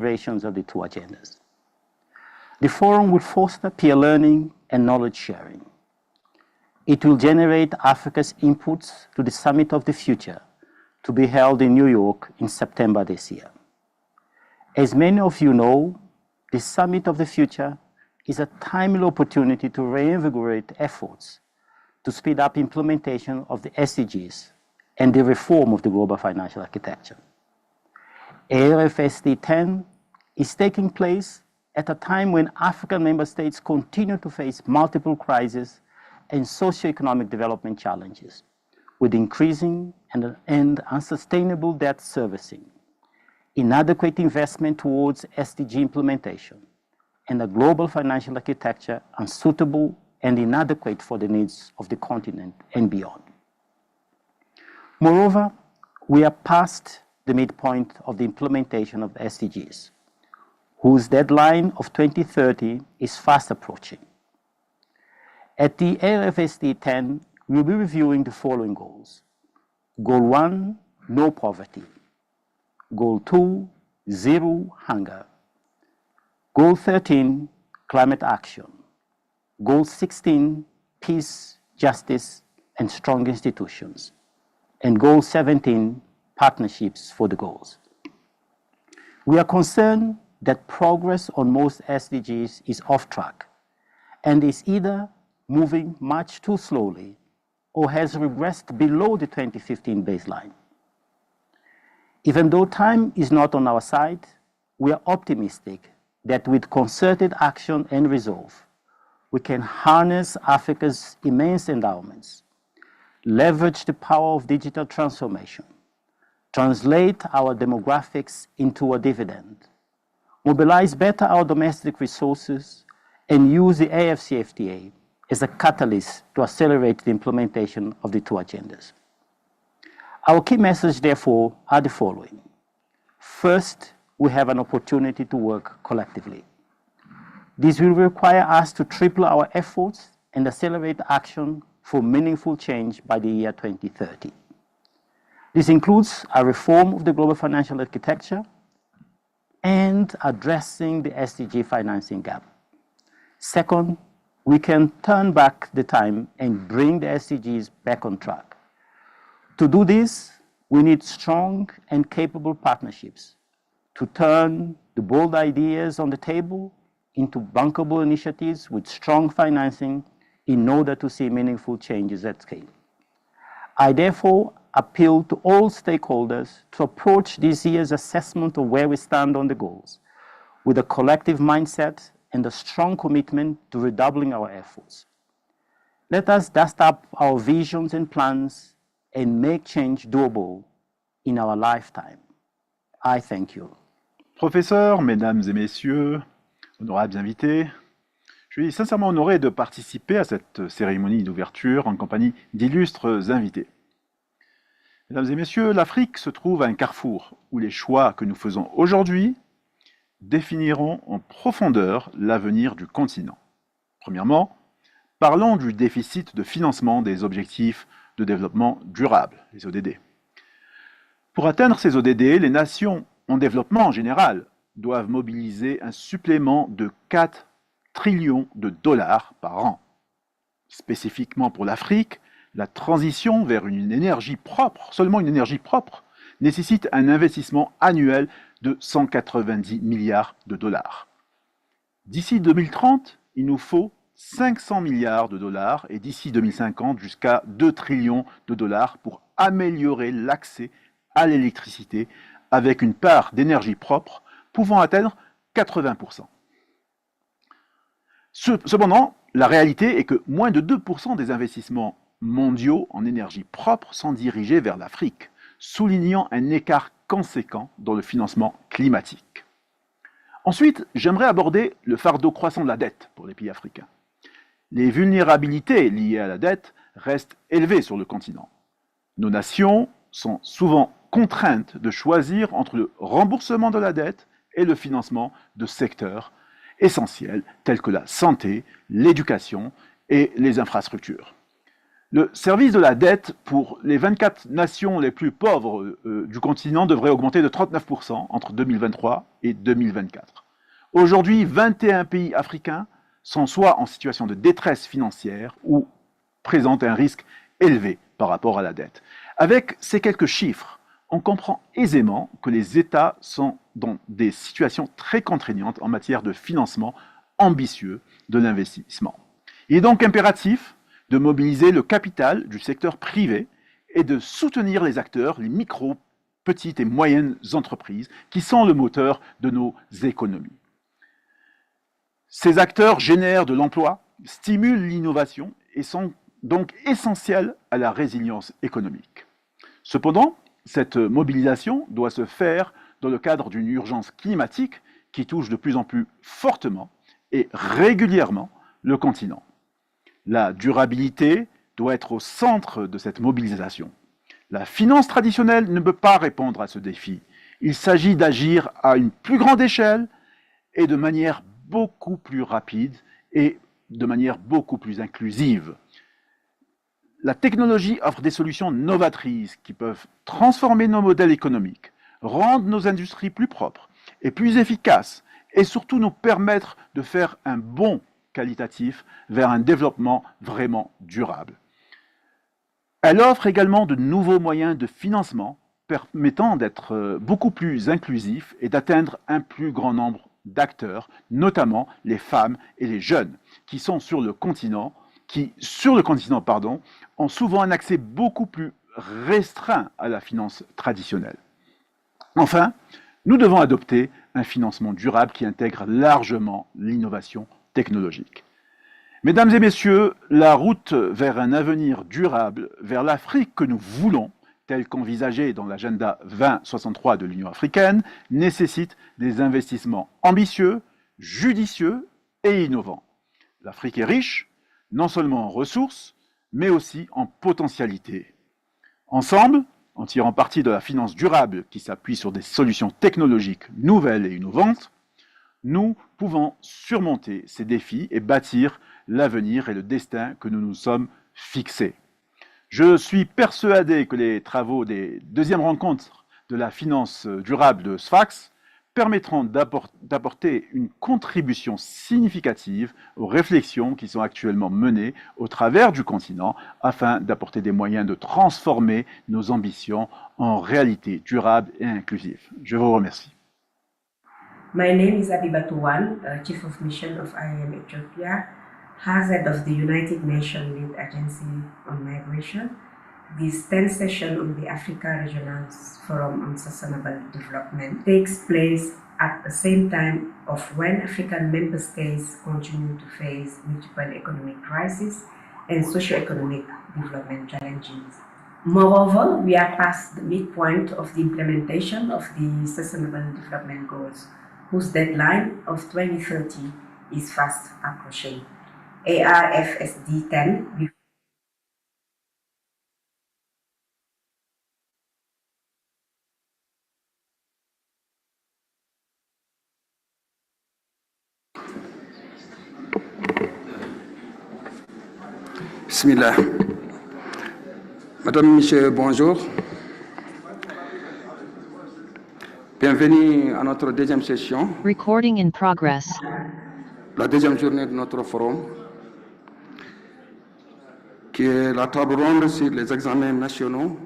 considerations of the two agendas. The forum will foster peer learning and knowledge sharing. It will generate Africa's inputs to the Summit of the Future to be held in New York in September this year. As many of you know, the Summit of the Future is a timely opportunity to reinvigorate efforts to speed up implementation of the SDGs and the reform of the global financial architecture. AFSD 10 is taking place at a time when African member states continue to face multiple crises and socioeconomic development challenges, with increasing and unsustainable debt servicing, inadequate investment towards SDG implementation, and a global financial architecture unsuitable and inadequate for the needs of the continent and beyond. Moreover, we are past the midpoint of the implementation of the SDGs, whose deadline of 2030 is fast approaching. At the AFSD 10, we'll be reviewing the following goals. Goal 1, no poverty. Goal 2, zero hunger. Goal 13, climate action. Goal 16, peace, justice, and strong institutions. And Goal 17, partnerships for the goals. We are concerned that progress on most SDGs is off track and is either moving much too slowly or has regressed below the 2015 baseline. Even though time is not on our side, we are optimistic that with concerted action and resolve, we can harness Africa's immense endowments, leverage the power of digital transformation, translate our demographics into a dividend, mobilize better our domestic resources, and use the AFCFTA as a catalyst to accelerate the implementation of the two agendas. Our key messages, therefore, are the following. First, we have an opportunity to work collectively. This will require us to triple our efforts and accelerate action for meaningful change by the year 2030. This includes a reform of the global financial architecture and addressing the SDG financing gap. Second, we can turn back the time and bring the SDGs back on track. To do this, we need strong and capable partnerships to turn the bold ideas on the table into bankable initiatives with strong financing in order to see meaningful changes at scale. I therefore appeal to all stakeholders to approach this year's assessment of where we stand on the goals with a collective mindset and a strong commitment to redoubling our efforts. Let us dust up our visions and plans and make change doable in our lifetime. I thank you. Professeurs, mesdames et messieurs, honorables invités, je suis sincèrement honoré de participer à cette cérémonie d'ouverture en compagnie d'illustres invités. Mesdames et messieurs, l'Afrique se trouve à un carrefour où les choix que nous faisons aujourd'hui définiront en profondeur l'avenir du continent. Premièrement, parlons du déficit de financement des objectifs de développement durable, les ODD. Pour atteindre ces ODD, les nations en développement en général doivent mobiliser un supplément de 4 trillions de dollars par an. Spécifiquement pour l'Afrique, la transition vers une énergie propre, seulement une énergie propre, nécessite un investissement annuel de 190 milliards de dollars. D'ici 2030, il nous faut 500 milliards de dollars et d'ici 2050 jusqu'à 2 trillions de dollars pour améliorer l'accès à l'électricité avec une part d'énergie propre pouvant atteindre 80%. Cependant, la réalité est que moins de 2% des investissements mondiaux en énergie propre sont dirigés vers l'Afrique, soulignant un écart conséquent dans le financement climatique. Ensuite, j'aimerais aborder le fardeau croissant de la dette pour les pays africains. Les vulnérabilités liées à la dette restent élevées sur le continent. Nos nations sont souvent contraintes de choisir entre le remboursement de la dette et le financement de secteurs essentiels tels que la santé, l'éducation et les infrastructures. Le service de la dette pour les 24 nations les plus pauvres du continent devrait augmenter de 39% entre 2023 et 2024. Aujourd'hui, 21 pays africains sont soit en situation de détresse financière ou présentent un risque élevé par rapport à la dette. Avec ces quelques chiffres, on comprend aisément que les États sont dans des situations très contraignantes en matière de financement ambitieux de l'investissement. Il est donc impératif de mobiliser le capital du secteur privé et de soutenir les acteurs, les micro, petites et moyennes entreprises qui sont le moteur de nos économies. Ces acteurs génèrent de l'emploi, stimulent l'innovation et sont donc essentiels à la résilience économique. Cependant, cette mobilisation doit se faire dans le cadre d'une urgence climatique qui touche de plus en plus fortement et régulièrement le continent. La durabilité doit être au centre de cette mobilisation. La finance traditionnelle ne peut pas répondre à ce défi. Il s'agit d'agir à une plus grande échelle et de manière beaucoup plus rapide et de manière beaucoup plus inclusive. La technologie offre des solutions novatrices qui peuvent transformer nos modèles économiques, rendre nos industries plus propres et plus efficaces et surtout nous permettre de faire un bond qualitatif vers un développement vraiment durable. Elle offre également de nouveaux moyens de financement permettant d'être beaucoup plus inclusif et d'atteindre un plus grand nombre d'acteurs, notamment les femmes et les jeunes, qui sur le continent, ont souvent un accès beaucoup plus restreint à la finance traditionnelle. Enfin, nous devons adopter un financement durable qui intègre largement l'innovation technologique. Mesdames et messieurs, la route vers un avenir durable, vers l'Afrique que nous voulons, telle qu'envisagée dans l'agenda 2063 de l'Union africaine, nécessite des investissements ambitieux, judicieux et innovants. L'Afrique est riche, non seulement en ressources, mais aussi en potentialités. Ensemble, en tirant parti de la finance durable qui s'appuie sur des solutions technologiques nouvelles et innovantes, nous pouvons surmonter ces défis et bâtir l'avenir et le destin que nous nous sommes fixés. Je suis persuadé que les travaux des deuxièmes rencontres de la finance durable de Sfax permettront d'apporter une contribution significative aux réflexions qui sont actuellement menées au travers du continent afin d'apporter des moyens de transformer nos ambitions en réalité durable et inclusive. Je vous remercie. My name is Abibatu Wan, Chief of Mission of IAM Ethiopia, Head of the United Nations Lead Agency on Migration. This 10th session on the Africa Regional Forum on Sustainable Development takes place at the same time of when African member states continue to face multiple economic crises and socio-economic development challenges. Moreover, we are past the midpoint of the implementation of the Sustainable Development Goals, whose deadline of 2030 is fast approaching. ARFSD 10 Bismillah. Madame, Monsieur, bonjour. Bienvenue à notre deuxième session. Recording in progress. La deuxième journée de notre forum, qui est la table ronde sur les examens nationaux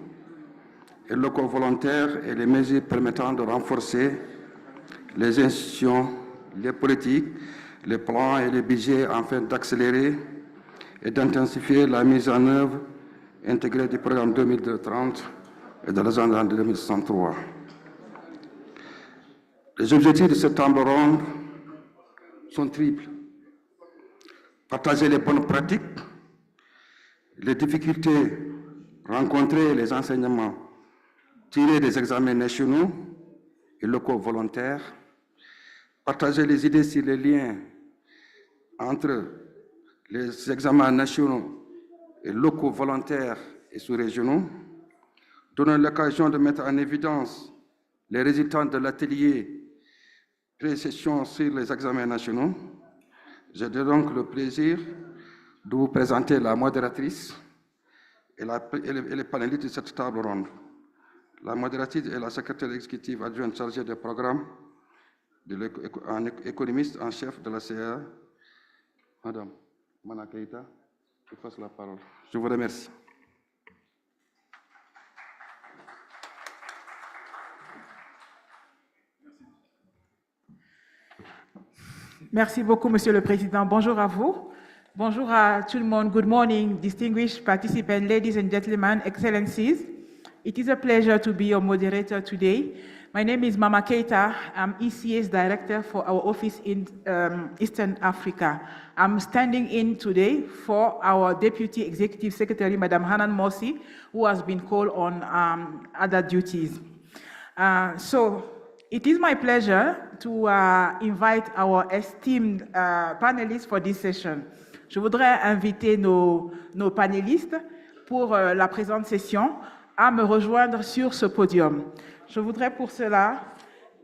et locaux volontaires et les mesures permettant de renforcer les institutions, les politiques, les plans et les budgets afin d'accélérer et d'intensifier la mise en œuvre intégrée du programme 2030 et de l'agenda 2063. Les objectifs de cette table ronde sont triples. Partager les bonnes pratiques, les difficultés rencontrées et les enseignements tirés des examens nationaux et locaux volontaires, partager les idées sur les liens entre les examens nationaux et locaux volontaires et sous-régionaux, donner l'occasion de mettre en évidence les résultats de l'atelier pré-session sur les examens nationaux. J'ai donc le plaisir de vous présenter la modératrice, et les panélistes de cette table ronde. La modératrice est la secrétaire exécutive adjointe chargée des programmes, économiste en chef de la CA, Madame Mana Keïta, je passe la parole. Je vous remercie. Merci beaucoup, Monsieur le Président. Bonjour à vous. Bonjour à tout le monde. Good morning, distinguished participants, ladies and gentlemen, excellencies. It is a pleasure to be your moderator today. My name is Mama Keita. I'm ECA's director for our office in Eastern Africa. I'm standing in today for our Deputy Executive Secretary, Madam Hanan Morsi, who has been called on other duties. So it is my pleasure to invite our esteemed panelists for this session. Je voudrais inviter nos panélistes pour la présente session à me rejoindre sur ce podium. Je voudrais pour cela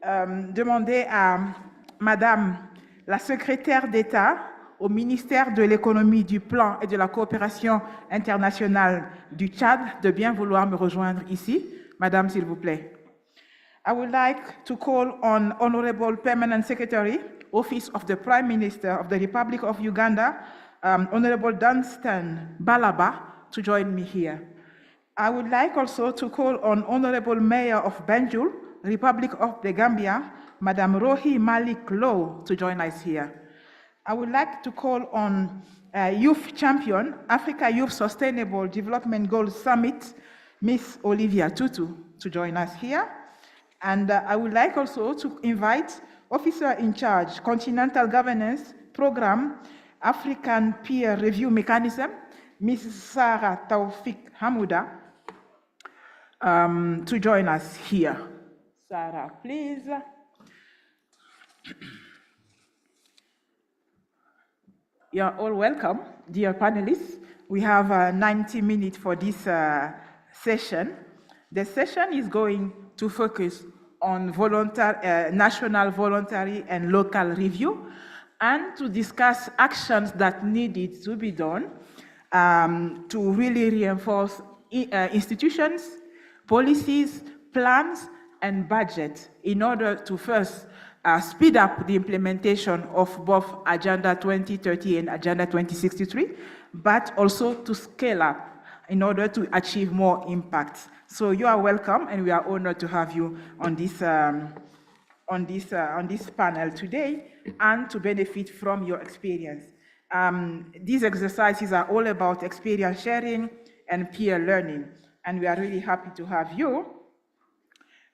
demander à Madame la secrétaire d'État au ministère de l'économie, du plan et de la coopération internationale du Tchad de bien vouloir me rejoindre ici. Madame, s'il vous plaît. I would like to call on Honorable Permanent Secretary, Office of the Prime Minister of the Republic of Uganda, Honorable Dunstan Balaba, to join me here. I would like also to call on Honorable Mayor of Banjul, Republic of the Gambia, Madam Rohi Malik Low, to join us here. I would like to call on Youth Champion, Africa Youth Sustainable Development Goals Summit, Miss Olivia Tutu, to join us here. And I would like also to invite Officer in Charge, Continental Governance Program, African Peer Review Mechanism, Ms. Sarah Taufik Hamouda, to join us here. Sarah, please. You're all welcome, dear panelists. We have 90 minutes for this session. The session is going to focus on national voluntary and local review, and to discuss actions that needed to be done to really reinforce institutions, policies, plans, and budget in order to first speed up the implementation of both Agenda 2030 and Agenda 2063, but also to scale up in order to achieve more impact. So you are welcome, and we are honored to have you on this panel today and to benefit from your experience. These exercises are all about experience sharing and peer learning, and we are really happy to have you.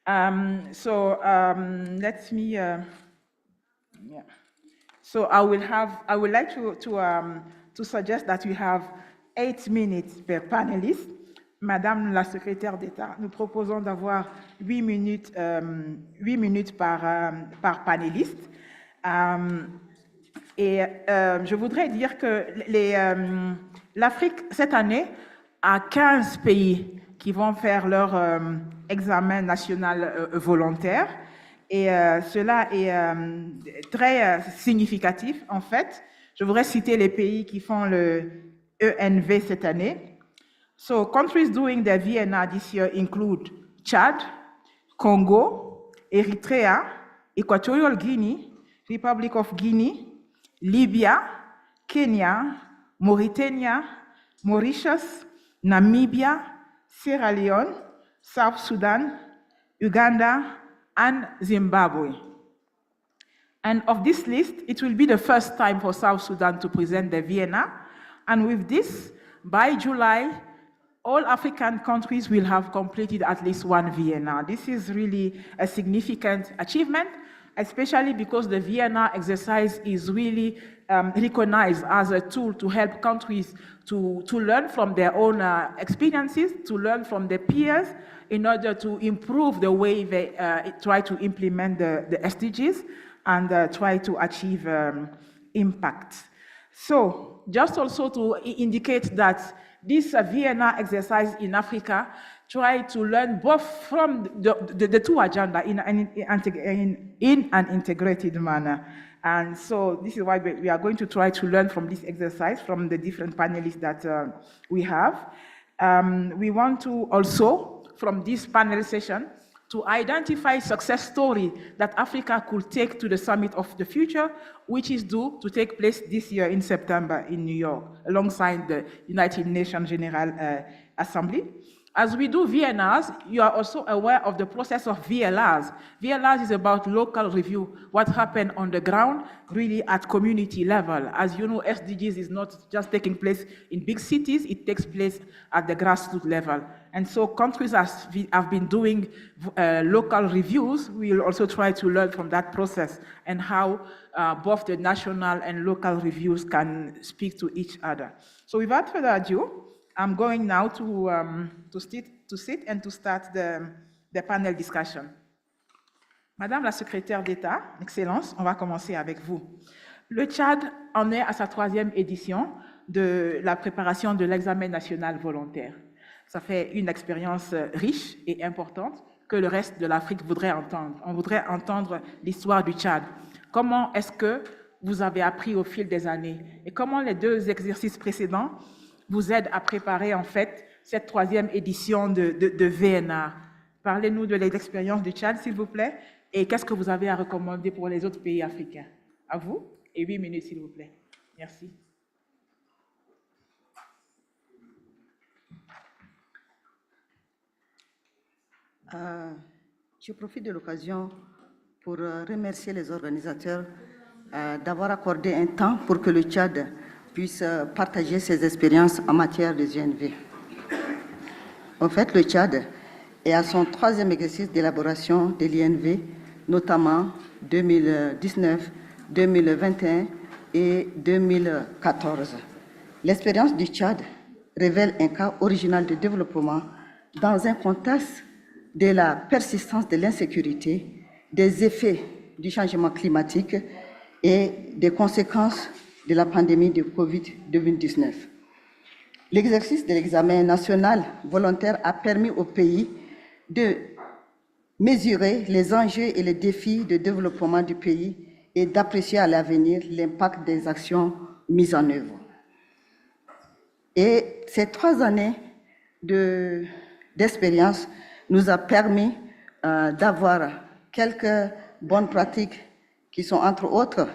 Let me. So I would like to suggest that we have 8 minutes per panelist. Madame la secrétaire d'État, nous proposons d'avoir 8 minutes par panéliste. Je voudrais dire que l'Afrique, cette année, a 15 pays qui vont faire leur examen national volontaire. Et cela est très significatif, en fait. Je voudrais citer les pays qui font le ENV cette année. So countries doing the VNR this year include Chad, Congo, Eritrea, Equatorial Guinea, Republic of Guinea, Libya, Kenya, Mauritania, Mauritius, Namibia, Sierra Leone, South Sudan, Uganda, and Zimbabwe. And of this list, it will be the first time for South Sudan to present the VNR. And with this, by July, all African countries will have completed at least one VNR. This is really a significant achievement, especially because the VNR exercise is really recognized as a tool to help countries to learn from their own experiences, to learn from their peers, in order to improve the way they try to implement the SDGs and try to achieve impact. So just also to indicate that this VNR exercise in Africa try to learn both from the two agendas in an integrated manner. And so this is why we are going to try to learn from this exercise from the different panelists that we have. We want to also, from this panel session, to identify success story that Africa could take to the Summit of the Future, which is due to take place this year in September in New York, alongside the United Nations General Assembly. As we do VNRs, you are also aware of the process of VLRs. VLRs is about local review, what happened on the ground, really at community level. As you know, SDGs is not just taking place in big cities, it takes place at the grassroots level. And so countries have been doing local reviews. We will also try to learn from that process and how both the national and local reviews can speak to each other. So without further ado, I'm going now to sit and to start the panel discussion. Madame la secrétaire d'État, Excellence, on va commencer avec vous. Le Tchad en est à sa 3e édition de la préparation de l'examen national volontaire. Ça fait une expérience riche et importante que le reste de l'Afrique voudrait entendre. On voudrait entendre l'histoire du Tchad. Comment est-ce que vous avez appris au fil des années et comment les 2 exercices précédents vous aident à préparer en fait cette 3e édition de VNR. Parlez-nous de l'expérience du Tchad, s'il vous plaît, et qu'est-ce que vous avez à recommander pour les autres pays africains. À vous, et 8 minutes, s'il vous plaît. Merci. Je profite de l'occasion pour remercier les organisateurs d'avoir accordé un temps pour que le Tchad puisse partager ses expériences en matière de GNV. En fait, le Tchad est à son 3e exercice d'élaboration de l'INV, notamment 2019, 2021 et 2014. L'expérience du Tchad révèle un cas original de développement dans un contexte de la persistance de l'insécurité, des effets du changement climatique et des conséquences de la pandémie de Covid-19. L'exercice de l'examen national volontaire a permis au pays de mesurer les enjeux et les défis de développement du pays et d'apprécier à l'avenir l'impact des actions mises en œuvre. Et ces 3 années d'expérience nous a permis d'avoir quelques bonnes pratiques qui sont, entre autres,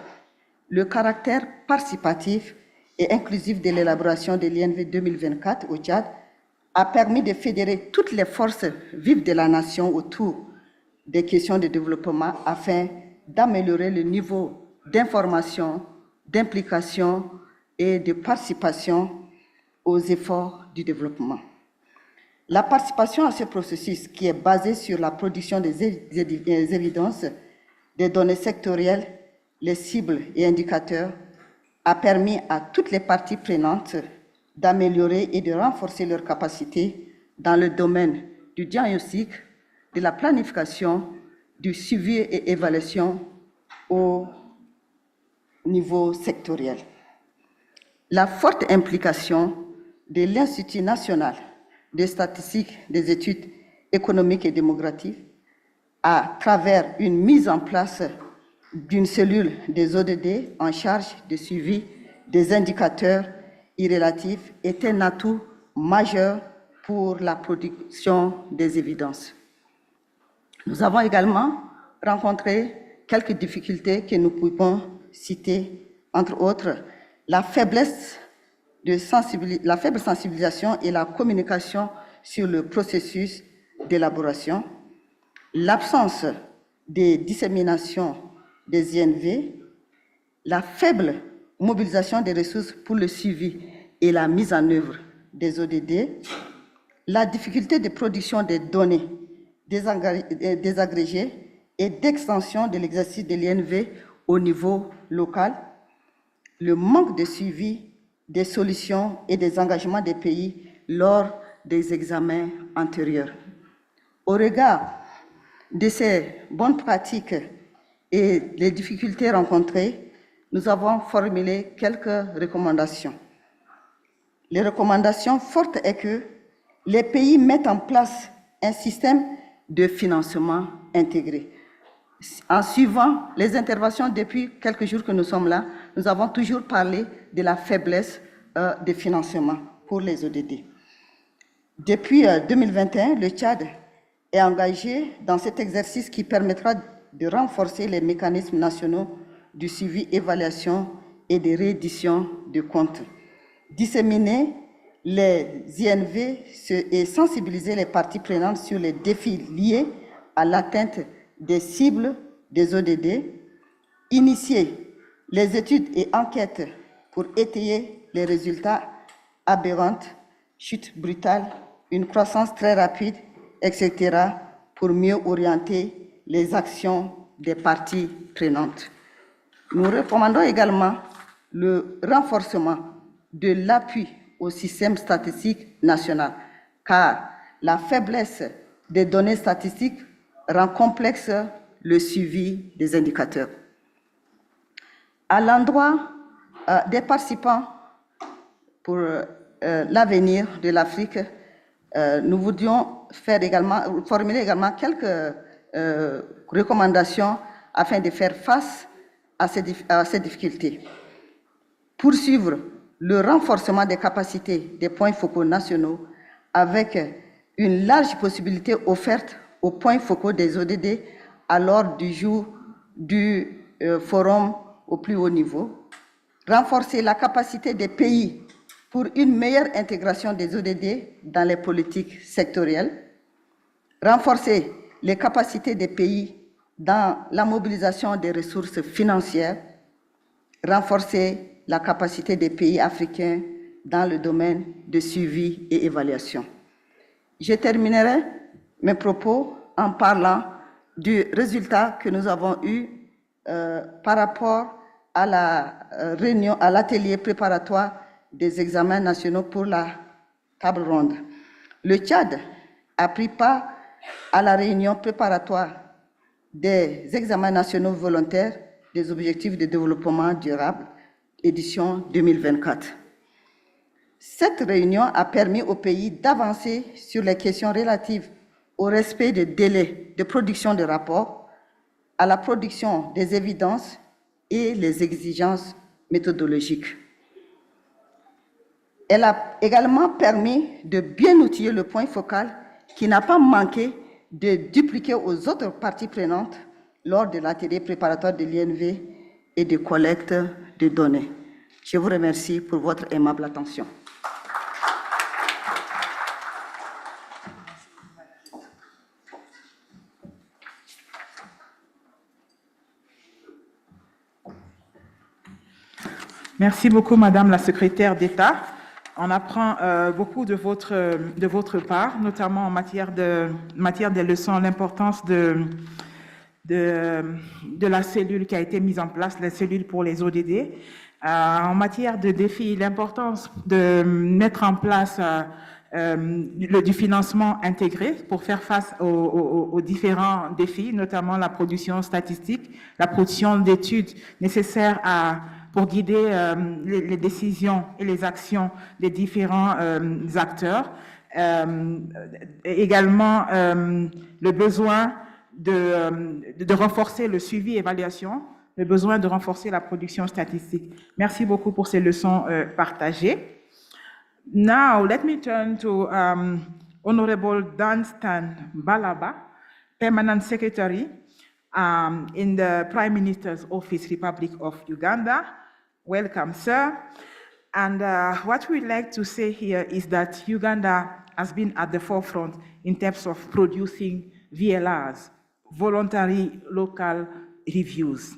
le caractère participatif et inclusif de l'élaboration de l'INV 2024 au Tchad a permis de fédérer toutes les forces vives de la nation autour des questions de développement afin d'améliorer le niveau d'information, d'implication et de participation aux efforts du développement. La participation à ce processus, qui est basé sur la production des évidences, des données sectorielles, les cibles et indicateurs, a permis à toutes les parties prenantes d'améliorer et de renforcer leurs capacités dans le domaine du diagnostic, de la planification, du suivi et évaluation au niveau sectoriel. La forte implication de l'Institut national des statistiques, des études économiques et démographiques à travers une mise en place d'une cellule des ODD en charge de suivi des indicateurs irrélatifs est un atout majeur pour la production des évidences. Nous avons également rencontré quelques difficultés que nous pouvons citer, entre autres, la faible sensibilisation et la communication sur le processus d'élaboration, l'absence de dissémination des INV, la faible mobilisation des ressources pour le suivi et la mise en œuvre des ODD, la difficulté de production des données désagrégées et d'extension de l'exercice de l'INV au niveau local, le manque de suivi des solutions et des engagements des pays lors des examens antérieurs. Au regard de ces bonnes pratiques et les difficultés rencontrées, nous avons formulé quelques recommandations. Les recommandations fortes est que les pays mettent en place un système de financement intégré. En suivant les interventions depuis quelques jours que nous sommes là, nous avons toujours parlé de la faiblesse de financement pour les ODD. Depuis 2021, le Tchad est engagé dans cet exercice qui permettra de renforcer les mécanismes nationaux du suivi, évaluation et de réédition de comptes, disséminer les INV et sensibiliser les parties prenantes sur les défis liés à l'atteinte des cibles des ODD, initier les études et enquêtes pour étayer les résultats aberrants, chute brutale, une croissance très rapide, etc., pour mieux orienter les actions des parties prenantes. Nous recommandons également le renforcement de l'appui au système statistique national, car la faiblesse des données statistiques rend complexe le suivi des indicateurs. À l'endroit des participants pour l'avenir de l'Afrique, nous voudrions formuler également quelques recommandations afin de faire face à ces difficultés. Poursuivre le renforcement des capacités des points focaux nationaux avec une large possibilité offerte aux points focaux des ODD à l'ordre du jour du forum au plus haut niveau. Renforcer la capacité des pays pour une meilleure intégration des ODD dans les politiques sectorielles. Renforcer les capacités des pays dans la mobilisation des ressources financières. Renforcer la capacité des pays africains dans le domaine de suivi et évaluation. Je terminerai mes propos en parlant du résultat que nous avons eu par rapport à la réunion, à l'atelier préparatoire des examens nationaux pour la table ronde. Le Tchad a pris part à la réunion préparatoire des examens nationaux volontaires des objectifs de développement durable édition 2024. Cette réunion a permis au pays d'avancer sur les questions relatives au respect des délais de production de rapports, à la production des évidences et les exigences méthodologiques. Elle a également permis de bien outiller le point focal qui n'a pas manqué de dupliquer aux autres parties prenantes lors de l'atelier préparatoire de l'INV et de collecte de données. Je vous remercie pour votre aimable attention. Merci beaucoup, Madame la secrétaire d'État. On apprend beaucoup de votre part, notamment en matière des leçons, l'importance de la cellule qui a été mise en place, la cellule pour les ODD. En matière de défis, l'importance de mettre en place du financement intégré pour faire face aux différents défis, notamment la production statistique, la production d'études nécessaires pour guider les décisions et les actions des différents acteurs. Également, le besoin de renforcer le suivi et évaluation, le besoin de renforcer la production statistique. Merci beaucoup pour ces leçons partagées. Now, let me turn to Honorable Danstan Balaba, Permanent Secretary in the Prime Minister's Office, Republic of Uganda. Welcome, sir. And what we'd like to say here is that Uganda has been at the forefront in terms of producing VLRs, voluntary local reviews.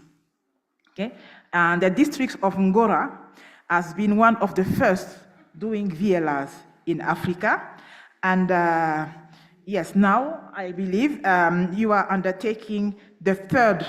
Okay? And the district of Ngora has been one of the first doing VLRs in Africa. And yes, now I believe you are undertaking the third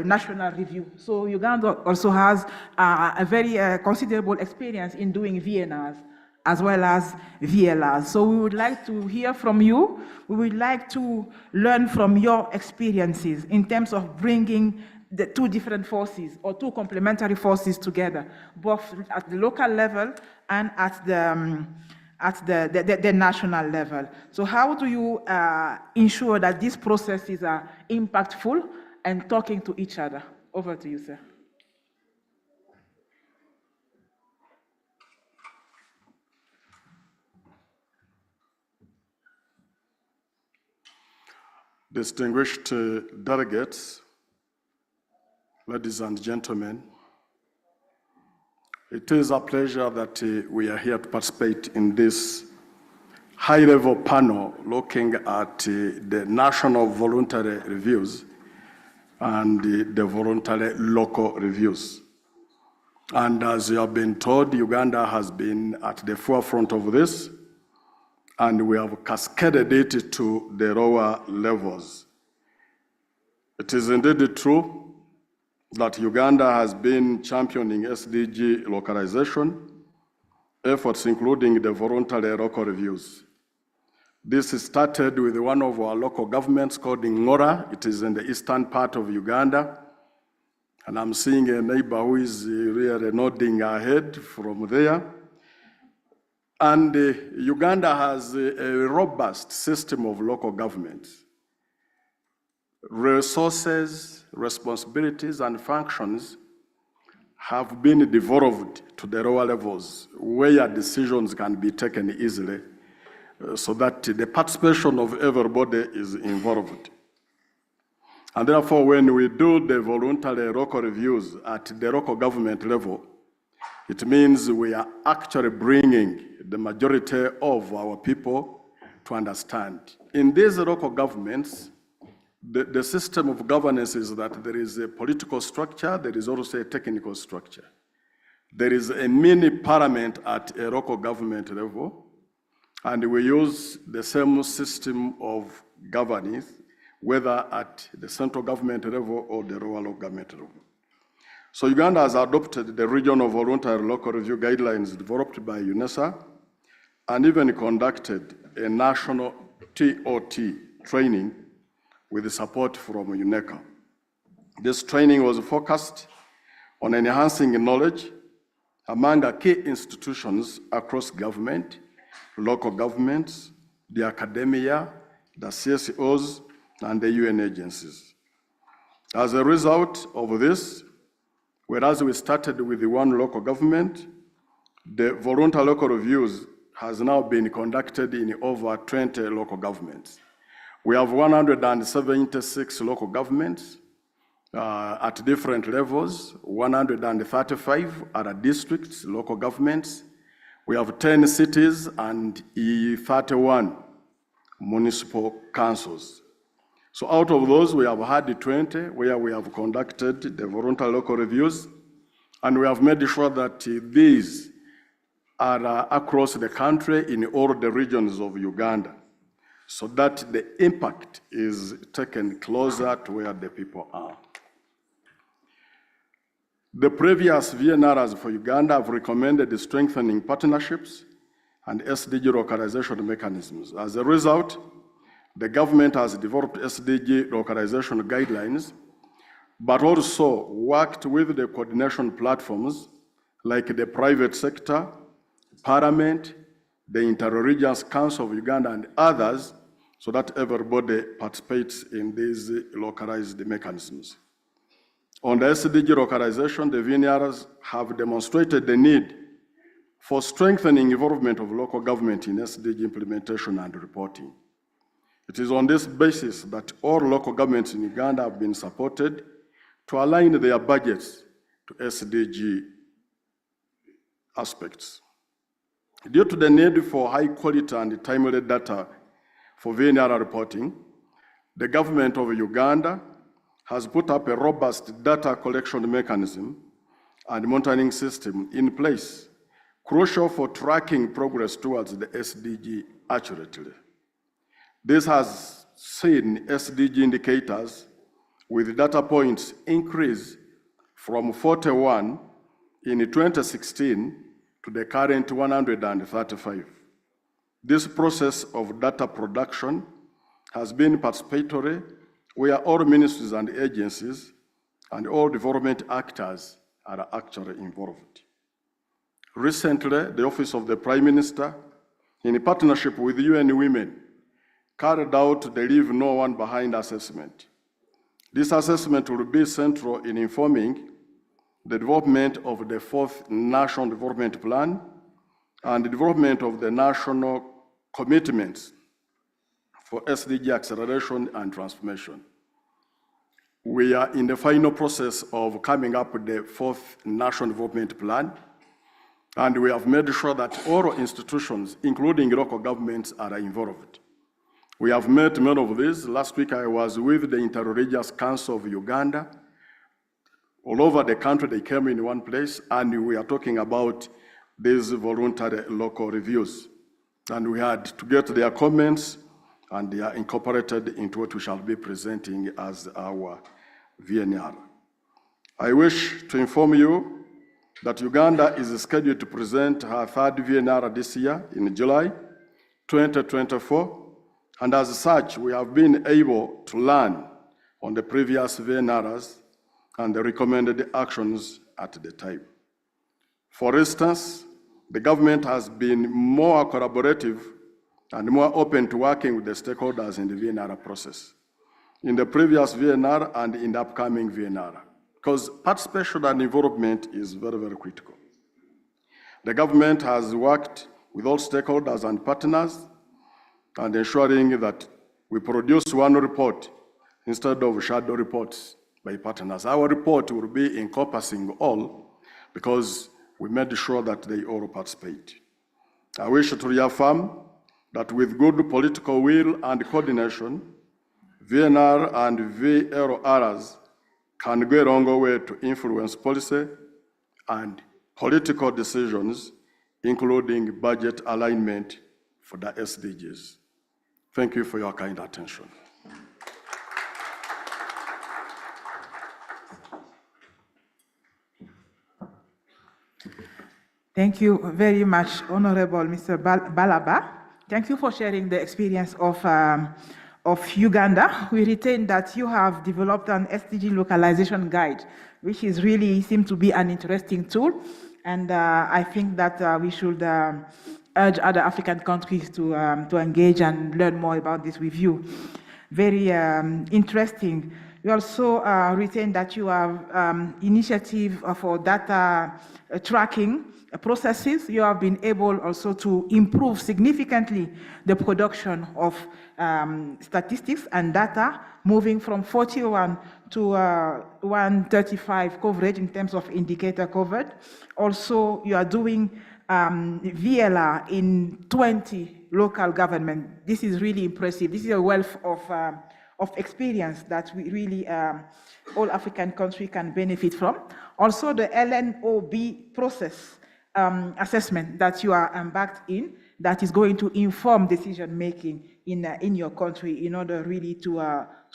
national review. So Uganda also has a very considerable experience in doing VNRs as well as VLRs. So we would like to hear from you. We would like to learn from your experiences in terms of bringing the two different forces or two complementary forces together, both at the local level and at the national level. So how do you ensure that these processes are impactful and talking to each other? Over to you, sir. distinguished delegates, ladies and gentlemen, it is a pleasure that we are here to participate in this high-level panel looking at the national voluntary reviews and the voluntary local reviews. And as you have been told, Uganda has been at the forefront of this, and we have cascaded it to the lower levels. It is indeed true that Uganda has been championing SDG localization efforts, including the voluntary local reviews. This started with one of our local governments called Ngora. It is in the eastern part of Uganda. And I'm seeing a neighbor who is really nodding her head from there. And Uganda has a robust system of local government. Resources, responsibilities, and functions have been devolved to the lower levels where decisions can be taken easily so that the participation of everybody is involved. And therefore, when we do the voluntary local reviews at the local government level, it means we are actually bringing the majority of our people to understand. In these local governments, the system of governance is that there is a political structure, there is also a technical structure. There is a mini parliament at a local government level, and we use the same system of governance, whether at the central government level or the local government level. So Uganda has adopted the regional voluntary local review guidelines developed by UNESA, and even conducted a national TOT training with the support from UNECA. This training was focused on enhancing knowledge among the key institutions across government, local governments, the academia, the CSOs, and the UN agencies. As a result of this, whereas we started with the one local government, the voluntary local reviews has now been conducted in over 20 local governments. We have 176 local governments at different levels, 135 are districts, local governments. We have 10 cities and 31 municipal councils. So out of those, we have had 20 where we have conducted the voluntary local reviews, and we have made sure that these are across the country in all the regions of Uganda, so that the impact is taken closer to where the people are. The previous VNRs for Uganda have recommended the strengthening partnerships and SDG localization mechanisms. As a result, the government has developed SDG localization guidelines, but also worked with the coordination platforms like the private sector, Parliament, the Inter-Regions Council of Uganda, and others, so that everybody participates in these localized mechanisms. On the SDG localization, the VNRs have demonstrated the need for strengthening involvement of local government in SDG implementation and reporting. It is on this basis that all local governments in Uganda have been supported to align their budgets to SDG aspects. Due to the need for high quality and timely data for VNR reporting, the government of Uganda has put up a robust data collection mechanism and monitoring system in place, crucial for tracking progress towards the SDG accurately. This has seen SDG indicators with data points increase from 41 in 2016 to the current 135. This process of data production has been participatory, where all ministries and agencies and all development actors are actually involved. Recently, the Office of the Prime Minister, in partnership with UN Women, carried out the Leave No One Behind assessment. This assessment will be central in informing the development of the 4th National Development Plan and the development of the national commitments for SDG acceleration and transformation. We are in the final process of coming up with the 4th National Development Plan, and we have made sure that all institutions, including local governments, are involved. We have met many of these. Last week I was with the Interreligious Council of Uganda. All over the country, they came in one place, and we are talking about these voluntary local reviews. And we had to get their comments, and they are incorporated into what we shall be presenting as our VNR. I wish to inform you that Uganda is scheduled to present her 3rd VNR this year in July 2024, and as such, we have been able to learn on the previous VNRs and the recommended actions at the time. For instance, the government has been more collaborative and more open to working with the stakeholders in the VNR process, in the previous VNR and in the upcoming VNR, because participation and involvement is very, very critical. The government has worked with all stakeholders and partners and ensuring that we produce one report instead of shadow reports by partners. Our report will be encompassing all because we made sure that they all participate. I wish to reaffirm that with good political will and coordination, VNR and VLRs can go a long way to influence policy and political decisions, including budget alignment for the SDGs. Thank you for your kind attention. Thank you very much, Honorable Mr. Balaba. Thank you for sharing the experience of Uganda. We retain that you have developed an SDG localization guide, which is really seems to be an interesting tool. And I think that we should urge other African countries to engage and learn more about this with you. Very interesting. We also retain that you have initiative for data tracking processes. You have been able also to improve significantly the production of statistics and data, moving from 41 to 135 coverage in terms of indicator coverage. Also, you are doing VLR in 20 local government. This is really impressive. This is a wealth of experience that we really, all African countries can benefit from. Also, the LNOB process assessment that you are embarked in, that is going to inform decision-making in your country in order really to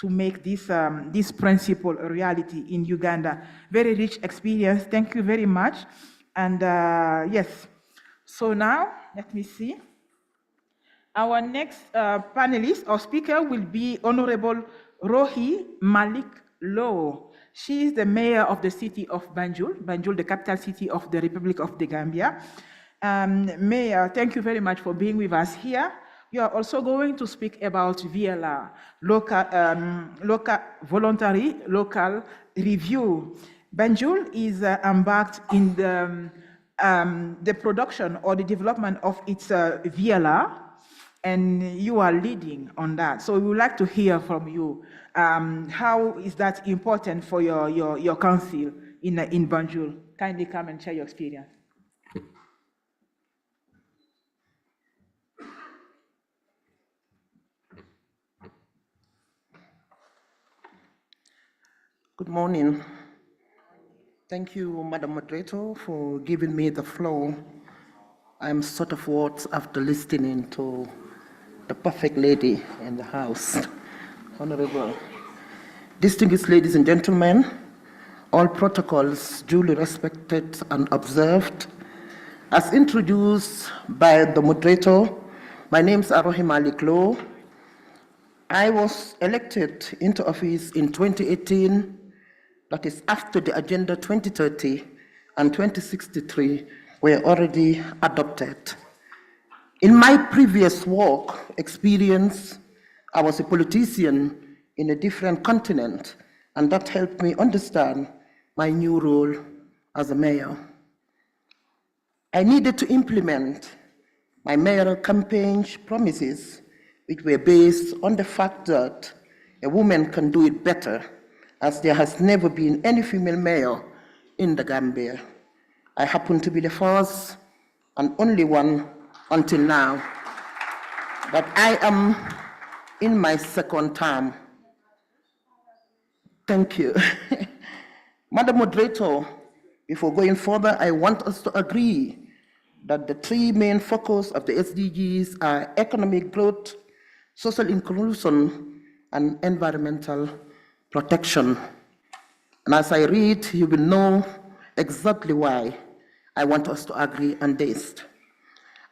make this principle a reality in Uganda. Very rich experience. Thank you very much. And yes, so now, let me see. Our next panelist or speaker will be Honorable Rohi Malik Low. She is the mayor of the city of Banjul, the capital city of the Republic of the Gambia. Mayor, thank you very much for being with us here. You are also going to speak about VLR, voluntary local review. Banjul is embarked in the production or the development of its VLR, and you are leading on that. So we would like to hear from you. How is that important for your council in Banjul? Kindly come and share your experience. Good morning. Thank you, Madam Moderator, for giving me the floor. I'm sort of words after listening to the perfect lady in the house. Honorable, distinguished ladies and gentlemen, all protocols duly respected and observed. As introduced by the moderator, my name is Rohi Malik Low. I was elected into office in 2018, that is after the Agenda 2030 and 2063 were already adopted. In my previous work experience, I was a politician in a different continent, and that helped me understand my new role as a mayor. I needed to implement my mayoral campaign promises which were based on the fact that a woman can do it better, as there has never been any female mayor in the Gambia. I happen to be the first and only one until now, but I am in my second term. Thank you. Madam Moderator, before going further, I want us to agree that the three main focus of the SDGs are economic growth, social inclusion, and environmental protection. And as I read, you will know exactly why I want us to agree on this.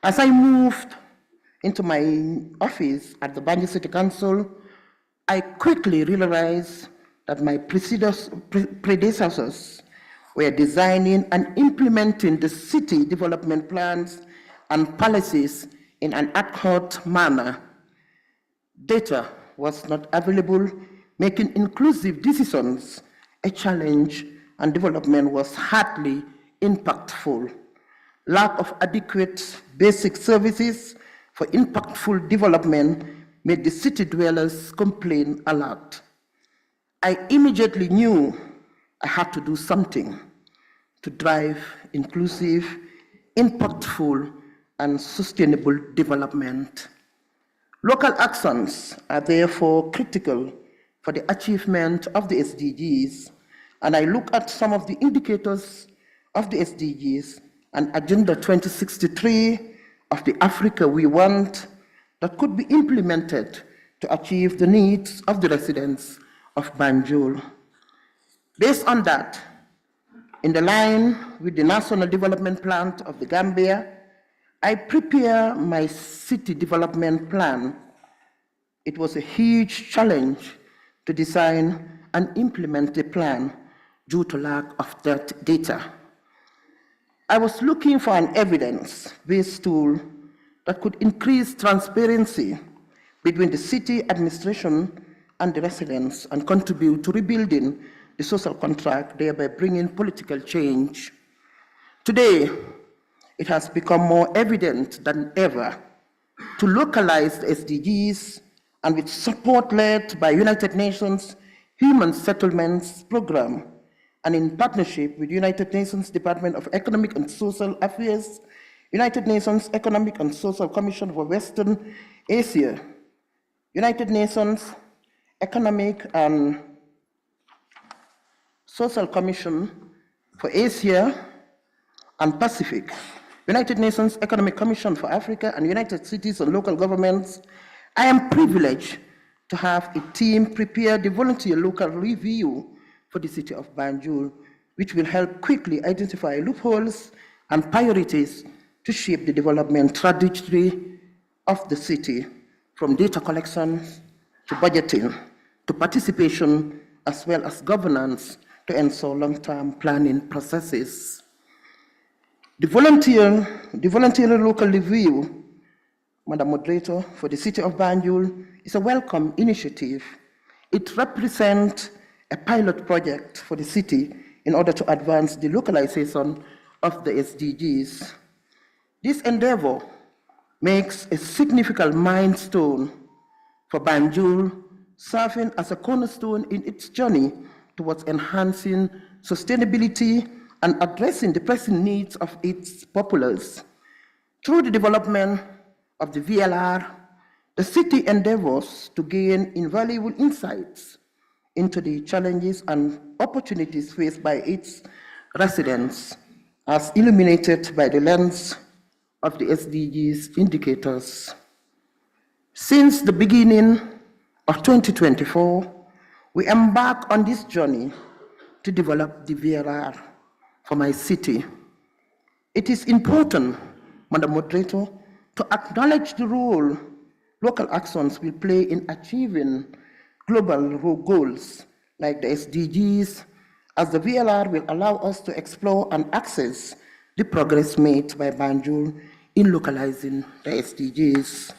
As I moved into my office at the Banjul City Council, I quickly realized that my predecessors were designing and implementing the city development plans and policies in an ad hoc manner. Data was not available, making inclusive decisions a challenge, and development was hardly impactful. Lack of adequate basic services for impactful development made the city dwellers complain a lot. I immediately knew I had to do something to drive inclusive, impactful, and sustainable development. Local actions are therefore critical for the achievement of the SDGs, and I look at some of the indicators of the SDGs and Agenda 2063 of the Africa we want that could be implemented to achieve the needs of the residents of Banjul. Based on that, in the line with the National Development Plan of the Gambia, I prepare my city development plan. It was a huge challenge to design and implement the plan due to lack of that data. I was looking for an evidence-based tool that could increase transparency between the city administration and the residents and contribute to rebuilding the social contract, thereby bringing political change. Today, it has become more evident than ever to localize the SDGs, and with support led by United Nations Human Settlements Program and in partnership with United Nations Department of Economic and Social Affairs, United Nations Economic and Social Commission for Western Asia, United Nations Economic and Social Commission for Asia and Pacific, United Nations Economic Commission for Africa, and United Cities and Local Governments, I am privileged to have a team prepare the volunteer local review for the city of Banjul, which will help quickly identify loopholes and priorities to shape the development trajectory of the city, from data collection to budgeting to participation, as well as governance to ensure long-term planning processes. The volunteer local review, Madam Moderator, for the city of Banjul is a welcome initiative. It represents a pilot project for the city in order to advance the localization of the SDGs. This endeavor makes a significant milestone for Banjul, serving as a cornerstone in its journey towards enhancing sustainability and addressing the pressing needs of its populace. Through the development of the VLR, the city endeavors to gain invaluable insights into the challenges and opportunities faced by its residents, as illuminated by the lens of the SDGs indicators. Since the beginning of 2024, we embark on this journey to develop the VLR for my city. It is important, Madam Moderator, to acknowledge the role local actions will play in achieving global goals like the SDGs, as the VLR will allow us to explore and access the progress made by Banjul in localizing the SDGs.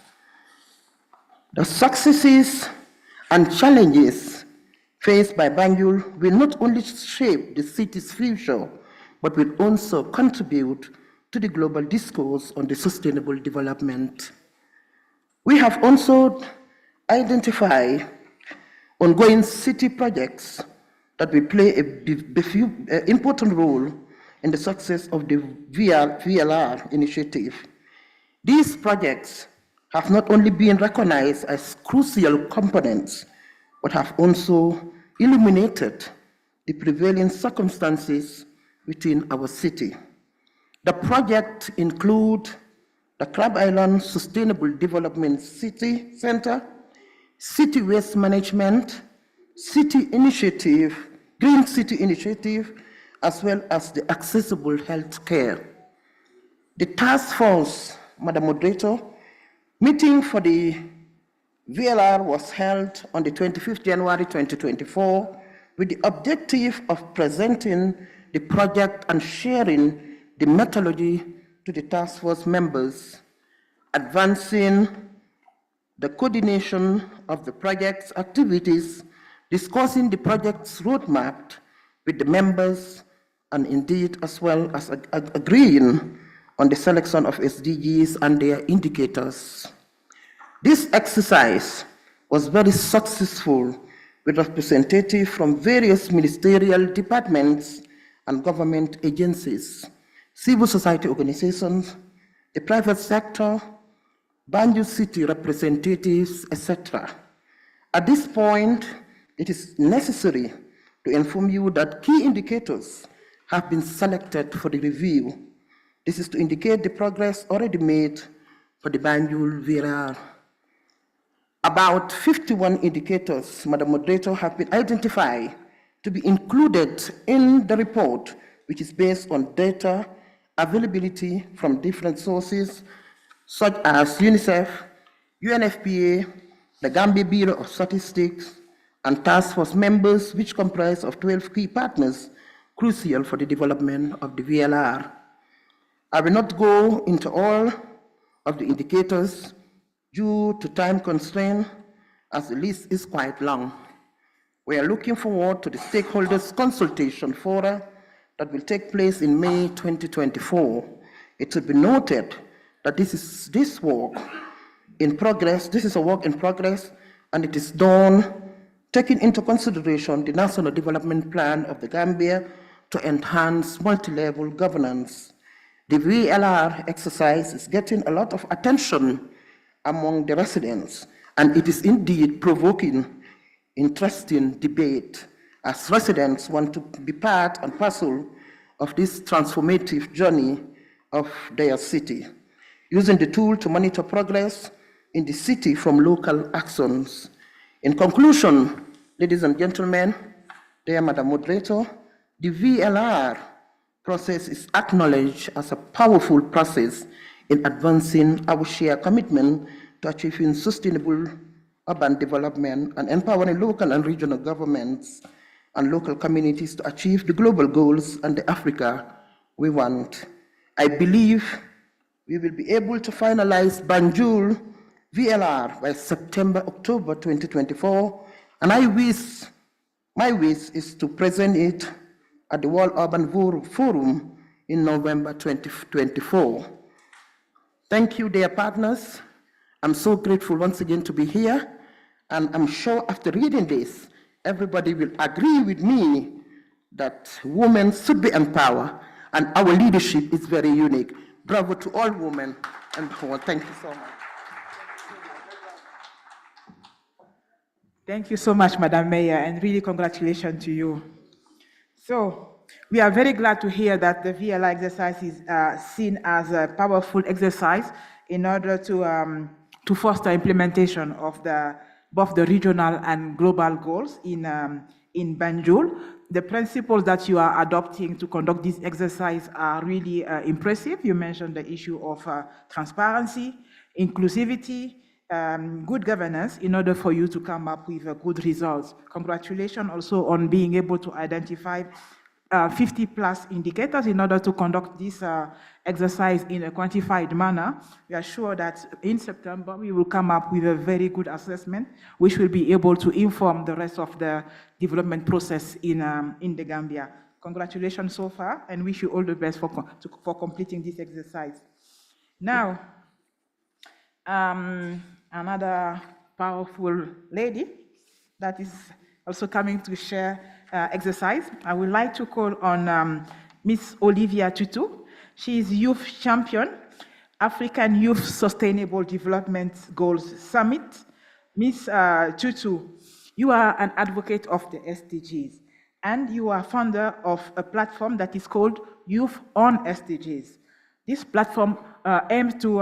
The successes and challenges faced by Banjul will not only shape the city's future, but will also contribute to the global discourse on the sustainable development. We have also identified ongoing city projects that will play an important role in the success of the VLR initiative. These projects have not only been recognized as crucial components, but have also illuminated the prevailing circumstances within our city. The project include the Crab Island Sustainable Development City Center, City Waste Management, City Initiative, Green City Initiative, as well as the accessible health care. The task force, Madam Moderator, meeting for the VLR was held on the 25th January 2024 with the objective of presenting the project and sharing the methodology to the task force members, advancing the coordination of the project's activities, discussing the project's roadmap with the members, and indeed as well as agreeing on the selection of SDGs and their indicators. This exercise was very successful with representatives from various ministerial departments and government agencies, civil society organizations, the private sector, Banjul City representatives, etc. At this point, it is necessary to inform you that key indicators have been selected for the review. This is to indicate the progress already made for the Banjul VLR. About 51 indicators, Madam Moderator, have been identified to be included in the report, which is based on data availability from different sources, such as UNICEF, UNFPA, the Gambia Bureau of Statistics, and task force members, which comprise of 12 key partners crucial for the development of the VLR. I will not go into all of the indicators due to time constraint, as the list is quite long. We are looking forward to the stakeholders consultation forum that will take place in May 2024. It should be noted that this is a work in progress, and it is done taking into consideration the National Development Plan of the Gambia to enhance multi-level governance. The VLR exercise is getting a lot of attention among the residents, and it is indeed provoking interesting debate as residents want to be part and parcel of this transformative journey of their city, using the tool to monitor progress in the city from local actions. In conclusion, ladies and gentlemen, dear Madam Moderator, the VLR process is acknowledged as a powerful process in advancing our shared commitment to achieving sustainable urban development and empowering local and regional governments and local communities to achieve the global goals and the Africa we want. I believe we will be able to finalize Banjul VLR by September, October 2024, and my wish is to present it at the World Urban Forum in November 2024. Thank you, dear partners. I'm so grateful once again to be here, and I'm sure after reading this, everybody will agree with me that women should be empowered, and our leadership is very unique. Bravo to all women, and thank you so much. Thank you so much, Madam Mayor, and really congratulations to you. So we are very glad to hear that the VLR exercise is seen as a powerful exercise in order to foster implementation of both the regional and global goals in Banjul. The principles that you are adopting to conduct this exercise are really impressive. You mentioned the issue of transparency, inclusivity, good governance in order for you to come up with good results. Congratulations also on being able to identify 50 plus indicators in order to conduct this exercise in a quantified manner. We are sure that in September we will come up with a very good assessment which will be able to inform the rest of the development process in the Gambia. Congratulations so far, and wish you all the best for completing this exercise. Now, another powerful lady that is also coming to share exercise. I would like to call on Miss Olivia Tutu. She is Youth Champion, African Youth Sustainable Development Goals Summit. Miss Tutu, you are an advocate of the SDGs, and you are founder of a platform that is called Youth on SDGs. This platform aims to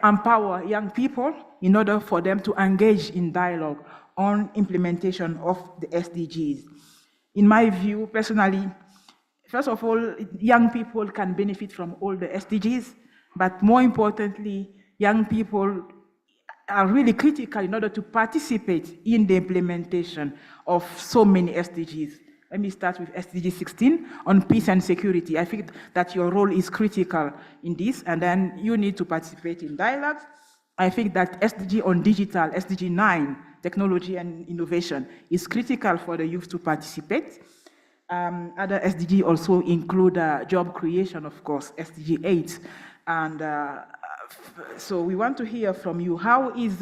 empower young people in order for them to engage in dialogue on implementation of the SDGs. In my view, personally, first of all, young people can benefit from all the SDGs, but more importantly, young people are really critical in order to participate in the implementation of so many SDGs. Let me start with SDG 16 on peace and security. I think that your role is critical in this, and then you need to participate in dialogues. I think that SDG on digital, SDG 9, technology and innovation, is critical for the youth to participate. Other SDG also include job creation, of course, SDG 8. And so we want to hear from you. How is,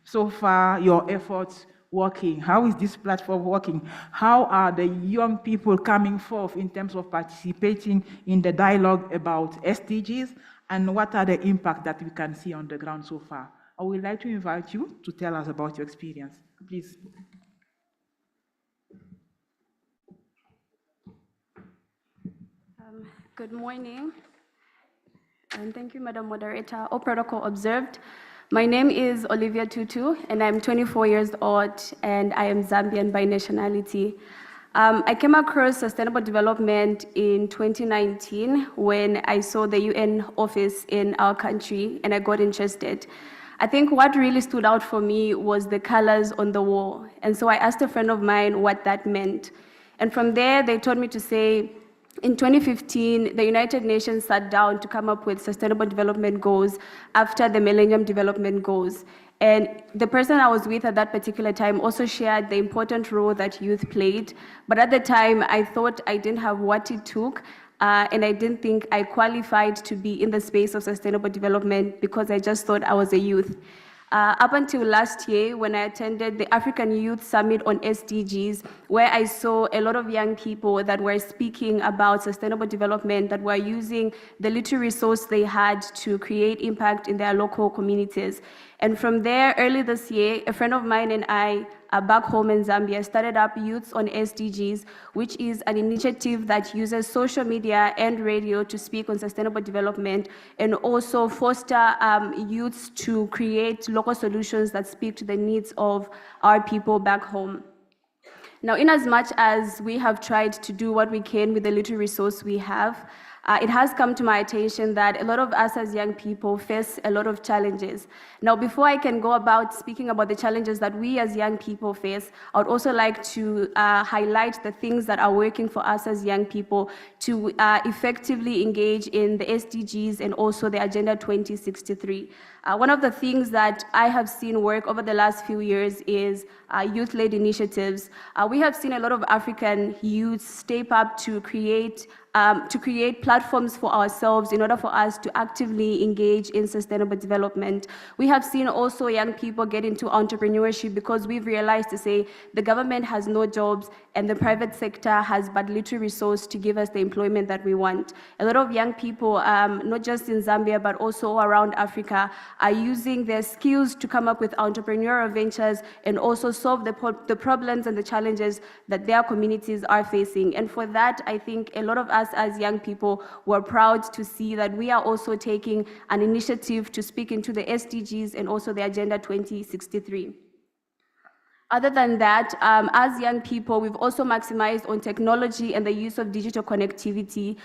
so far, your efforts working? How is this platform working? How are the young people coming forth in terms of participating in the dialogue about SDGs? And what are the impacts that we can see on the ground so far? I would like to invite you to tell us about your experience. Please. Good morning, and thank you, Madam Moderator. All protocol observed. My name is Olivia Tutu, and I'm 24 years old, and I am Zambian by nationality. I came across sustainable development in 2019 when I saw the UN office in our country, and I got interested. I think what really stood out for me was the colors on the wall, and so I asked a friend of mine what that meant. And from there, they told me to say, in 2015, the United Nations sat down to come up with sustainable development goals after the Millennium Development Goals. And the person I was with at that particular time also shared the important role that youth played. But at the time, I thought I didn't have what it took, and I didn't think I qualified to be in the space of sustainable development because I just thought I was a youth. Up until last year, when I attended the African Youth Summit on SDGs, where I saw a lot of young people that were speaking about sustainable development, that were using the little resource they had to create impact in their local communities. And from there, early this year, a friend of mine and I, back home in Zambia, started up Youths on SDGs, which is an initiative that uses social media and radio to speak on sustainable development and also foster youths to create local solutions that speak to the needs of our people back home. Now, in as much as we have tried to do what we can with the little resource we have, it has come to my attention that a lot of us as young people face a lot of challenges. Now, before I can go about speaking about the challenges that we as young people face, I would also like to highlight the things that are working for us as young people to effectively engage in the SDGs and also the Agenda 2063. One of the things that I have seen work over the last few years is youth-led initiatives. We have seen a lot of African youths step up to create platforms for ourselves in order for us to actively engage in sustainable development. We have seen also young people get into entrepreneurship because we've realized to say the government has no jobs and the private sector has but little resource to give us the employment that we want. A lot of young people, not just in Zambia, but also around Africa, are using their skills to come up with entrepreneurial ventures and also solve the problems and the challenges that their communities are facing. And for that, I think a lot of us as young people were proud to see that we are also taking an initiative to speak into the SDGs and also the Agenda 2063. Other than that, as young people, we've also maximized on technology and the use of digital connectivity.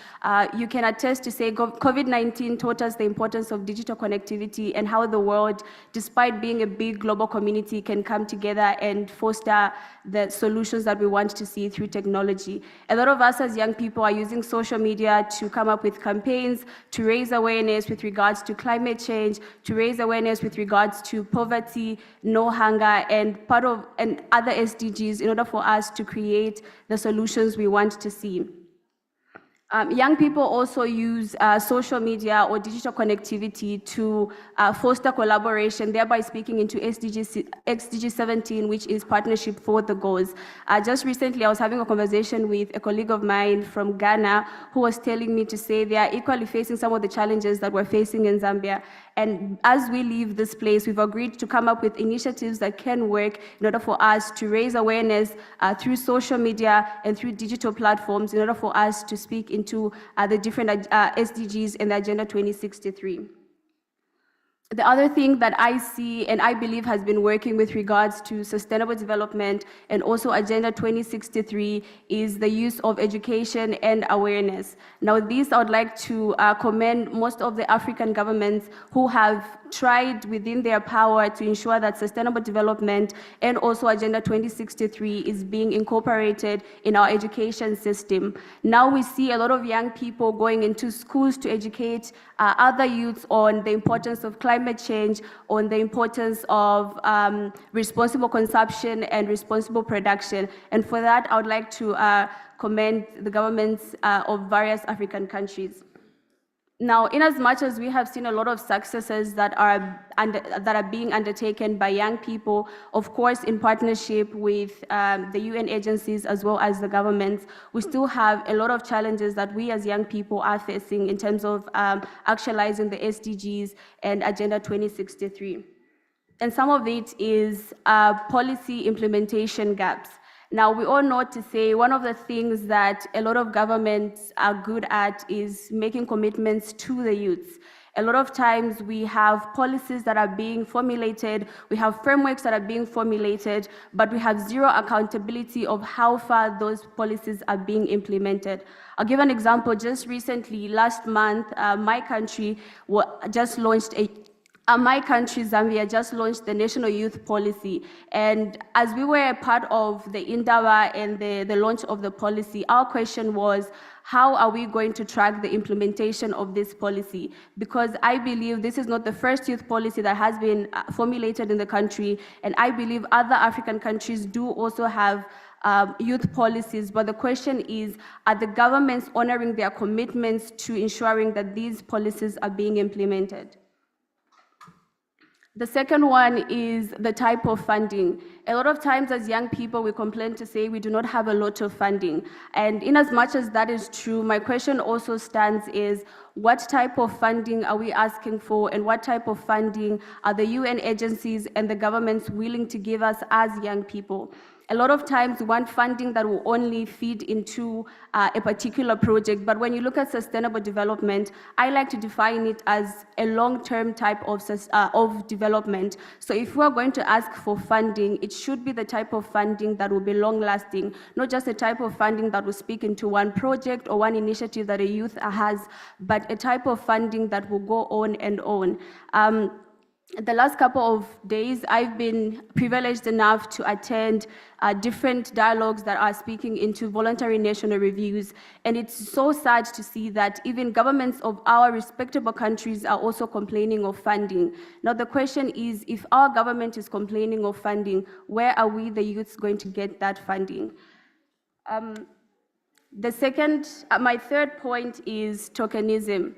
You can attest to say COVID-19 taught us the importance of digital connectivity and how the world, despite being a big global community, can come together and foster the solutions that we want to see through technology. A lot of us as young people are using social media to come up with campaigns, to raise awareness with regards to climate change, to raise awareness with regards to poverty, no hunger, and other SDGs in order for us to create the solutions we want to see. Young people also use social media or digital connectivity to foster collaboration, thereby speaking into SDG 17, which is Partnership for the Goals. Just recently, I was having a conversation with a colleague of mine from Ghana who was telling me to say they are equally facing some of the challenges that we're facing in Zambia. And as we leave this place, we've agreed to come up with initiatives that can work in order for us to raise awareness through social media and through digital platforms in order for us to speak into the different SDGs and the Agenda 2063. The other thing that I see and I believe has been working with regards to sustainable development and also Agenda 2063 is the use of education and awareness. Now, this I would like to commend most of the African governments who have tried within their power to ensure that sustainable development and also Agenda 2063 is being incorporated in our education system. Now we see a lot of young people going into schools to educate other youths on the importance of climate change, on the importance of responsible consumption and responsible production. And for that, I would like to commend the governments of various African countries. Now, in as much as we have seen a lot of successes that are being undertaken by young people, of course, in partnership with the UN agencies as well as the governments, we still have a lot of challenges that we as young people are facing in terms of actualizing the SDGs and Agenda 2063. And some of it is policy implementation gaps. Now, we all know to say one of the things that a lot of governments are good at is making commitments to the youths. A lot of times we have policies that are being formulated, we have frameworks that are being formulated, but we have zero accountability of how far those policies are being implemented. I'll give an example. Just recently, last month, my country just launched my country, Zambia, just launched the National Youth Policy. And as we were a part of the Indawa and the launch of the policy, our question was, how are we going to track the implementation of this policy? Because I believe this is not the first youth policy that has been formulated in the country, and I believe other African countries do also have youth policies, but the question is, are the governments honoring their commitments to ensuring that these policies are being implemented? The second one is the type of funding. A lot of times as young people, we complain to say we do not have a lot of funding. And in as much as that is true, my question also stands is, what type of funding are we asking for, and what type of funding are the UN agencies and the governments willing to give us as young people? A lot of times we want funding that will only feed into a particular project, but when you look at sustainable development, I like to define it as a long-term type of development. So if we are going to ask for funding, it should be the type of funding that will be long-lasting, not just a type of funding that will speak into one project or one initiative that a youth has, but a type of funding that will go on and on. The last couple of days, I've been privileged enough to attend different dialogues that are speaking into voluntary national reviews. And it's so sad to see that even governments of our respectable countries are also complaining of funding. Now, the question is, if our government is complaining of funding, where are we, the youths, going to get that funding? My third point is tokenism.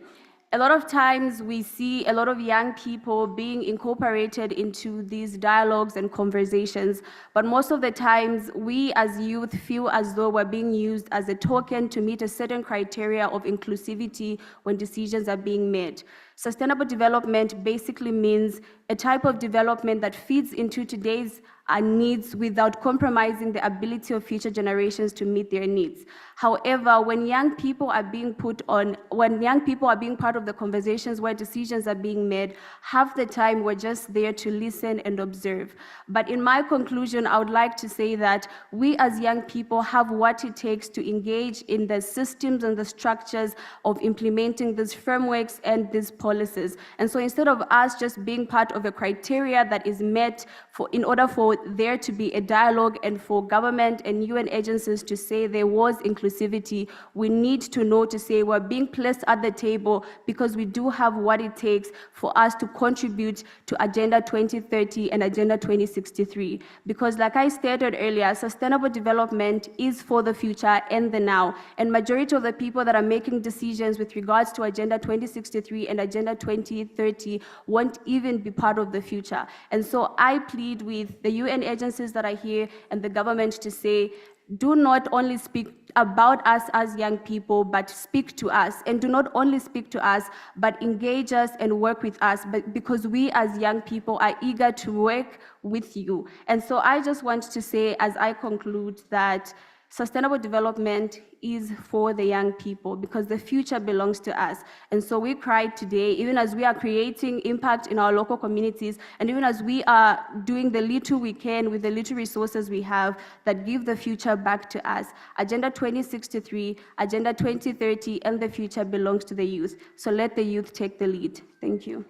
A lot of times we see a lot of young people being incorporated into these dialogues and conversations, but most of the times we as youth feel as though we're being used as a token to meet a certain criteria of inclusivity when decisions are being made. Sustainable development basically means a type of development that feeds into today's needs without compromising the ability of future generations to meet their needs. However, when young people are being part of the conversations where decisions are being made, half the time we're just there to listen and observe. But in my conclusion, I would like to say that we as young people have what it takes to engage in the systems and the structures of implementing these frameworks and these policies. And so instead of us just being part of a criteria that is met in order for for there to be a dialogue and for government and UN agencies to say there was inclusivity, we need to know to say we're being placed at the table because we do have what it takes for us to contribute to Agenda 2030 and Agenda 2063. Because like I stated earlier, sustainable development is for the future and the now. And majority of the people that are making decisions with regards to Agenda 2063 and Agenda 2030 won't even be part of the future. And so I plead with the UN agencies that are here and the government to say, do not only speak about us as young people, but speak to us. And do not only speak to us, but engage us and work with us, but because we as young people are eager to work with you. And so I just want to say, as I conclude, that sustainable development is for the young people because the future belongs to us. And so we cry today, even as we are creating impact in our local communities, and even as we are doing the little we can with the little resources we have that give the future back to us. Agenda 2063, Agenda 2030, and the future belongs to the youth. So let the youth take the lead. Thank you.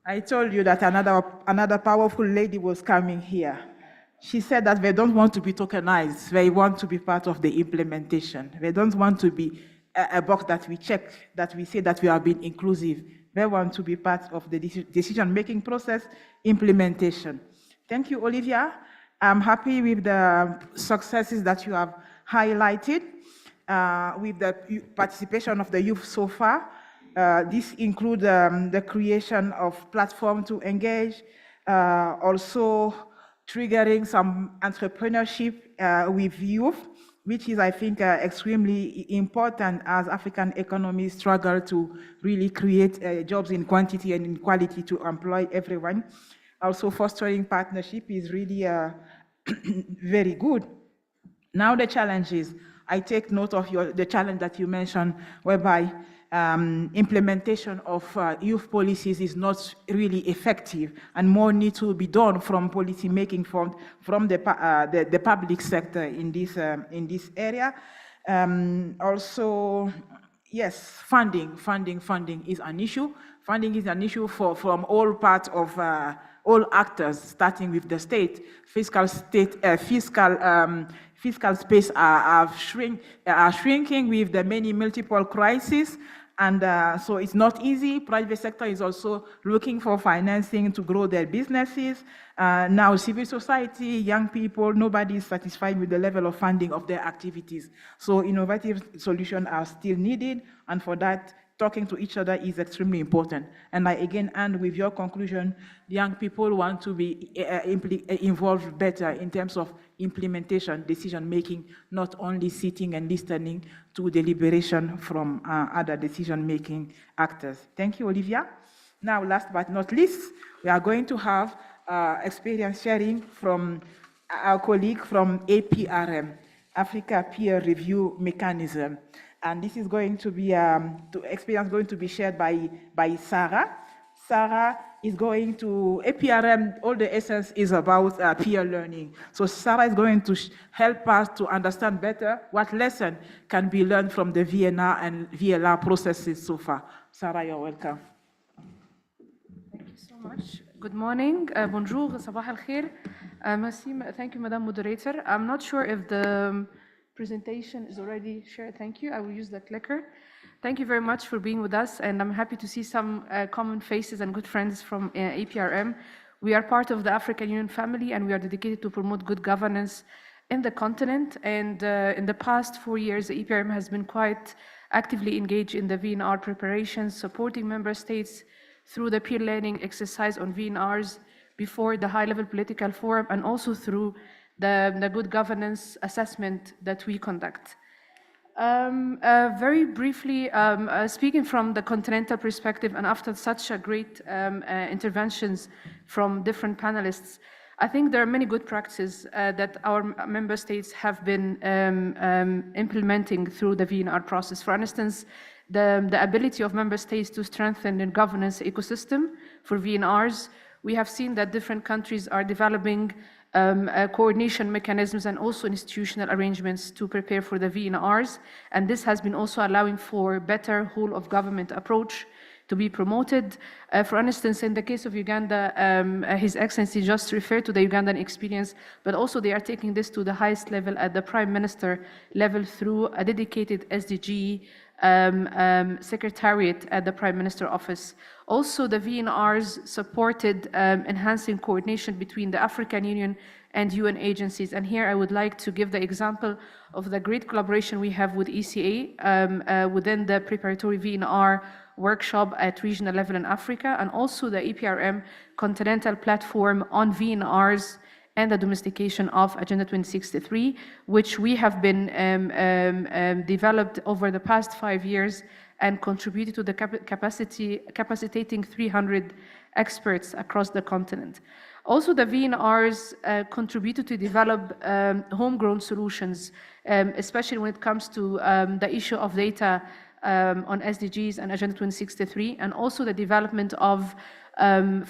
I told you that another powerful lady was coming here. She said that they don't want to be tokenized. They want to be part of the implementation. They don't want to be a box that we check, that we say that we are being inclusive. They want to be part of the decision-making process, implementation. Thank you, Olivia. I'm happy with the successes that you have highlighted with the participation of the youth so far. This includes the creation of platforms to engage, also triggering some entrepreneurship with youth, which is, I think, extremely important as African economies struggle to really create jobs in quantity and in quality to employ everyone. Also, fostering partnership is really very good. Now the challenge is, I take note of the challenge that you mentioned, whereby implementation of youth policies is not really effective, and more needs to be done from policy making from the public sector in this area. Also, yes, funding is an issue. Funding is an issue from all parts of all actors, starting with the state. Fiscal space are shrinking with the many multiple crises. And so it's not easy. Private sector is also looking for financing to grow their businesses. Now civil society, young people, nobody is satisfied with the level of funding of their activities. So innovative solutions are still needed. And for that, talking to each other is extremely important. And I again end with your conclusion. Young people want to be involved better in terms of implementation, decision-making, not only sitting and listening to deliberation from other decision-making actors. Thank you, Olivia. Now, last but not least, we are going to have experience sharing from our colleague from APRM, Africa Peer Review Mechanism. And this is going to be, experience going to be shared by Sarah. Sarah is going to, APRM, all the essence is about peer learning. So Sarah is going to help us to understand better what lesson can be learned from the VNR and VLR processes so far. Sarah, you're welcome. Thank you so much. Good morning. Bonjour, sabah al-khair. Thank you, Madam Moderator. I'm not sure if the presentation is already shared. Thank you. I will use the clicker. Thank you very much for being with us, and I'm happy to see some common faces and good friends from APRM. We are part of the African Union family, and we are dedicated to promote good governance in the continent. And in the past 4 years, the APRM has been quite actively engaged in the VNR preparations, supporting member states through the peer learning exercise on VNRs before the high-level political forum, and also through the good governance assessment that we conduct. Very briefly, speaking from the continental perspective, and after such a great interventions from different panelists, I think there are many good practices that our member states have been implementing through the VNR process. For instance, the ability of member states to strengthen the governance ecosystem for VNRs. We have seen that different countries are developing coordination mechanisms and also institutional arrangements to prepare for the VNRs. And this has been also allowing for better whole of government approach to be promoted. For instance, in the case of Uganda, His Excellency just referred to the Ugandan experience, but also they are taking this to the highest level at the Prime Minister level through a dedicated SDG secretariat at the Prime Minister office. Also, the VNRs supported enhancing coordination between the African Union and UN agencies. And here I would like to give the example of the great collaboration we have with ECA within the preparatory VNR workshop at regional level in Africa, and also the EPRM continental platform on VNRs and the domestication of Agenda 2063, which we have been developed over the past 5 years and contributed to the capacitating 300 experts across the continent. Also, the VNRs contributed to develop homegrown solutions, especially when it comes to the issue of data on SDGs and Agenda 2063, and also the development of,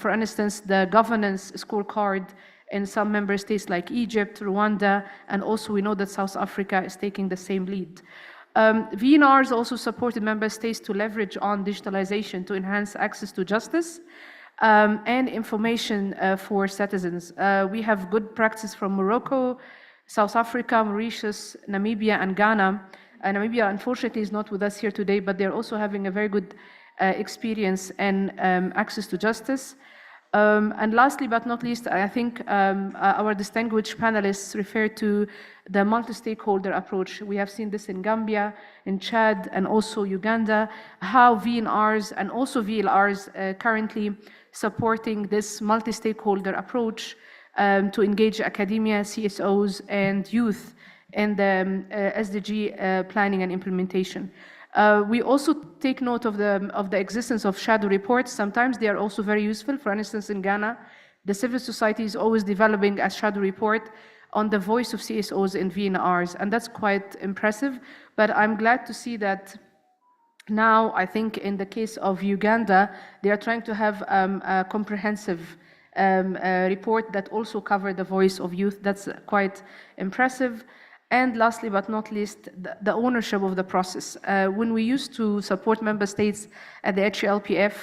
for instance, the governance scorecard in some member states like Egypt, Rwanda, and also we know that South Africa is taking the same lead. VNRs also supported member states to leverage on digitalization to enhance access to justice and information for citizens. We have good practice from Morocco, South Africa, Mauritius, Namibia, and Ghana. Namibia, unfortunately, is not with us here today, but they're also having a very good experience and access to justice. And lastly, but not least, I think our distinguished panelists referred to the multi-stakeholder approach. We have seen this in Gambia, in Chad, and also Uganda, how VNRs and also VLRs currently supporting this multi-stakeholder approach to engage academia, CSOs, and youth in the SDG planning and implementation. We also take note of the existence of shadow reports. Sometimes they are also very useful. For instance, in Ghana, the civil society is always developing a shadow report on the voice of CSOs in VNRs, and that's quite impressive. But I'm glad to see that now, I think in the case of Uganda, they are trying to have a comprehensive report that also covers the voice of youth. That's quite impressive. And lastly, but not least, the ownership of the process. When we used to support member states at the HLPF,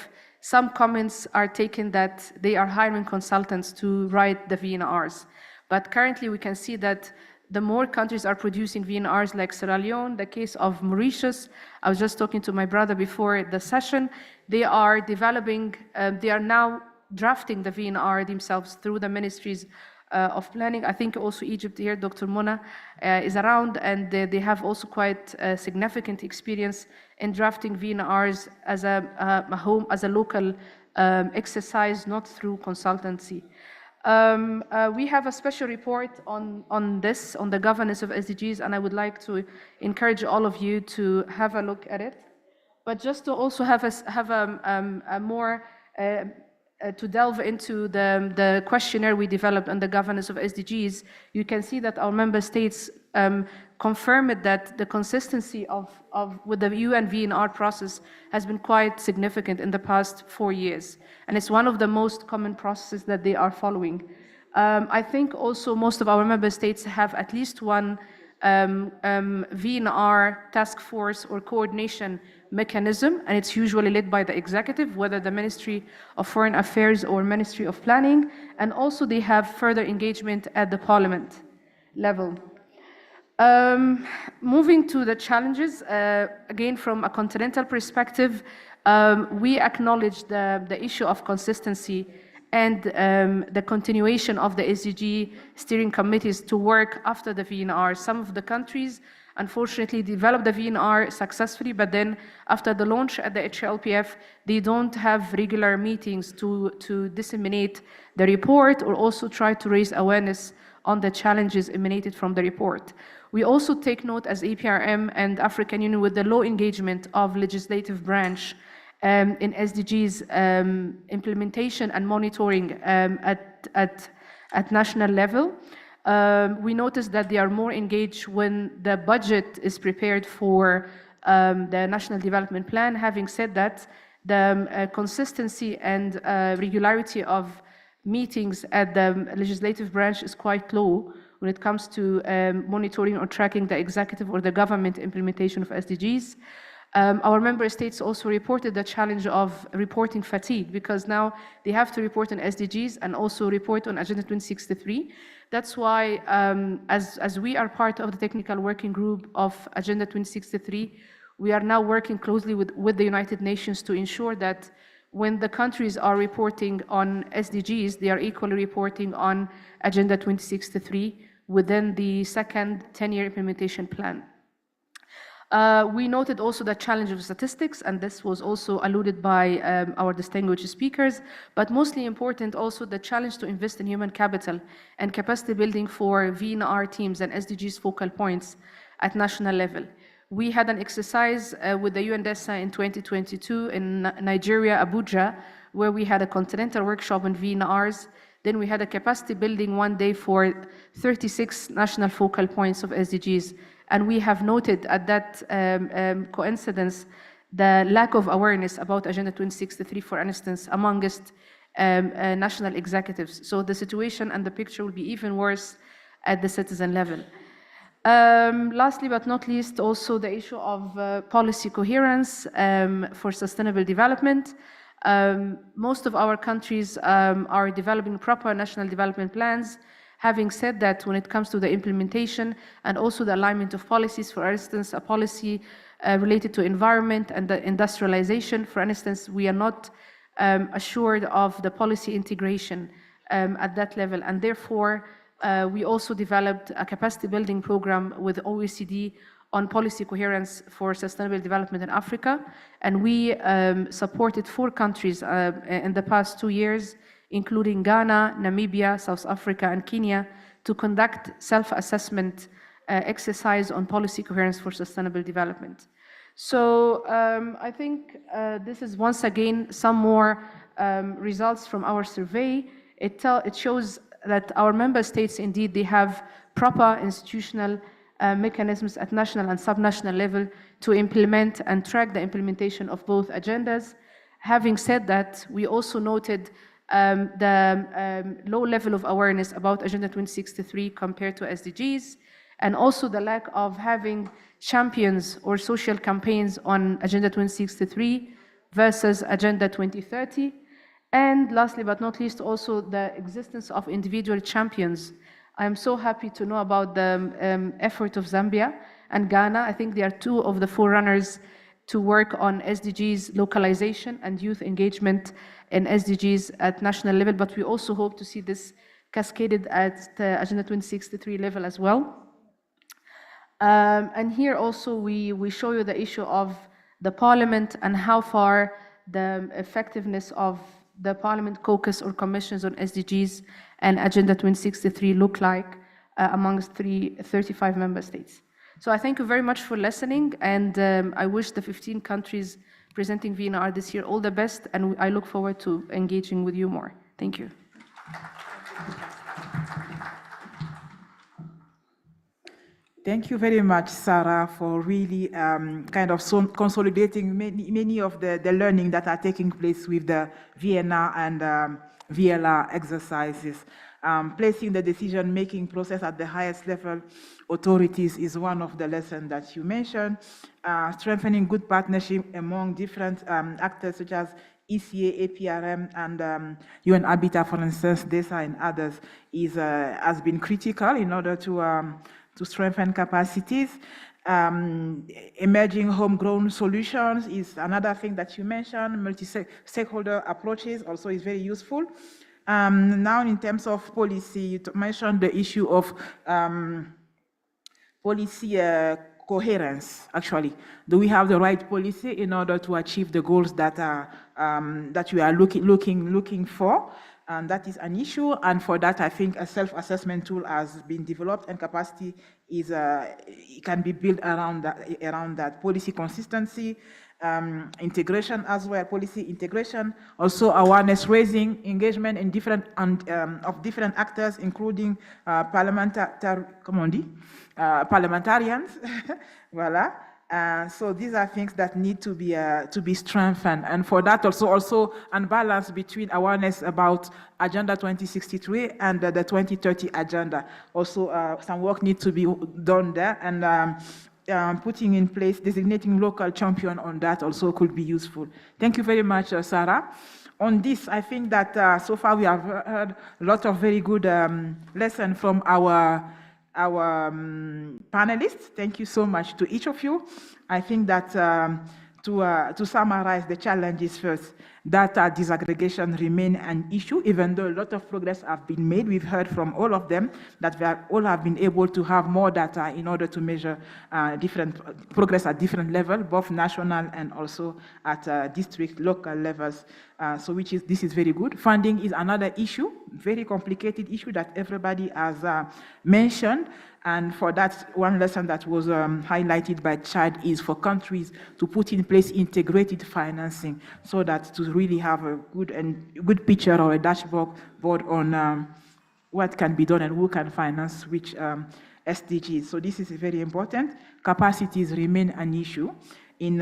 some comments are taken that they are hiring consultants to write the VNRs. But currently we can see that the more countries are producing VNRs like Sierra Leone, the case of Mauritius, I was just talking to my brother before the session, they are developing, they are now drafting the VNR themselves through the ministries of planning. I think also Egypt here, Dr. Mona is around, and they have also quite significant experience in drafting VNRs as a local exercise, not through consultancy. We have a special report on this, on the governance of SDGs, and I would like to encourage all of you to have a look at it. But just to also have a more to delve into the questionnaire we developed on the governance of SDGs, you can see that our member states confirmed that the consistency with the UN VNR process has been quite significant in the past 4 years. And it's one of the most common processes that they are following. I think also most of our member states have at least one VNR task force or coordination mechanism, and it's usually led by the executive, whether the Ministry of Foreign Affairs or Ministry of Planning, and also they have further engagement at the Parliament level. Moving to the challenges, again from a continental perspective, we acknowledge the issue of consistency and the continuation of the SDG steering committees to work after the VNR. Some of the countries unfortunately developed the VNR successfully, but then after the launch at the HLPF, they don't have regular meetings to disseminate the report or also try to raise awareness on the challenges emanated from the report. We also take note as APRM and African Union with the low engagement of legislative branch in SDGs implementation and monitoring at national level. We noticed that they are more engaged when the budget is prepared for the National Development Plan. Having said that, the consistency and regularity of meetings at the legislative branch is quite low when it comes to monitoring or tracking the executive or the government implementation of SDGs. Our member states also reported the challenge of reporting fatigue, because now they have to report on SDGs and also report on Agenda 2063. That's why, as we are part of the technical working group of Agenda 2063, we are now working closely with the United Nations to ensure that when the countries are reporting on SDGs, they are equally reporting on Agenda 2063 within the second 10-year implementation plan. We noted also the challenge of statistics, and this was also alluded by our distinguished speakers, but mostly important also the challenge to invest in human capital and capacity building for VNR teams and SDGs focal points at national level. We had an exercise with the UNDESA in 2022 in Nigeria, Abuja, where we had a continental workshop on VNRs. Then we had a capacity building one day for 36 national focal points of SDGs. And we have noted at that coincidence the lack of awareness about Agenda 2063, for instance, amongst national executives. So the situation and the picture will be even worse at the citizen level. Lastly but not least, also the issue of policy coherence for sustainable development. Most of our countries are developing proper national development plans. Having said that, when it comes to the implementation and also the alignment of policies, for instance, a policy related to environment and the industrialization, for instance, we are not assured of the policy integration at that level. And therefore, we also developed a capacity building program with OECD on policy coherence for sustainable development in Africa. And we supported 4 countries in the past 2 years, including Ghana, Namibia, South Africa, and Kenya, to conduct self-assessment exercise on policy coherence for sustainable development. So I think this is once again some more results from our survey. It shows that our member states, indeed, they have proper institutional mechanisms at national and subnational level to implement and track the implementation of both agendas. Having said that, we also noted the low level of awareness about Agenda 2063 compared to SDGs, and also the lack of having champions or social campaigns on Agenda 2063 versus Agenda 2030. And lastly but not least, also the existence of individual champions. I am so happy to know about the effort of Zambia and Ghana. I think they are 2 of the forerunners to work on SDGs localization and youth engagement in SDGs at national level, but we also hope to see this cascaded at the Agenda 2063 level as well. And here also we show you the issue of the parliament and how far the effectiveness of the parliament caucus or commissions on SDGs and Agenda 2063 look like amongst 35 member states. So I thank you very much for listening, and I wish the 15 countries presenting VNR this year all the best, and I look forward to engaging with you more. Thank you. Thank you very much, Sarah, for really kind of consolidating many of the learning that are taking place with the VNR and VLR exercises. Placing the decision-making process at the highest level authorities is one of the lessons that you mentioned. Strengthening good partnership among different actors such as ECA, APRM, and UN Habitat, for instance, DESA and others, has been critical in order to strengthen capacities. Emerging homegrown solutions is another thing that you mentioned. Multi-stakeholder approaches also is very useful. Now, in terms of policy, you mentioned the issue of policy coherence. Actually, do we have the right policy in order to achieve the goals that that we are looking for? And that is an issue. And for that, I think a self-assessment tool has been developed, and capacity is it can be built around that policy consistency. Integration as well, policy integration, also awareness raising, engagement in different of different actors, including parliamentarians. Voila. So these are things that need to be strengthened, and for that also unbalance between awareness about Agenda 2063 and the 2030 agenda. Also, some work needs to be done there, and putting in place, designating local champion on that also could be useful. Thank you very much, Sarah. On this, I think that so far we have heard a lot of very good lessons from our panelists. Thank you so much to each of you. I think that to summarize the challenges first, data disaggregation remain an issue, even though a lot of progress have been made. We've heard from all of them that we all have been able to have more data in order to measure different progress at different levels, both national and also at district, local levels. This is very good. Funding is another issue, very complicated issue that everybody has mentioned. And for that, one lesson that was highlighted by Chad is for countries to put in place integrated financing so that to really have a good picture or a dashboard on what can be done and who can finance which SDGs. So this is very important. Capacities remain an issue in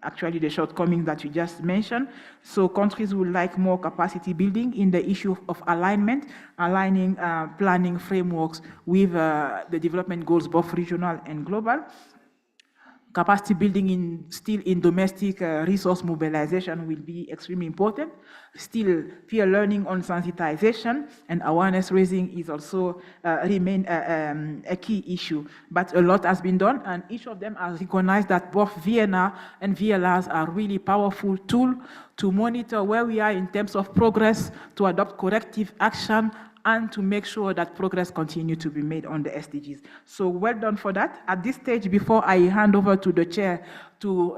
actually the shortcoming that you just mentioned. So countries would like more capacity building in the issue of alignment, aligning planning frameworks with the development goals, both regional and global. Capacity building still in domestic resource mobilization will be extremely important. Still, peer learning on sensitization and awareness raising is also remain a key issue. But a lot has been done, and each of them has recognized that both VNR and VLRs are really powerful tools to monitor where we are in terms of progress, to adopt corrective action, and to make sure that progress continues to be made on the SDGs. So well done for that. At this stage, before I hand over to the chair to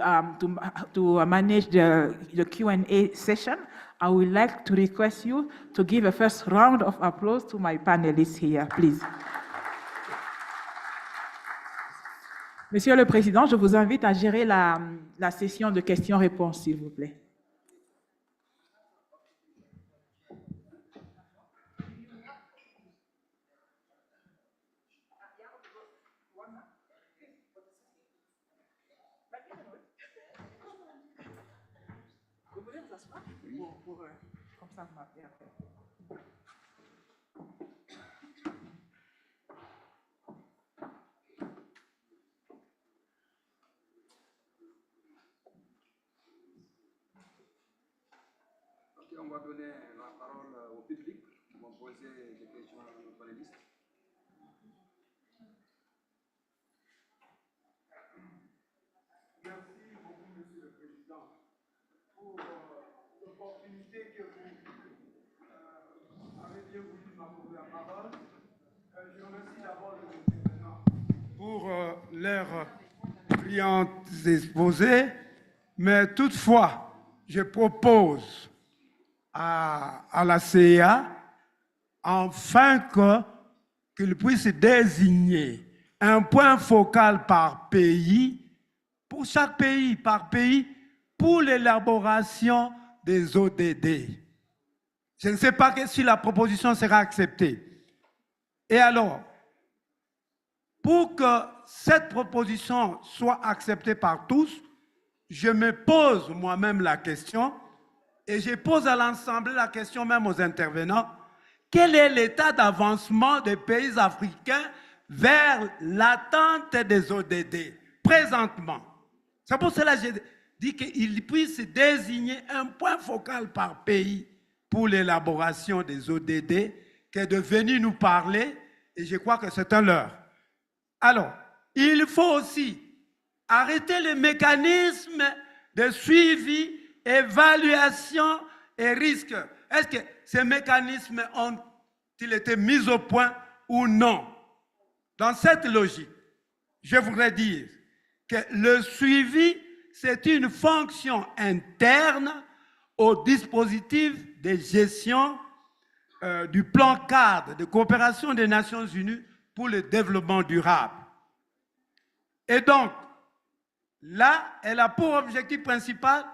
manage the Q&A session, I would like to request you to give a first round of applause to my panelists here, please. Monsieur le Président, je vous invite à gérer la session de questions-réponses, s'il vous plaît. Comme ça, vous m'appelez après. Ok, on va donner la parole au public qui vont poser des questions à nos panélistes. Merci beaucoup, Monsieur le Président, pour l'opportunité que vous avez bien voulu m'accorder la parole. Je remercie d'abord les intervenants pour leurs brillants exposés, mais toutefois, je propose à la CIA, afin qu'il puisse désigner un point focal par pays, pour chaque pays, par pays, pour l'élaboration des ODD. Je ne sais pas si la proposition sera acceptée. Et alors, pour que cette proposition soit acceptée par tous, je me pose moi-même la question, et je pose à l'ensemble la question même aux intervenants, quel est l'état d'avancement des pays africains vers l'atteinte des ODD présentement? C'est pour cela que j'ai dit qu'il puisse désigner un point focal par pays pour l'élaboration des ODD, qui est de venir nous parler, et je crois que c'est un leurre. Alors, il faut aussi arrêter les mécanismes de suivi, évaluation et risque. Est-ce que ces mécanismes ont-ils été mis au point ou non? Dans cette logique, je voudrais dire que le suivi, c'est une fonction interne au dispositif de gestion du plan cadre de coopération des Nations Unies pour le développement durable. Et donc, là, elle a pour objectif principal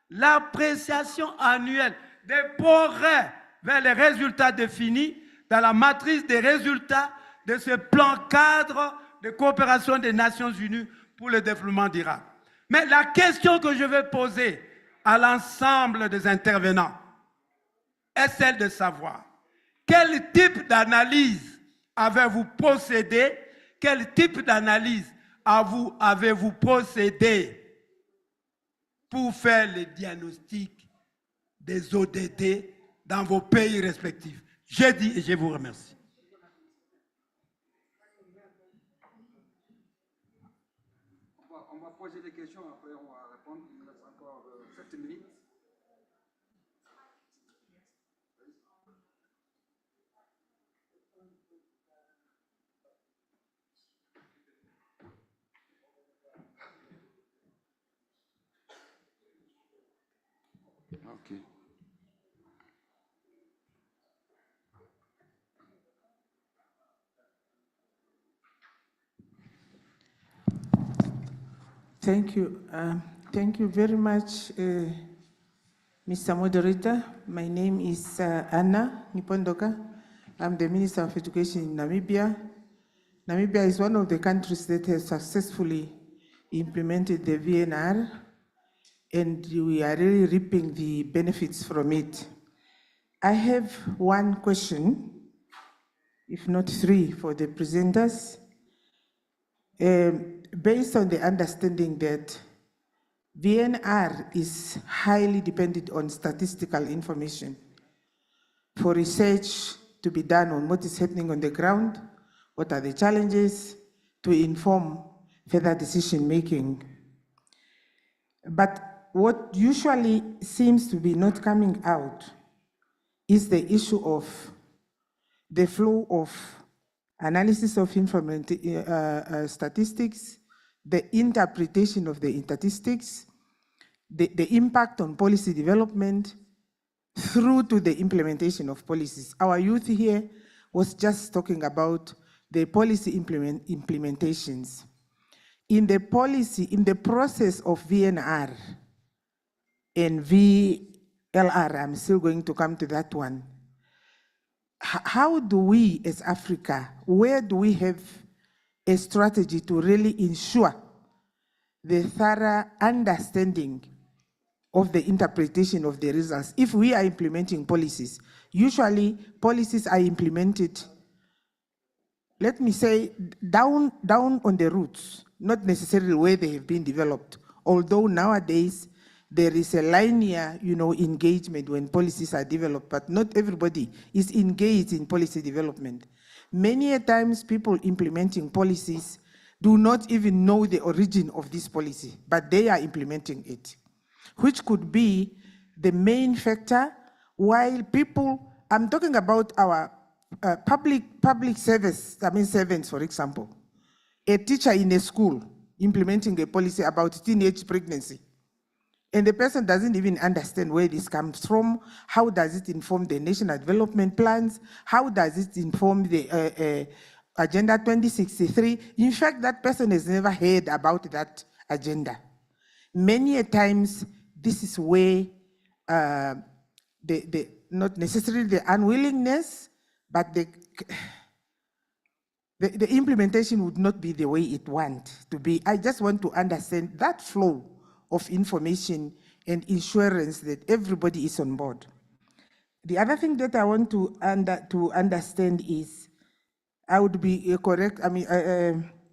l'appréciation annuelle des progrès vers les résultats définis dans la matrice des résultats de ce plan cadre de coopération des Nations Unies pour le développement durable. Mais la question que je vais poser à l'ensemble des intervenants est celle de savoir quel type d'analyse avez-vous procédé, quel type d'analyse avez-vous procédé pour faire le diagnostic des ODD dans vos pays respectifs? J'ai dit et je vous remercie. On va poser des questions, après on va répondre. Il nous reste encore 7 minutes. Okay. Thank you. Thank you very much, Mr. Moderator. My name is Anna Nipondoka. I'm the Minister of Education in Namibia. Namibia is one of the countries that has successfully implemented the VNR, and we are really reaping the benefits from it. I have one question, if not three, for the presenters. Based on the understanding that VNR is highly dependent on statistical information for research to be done on what is happening on the ground, what are the challenges, to inform further decision making. But what usually seems to be not coming out is the issue of the flow of analysis of statistics, the interpretation of the statistics, the impact on policy development, through to the implementation of policies. Our youth here was just talking about the policy implementations. In the process of VNR and VLR, I'm still going to come to that one. How do we as Africa, where do we have a strategy to really ensure the thorough understanding of the interpretation of the results? If we are implementing policies, usually policies are implemented, let me say, down on the roots, not necessarily where they have been developed. Although nowadays there is a linear, engagement when policies are developed, but not everybody is engaged in policy development. Many a times people implementing policies do not even know the origin of this policy, but they are implementing it, which could be the main factor. While people, I'm talking about our public servants, for example, a teacher in a school implementing a policy about teenage pregnancy, and the person doesn't even understand where this comes from. How does it inform the national development plans? How does it inform the Agenda 2063? In fact, that person has never heard about that agenda. Many a times, this is where not necessarily the unwillingness, but the implementation would not be the way it wants to be. I just want to understand that flow of information and assurance that everybody is on board. The other thing that I want to understand is, I would be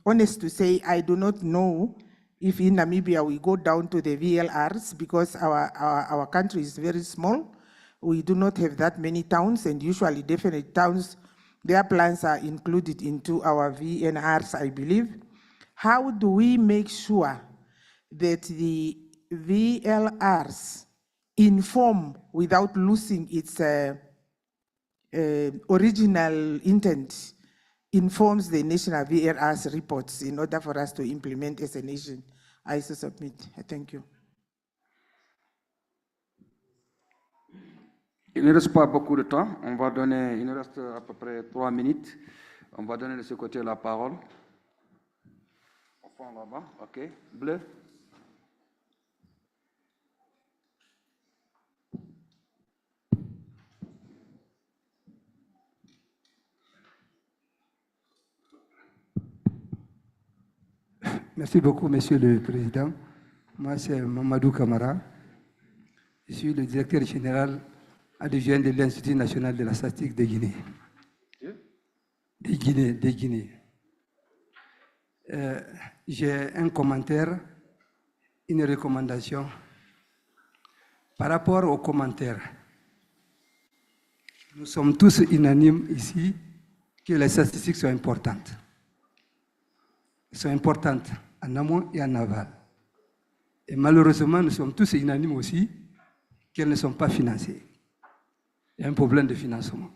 honest to say, I do not know if in Namibia we go down to the VLRs, because our country is very small. We do not have that many towns, and usually definite towns, their plans are included into our VNRs, I believe. How do we make sure that the VLRs inform without losing its original intent, informs the national VLRs reports in order for us to implement as a nation? I submit. Thank you. Il ne reste pas beaucoup de temps. Il nous reste à peu près 3 minutes. On va donner de ce côté la parole. Au fond là-bas, ok. Bleu. Merci beaucoup, Monsieur le Président. Moi, c'est Mamadou Kamara. Je suis le directeur général adjoint de l'Institut national de la statistique de Guinée. De Guinée. J'ai un commentaire, une recommandation. Par rapport aux commentaires, nous sommes tous unanimes ici que les statistiques sont importantes. Elles sont importantes en amont et en aval. Et malheureusement, nous sommes tous unanimes aussi qu'elles ne sont pas financées. Il y a un problème de financement.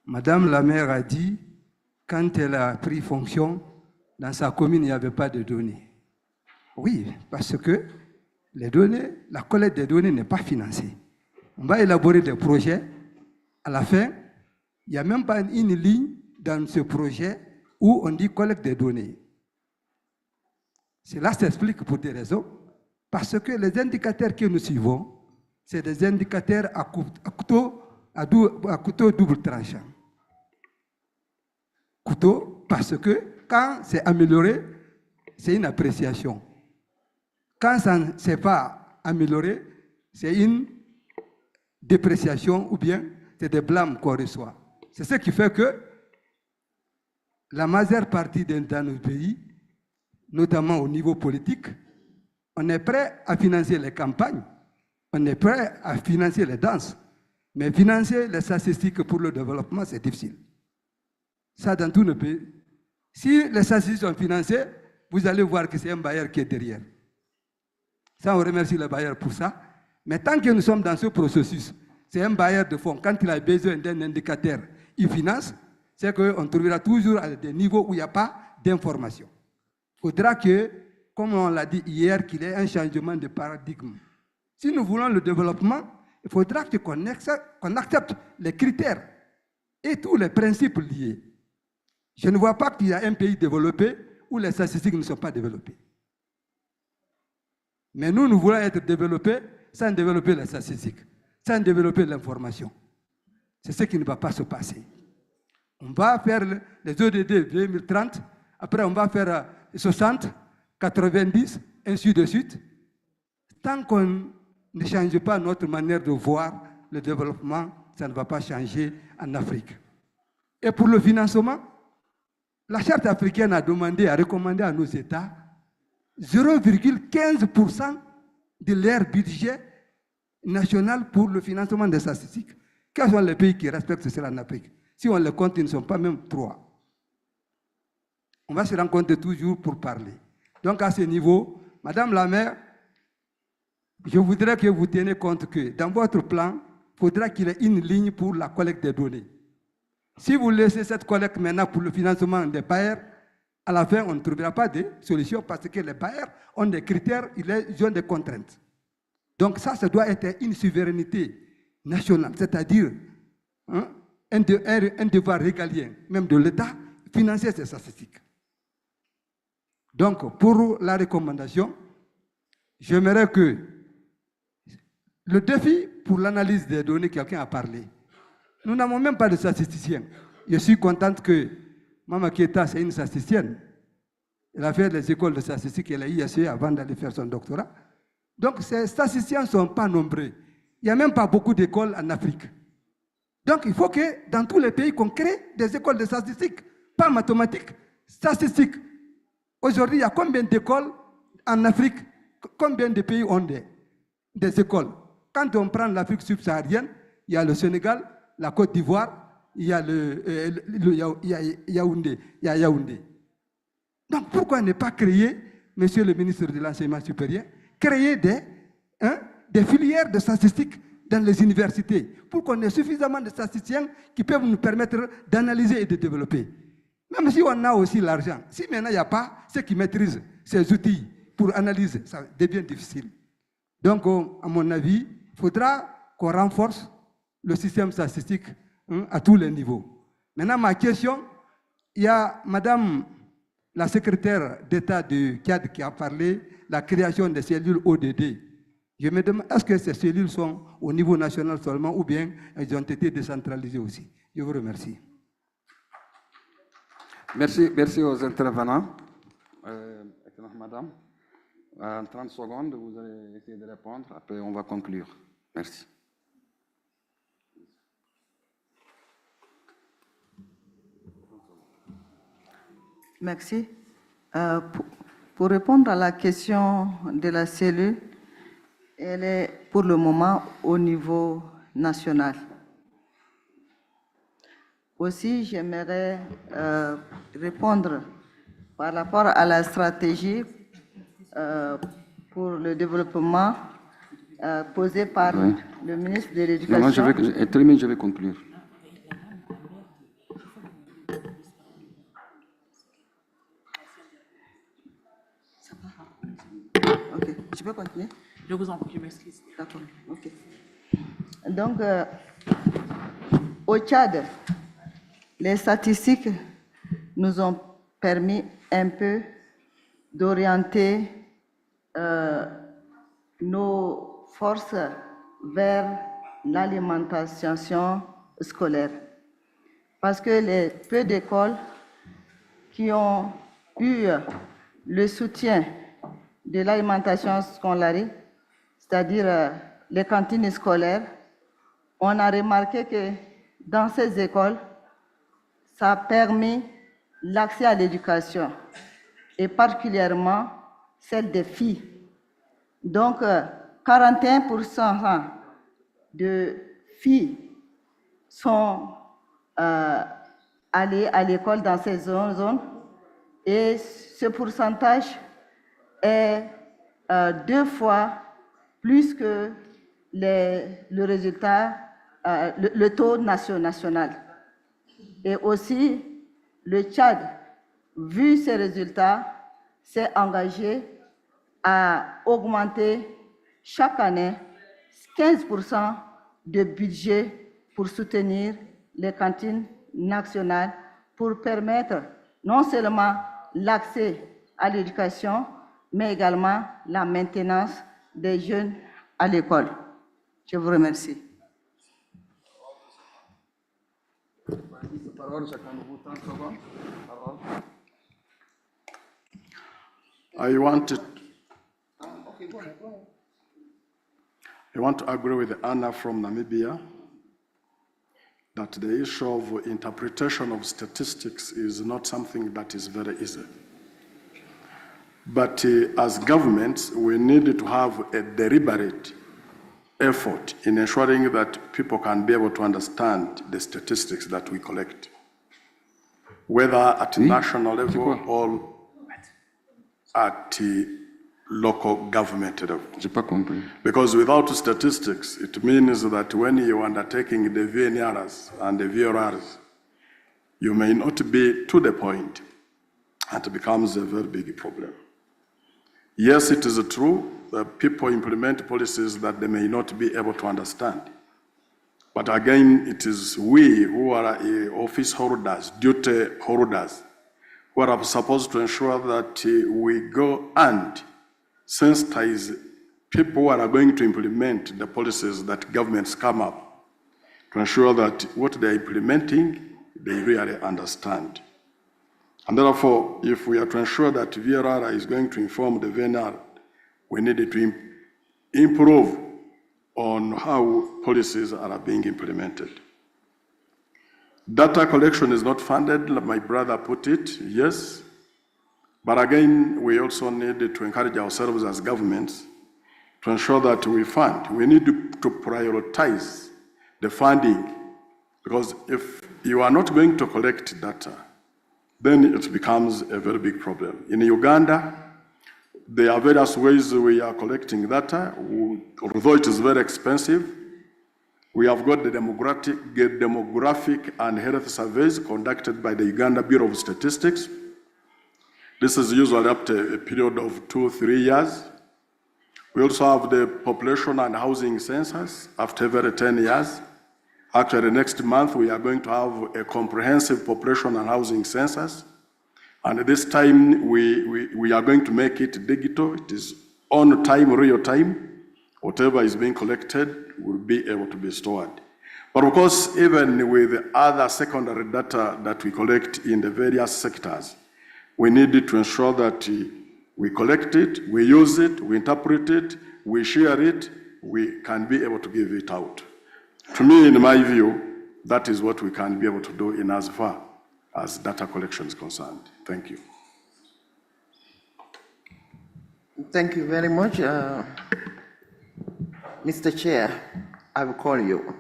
Madame la maire a dit, quand elle a pris fonction, dans sa commune, il n'y avait pas de données. Oui, parce que les données, la collecte des données n'est pas financée. On va élaborer des projets. À la fin, il n'y a même pas une ligne dans ce projet où on dit collecte des données. Cela s'explique pour des raisons. Parce que les indicateurs que nous suivons, c'est des indicateurs à couteau double tranchant. Couteau, parce que quand c'est amélioré, c'est une appréciation. Quand ça ne s'est pas amélioré, c'est une dépréciation ou bien c'est des blâmes qu'on reçoit. C'est ce qui fait que la majeure partie dans nos pays, notamment au niveau politique, on est prêt à financer les campagnes, on est prêt à financer les danses, mais financer les statistiques pour le développement, c'est difficile. Ça, dans tous nos pays. Si les statistiques sont financées, vous allez voir que c'est un bailleur qui est derrière. Ça, on remercie le bailleur pour ça. Mais tant que nous sommes dans ce processus, c'est un bailleur de fonds. Quand il a besoin d'un indicateur, il finance, c'est qu'on trouvera toujours à des niveaux où il n'y a pas d'information. Il faudra que, comme on l'a dit hier, qu'il y ait un changement de paradigme. Si nous voulons le développement, il faudra qu'on accepte les critères et tous les principes liés. Je ne vois pas qu'il y a un pays développé où les statistiques ne sont pas développées. Mais nous, nous voulons être développés sans développer les statistiques, sans développer l'information. C'est ce qui ne va pas se passer. On va faire les ODD 2030, après on va faire 60, 90, ainsi de suite. Tant qu'on ne change pas notre manière de voir le développement, ça ne va pas changer en Afrique. Et pour le financement, la Charte africaine a recommandé à nos États 0,15% de leur budget national pour le financement des statistiques. Quels sont les pays qui respectent cela en Afrique? Si on les compte, ils ne sont pas même 3. On va se rencontrer toujours pour parler. Donc à ce niveau, Madame la maire, je voudrais que vous teniez compte que dans votre plan, il faudra qu'il y ait une ligne pour la collecte des données. Si vous laissez cette collecte maintenant pour le financement des bailleurs, à la fin, on ne trouvera pas de solution parce que les bailleurs ont des critères, ils ont des contraintes. Donc ça doit être une souveraineté nationale, c'est-à-dire un devoir régalien, même de l'État, financer ces statistiques. Donc, pour la recommandation, j'aimerais que le défi pour l'analyse des données, quelqu'un a parlé. Nous n'avons même pas de statisticiens. Je suis contente que Mama Keita, c'est une statisticienne. Elle a fait les écoles de statistique et la ISE avant d'aller faire son doctorat. Donc, ces statisticiens ne sont pas nombreux. Il n'y a même pas beaucoup d'écoles en Afrique. Donc, il faut que dans tous les pays, qu'on crée des écoles de statistiques, pas mathématiques, statistiques. Aujourd'hui, il y a combien d'écoles en Afrique? Combien de pays ont des écoles? Quand on prend l'Afrique subsaharienne, il y a le Sénégal, la Côte d'Ivoire, il y a Yaoundé. Donc pourquoi ne pas créer, monsieur le ministre de l'Enseignement supérieur, créer des filières de statistiques dans les universités pour qu'on ait suffisamment de statisticiens qui peuvent nous permettre d'analyser et de développer. Même si on a aussi l'argent, si maintenant il n'y a pas ceux qui maîtrisent ces outils pour analyser, ça devient difficile. Donc, à mon avis, il faudra qu'on renforce le système statistique à tous les niveaux. Maintenant, ma question, il y a Madame la secrétaire d'État du CAD qui a parlé de la création des cellules ODD. Je me demande, est-ce que ces cellules sont au niveau national seulement ou bien elles ont été décentralisées aussi? Je vous remercie. Merci aux intervenants. Madame, en 30 secondes, vous allez essayer de répondre, après on va conclure. Merci. Merci. Pour répondre à la question de la cellule, elle est pour le moment au niveau national. Aussi, j'aimerais répondre par rapport à la stratégie pour le développement posée par le ministre de l'Éducation. Non, je vais conclure. Ok, je peux continuer? Je vous en prie, je m'excuse. D'accord, ok. Donc, au Tchad, les statistiques nous ont permis un peu d'orienter nos forces vers l'alimentation scolaire. Parce que les peu d'écoles qui ont eu le soutien de l'alimentation scolaire, c'est-à-dire les cantines scolaires, on a remarqué que dans ces écoles, ça a permis l'accès à l'éducation, et particulièrement celle des filles. Donc, 41% de filles sont allées à l'école dans ces zones, et ce pourcentage est 2 fois plus que le résultat, le taux national. Et aussi, le Tchad, vu ces résultats, s'est engagé à augmenter chaque année 15% de budget pour soutenir les cantines nationales, pour permettre non seulement l'accès à l'éducation, mais également la maintenance des jeunes à l'école. Je vous remercie. I want to agree with Anna from Namibia that the issue of interpretation of statistics is not something that is very easy. But as governments, we need to have a deliberate effort in ensuring that people can be able to understand the statistics that we collect, whether at national level or at local government level. J'ai pas compris. Because without statistics, it means that when you are undertaking the VNRs and the VRRs, you may not be to the point, and it becomes a very big problem. Yes, it is true that people implement policies that they may not be able to understand. But again, it is we who are office holders, duty holders, who are supposed to ensure that we go and sensitize people who are going to implement the policies that governments come up, to ensure that what they're implementing, they really understand. And therefore, if we are to ensure that VRR is going to inform the VNR, we need to improve on how policies are being implemented. Data collection is not funded, like my brother put it, yes. But again, we also need to encourage ourselves as governments to ensure that we fund. We need to prioritize the funding, because if you are not going to collect data, then it becomes a very big problem. In Uganda, there are various ways we are collecting data, although it is very expensive. We have got the demographic and health surveys conducted by the Uganda Bureau of Statistics. This is usually up to a period of 2 or 3 years. We also have the population and housing census after every 10 years. Actually, next month, we are going to have a comprehensive population and housing census. And this time, we are going to make it digital. It is on time, real time. Whatever is being collected will be able to be stored. But of course, even with other secondary data that we collect in the various sectors, we need to ensure that we collect it, we use it, we interpret it, we share it, we can be able to give it out. To me, in my view, that is what we can be able to do in as far as data collection is concerned. Thank you. Thank you very much. Mr. Chair, I will call you.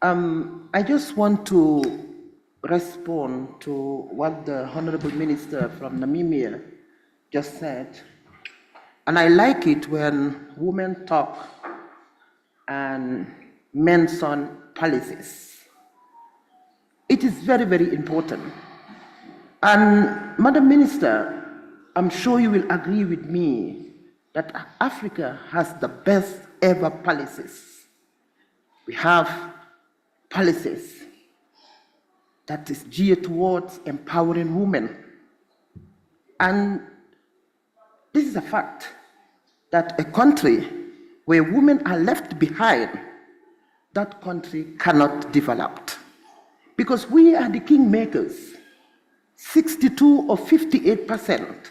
I just want to respond to what the Honorable Minister from Namibia just said. And I like it when women talk and mention policies. It is very, very important. And Madam Minister, I'm sure you will agree with me that Africa has the best ever policies. We have policies that is geared towards empowering women. And this is a fact that a country where women are left behind, that country cannot develop. Because we are the kingmakers. 62 or 58%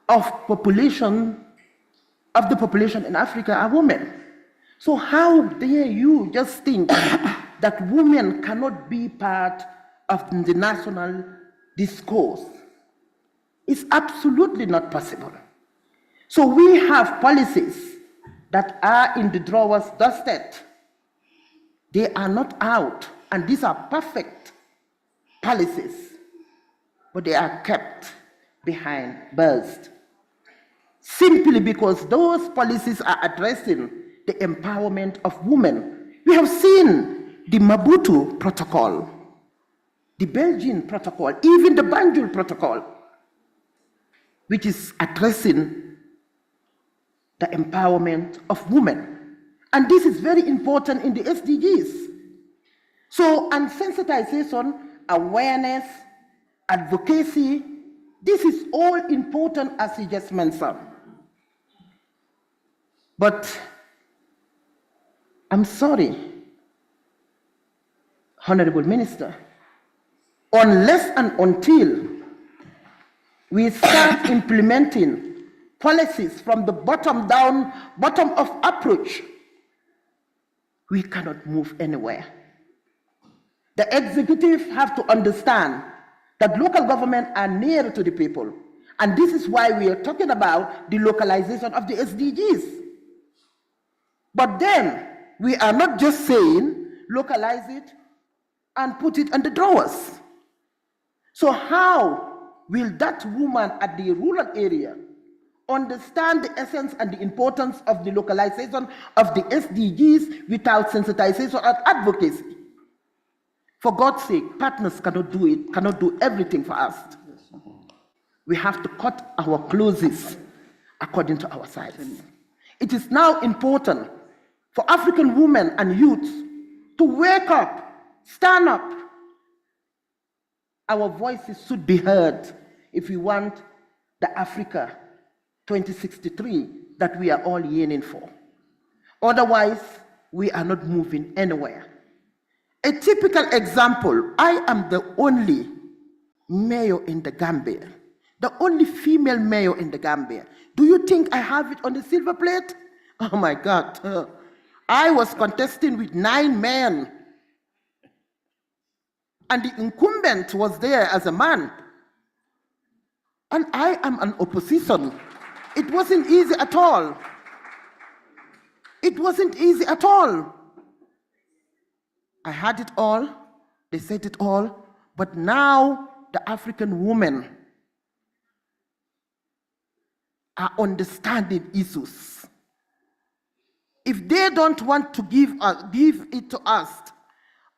of the population in Africa are women. So how dare you just think that women cannot be part of the national discourse? It's absolutely not possible. So we have policies that are in the drawers dusted. They are not out, and these are perfect policies, but they are kept behind bars. Simply because those policies are addressing the empowerment of women. We have seen the Maputo Protocol, the Belgian Protocol, even the Banjul Protocol, which is addressing the empowerment of women. And this is very important in the SDGs. So, and sensitization, awareness, advocacy, this is all important as you just mentioned. But I'm sorry, Honorable Minister, unless and until we start implementing policies from the bottom down, bottom up approach, we cannot move anywhere. The executive have to understand that local government are near to the people. And this is why we are talking about the localization of the SDGs. But then, we are not just saying, localize it and put it in the drawers. So how will that woman at the rural area understand the essence and the importance of the localization of the SDGs without sensitization and advocacy? For God's sake, partners cannot do it, cannot do everything for us. We have to cut our clothes according to our size. It is now important for African women and youths to wake up, stand up. Our voices should be heard if we want the Africa 2063 that we are all yearning for. Otherwise, we are not moving anywhere. A typical example, I am the only mayor in the Gambia, the only female mayor in the Gambia. Do you think I have it on the silver plate? Oh my God. I was contesting with 9 men, and the incumbent was there as a man. And I am an opposition. It wasn't easy at all. It wasn't easy at all. I had it all, they said it all, but now the African women are understanding issues. If they don't want to give it to us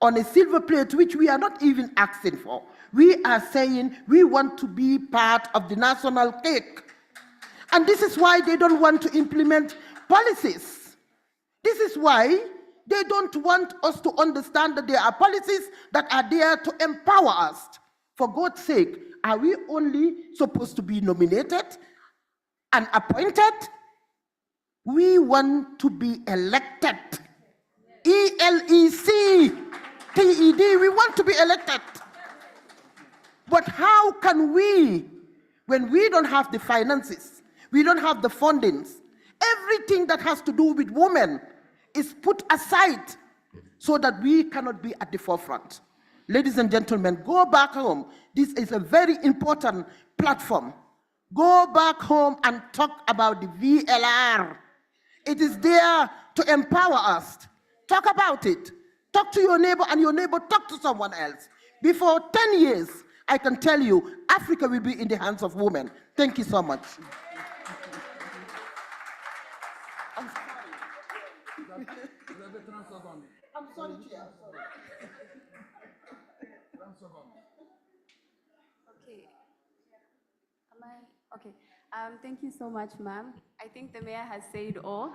on a silver plate, which we are not even asking for, we are saying we want to be part of the national cake. And this is why they don't want to implement policies. This is why they don't want us to understand that there are policies that are there to empower us. For God's sake, are we only supposed to be nominated and appointed? We want to be elected. E-L-E-C-T-E-D, we want to be elected. But how can we, when we don't have the finances, we don't have the fundings, everything that has to do with women is put aside so that we cannot be at the forefront. Ladies and gentlemen, go back home. This is a very important platform. Go back home and talk about the VLR. It is there to empower us. Talk about it. Talk to your neighbor, and your neighbor talk to someone else. Before 10 years, I can tell you, Africa will be in the hands of women. Thank you so much. I'm sorry, Chair. Okay. Okay. Thank you so much, ma'am. I think the mayor has said all,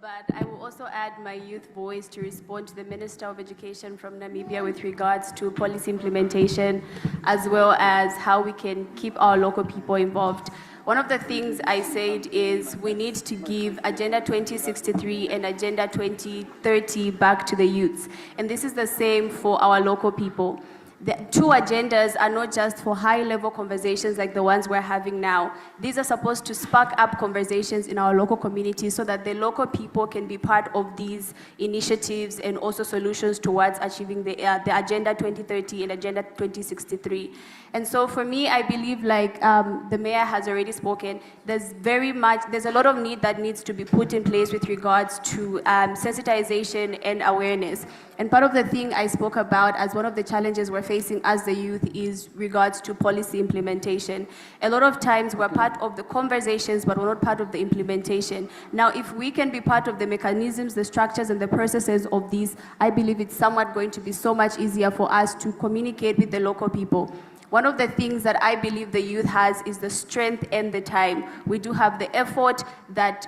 but I will also add my youth voice to respond to the Minister of Education from Namibia with regards to policy implementation, as well as how we can keep our local people involved. One of the things I said is we need to give Agenda 2063 and Agenda 2030 back to the youths. And this is the same for our local people. The two agendas are not just for high-level conversations like the ones we're having now. These are supposed to spark up conversations in our local communities so that the local people can be part of these initiatives and also solutions towards achieving the Agenda 2030 and Agenda 2063. And so for me, I believe, like the mayor has already spoken, there's a lot of need that needs to be put in place with regards to sensitization and awareness. And part of the thing I spoke about as one of the challenges we're facing as the youth is regards to policy implementation. A lot of times we're part of the conversations, but we're not part of the implementation. Now, if we can be part of the mechanisms, the structures, and the processes of these, I believe it's somewhat going to be so much easier for us to communicate with the local people. One of the things that I believe the youth has is the strength and the time. We do have the effort that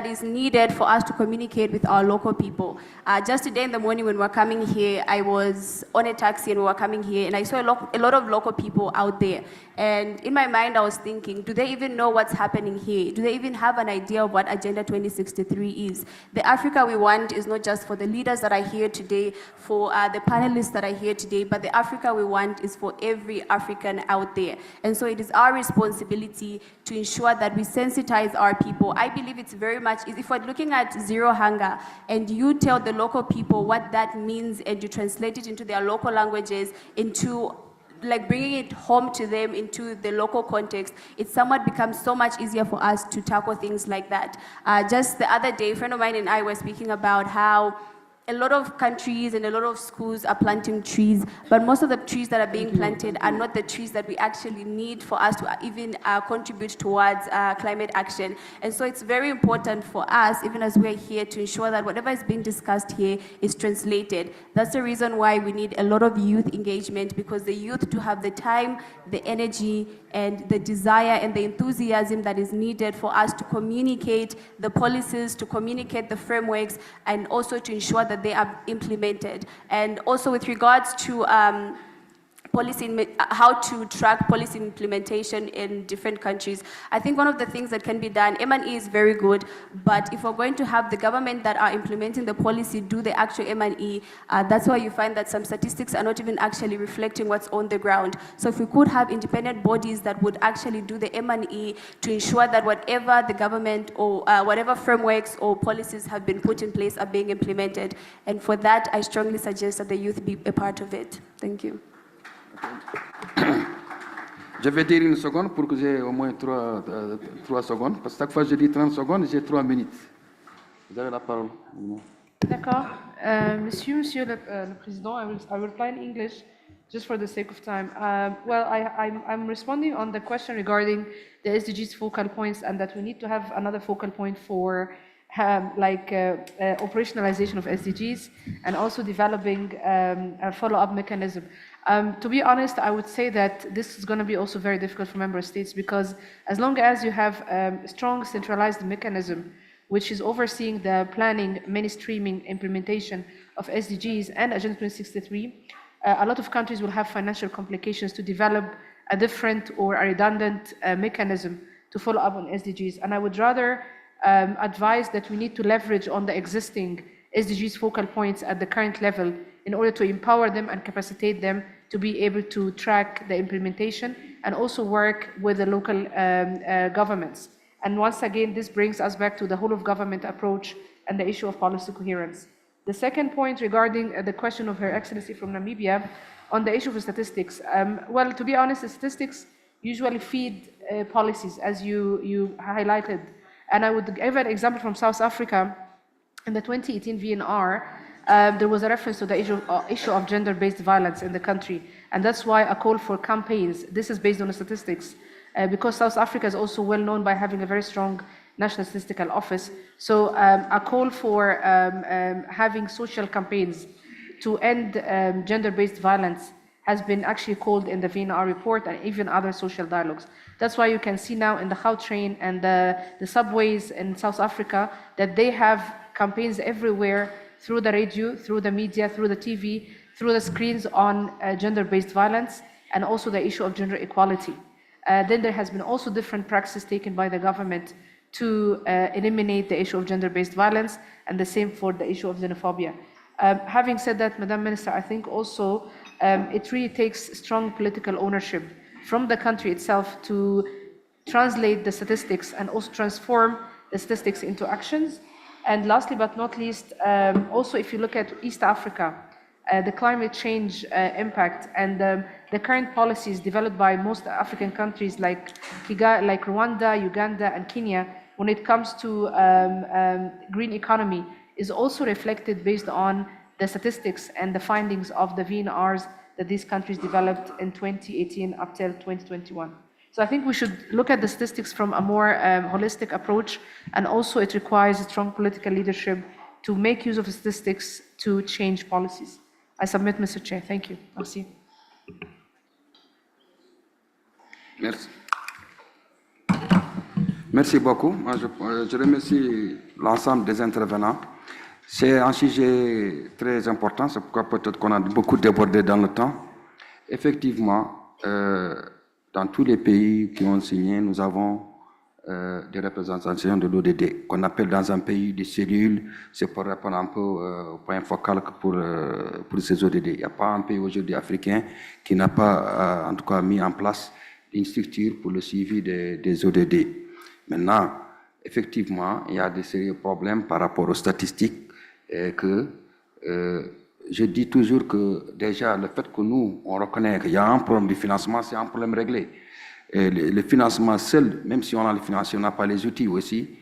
is needed for us to communicate with our local people. Just today in the morning when we were coming here, I was on a taxi and we were coming here, and I saw a lot of local people out there. And in my mind, I was thinking, do they even know what's happening here? Do they even have an idea of what Agenda 2063 is? The Africa we want is not just for the leaders that are here today, for the panelists that are here today, but the Africa we want is for every African out there. And so it is our responsibility to ensure that we sensitize our people. I believe it's very much, if we're looking at zero hunger and you tell the local people what that means and you translate it into their local languages, into like bringing it home to them into the local context, it somewhat becomes so much easier for us to tackle things like that. Just the other day, a friend of mine and I were speaking about how a lot of countries and a lot of schools are planting trees, but most of the trees that are being planted are not the trees that we actually need for us to even contribute towards climate action. And so it's very important for us, even as we're here, to ensure that whatever is being discussed here is translated. That's the reason why we need a lot of youth engagement, because the youth do have the time, the energy, and the desire and the enthusiasm that is needed for us to communicate the policies, to communicate the frameworks, and also to ensure that they are implemented. And also with regards to how to track policy implementation in different countries. I think one of the things that can be done, M&E is very good, but if we're going to have the government that are implementing the policy do the actual M&E, that's why you find that some statistics are not even actually reflecting what's on the ground. So if we could have independent bodies that would actually do the M&E to ensure that whatever the government or whatever frameworks or policies have been put in place are being implemented. And for that, I strongly suggest that the youth be a part of it. Thank you. Je vais dire une seconde pour que j'ai au moins 3 secondes, parce que chaque fois que je dis 30 secondes, j'ai 3 minutes. Vous avez la parole. D'accord. Monsieur le Président, I will reply in English just for the sake of time. Well, I'm responding on the question regarding the SDGs focal points, and that we need to have another focal point for operationalization of SDGs and also developing a follow-up mechanism. To be honest, I would say that this is going to be also very difficult for member states, because as long as you have a strong centralized mechanism which is overseeing the planning, mainstreaming, implementation of SDGs and Agenda 2063, a lot of countries will have financial complications to develop a different or a redundant mechanism to follow up on SDGs. And I would rather advise that we need to leverage on the existing SDGs focal points at the current level in order to empower them and capacitate them to be able to track the implementation and also work with the local governments. And once again, this brings us back to the whole of government approach and the issue of policy coherence. The second point regarding the question of Her Excellency from Namibia on the issue of statistics. Well, to be honest, the statistics usually feed policies, as you highlighted. And I would give an example from South Africa. In the 2018 VNR, there was a reference to the issue of gender-based violence in the country. And that's why a call for campaigns, this is based on the statistics, because South Africa is also well known by having a very strong National Statistical Office. So a call for having social campaigns to end gender-based violence has been actually called in the VNR report and even other social dialogues. That's why you can see now in the Gautrain and the subways in South Africa that they have campaigns everywhere through the radio, through the media, through the TV, through the screens on gender-based violence and also the issue of gender equality. Then there has been also different practices taken by the government to eliminate the issue of gender-based violence, and the same for the issue of xenophobia. Having said that, Madam Minister, I think also it really takes strong political ownership from the country itself to translate the statistics and also transform the statistics into actions. And lastly but not least, also if you look at East Africa, the climate change impact and the current policies developed by most African countries like Rwanda, Uganda, and Kenya, when it comes to green economy, is also reflected based on the statistics and the findings of the VNRs that these countries developed in 2018 up till 2021. So I think we should look at the statistics from a more holistic approach, and also it requires strong political leadership to make use of statistics to change policies. I submit, Mr. Chair. Thank you. Merci. Merci. Merci beaucoup. Moi, je remercie l'ensemble des intervenants. C'est un sujet très important, c'est pourquoi peut-être qu'on a beaucoup débordé dans le temps. Effectivement, dans tous les pays qui ont signé, nous avons des représentations de l'ODD, qu'on appelle dans un pays des cellules. C'est pour répondre un peu au point focal pour ces ODD. Il n'y a pas un pays aujourd'hui africain qui n'a pas, en tout cas, mis en place une structure pour le suivi des ODD. Maintenant, effectivement, il y a des sérieux problèmes par rapport aux statistiques je dis toujours que déjà le fait que nous, on reconnaît qu'il y a un problème de financement, c'est un problème réglé. Le financement seul, même si on a le financement, on n'a pas les outils aussi,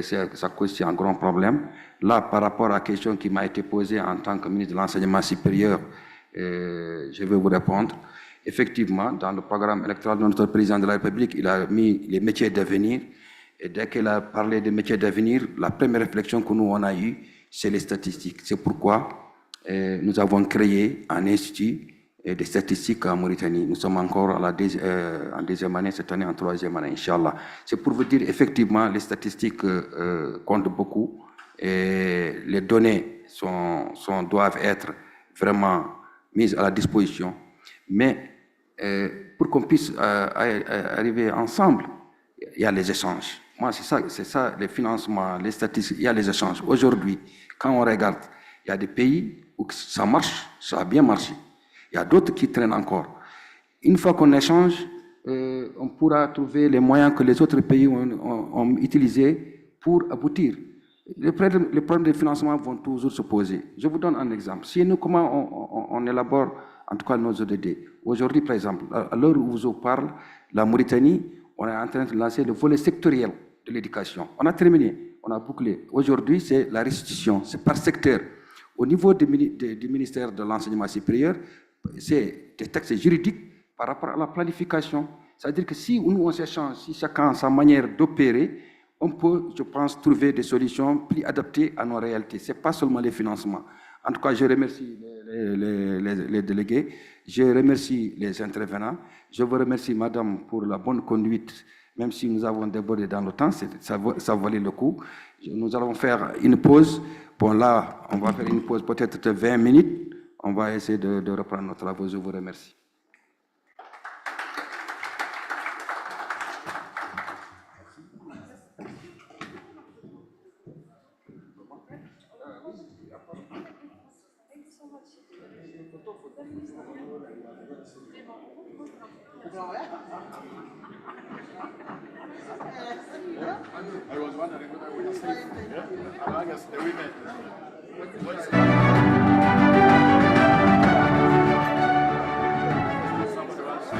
ça cause un grand problème. Là, par rapport à la question qui m'a été posée en tant que ministre de l'Enseignement supérieur, je vais vous répondre. Effectivement, dans le programme électoral de notre président de la République, il a mis les métiers d'avenir. Et dès qu'il a parlé des métiers d'avenir, la première réflexion que nous, on a eue, c'est les statistiques. C'est pourquoi nous avons créé un institut de statistiques en Mauritanie. Nous sommes encore en deuxième année, cette année en troisième année, Inch'Allah. C'est pour vous dire, effectivement, les statistiques comptent beaucoup. Et les données doivent être vraiment mises à la disposition. Mais pour qu'on puisse arriver ensemble, il y a les échanges. Moi, c'est ça, les financements, les statistiques, il y a les échanges. Aujourd'hui, quand on regarde, il y a des pays où ça marche, ça a bien marché. Il y a d'autres qui traînent encore. Une fois qu'on échange, on pourra trouver les moyens que les autres pays ont utilisés pour aboutir. Les problèmes de financement vont toujours se poser. Je vous donne un exemple. Si nous, comment on élabore, en tout cas, nos ODD. Aujourd'hui, par exemple, à l'heure où je vous parle, la Mauritanie, on est en train de lancer le volet sectoriel de l'éducation. On a terminé, on a bouclé. Aujourd'hui, c'est la restitution, c'est par secteur. Au niveau du ministère de l'Enseignement supérieur, c'est des textes juridiques par rapport à la planification. C'est-à-dire que si nous, on s'échange, si chacun a sa manière d'opérer, on peut, je pense, trouver des solutions plus adaptées à nos réalités. Ce n'est pas seulement les financements. En tout cas, je remercie les délégués, je remercie les intervenants, je vous remercie, madame, pour la bonne conduite, même si nous avons débordé dans le temps, ça valait le coup. Nous allons faire une pause. Bon, là, on va faire une pause peut-être de 20 minutes. On va essayer de reprendre nos travaux. Je vous remercie. I was wondering whether we were safe. Yeah? I guess the women. Somebody else.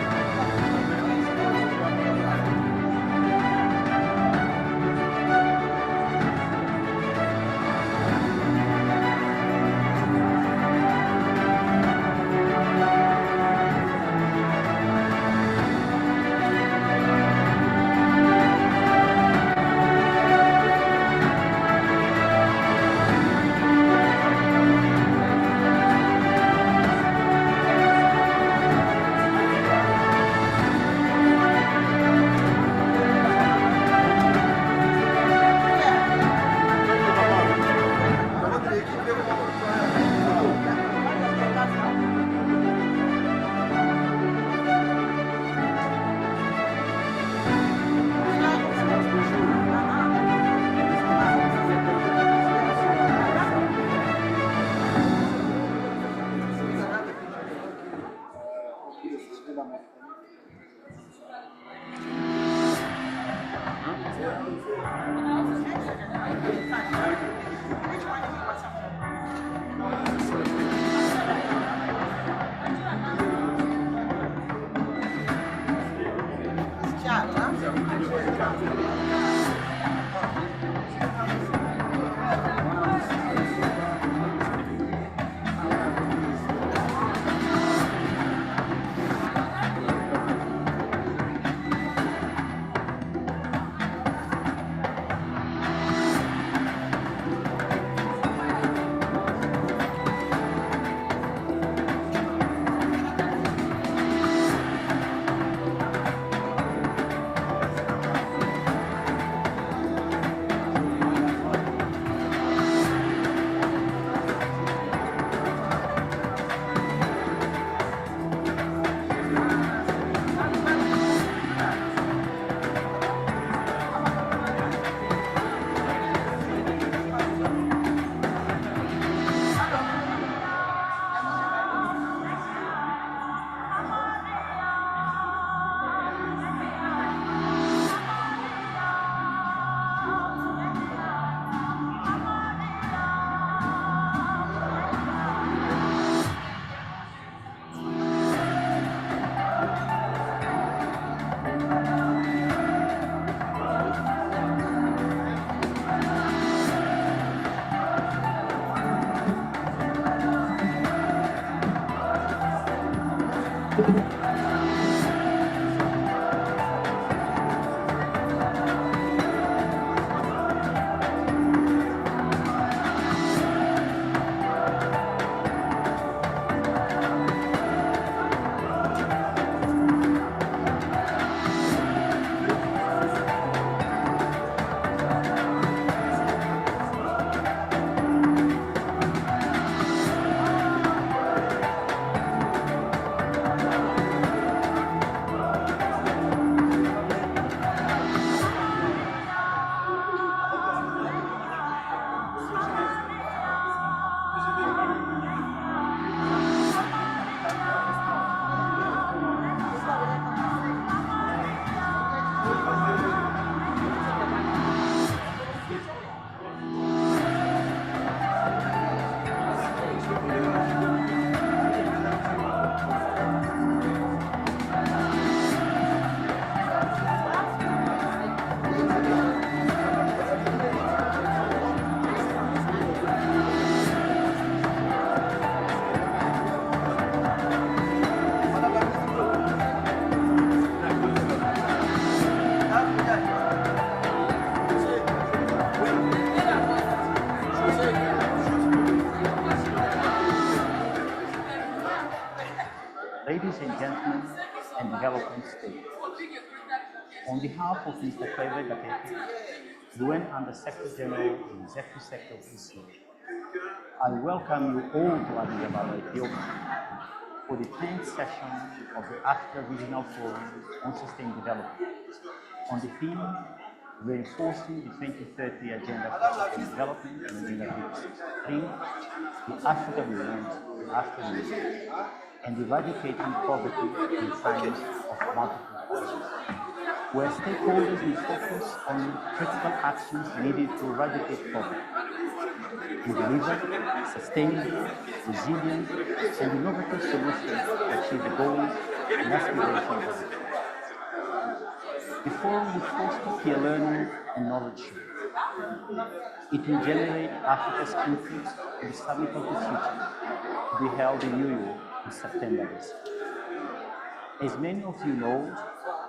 Ladies and gentlemen, and development state. On behalf of Mr. Kwebe Gatete, UN Under-Secretary General in Executive Sector of ECA, I welcome you all to Addis Ababa, Ethiopia, for the 10th session of the Africa Regional Forum on Sustained Development, on the theme Reinforcing the 2030 Agenda for Sustained Development and Agenda 2063, the Africa we want, the Africa we need, and eradicating poverty in times of multiple crises, where stakeholders will focus on critical actions needed to eradicate poverty, to deliver sustainable, resilient, and innovative solutions to achieve the goals and aspirations of the people. The forum will foster peer learning and knowledge sharing. It will generate Africa's input to the Summit of the Future, to be held in New York in September this year. As many of you know,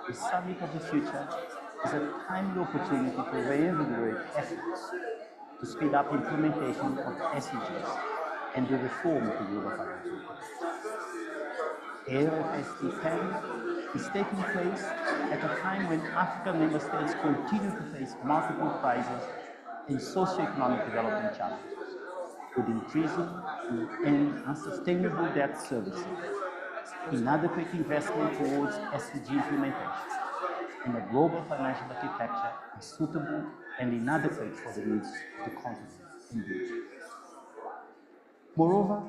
the Summit of the Future is a timely opportunity to reinvigorate efforts to speed up implementation of the SDGs and the reform of the global financial system. AFSD 10 is taking place at a time when African member states continue to face multiple crises and socio-economic development challenges, with increasing and unsustainable debt servicing, inadequate investment towards SDG implementation, and a global financial architecture unsuitable and inadequate for the needs of the continent and region. Moreover,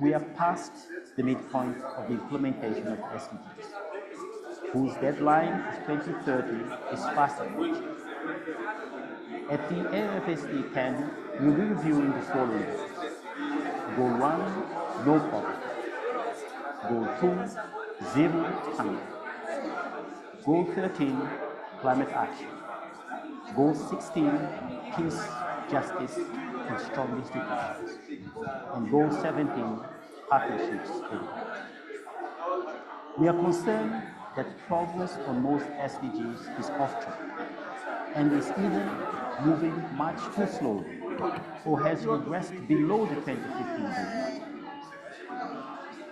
we are past the midpoint of the implementation of SDGs, whose deadline of 2030 is fast approaching. At the AFSD 10, we'll be reviewing the following goals. Goal 1, no poverty. Goal 2, zero hunger. Goal 13, climate action. Goal 16, peace, justice, and strong institutions. And Goal 17, partnerships. We are concerned that progress on most SDGs is off track and is either moving much too slowly or has regressed below the 2015 goal.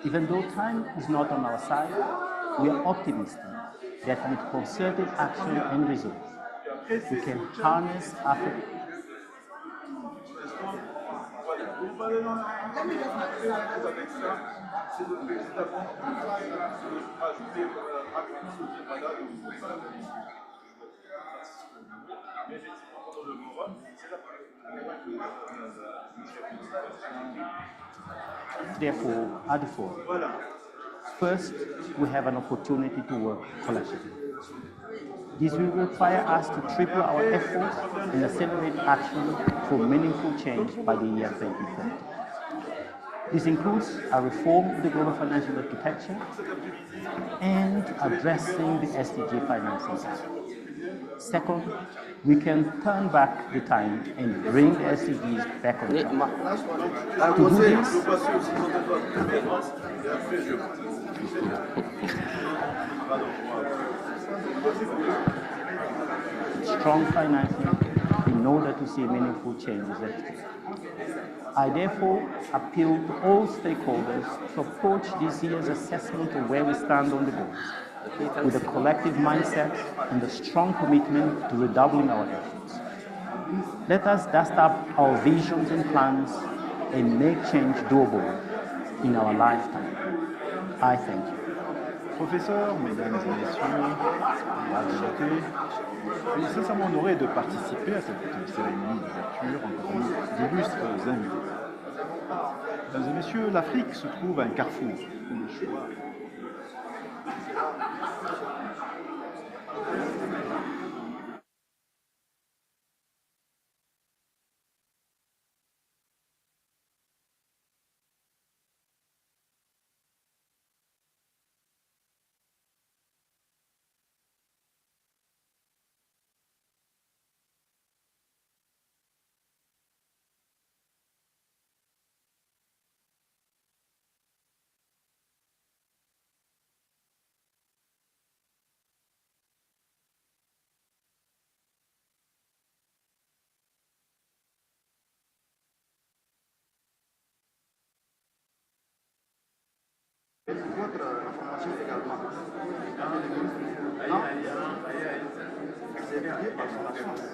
Even though time is not on our side, we are optimistic that with concerted action and resolve, we can harness Africa. Therefore, at the forum, first, we have an opportunity to work collectively. This will require us to triple our efforts and accelerate action for meaningful change by the year 2030. This includes a reform of the global financial architecture and addressing the SDG financing system. Second, we can turn back the time and bring the SDGs back on track. To do this, strong financing in order to see meaningful changes. I therefore appeal to all stakeholders to approach this year's assessment of where we stand on the goals with a collective mindset and a strong commitment to redoubling our efforts. Let us dust up our visions and plans and make change doable in our lifetime. I thank you. Professeurs, mesdames et messieurs, invités, je suis sincèrement honoré de participer à cette cérémonie d'ouverture en compagnie d'illustres invités. Mesdames et messieurs, l'Afrique se trouve à un carrefour où le choix Votre information également. Non c'est bien par son absence.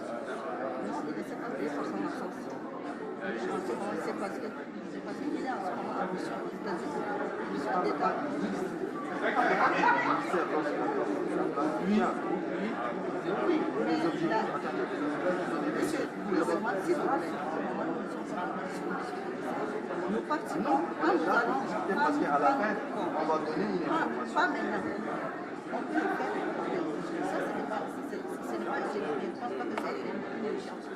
C'est parce qu'il est en ce moment en mission aux États-Unis, d'État. Oui, mais là, monsieur, nous participons quand nous allons. Parce qu'à la fin, on va donner une information. Pas maintenant. On peut le faire. Ça, ce n'est pas, je ne pense pas que c'est une urgence.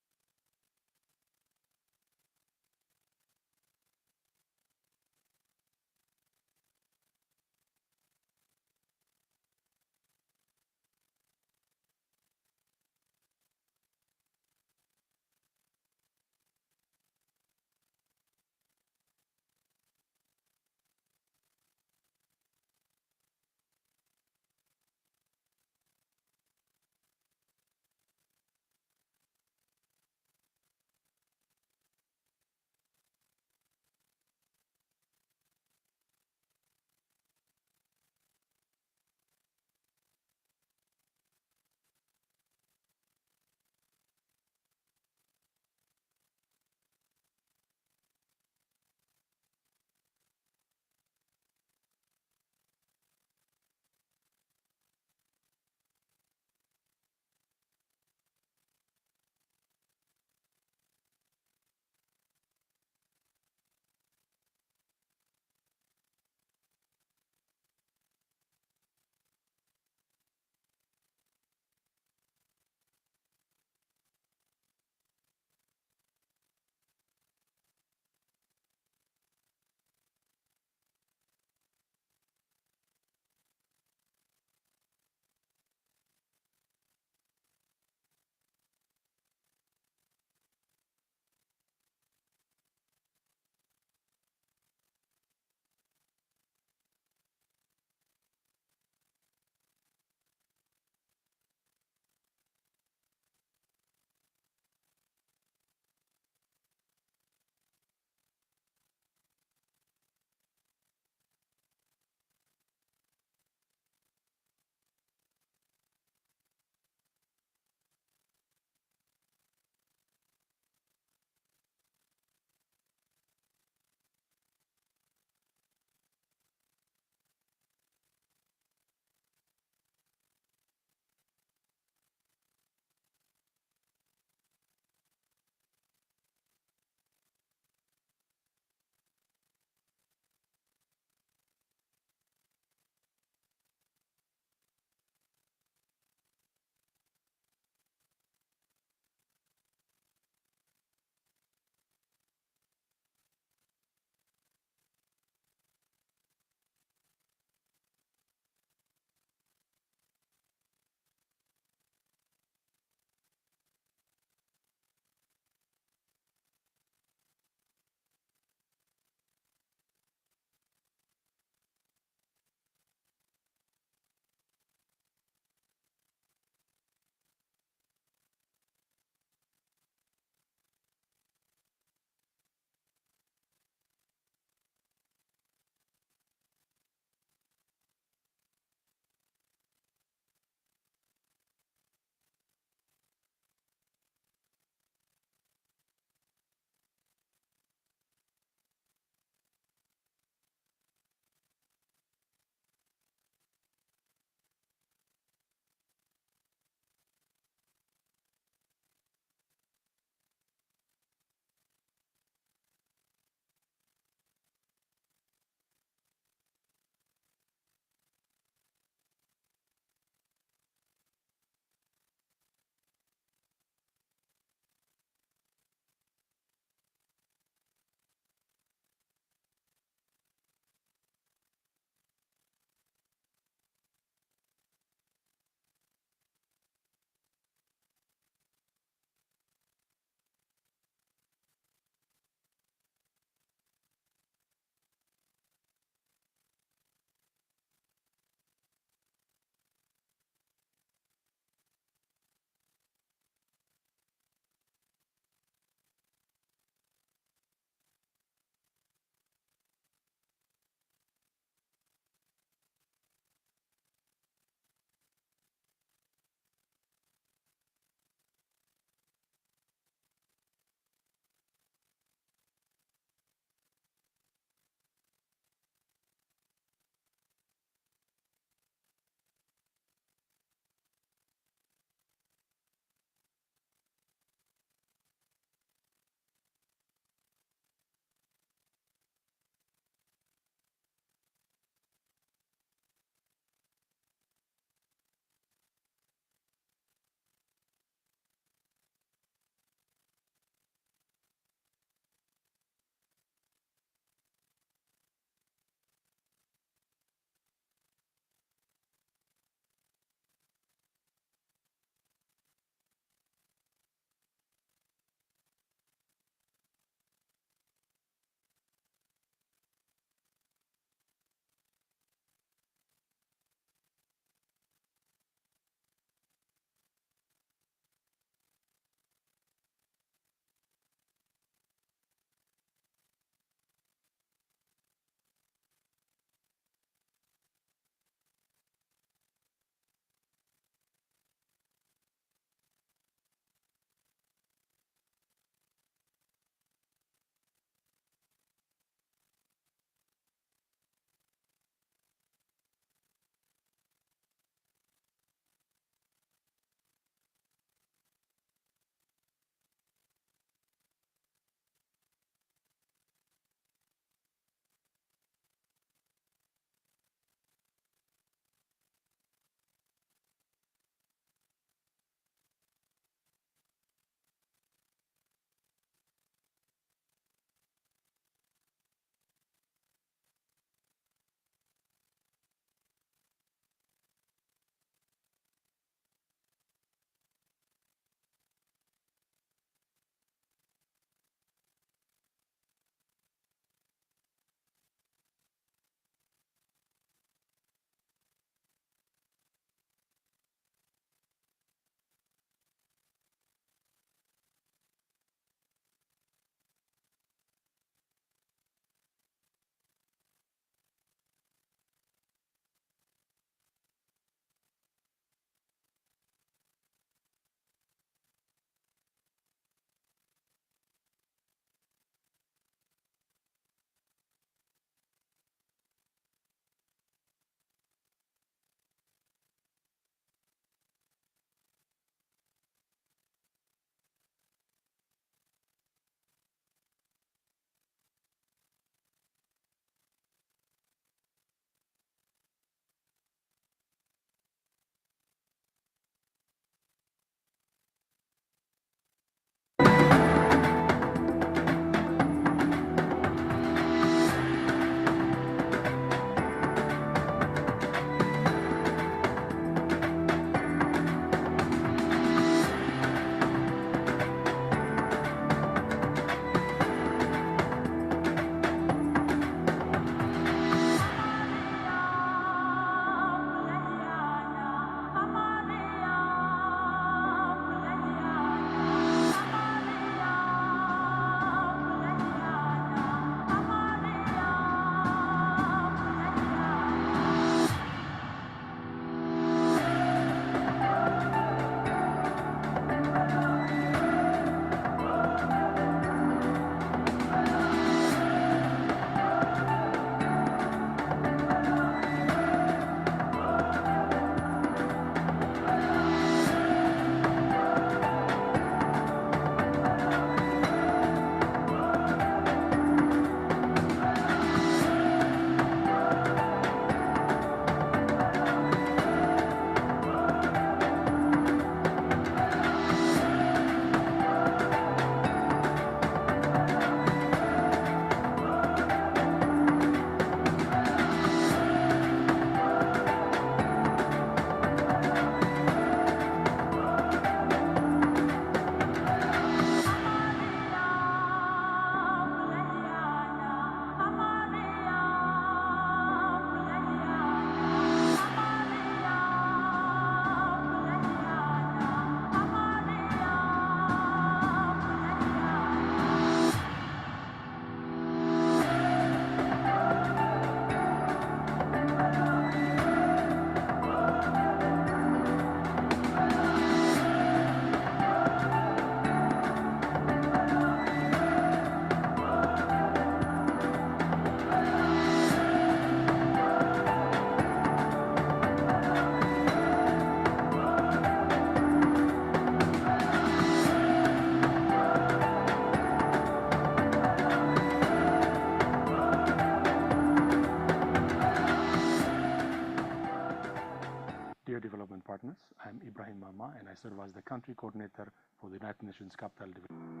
Development Partners. I'm Ibrahim Mama, and I serve as the country coordinator for the United Nations Capital Development.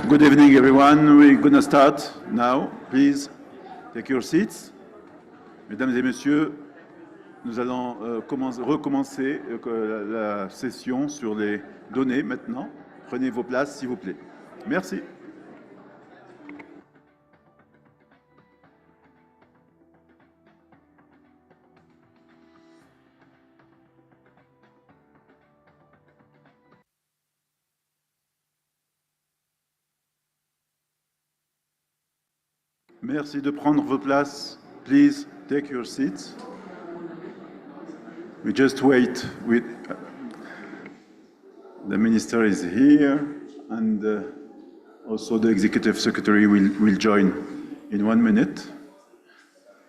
Good evening, everyone. We're going to start now. Please take your seats. Mesdames et messieurs, nous allons recommencer la session sur les données maintenant. Prenez vos places, s'il vous plaît. Merci. Merci de prendre vos places. Please take your seats. We just wait. The minister is here, and also the executive secretary will join in 1 minute.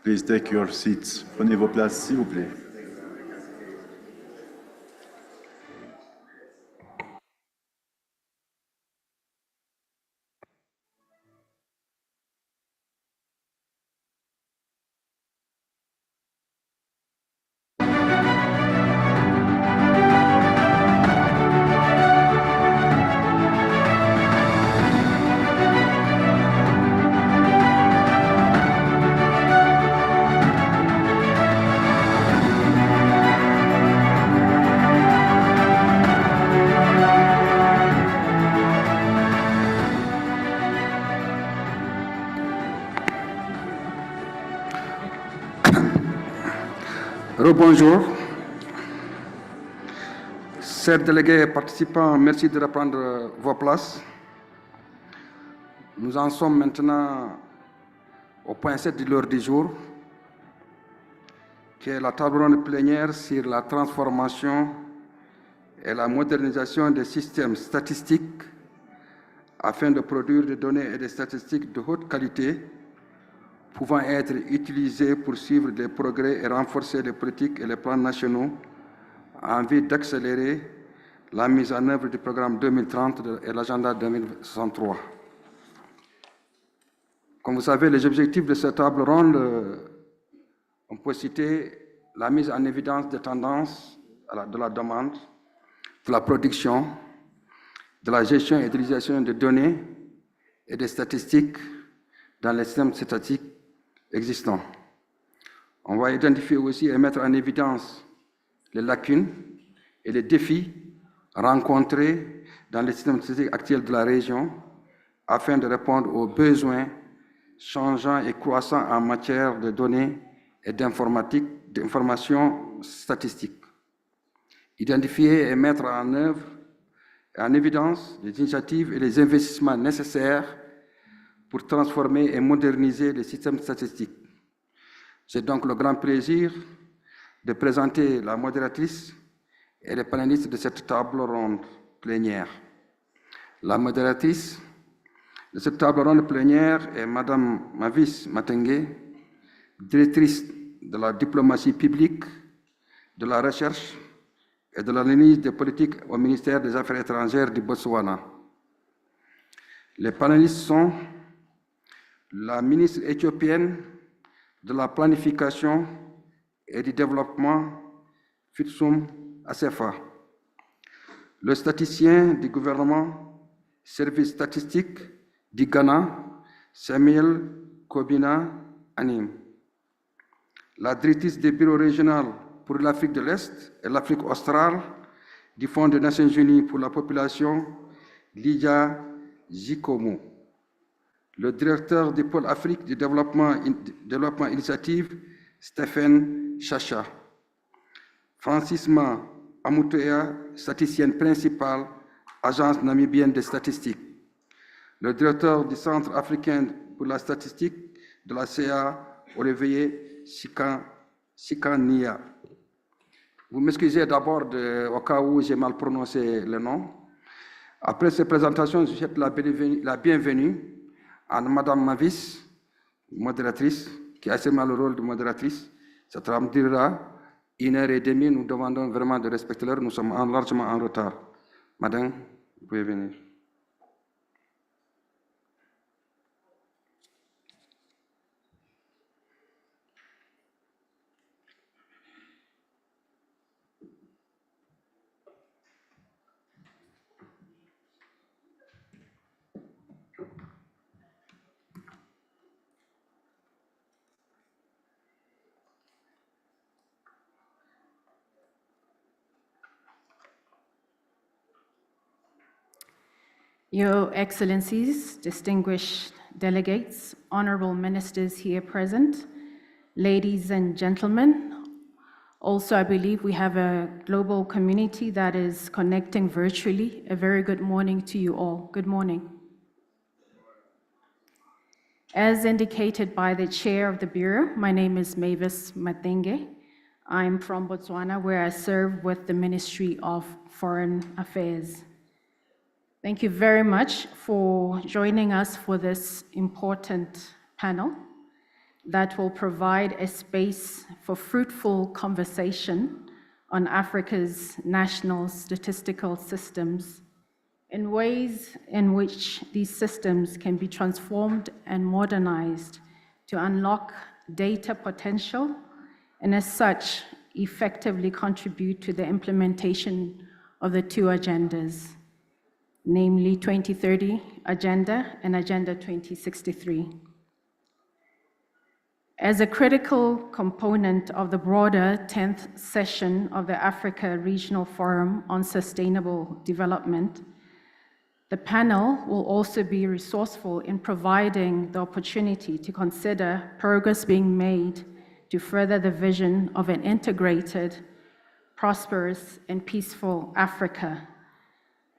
Please take your seats. Prenez vos places, s'il vous plaît. Bonjour. Chers délégués participants, merci de reprendre vos places. Nous en sommes maintenant au point 7 de l'ordre du jour, qui est la table ronde plénière sur la transformation et la modernisation des systèmes statistiques afin de produire des données et des statistiques de haute qualité pouvant être utilisés pour suivre les progrès et renforcer les politiques et les plans nationaux en vue d'accélérer la mise en œuvre du programme 2030 et l'agenda 2063. Comme vous savez, les objectifs de cette table ronde, on peut citer la mise en évidence des tendances de la demande, de la production, de la gestion et d'utilisation des données et des statistiques dans les systèmes statistiques existants. On va identifier aussi et mettre en évidence les lacunes et les défis rencontrés dans les systèmes statistiques actuels de la région afin de répondre aux besoins changeants et croissants en matière de données et d'informations statistiques. Identifier et mettre en œuvre et en évidence les initiatives et les investissements nécessaires pour transformer et moderniser les systèmes statistiques. J'ai donc le grand plaisir de présenter la modératrice et les panélistes de cette table ronde plénière. La modératrice de cette table ronde plénière est Madame Mavis Matengue, directrice de la diplomatie publique, de la recherche et de l'analyse des politiques au ministère des Affaires étrangères du Botswana. Les panélistes sont la ministre éthiopienne de la planification et du développement, Fitsum Assefa, le statisticien du gouvernement, service statistique du Ghana, Samuel Kobina Anim, la directrice du bureau régional pour l'Afrique de l'Est et l'Afrique australe du Fonds des Nations Unies pour la population, Lydia Jikomo, le directeur du pôle Afrique du développement initiative, Stephen Chacha, Francisma Amutea, statisticienne principale, Agence namibienne des statistiques, le directeur du Centre africain pour la statistique de la CA, Olivier Sikania. Vous m'excusez d'abord au cas où j'ai mal prononcé le nom. Après ces présentations, je souhaite la bienvenue à Madame Mavis, modératrice, qui a seulement le rôle de modératrice. Ça durera 1h30. Nous demandons vraiment de respecter l'heure. Nous sommes largement en retard. Madame, vous pouvez venir. Your Excellencies, distinguished delegates, honorable ministers here present, ladies and gentlemen. Also, I believe we have a global community that is connecting virtually. A very good morning to you all. Good morning. As indicated by the chair of the Bureau, my name is Mavis Matenge. I'm from Botswana, where I serve with the Ministry of Foreign Affairs. Thank you very much for joining us for this important panel that will provide a space for fruitful conversation on Africa's national statistical systems in ways in which these systems can be transformed and modernized to unlock data potential and as such effectively contribute to the implementation of the two agendas, namely 2030 Agenda and Agenda 2063. As a critical component of the broader 10th session of the Africa Regional Forum on Sustainable Development, the panel will also be resourceful in providing the opportunity to consider progress being made to further the vision of an integrated, prosperous, and peaceful Africa,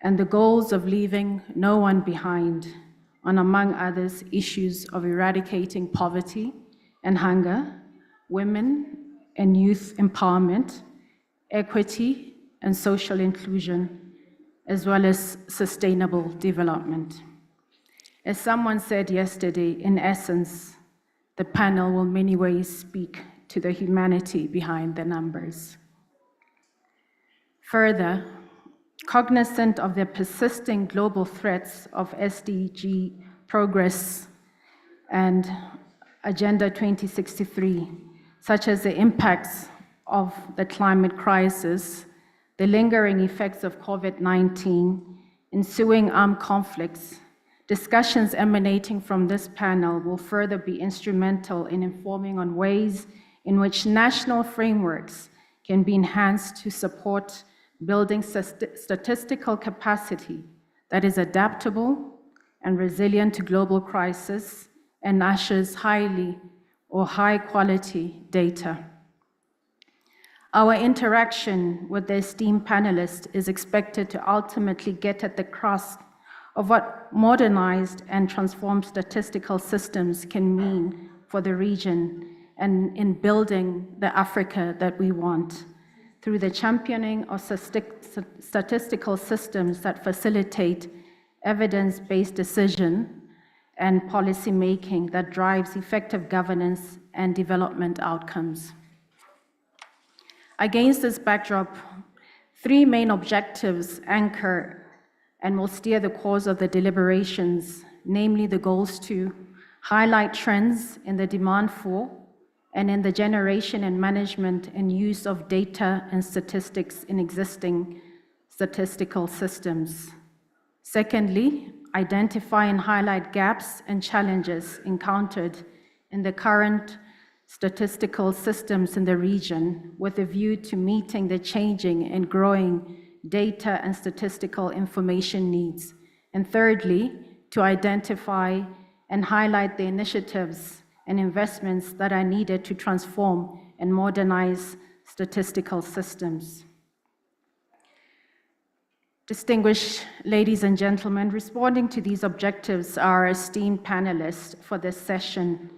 and the goals of leaving no one behind on, among others, issues of eradicating poverty and hunger, women and youth empowerment, equity and social inclusion, as well as sustainable development. As someone said yesterday, in essence, the panel will in many ways speak to the humanity behind the numbers. Further, cognizant of the persisting global threats of SDG progress and Agenda 2063, such as the impacts of the climate crisis, the lingering effects of COVID-19, ensuing armed conflicts, discussions emanating from this panel will further be instrumental in informing on ways in which national frameworks can be enhanced to support building statistical capacity that is adaptable and resilient to global crisis and ushers high quality data. Our interaction with the esteemed panelists is expected to ultimately get at the crux of what modernized and transformed statistical systems can mean for the region and in building the Africa that we want, through the championing of statistical systems that facilitate evidence-based decision and policy making that drives effective governance and development outcomes. Against this backdrop, three main objectives anchor and will steer the course of the deliberations, namely the goals to highlight trends in the demand for and in the generation and management and use of data and statistics in existing statistical systems. Secondly, identify and highlight gaps and challenges encountered in the current statistical systems in the region with a view to meeting the changing and growing data and statistical information needs. And thirdly, to identify and highlight the initiatives and investments that are needed to transform and modernize statistical systems. Distinguished ladies and gentlemen, responding to these objectives are our esteemed panelists for this session,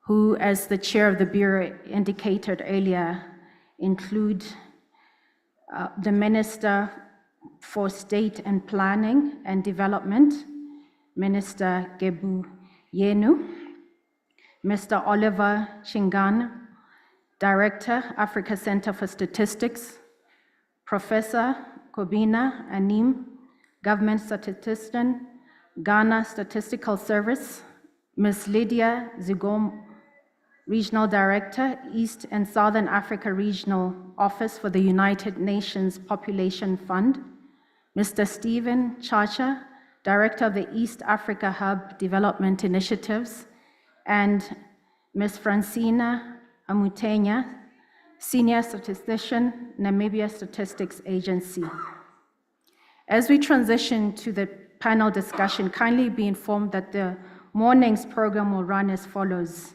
who, as the chair of the Bureau indicated earlier, include the Minister for State and Planning and Development, Minister Gebu Yenu, Mr. Oliver Chingana, Director, Africa Center for Statistics, Professor Kobina Anim, Government Statistician, Ghana Statistical Service, Ms. Lydia Zigom, Regional Director, East and Southern Africa Regional Office for the United Nations Population Fund, Mr. Stephen Chacha, Director of the East Africa Hub Development Initiatives, and Ms. Francina Amutenya, Senior Statistician, Namibia Statistics Agency. As we transition to the panel discussion, kindly be informed that the morning's program will run as follows.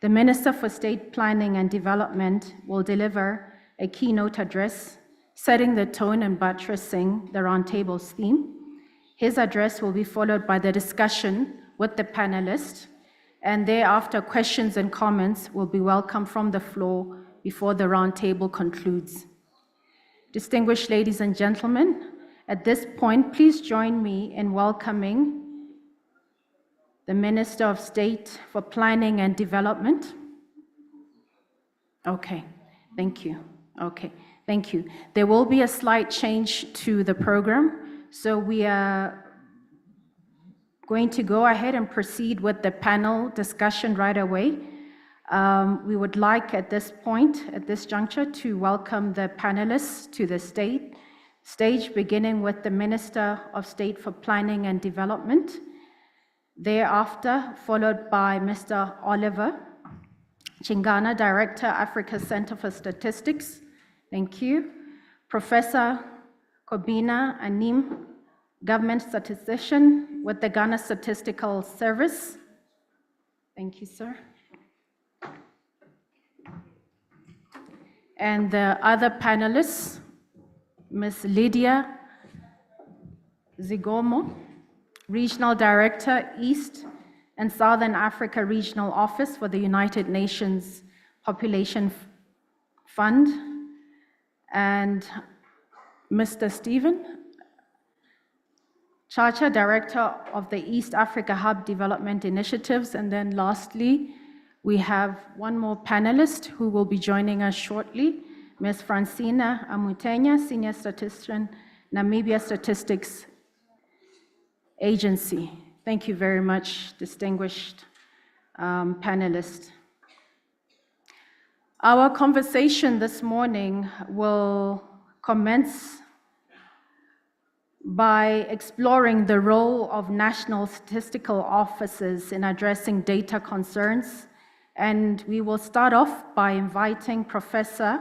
The Minister for State Planning and Development will deliver a keynote address, setting the tone and buttressing the roundtable's theme. His address will be followed by the discussion with the panelists, and thereafter questions and comments will be welcomed from the floor before the roundtable concludes. Distinguished ladies and gentlemen, at this point, please join me in welcoming the Minister of State for Planning and Development. Okay, thank you. Okay, thank you. There will be a slight change to the program, so we are going to go ahead and proceed with the panel discussion right away. We would like at this point, at this juncture, to welcome the panelists to the stage, beginning with the Minister of State for Planning and Development. Thereafter, followed by Mr. Oliver Chingana, Director, Africa Center for Statistics. Thank you. Professor Kobina Anim, Government Statistician with the Ghana Statistical Service. Thank you, sir. And the other panelists, Ms. Lydia Zigomo, Regional Director, East and Southern Africa Regional Office for the United Nations Population Fund, and Mr. Stephen Chacha, Director of the East Africa Hub Development Initiatives. And then lastly, we have one more panelist who will be joining us shortly, Ms. Francina Amutenya, Senior Statistician, Namibia Statistics Agency. Thank you very much, distinguished panelists. Our conversation this morning will commence by exploring the role of national statistical offices in addressing data concerns. And we will start off by inviting Professor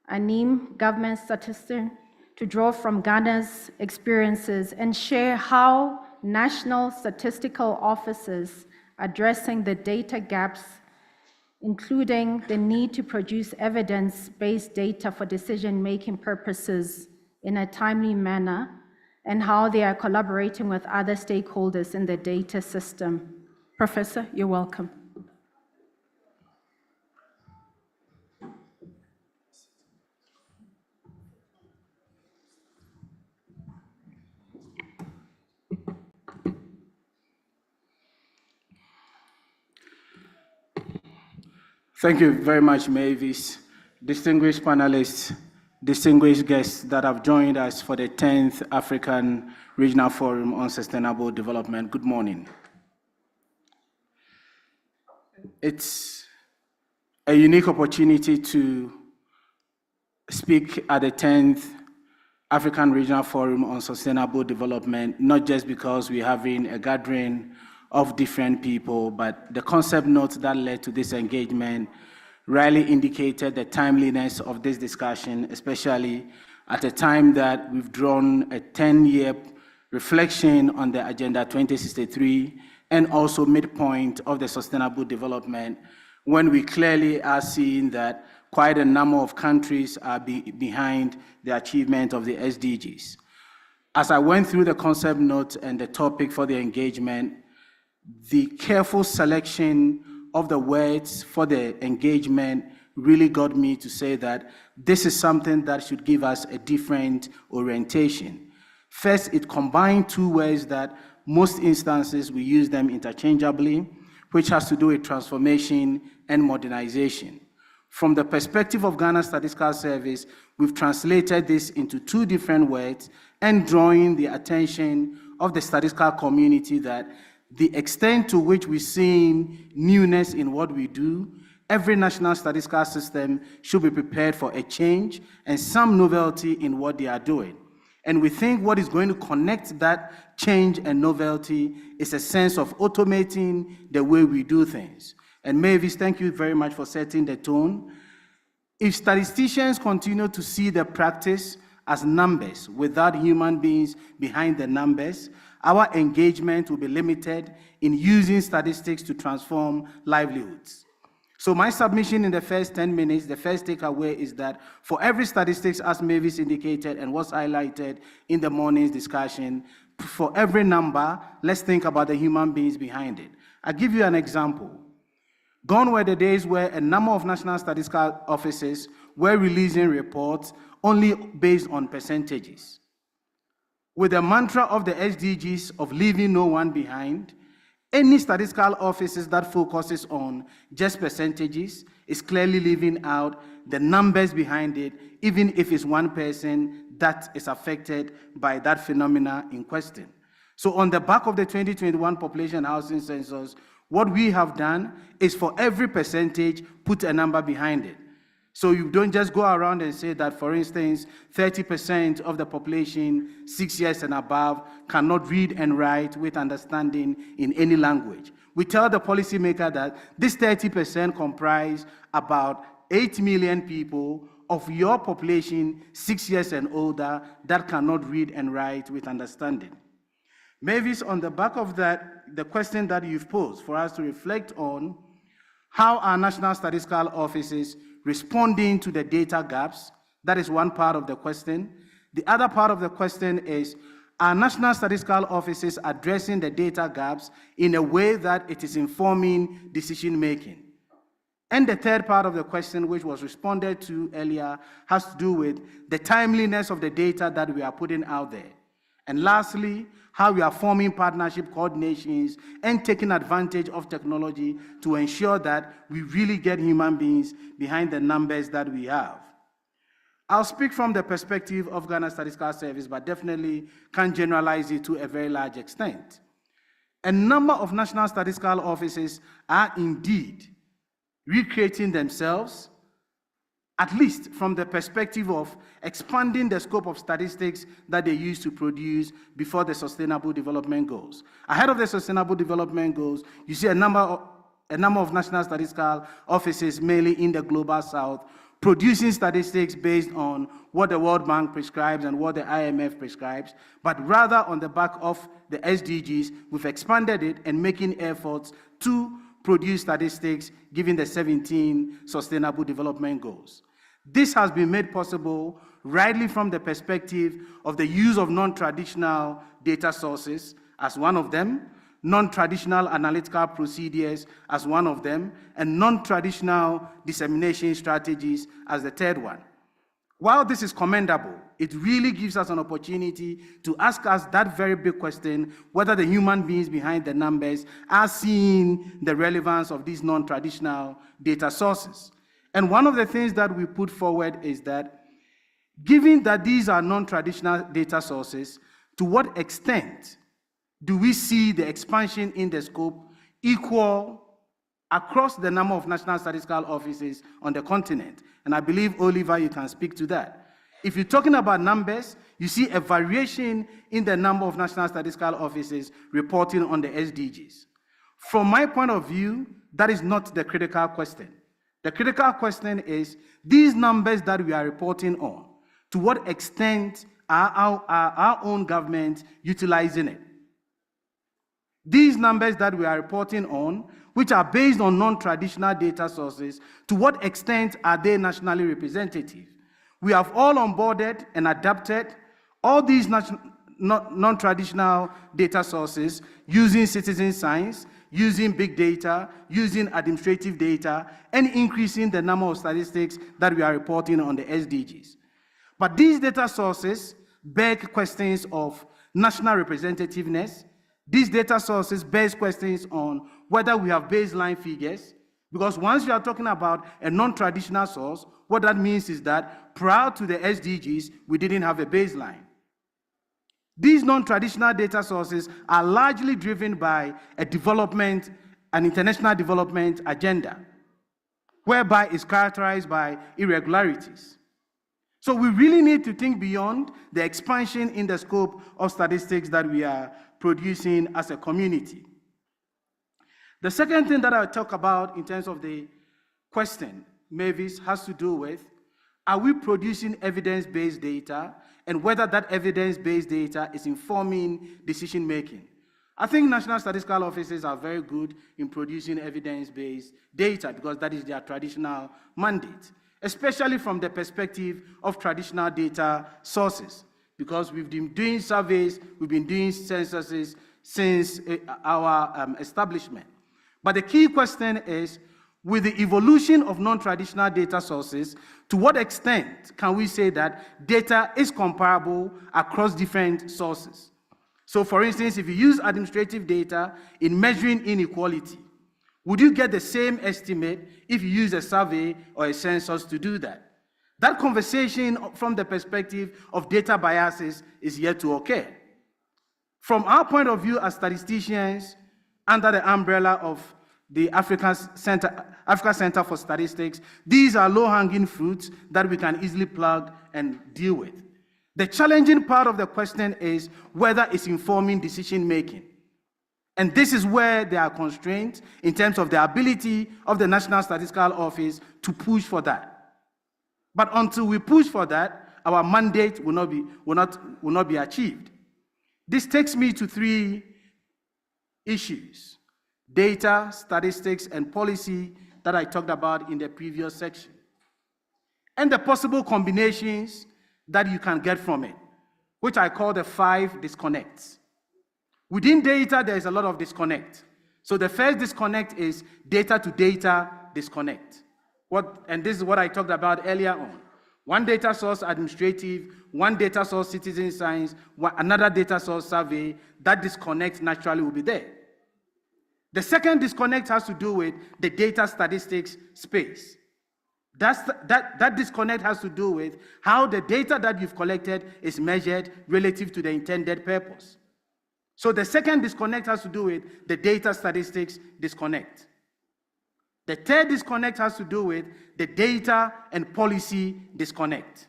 Anim, Government Statistician, to draw from Ghana's experiences and share how national statistical offices addressing the data gaps, including the need to produce evidence-based data for decision-making purposes in a timely manner, and how they are collaborating with other stakeholders in the data system. Professor, you're welcome. Thank you very much, Mavis. Distinguished panelists, distinguished guests that have joined us for the 10th African Regional Forum on Sustainable Development, good morning. It's a unique opportunity to speak at the 10th African Regional Forum on Sustainable Development, not just because we're having a gathering of different people, but the concept note that led to this engagement really indicated the timeliness of this discussion, especially at a time that we've drawn a 10-year reflection on the Agenda 2063 and also midpoint of the sustainable development, when we clearly are seeing that quite a number of countries are behind the achievement of the SDGs. As I went through the concept note and the topic for the engagement, the careful selection of the words for the engagement really got me to say that this is something that should give us a different orientation. First, it combined two words that most instances we use them interchangeably, which has to do with transformation and modernization. From the perspective of Ghana Statistical Service, we've translated this into two different words and drawing the attention of the statistical community that the extent to which we're seeing newness in what we do, every national statistical system should be prepared for a change and some novelty in what they are doing. And we think what is going to connect that change and novelty is a sense of automating the way we do things. And Mavis, thank you very much for setting the tone. If statisticians continue to see the practice as numbers without human beings behind the numbers, our engagement will be limited in using statistics to transform livelihoods. So my submission in the first 10 minutes, the first takeaway is that for every statistics, as Mavis indicated and was highlighted in the morning's discussion, for every number, let's think about the human beings behind it. I'll give you an example. Gone were the days where a number of national statistical offices were releasing reports only based on percentages. With the mantra of the SDGs of leaving no one behind, any statistical offices that focuses on just percentages is clearly leaving out the numbers behind it, even if it's one person that is affected by that phenomena in question. So on the back of the 2021 population housing census, what we have done is for every percentage, put a number behind it. So you don't just go around and say that, for instance, 30% of the population 6 years and above cannot read and write with understanding in any language. We tell the policymaker that this 30% comprise about 8 million people of your population 6 years and older that cannot read and write with understanding. Mavis, on the back of that, the question that you've posed for us to reflect on how our national statistical offices responding to the data gaps, that is one part of the question. The other part of the question is, are national statistical offices addressing the data gaps in a way that it is informing decision-making? And the third part of the question, which was responded to earlier, has to do with the timeliness of the data that we are putting out there. And lastly, how we are forming partnership coordinations and taking advantage of technology to ensure that we really get human beings behind the numbers that we have. I'll speak from the perspective of Ghana Statistical Service, but definitely can't generalize it to a very large extent. A number of national statistical offices are indeed recreating themselves, at least from the perspective of expanding the scope of statistics that they used to produce before the Sustainable Development Goals. Ahead of the Sustainable Development Goals, you see a number of national statistical offices, mainly in the Global South, producing statistics based on what the World Bank prescribes and what the IMF prescribes, but rather on the back of the SDGs, we've expanded it and making efforts to produce statistics given the 17 Sustainable Development Goals. This has been made possible rightly from the perspective of the use of non-traditional data sources as one of them, non-traditional analytical procedures as one of them, and non-traditional dissemination strategies as the third one. While this is commendable, it really gives us an opportunity to ask us that very big question, whether the human beings behind the numbers are seeing the relevance of these non-traditional data sources. And one of the things that we put forward is that, given that these are non-traditional data sources, to what extent do we see the expansion in the scope equal across the number of national statistical offices on the continent? And I believe, Oliver, you can speak to that. If you're talking about numbers, you see a variation in the number of national statistical offices reporting on the SDGs. From my point of view, that is not the critical question. The critical question is, these numbers that we are reporting on, to what extent are our own government utilizing it? These numbers that we are reporting on, which are based on non-traditional data sources, to what extent are they nationally representative? We have all onboarded and adapted all these non-traditional data sources using citizen science, using big data, using administrative data, and increasing the number of statistics that we are reporting on the SDGs. But these data sources beg questions of national representativeness. These data sources beg questions on whether we have baseline figures, because once you are talking about a non-traditional source, what that means is that prior to the SDGs, we didn't have a baseline. These non-traditional data sources are largely driven by an international development agenda, whereby it's characterized by irregularities. So we really need to think beyond the expansion in the scope of statistics that we are producing as a community. The second thing that I'll talk about in terms of the question, Mavis, has to do with, are we producing evidence-based data and whether that evidence-based data is informing decision-making. I think national statistical offices are very good in producing evidence-based data because that is their traditional mandate, especially from the perspective of traditional data sources, because we've been doing surveys, we've been doing censuses since our establishment. But the key question is, with the evolution of non-traditional data sources, to what extent can we say that data is comparable across different sources? So for instance, if you use administrative data in measuring inequality, would you get the same estimate if you use a survey or a census to do that? That conversation from the perspective of data biases is yet to occur. From our point of view as statisticians, under the umbrella of the Africa Center for Statistics, these are low-hanging fruits that we can easily plug and deal with. The challenging part of the question is whether it's informing decision-making. And this is where there are constraints in terms of the ability of the National Statistical Office to push for that. But until we push for that, our mandate will not be achieved. This takes me to 3 issues: data, statistics, and policy that I talked about in the previous section, and the possible combinations that you can get from it, which I call the 5 disconnects. Within data, there's a lot of disconnect. So the first disconnect is data-to-data disconnect. And this is what I talked about earlier on. One data source administrative, one data source citizen science, another data source survey. That disconnect naturally will be there. The second disconnect has to do with the data statistics space. That disconnect has to do with how the data that you've collected is measured relative to the intended purpose. So the second disconnect has to do with the data statistics disconnect. The third disconnect has to do with the data and policy disconnect.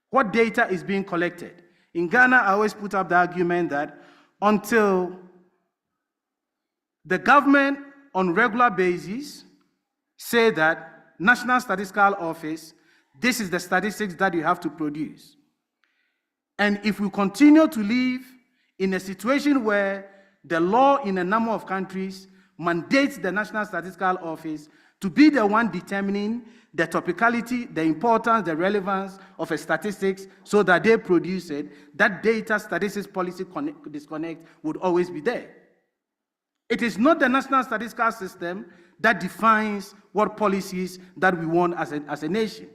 What data is being collected? In Ghana, I always put up the argument that until the government on regular basis say that National Statistical Office, this is the statistics that you have to produce. And if we continue to live in a situation where the law in a number of countries mandates the National Statistical Office to be the one determining the topicality, the importance, the relevance of a statistics so that they produce it, that data statistics policy disconnect would always be there. It is not the national statistical system that defines what policies that we want as a nation.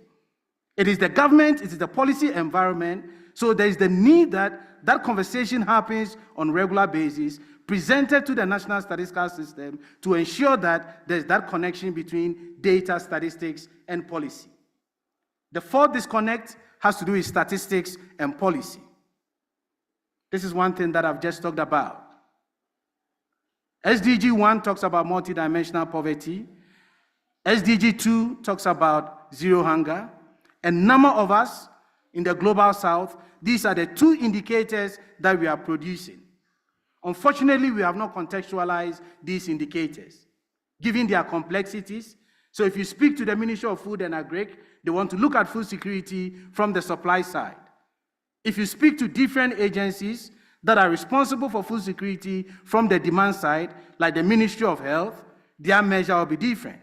It is the government, it is the policy environment, so there is the need that that conversation happens on a regular basis, presented to the national statistical system to ensure that there's that connection between data, statistics, and policy. The fourth disconnect has to do with statistics and policy. This is one thing that I've just talked about. SDG 1 talks about multidimensional poverty. SDG 2 talks about zero hunger. A number of us in the Global South, these are the 2 indicators that we are producing. Unfortunately, we have not contextualized these indicators, given their complexities. So if you speak to the Ministry of Food and Agric, they want to look at food security from the supply side. If you speak to different agencies that are responsible for food security from the demand side, like the Ministry of Health, their measure will be different.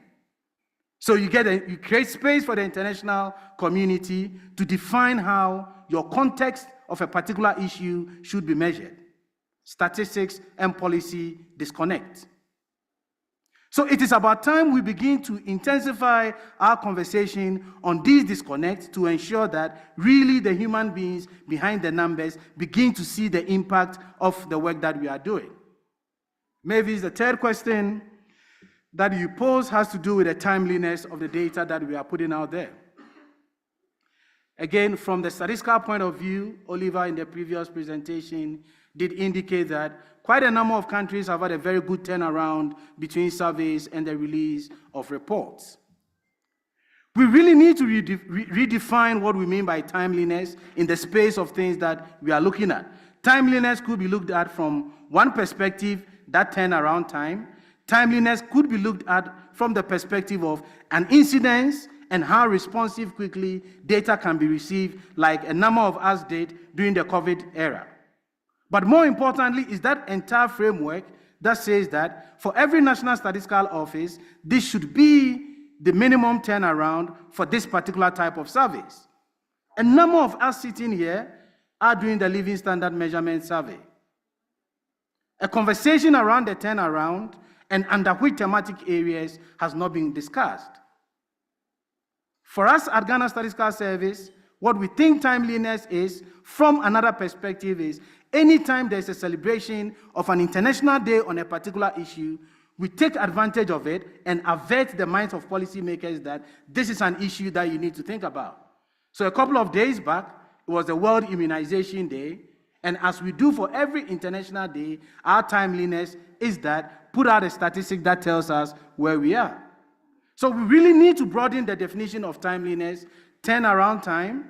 So you create space for the international community to define how your context of a particular issue should be measured. Statistics and policy disconnect. So it is about time we begin to intensify our conversation on these disconnects to ensure that really the human beings behind the numbers begin to see the impact of the work that we are doing. Maybe the third question that you pose has to do with the timeliness of the data that we are putting out there. Again, from the statistical point of view, Oliver in the previous presentation did indicate that quite a number of countries have had a very good turnaround between surveys and the release of reports. We really need to redefine what we mean by timeliness in the space of things that we are looking at. Timeliness could be looked at from one perspective, that turnaround time. Timeliness could be looked at from the perspective of an incidence and how responsive quickly data can be received, like a number of us did during the COVID era. But more importantly is that entire framework that says that for every National Statistical Office, this should be the minimum turnaround for this particular type of service. A number of us sitting here are doing the Living Standard Measurement Survey. A conversation around the turnaround and under which thematic areas has not been discussed. For us at Ghana Statistical Service, what we think timeliness is, from another perspective, is anytime there's a celebration of an international day on a particular issue, we take advantage of it and avert the minds of policymakers that this is an issue that you need to think about. So a couple of days back, it was the World Immunization Day, and as we do for every international day, our timeliness is that put out a statistic that tells us where we are. So we really need to broaden the definition of timeliness, turnaround time,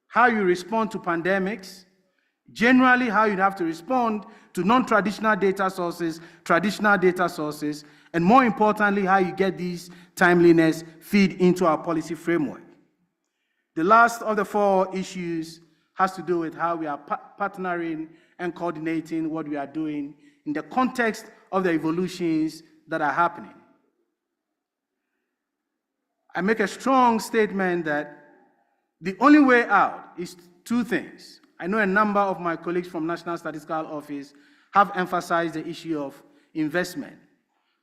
how you respond to pandemics, generally how you have to respond to non-traditional data sources, traditional data sources, and more importantly, how you get these timeliness feed into our policy framework. The last of the four issues has to do with how we are partnering and coordinating what we are doing in the context of the evolutions that are happening. I make a strong statement that the only way out is two things. I know a number of my colleagues from National Statistical Office have emphasized the issue of investment.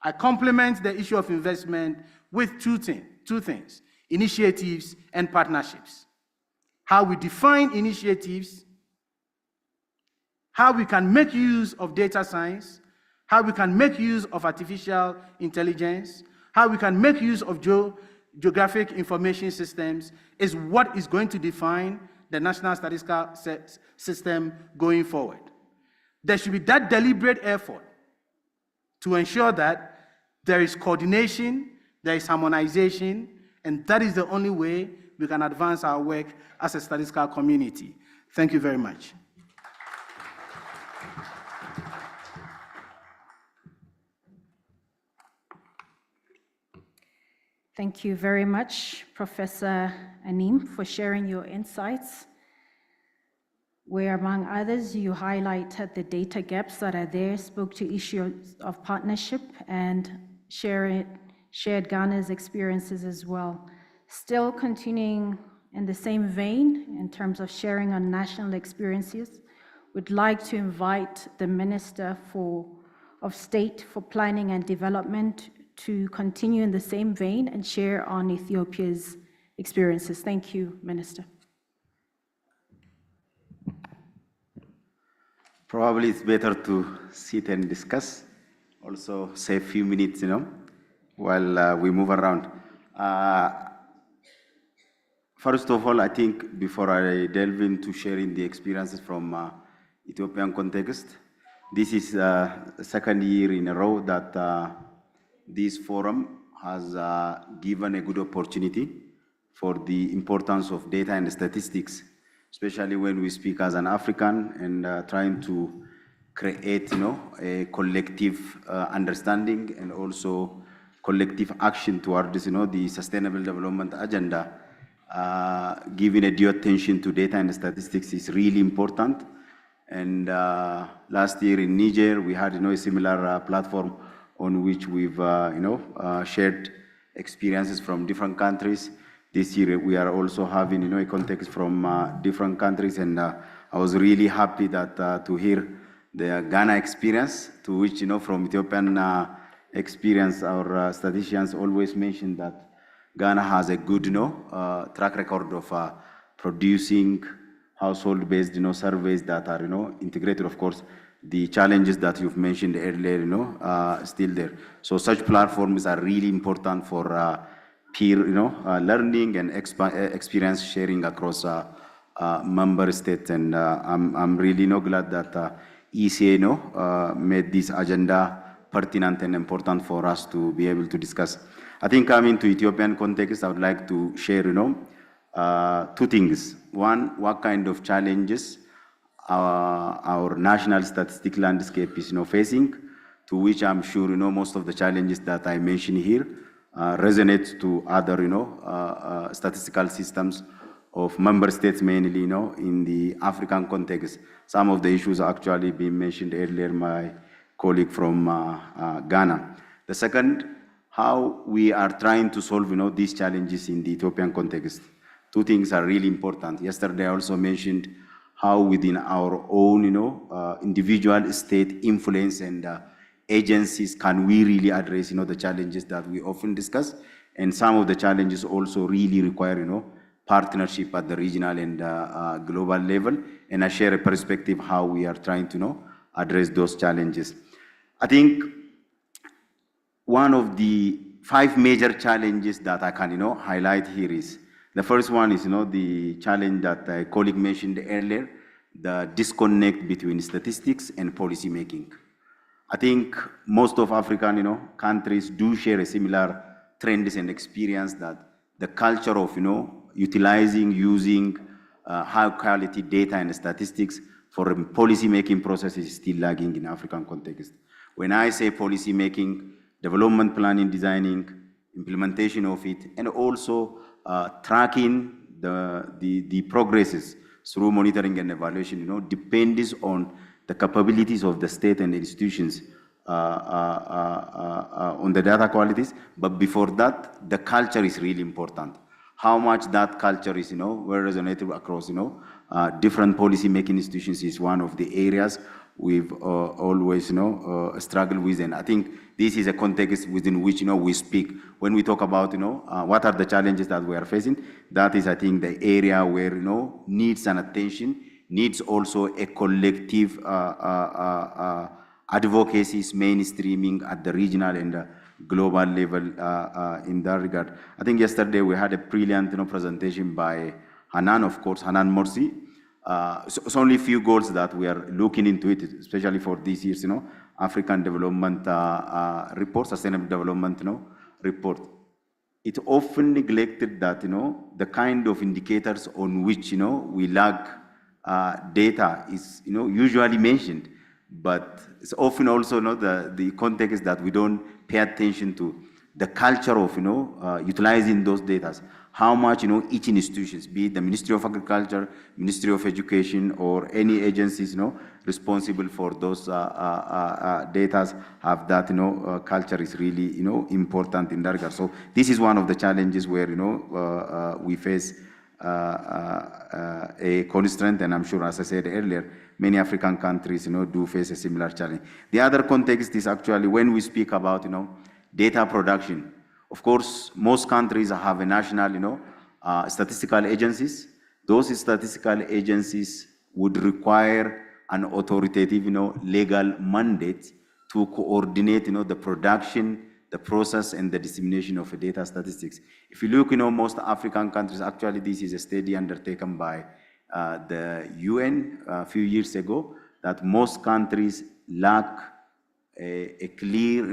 I complement the issue of investment with two things, initiatives and partnerships. How we define initiatives, how we can make use of data science, how we can make use of artificial intelligence, how we can make use of geographic information systems is what is going to define the national statistical system going forward. There should be that deliberate effort to ensure that there is coordination, there is harmonization, and that is the only way we can advance our work as a statistical community. Thank you very much. Thank you very much, Professor Anim, for sharing your insights, where, among others, you highlighted the data gaps that are there, spoke to issues of partnership, and shared Ghana's experiences as well. Still continuing in the same vein, in terms of sharing on national experiences, we'd like to invite the Minister of State for Planning and Development to continue in the same vein and share on Ethiopia's experiences. Thank you, Minister. Probably it's better to sit and discuss, also save a few minutes, while we move around. First of all, I think before I delve into sharing the experiences from Ethiopian context, this is the second year in a row that this forum has given a good opportunity for the importance of data and statistics, especially when we speak as an African and trying to create, a collective understanding and also collective action towards, the Sustainable Development Agenda. Giving a due attention to data and statistics is really important. And last year in Niger, we had, a similar platform on which we've, shared experiences from different countries. This year, we are also having, a context from different countries, and I was really happy that to hear the Ghana experience, to which, from Ethiopian experience, our statisticians always mention that Ghana has a good, track record of producing household-based, surveys that are, integrated. Of course, the challenges that you've mentioned earlier, still there. So such platforms are really important for peer, learning and experience sharing across member states. And I'm really glad that ECA, made this agenda pertinent and important for us to be able to discuss. I think coming to Ethiopian context, I would like to share, two things. One, what kind of challenges our national statistic landscape is facing, to which I'm sure most of the challenges that I mentioned here resonate to other, statistical systems of member states, mainly, in the African context. Some of the issues actually being mentioned earlier, my colleague from Ghana. The second, how we are trying to solve, these challenges in the Ethiopian context. Two things are really important. Yesterday, I also mentioned how within our own, individual state influence and agencies can we really address, the challenges that we often discuss. And some of the challenges also really require, partnership at the regional and global level. And I share a perspective how we are trying to, address those challenges. I think one of the 5 major challenges that I can, highlight here is, the first one is, the challenge that a colleague mentioned earlier, the disconnect between statistics and policy making. I think most of African, countries do share a similar trends and experience that the culture of, utilizing, using high quality data and statistics for policy making process is still lagging in African context. When I say policy making, development planning, designing, implementation of it, and also tracking the progresses through monitoring and evaluation, depends on the capabilities of the state and the institutions on the data qualities. But before that, the culture is really important. How much that culture is, well resonated across, different policy making institutions is one of the areas we've always, struggled with. And I think this is a context within which, we speak. When we talk about, what are the challenges that we are facing, that is, I think, the area where, needs an attention, needs also a collective advocacies, mainstreaming at the regional and global level in that regard. I think yesterday we had a brilliant, presentation by Hanan, of course, Hanan Morsi. So it's only a few goals that we are looking into it, especially for this year's, African Development Report, Sustainable Development, report. It often neglected that, the kind of indicators on which, we lack data is, usually mentioned, but it's often also, the context that we don't pay attention to the culture of, utilizing those data. How much, each institutions, be it the Ministry of Agriculture, Ministry of Education, or any agencies, responsible for those data have that, culture is really, important in that regard. So this is one of the challenges where, we face a constraint, and I'm sure, as I said earlier, many African countries, do face a similar challenge. The other context is actually when we speak about, data production. Of course, most countries have a national, statistical agencies. Those statistical agencies would require an authoritative, legal mandate to coordinate, the production, the process, and the dissemination of data statistics. If you look, most African countries, actually, this is a study undertaken by the UN a few years ago, that most countries lack a clear,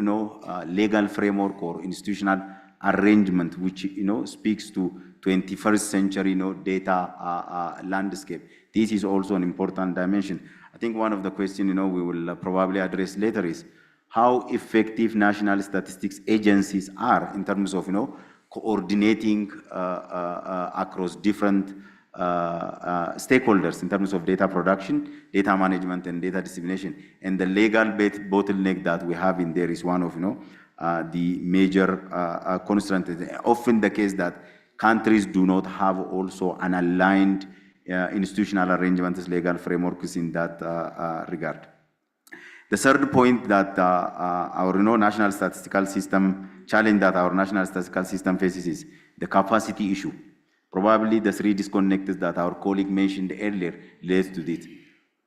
legal framework or institutional arrangement which, speaks to 21st century, data landscape. This is also an important dimension. I think one of the questions, we will probably address later is how effective national statistics agencies are in terms of, coordinating across different stakeholders in terms of data production, data management, and data dissemination. And the legal bottleneck that we have in there is one of, the major constraints. Often the case that countries do not have also an aligned institutional arrangements, legal frameworks in that regard. The third point that our national statistical system challenge that our national statistical system faces is the capacity issue. Probably the 3 disconnectors that our colleague mentioned earlier relates to this.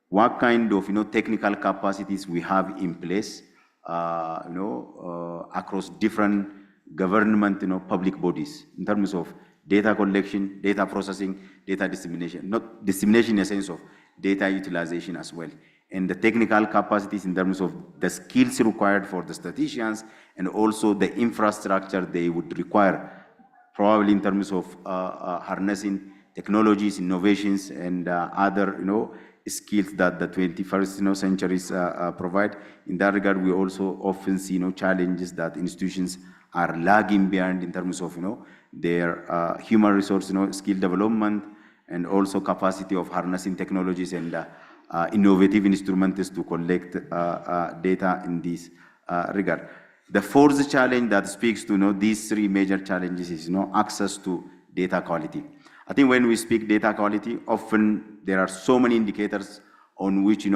What kind of technical capacities we have in place, across different government, public bodies in terms of data collection, data processing, data dissemination, not dissemination in the sense of data utilization as well. And the technical capacities in terms of the skills required for the statisticians and also the infrastructure they would require, probably in terms of harnessing technologies, innovations, and other, skills that the 21st centuries provide. In that regard, we also often see, challenges that institutions are lagging behind in terms of, their human resource, skill development, and also capacity of harnessing technologies and innovative instruments to collect data in this regard. The fourth challenge that speaks to these three major challenges is access to data quality. I think when we speak data quality, often there are so many indicators on which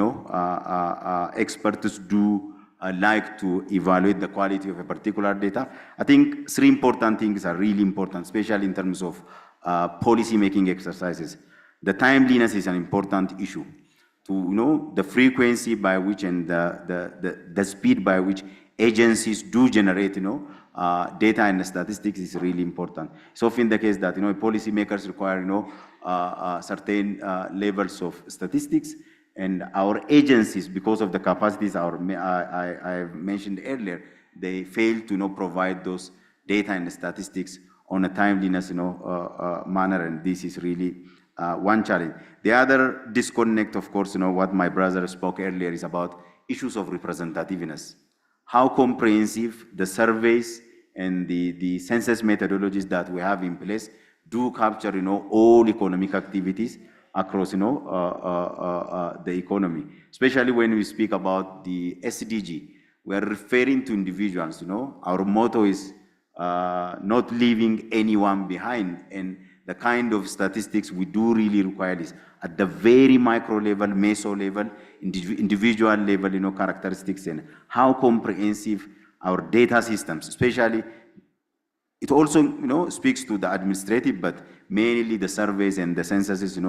experts do like to evaluate the quality of a particular data. I think three important things are really important, especially in terms of policy making exercises. The timeliness is an important issue. To the frequency by which and the speed by which agencies do generate data and statistics is really important. It's often the case that policymakers require certain levels of statistics, and our agencies, because of the capacities I mentioned earlier, they fail to provide those data and statistics on a timeliness manner, and this is really one challenge. The other disconnect, of course, what my brother spoke earlier is about issues of representativeness. How comprehensive the surveys and the census methodologies that we have in place do capture, all economic activities across, the economy. Especially when we speak about the SDG, we are referring to individuals. Our motto is not leaving anyone behind, and the kind of statistics we do really require is at the very micro level, meso level, individual level, characteristics, and how comprehensive our data systems, especially, it also, speaks to the administrative, but mainly the surveys and the censuses,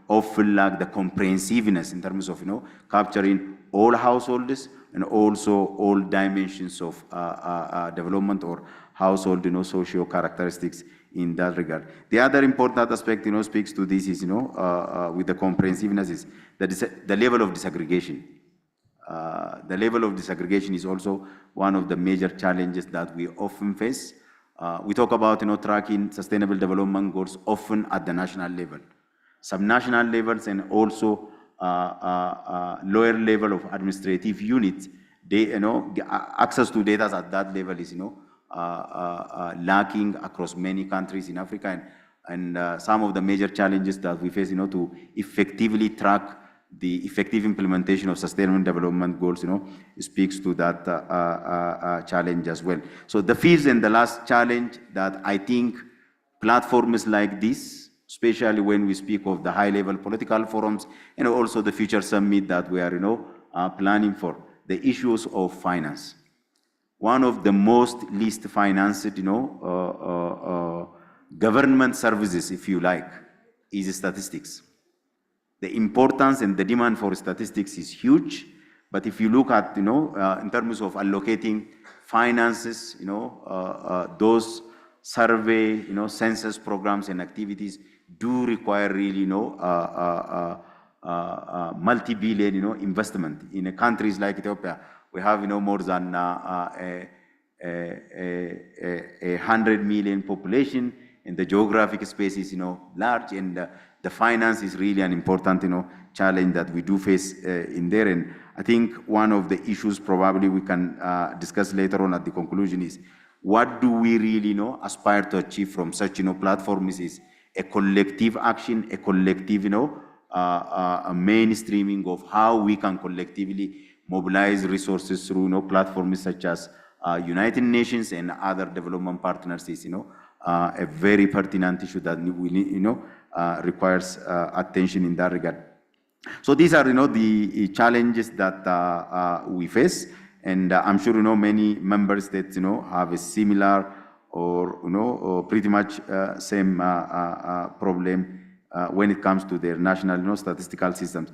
often lack the comprehensiveness in terms of, capturing all households and also all dimensions of development or household, socio characteristics in that regard. The other important aspect, speaks to this is, with the comprehensiveness is the level of disaggregation. The level of disaggregation is also one of the major challenges that we often face. We talk about, tracking sustainable development goals often at the national level. Subnational levels and also lower level of administrative units, they, access to data at that level is, lacking across many countries in Africa, and some of the major challenges that we face, to effectively track the effective implementation of sustainable development goals, speaks to that challenge as well. So the fifth and the last challenge that I think platforms like this, especially when we speak of the high-level political forums and also the future summit that we are, planning for, the issues of finance. One of the most least financed, government services, if you like, is statistics. The importance and the demand for statistics is huge, but if you look at, in terms of allocating finances, those survey, census programs and activities do require really, multi-billion, investment. In countries like Ethiopia, we have, more than 100 million population, and the geographic space is, large, and the finance is really an important, challenge that we do face in there. And I think one of the issues probably we can discuss later on at the conclusion is what do we really, aspire to achieve from such, platforms is a collective action, a collective, a mainstreaming of how we can collectively mobilize resources through, platforms such as United Nations and other development partners is, a very pertinent issue that we need, requires attention in that regard. So these are, the challenges that we face, and I'm sure, many member states, have a similar or, pretty much same problem when it comes to their national, statistical systems.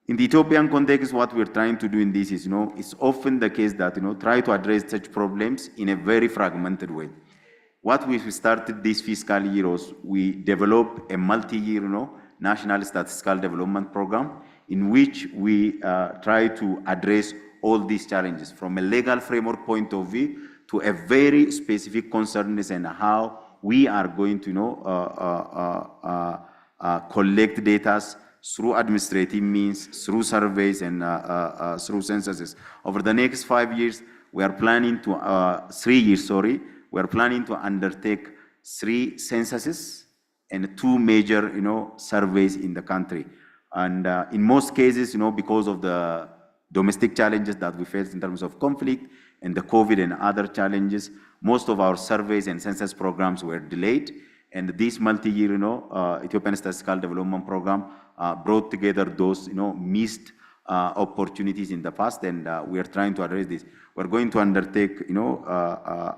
In the Ethiopian context, what we're trying to do in this is, it's often the case that, try to address such problems in a very fragmented way. What we started this fiscal year was we developed a multi-year, national statistical development program in which we try to address all these challenges from a legal framework point of view to a very specific concerns and how we are going to, collect data through administrative means, through surveys, and through censuses. Over the next 5 years, we are planning to, 3 years, sorry, we are planning to undertake 3 censuses and 2 major, surveys in the country. And in most cases, because of the domestic challenges that we face in terms of conflict and the COVID and other challenges, most of our surveys and census programs were delayed. And this multi-year, Ethiopian Statistical Development Program brought together those, missed opportunities in the past, and we are trying to address this. We're going to undertake,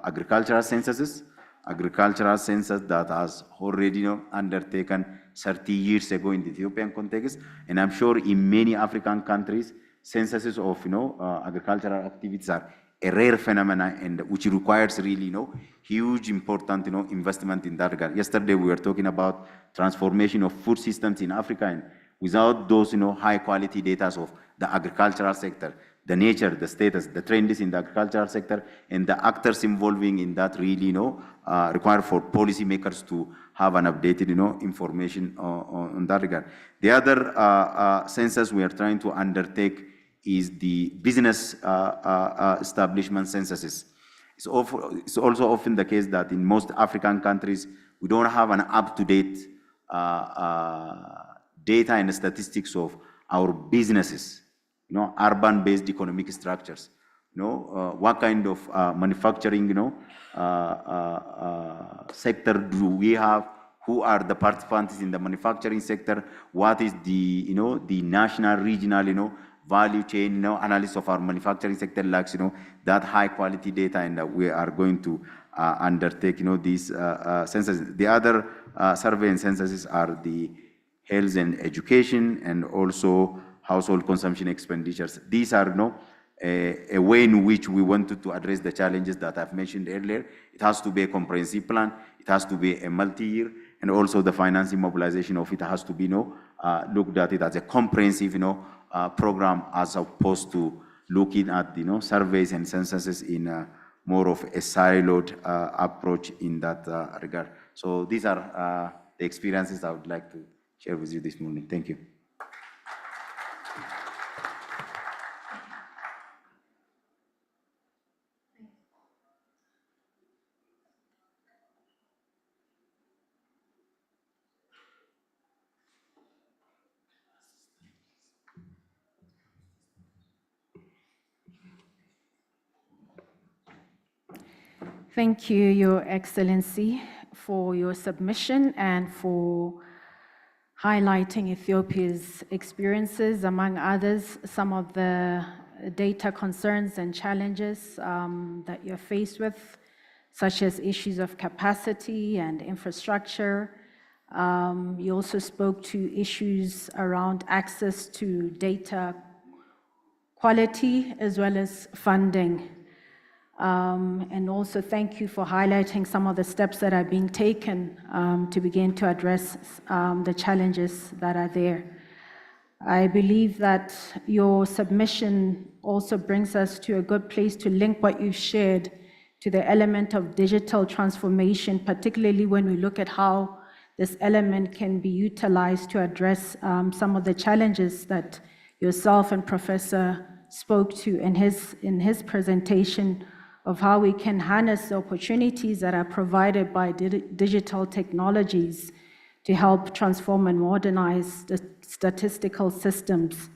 agricultural censuses, that has already, undertaken 30 years ago in the Ethiopian context, and I'm sure in many African countries, censuses of, agricultural activities are a rare phenomenon, and which requires really, huge, important, investment in that regard. Yesterday, we were talking about transformation of food systems in Africa, and without those, high quality data of the agricultural sector, the nature, the status, the trends in the agricultural sector, and the actors involving in that really, require for policymakers to have an updated, information on that regard. The other census we are trying to undertake is the business establishment censuses. It's also often the case that in most African countries, we don't have an up-to-date data and statistics of our businesses, urban-based economic structures. What kind of manufacturing, sector do we have? Who are the participants in the manufacturing sector? What is the, the national, regional, value chain, analysis of our manufacturing sector lacks, that high quality data, and we are going to undertake, these censuses. The other survey and censuses are the health and education, and also household consumption expenditures. These are, a way in which we wanted to address the challenges that I've mentioned earlier. It has to be a comprehensive plan. It has to be a multi-year, and also the financing mobilization of it has to be, looked at it as a comprehensive, program, as opposed to looking at, surveys and censuses in more of a siloed approach in that regard. So these are the experiences I would like to share with you this morning. Thank you. Thank you, Your Excellency, for your submission and for highlighting Ethiopia's experiences, among others, some of the data concerns and challenges that you're faced with, such as issues of capacity and infrastructure. You also spoke to issues around access to data quality as well as funding. And also thank you for highlighting some of the steps that are being taken to begin to address the challenges that are there. I believe that your submission also brings us to a good place to link what you've shared to the element of digital transformation, particularly when we look at how this element can be utilized to address some of the challenges that yourself and Professor spoke to in his presentation, of how we can harness the opportunities that are provided by digital technologies to help transform and modernize the statistical systems.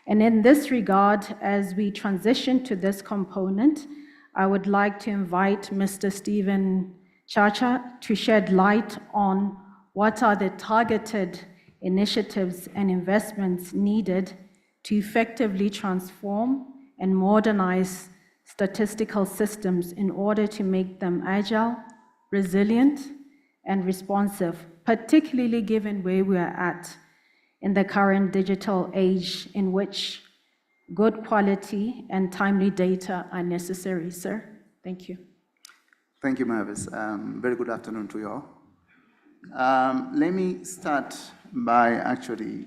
And in this regard, as we transition to this component, I would like to invite Mr. Stephen Chacha to shed light on what are the targeted initiatives and investments needed to effectively transform and modernize statistical systems in order to make them agile, resilient, and responsive, particularly given where we are at in the current digital age in which good quality and timely data are necessary, sir. Thank you. Thank you, Mavis. Very good afternoon to you all. Let me start by actually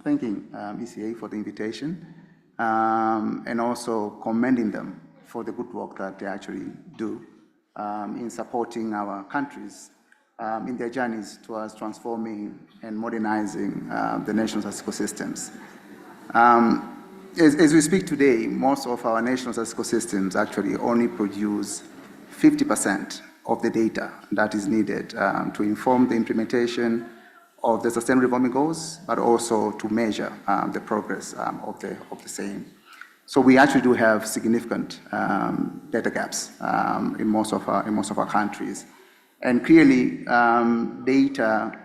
thanking ECA for the invitation and also commending them for the good work that they actually do in supporting our countries in their journeys towards transforming and modernizing the nation's statistical systems. as we speak today, most of our national statistical systems actually only produce 50% of the data that is needed to inform the implementation of the Sustainable Development Goals, but also to measure the progress of the same. So we actually do have significant data gaps in most of our countries, and clearly data,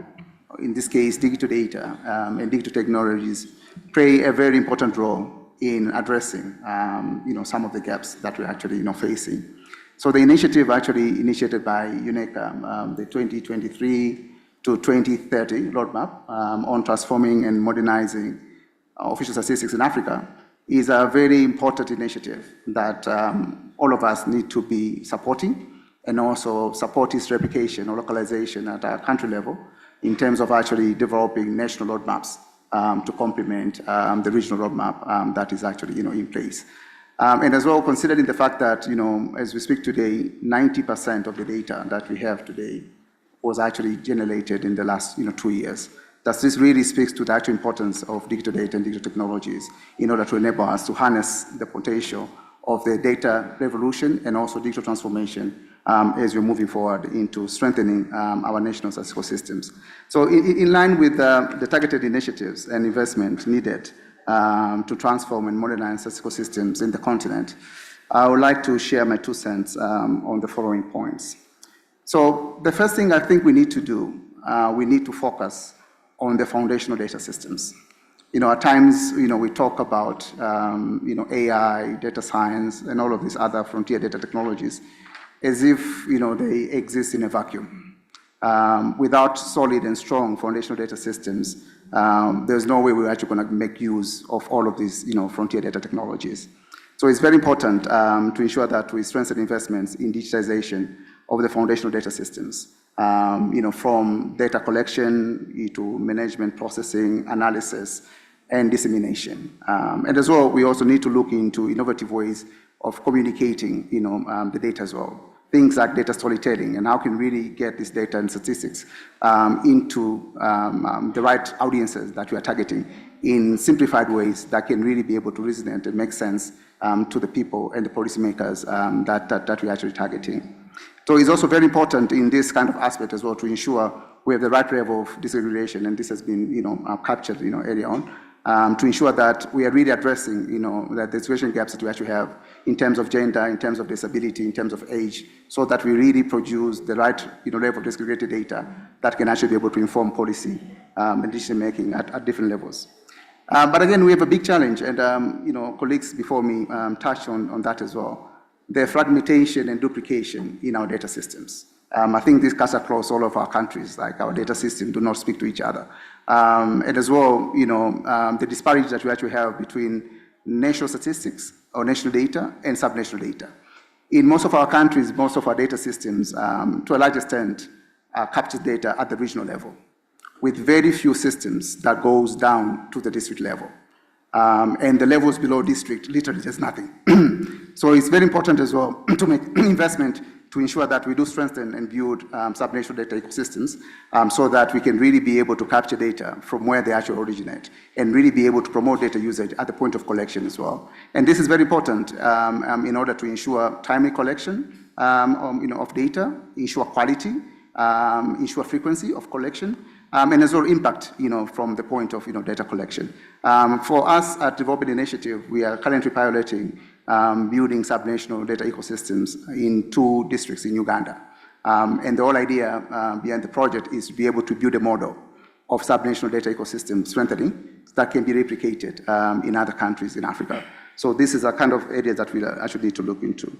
in this case digital data and digital technologies, play a very important role in addressing some of the gaps that we're actually facing. So the initiative actually initiated by UNECA, the 2023 to 2030 roadmap on transforming and modernizing official statistics in Africa, is a very important initiative that all of us need to be supporting, and also support its replication or localization at a country level in terms of actually developing national roadmaps to complement the regional roadmap that is actually in place. And as well, considering the fact that as we speak today, 90% of the data that we have today was actually generated in the last 2 years. This really speaks to the actual importance of digital data and digital technologies in order to enable us to harness the potential of the data revolution and also digital transformation as we're moving forward into strengthening our national statistical systems. So in line with the targeted initiatives and investment needed to transform and modernize statistical systems in the continent, I would like to share my 2 cents on the following points. So the first thing I think we need to do, we need to focus on the foundational data systems. At times, we talk about, AI, data science, and all of these other frontier data technologies as if, they exist in a vacuum. Without solid and strong foundational data systems, there's no way we're actually going to make use of all of these, frontier data technologies. So it's very important to ensure that we strengthen investments in digitization of the foundational data systems. From data collection to management, processing, analysis, and dissemination. And as well, we also need to look into innovative ways of communicating, the data as well. Things like data storytelling, and how can we really get this data and statistics into the right audiences that we are targeting in simplified ways that can really be able to resonate and make sense to the people and the policymakers that we're actually targeting. So it's also very important in this kind of aspect as well to ensure we have the right level of disaggregation, and this has been captured early on, to ensure that we are really addressing the distribution gaps that we actually have in terms of gender, in terms of disability, in terms of age, so that we really produce the right level of disaggregated data that can actually be able to inform policy and decision making at different levels. But again, we have a big challenge, and colleagues before me touched on that as well. The fragmentation and duplication in our data systems. I think this cuts across all of our countries, like our data systems do not speak to each other. And as well, the disparity that we actually have between national statistics or national data and subnational data. In most of our countries, most of our data systems, to a large extent, capture data at the regional level, with very few systems that goes down to the district level. And the levels below district, literally there's nothing. So it's very important as well to make investment to ensure that we do strengthen and build subnational data ecosystems so that we can really be able to capture data from where they actually originate and really be able to promote data usage at the point of collection as well. And this is very important in order to ensure timely collection of data, ensure quality, ensure frequency of collection, and as well impact from the point of data collection. For us at Development Initiative, we are currently piloting building subnational data ecosystems in 2 districts in Uganda. And the whole idea behind the project is to be able to build a model of subnational data ecosystem strengthening that can be replicated in other countries in Africa. So this is a kind of area that we actually need to look into.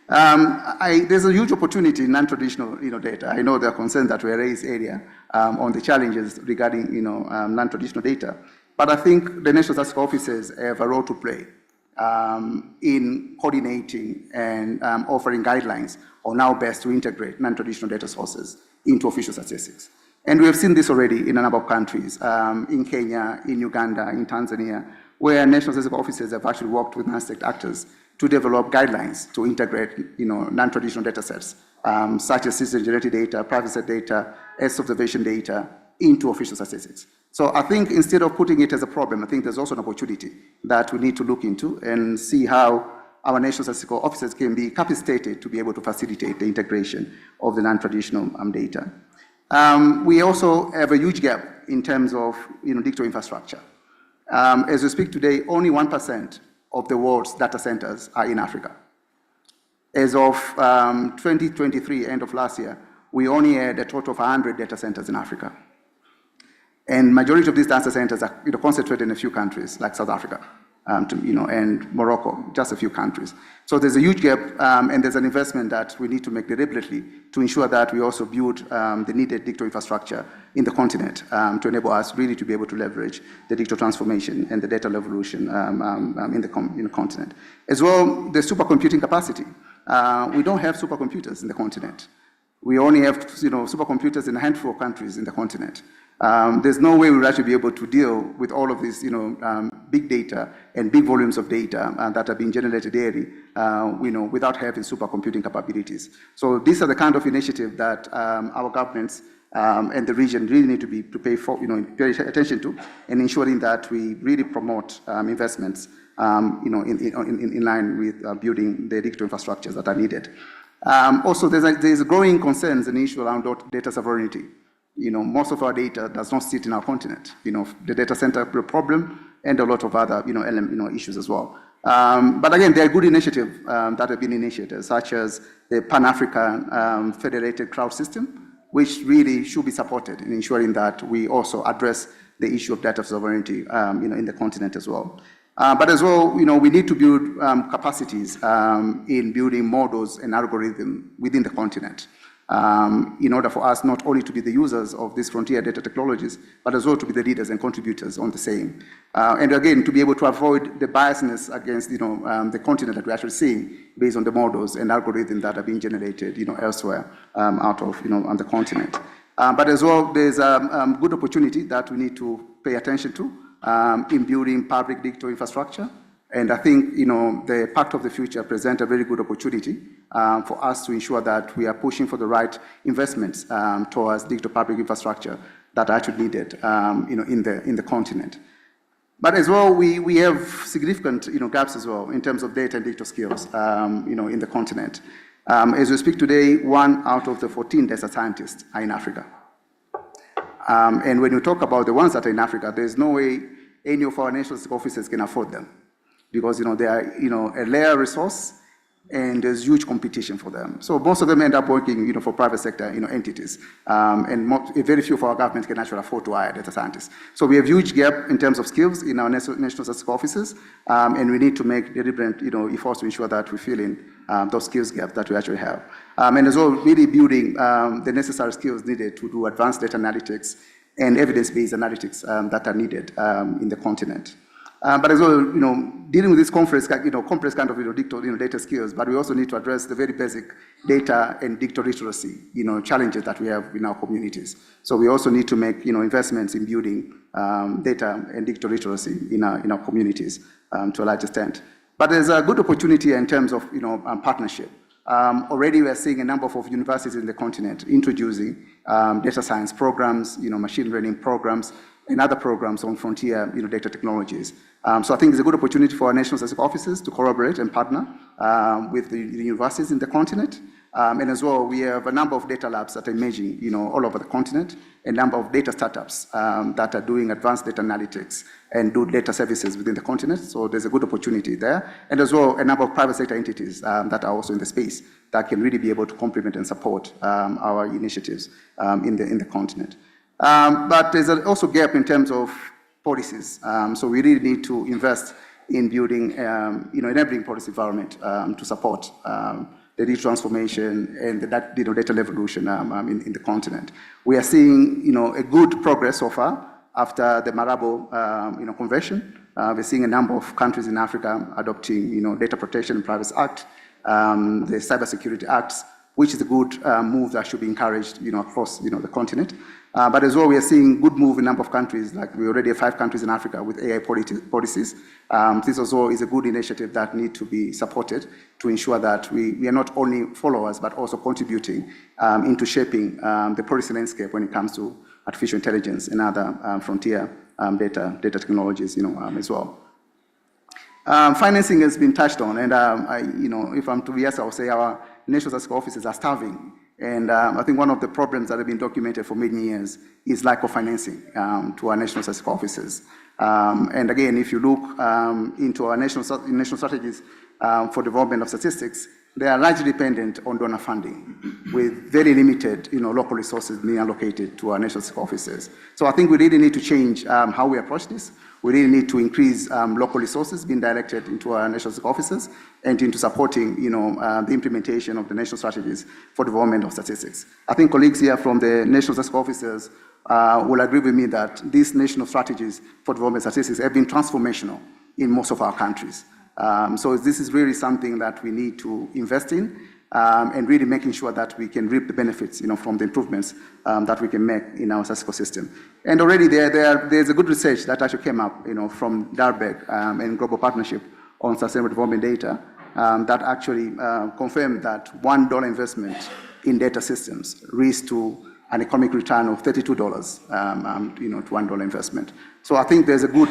There's a huge opportunity in non-traditional data. I know there are concerns that were raised earlier on the challenges regarding non-traditional data, but I think the national statistical offices have a role to play in coordinating and offering guidelines on how best to integrate non-traditional data sources into official statistics. And we have seen this already in a number of countries, in Kenya, in Uganda, in Tanzania, where national statistical offices have actually worked with non-state actors to develop guidelines to integrate non-traditional data sets, such as citizen-generated data, private sector data, Earth observation data, into official statistics. So I think instead of putting it as a problem, I think there's also an opportunity that we need to look into and see how our national statistical offices can be capacitated to be able to facilitate the integration of the non-traditional data. We also have a huge gap in terms of digital infrastructure. As we speak today, only 1% of the world's data centers are in Africa. As of 2023, end of last year, we only had a total of 100 data centers in Africa. And majority of these data centers are concentrated in a few countries, like South Africa, and Morocco, just a few countries. So there's a huge gap, and there's an investment that we need to make deliberately to ensure that we also build the needed digital infrastructure in the continent to enable us really to be able to leverage the digital transformation and the data revolution in the continent. As well, the supercomputing capacity. We don't have supercomputers in the continent. We only have supercomputers in a handful of countries in the continent. There's no way we'll actually be able to deal with all of this, big data and big volumes of data that are being generated daily, without having supercomputing capabilities. So these are the kind of initiatives that our governments and the region really need to pay attention to, and ensuring that we really promote investments, in line with building the digital infrastructures that are needed. Also, there's a growing concerns and issue around data sovereignty. Most of our data does not sit in our continent. The data center problem and a lot of other, issues as well. But again, there are good initiatives that have been initiated, such as the Pan-African Federated Cloud System, which really should be supported in ensuring that we also address the issue of data sovereignty, in the continent as well. But as well, we need to build capacities in building models and algorithms within the continent. In order for us not only to be the users of these frontier data technologies, but as well to be the leaders and contributors on the same. And again, to be able to avoid the biasness against the continent that we're actually seeing based on the models and algorithms that are being generated elsewhere out of on the continent. But as well, there's a good opportunity that we need to pay attention to in building public digital infrastructure. And I think, the Pact of the Future presents a very good opportunity for us to ensure that we are pushing for the right investments towards digital public infrastructure that are actually needed, in the continent. But as well, we have significant, gaps as well in terms of data and digital skills, in the continent. As we speak today, 1 out of the 14 data scientists are in Africa. And when you talk about the ones that are in Africa, there's no way any of our national offices can afford them, because they are a rare resource, and there's huge competition for them. So most of them end up working for private sector entities, and very few of our governments can actually afford to hire data scientists. So we have huge gap in terms of skills in our national statistical offices, and we need to make deliberate efforts to ensure that we fill in those skills gaps that we actually have, and as well really building the necessary skills needed to do advanced data analytics and evidence-based analytics that are needed in the continent. But as well, dealing with this complex kind of digital data skills, but we also need to address the very basic data and digital literacy challenges that we have in our communities. So we also need to make investments in building data and digital literacy in our communities to a large extent. But there's a good opportunity in terms of partnership. Already we are seeing a number of universities in the continent introducing data science programs, machine learning programs, and other programs on frontier data technologies. So I think it's a good opportunity for our national statistical offices to collaborate and partner with the universities in the continent. And as well, we have a number of data labs that are emerging all over the continent, a number of data startups that are doing advanced data analytics and do data services within the continent. So there's a good opportunity there. And as well, a number of private sector entities that are also in the space that can really be able to complement and support our initiatives in the continent. But there's also a gap in terms of policies. So we really need to invest in building, enabling policy environment to support the digital transformation and the data revolution in the continent. We are seeing, a good progress so far after the Malabo, Convention. We're seeing a number of countries in Africa adopting, Data Protection and Privacy Act, the Cybersecurity Acts, which is a good move that should be encouraged, across, the continent. But as well, we are seeing good move in a number of countries, like we already have 5 countries in Africa with AI policies. This also is a good initiative that need to be supported to ensure that we are not only followers, but also contributing into shaping the policy landscape when it comes to artificial intelligence and other frontier data technologies, as well. Financing has been touched on, and if I'm to be honest, I would say our national statistical offices are starving. And I think one of the problems that have been documented for many years is lack of financing to our national statistical offices. And again, if you look into our national strategies for development of statistics, they are largely dependent on donor funding, with very limited, local resources being allocated to our national statistical offices. So I think we really need to change how we approach this. We really need to increase local resources being directed into our national statistical offices and into supporting, the implementation of the national strategies for development of statistics. I think colleagues here from the national statistical offices will agree with me that these national strategies for development statistics have been transformational in most of our countries. So this is really something that we need to invest in and really making sure that we can reap the benefits, from the improvements that we can make in our statistical system. And already there's a good research that actually came up, from Dalberg and Global Partnership on Sustainable Development Data that actually confirmed that $1 investment in data systems leads to an economic return of $32, to $1 investment. So I think there's a good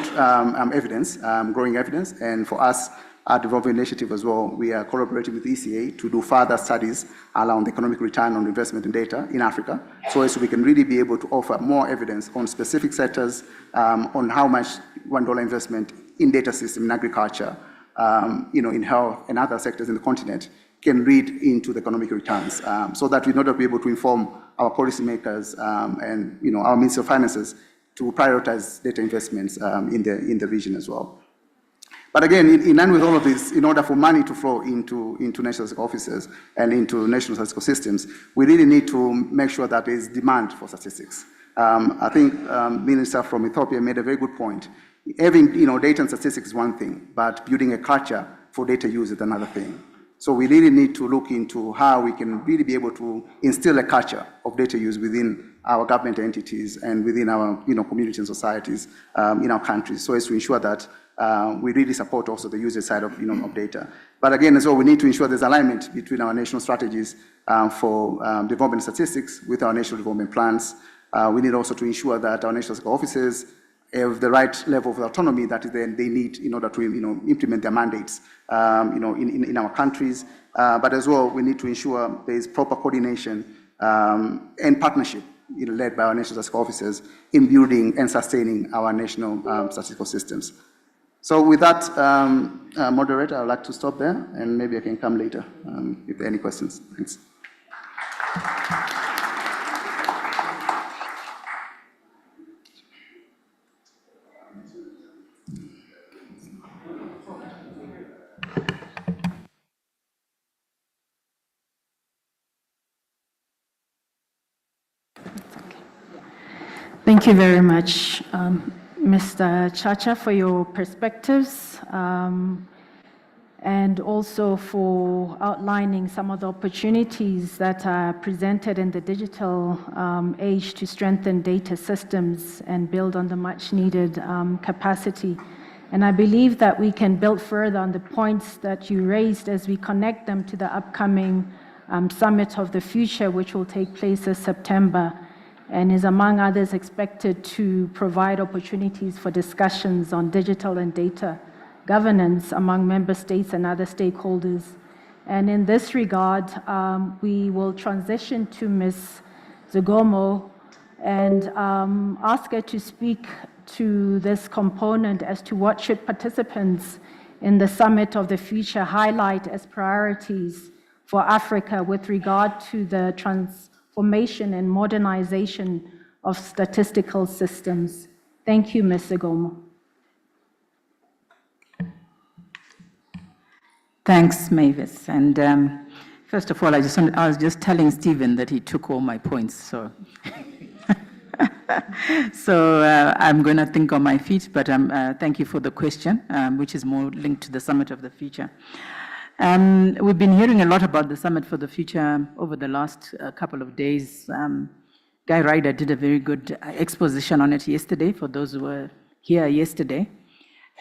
evidence, growing evidence, and for us at Development Initiative as well, we are collaborating with ECA to do further studies around the economic return on investment in data in Africa, so as we can really be able to offer more evidence on specific sectors, on how much $1 investment in data system in agriculture, in health and other sectors in the continent can lead into the economic returns, so that we know that we're able to inform our policymakers and our Ministry of Finances to prioritize data investments in the region as well. But again, in line with all of this, in order for money to flow into national statistical offices and into national statistical systems, we really need to make sure that there is demand for statistics. I think Minister from Ethiopia made a very good point. Having data and statistics is one thing, but building a culture for data use is another thing. So we really need to look into how we can really be able to instill a culture of data use within our government entities and within our communities and societies in our countries, so as to ensure that we really support also the user side of data. But again, as well, we need to ensure there's alignment between our national strategies for development statistics with our national development plans. We need also to ensure that our national statistical offices have the right level of autonomy that they need in order to implement their mandates in our countries. But as well, we need to ensure there is proper coordination and partnership led by our national statistical offices in building and sustaining our national statistical systems. So with that, moderator, I'd like to stop there, and maybe I can come later if there are any questions. Thanks. Thank you very much, Mr. Chacha, for your perspectives and also for outlining some of the opportunities that are presented in the digital age to strengthen data systems and build on the much needed capacity. And I believe that we can build further on the points that you raised as we connect them to the upcoming Summit of the Future, which will take place this September, and is among others expected to provide opportunities for discussions on digital and data governance among member states and other stakeholders. And in this regard, we will transition to Ms. Zugomo and ask her to speak to this component as to what should participants in the Summit of the Future highlight as priorities for Africa with regard to the transformation and modernization of statistical systems. Thank you, Ms. Zugomo. Thanks, Mavis. And first of all, I was just telling Stephen that he took all my points, so I'm going to think on my feet, but thank you for the question, which is more linked to the Summit of the Future. We've been hearing a lot about the Summit for the Future over the last couple of days. Guy Ryder did a very good exposition on it yesterday, for those who were here yesterday.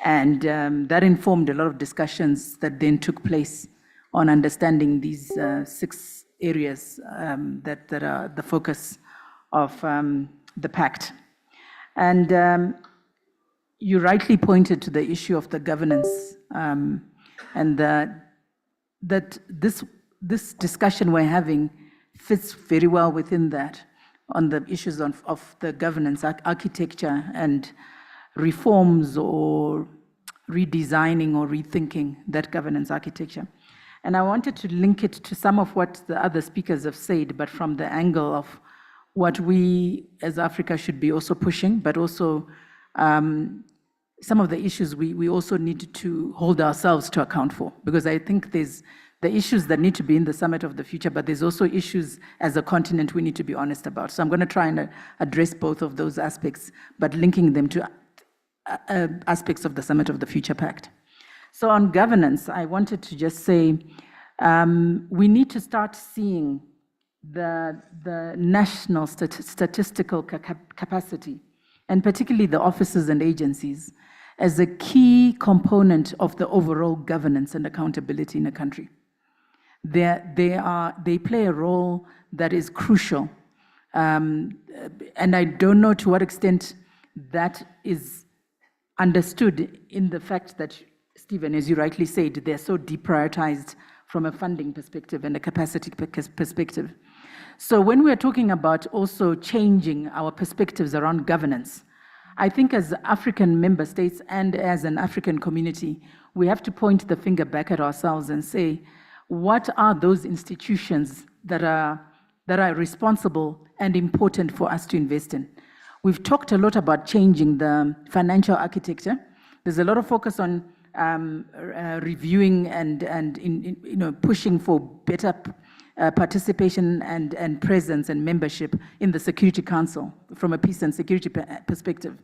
And that informed a lot of discussions that then took place on understanding these 6 areas that are the focus of the pact. And you rightly pointed to the issue of the governance and that this discussion we're having fits very well within that on the issues of the governance architecture and reforms or redesigning or rethinking that governance architecture. And I wanted to link it to some of what the other speakers have said, but from the angle of what we as Africa should be also pushing, but also some of the issues we also need to hold ourselves to account for, because I think there's the issues that need to be in the Summit of the Future, but there's also issues as a continent we need to be honest about. So I'm going to try and address both of those aspects, but linking them to aspects of the Summit of the Future Pact. So on governance, I wanted to just say we need to start seeing the national statistical capacity, and particularly the offices and agencies, as a key component of the overall governance and accountability in a country. They play a role that is crucial. And I don't know to what extent that is understood in the fact that, Stephen, as you rightly said, they're so deprioritized from a funding perspective and a capacity perspective. So when we're talking about also changing our perspectives around governance, I think as African member states and as an African community, we have to point the finger back at ourselves and say, what are those institutions that are responsible and important for us to invest in? We've talked a lot about changing the financial architecture. There's a lot of focus on reviewing and pushing for better participation and presence and membership in the Security Council from a peace and security perspective.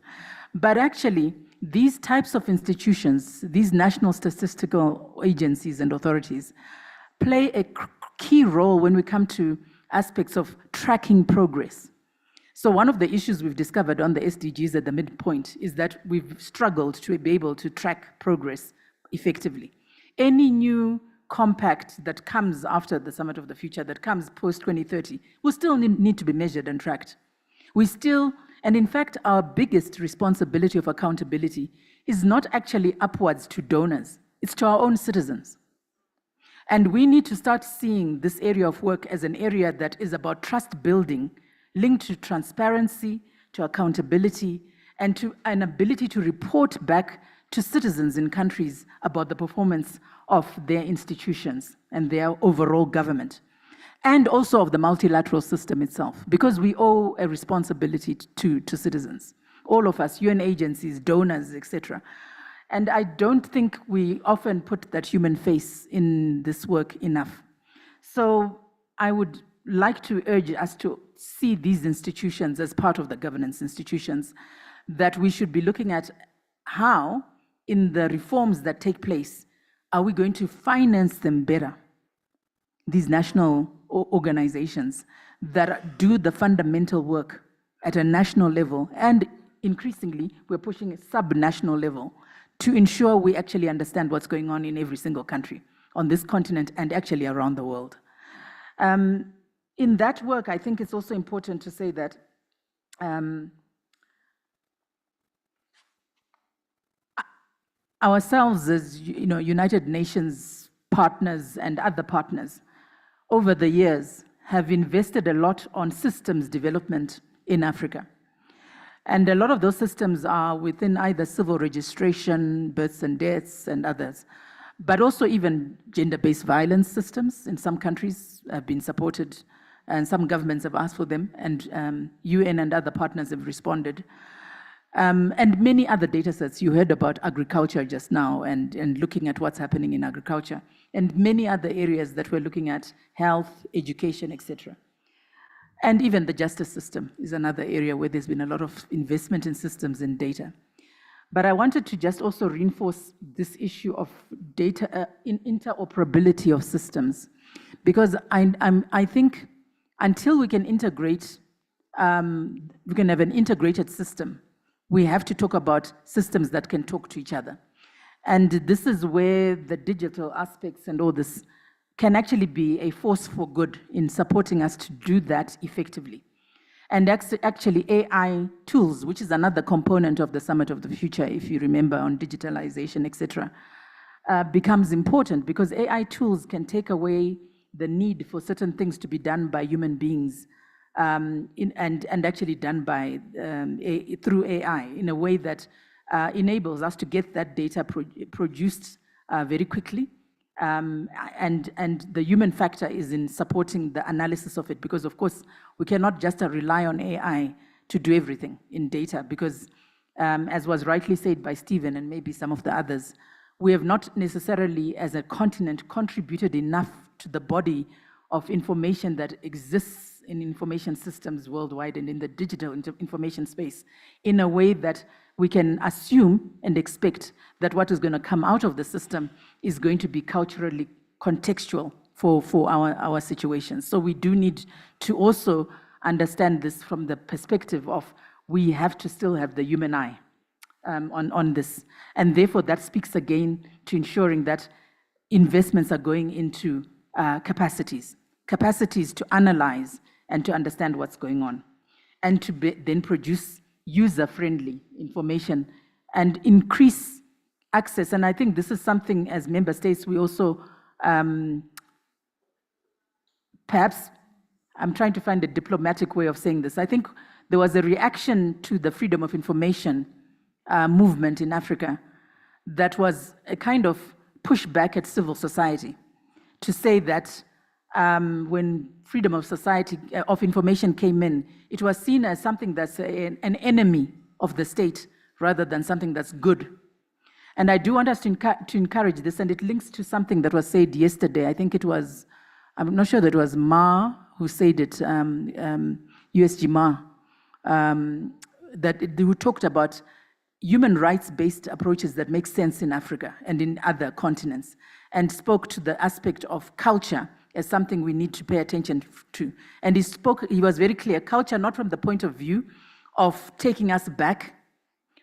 But actually, these types of institutions, these national statistical agencies and authorities, play a key role when we come to aspects of tracking progress. So one of the issues we've discovered on the SDGs at the midpoint is that we've struggled to be able to track progress effectively. Any new compact that comes after the Summit of the Future, that comes post-2030, will still need to be measured and tracked. And in fact, our biggest responsibility of accountability is not actually upwards to donors, it's to our own citizens. And we need to start seeing this area of work as an area that is about trust building, linked to transparency, to accountability, and to an ability to report back to citizens in countries about the performance of their institutions and their overall government, and also of the multilateral system itself, because we owe a responsibility to citizens, all of us, UN agencies, donors, etc. And I don't think we often put that human face in this work enough. So I would like to urge us to see these institutions as part of the governance institutions, that we should be looking at how, in the reforms that take place, are we going to finance them better? These national organizations that do the fundamental work at a national level, and increasingly, we're pushing a sub-national level to ensure we actually understand what's going on in every single country on this continent and actually around the world. In that work, I think it's also important to say that ourselves as United Nations partners and other partners over the years have invested a lot on systems development in Africa. And a lot of those systems are within either civil registration, births and deaths, and others. But also even gender-based violence systems in some countries have been supported, and some governments have asked for them, and UN and other partners have responded. And many other data sets. You heard about agriculture just now, and looking at what's happening in agriculture, and many other areas that we're looking at, health, education, etc. And even the justice system is another area where there's been a lot of investment in systems and data. But I wanted to just also reinforce this issue of data interoperability of systems, because I think until we can integrate, we can have an integrated system, we have to talk about systems that can talk to each other. And this is where the digital aspects and all this can actually be a force for good in supporting us to do that effectively. And actually AI tools, which is another component of the Summit of the Future, if you remember, on digitalization, etc., becomes important because AI tools can take away the need for certain things to be done by human beings and actually done by through AI in a way that enables us to get that data produced very quickly. And the human factor is in supporting the analysis of it because, of course, we cannot just rely on AI to do everything in data because, as was rightly said by Stephen and maybe some of the others, we have not necessarily, as a continent, contributed enough to the body of information that exists in information systems worldwide and in the digital information space in a way that we can assume and expect that what is going to come out of the system is going to be culturally contextual for our situation. So we do need to also understand this from the perspective of we have to still have the human eye on this. And therefore that speaks again to ensuring that investments are going into capacities to analyze and to understand what's going on, and to then produce user-friendly information and increase access. And I think this is something as member states we also, perhaps, I'm trying to find a diplomatic way of saying this. I think there was a reaction to the freedom of information movement in Africa that was a kind of pushback at civil society to say that when freedom of society of information came in, it was seen as something that's an enemy of the state rather than something that's good. And I do want us to encourage this, and it links to something that was said yesterday. I think it was, I'm not sure that it was Ma who said it, USG Ma, who talked about human rights-based approaches that make sense in Africa and in other continents, and spoke to the aspect of culture as something we need to pay attention to. And he was very clear, culture not from the point of view of taking us back,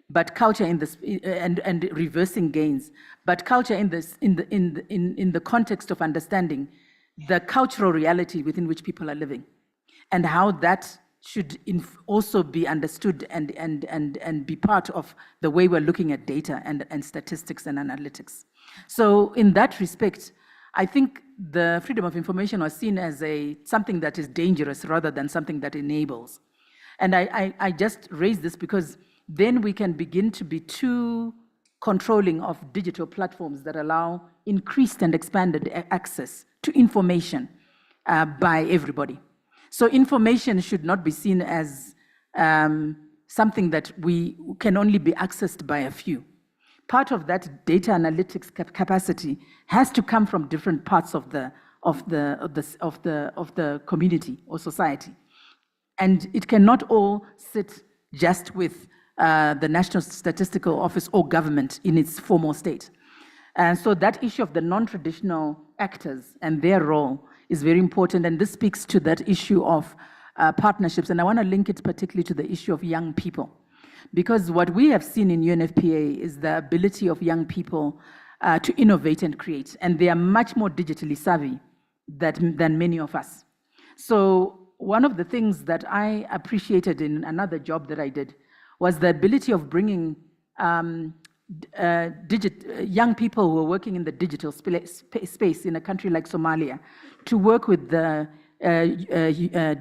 but culture in this and reversing gains, but culture in the context of understanding the cultural reality within which people are living, and how that should also be understood and be part of the way we're looking at data and statistics and analytics. So in that respect, I think the freedom of information was seen as something that is dangerous rather than something that enables. And I just raise this because then we can begin to be too controlling of digital platforms that allow increased and expanded access to information by everybody. So information should not be seen as something that can only be accessed by a few. Part of that data analytics capacity has to come from different parts of the community or society, and it cannot all sit just with the National Statistical Office or government in its formal state. And so that issue of the non-traditional actors and their role is very important, and this speaks to that issue of partnerships. And I want to link it particularly to the issue of young people, because what we have seen in UNFPA is the ability of young people to innovate and create, and they are much more digitally savvy than many of us. So one of the things that I appreciated in another job that I did was the ability of bringing young people who are working in the digital space in a country like Somalia to work with the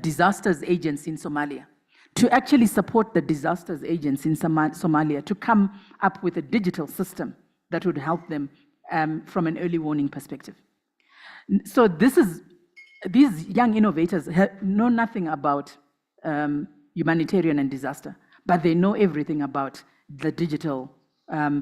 disasters agents in Somalia, to actually support the disasters agents in Somalia to come up with a digital system that would help them from an early warning perspective. So these young innovators know nothing about humanitarian and disaster, but they know everything about the digital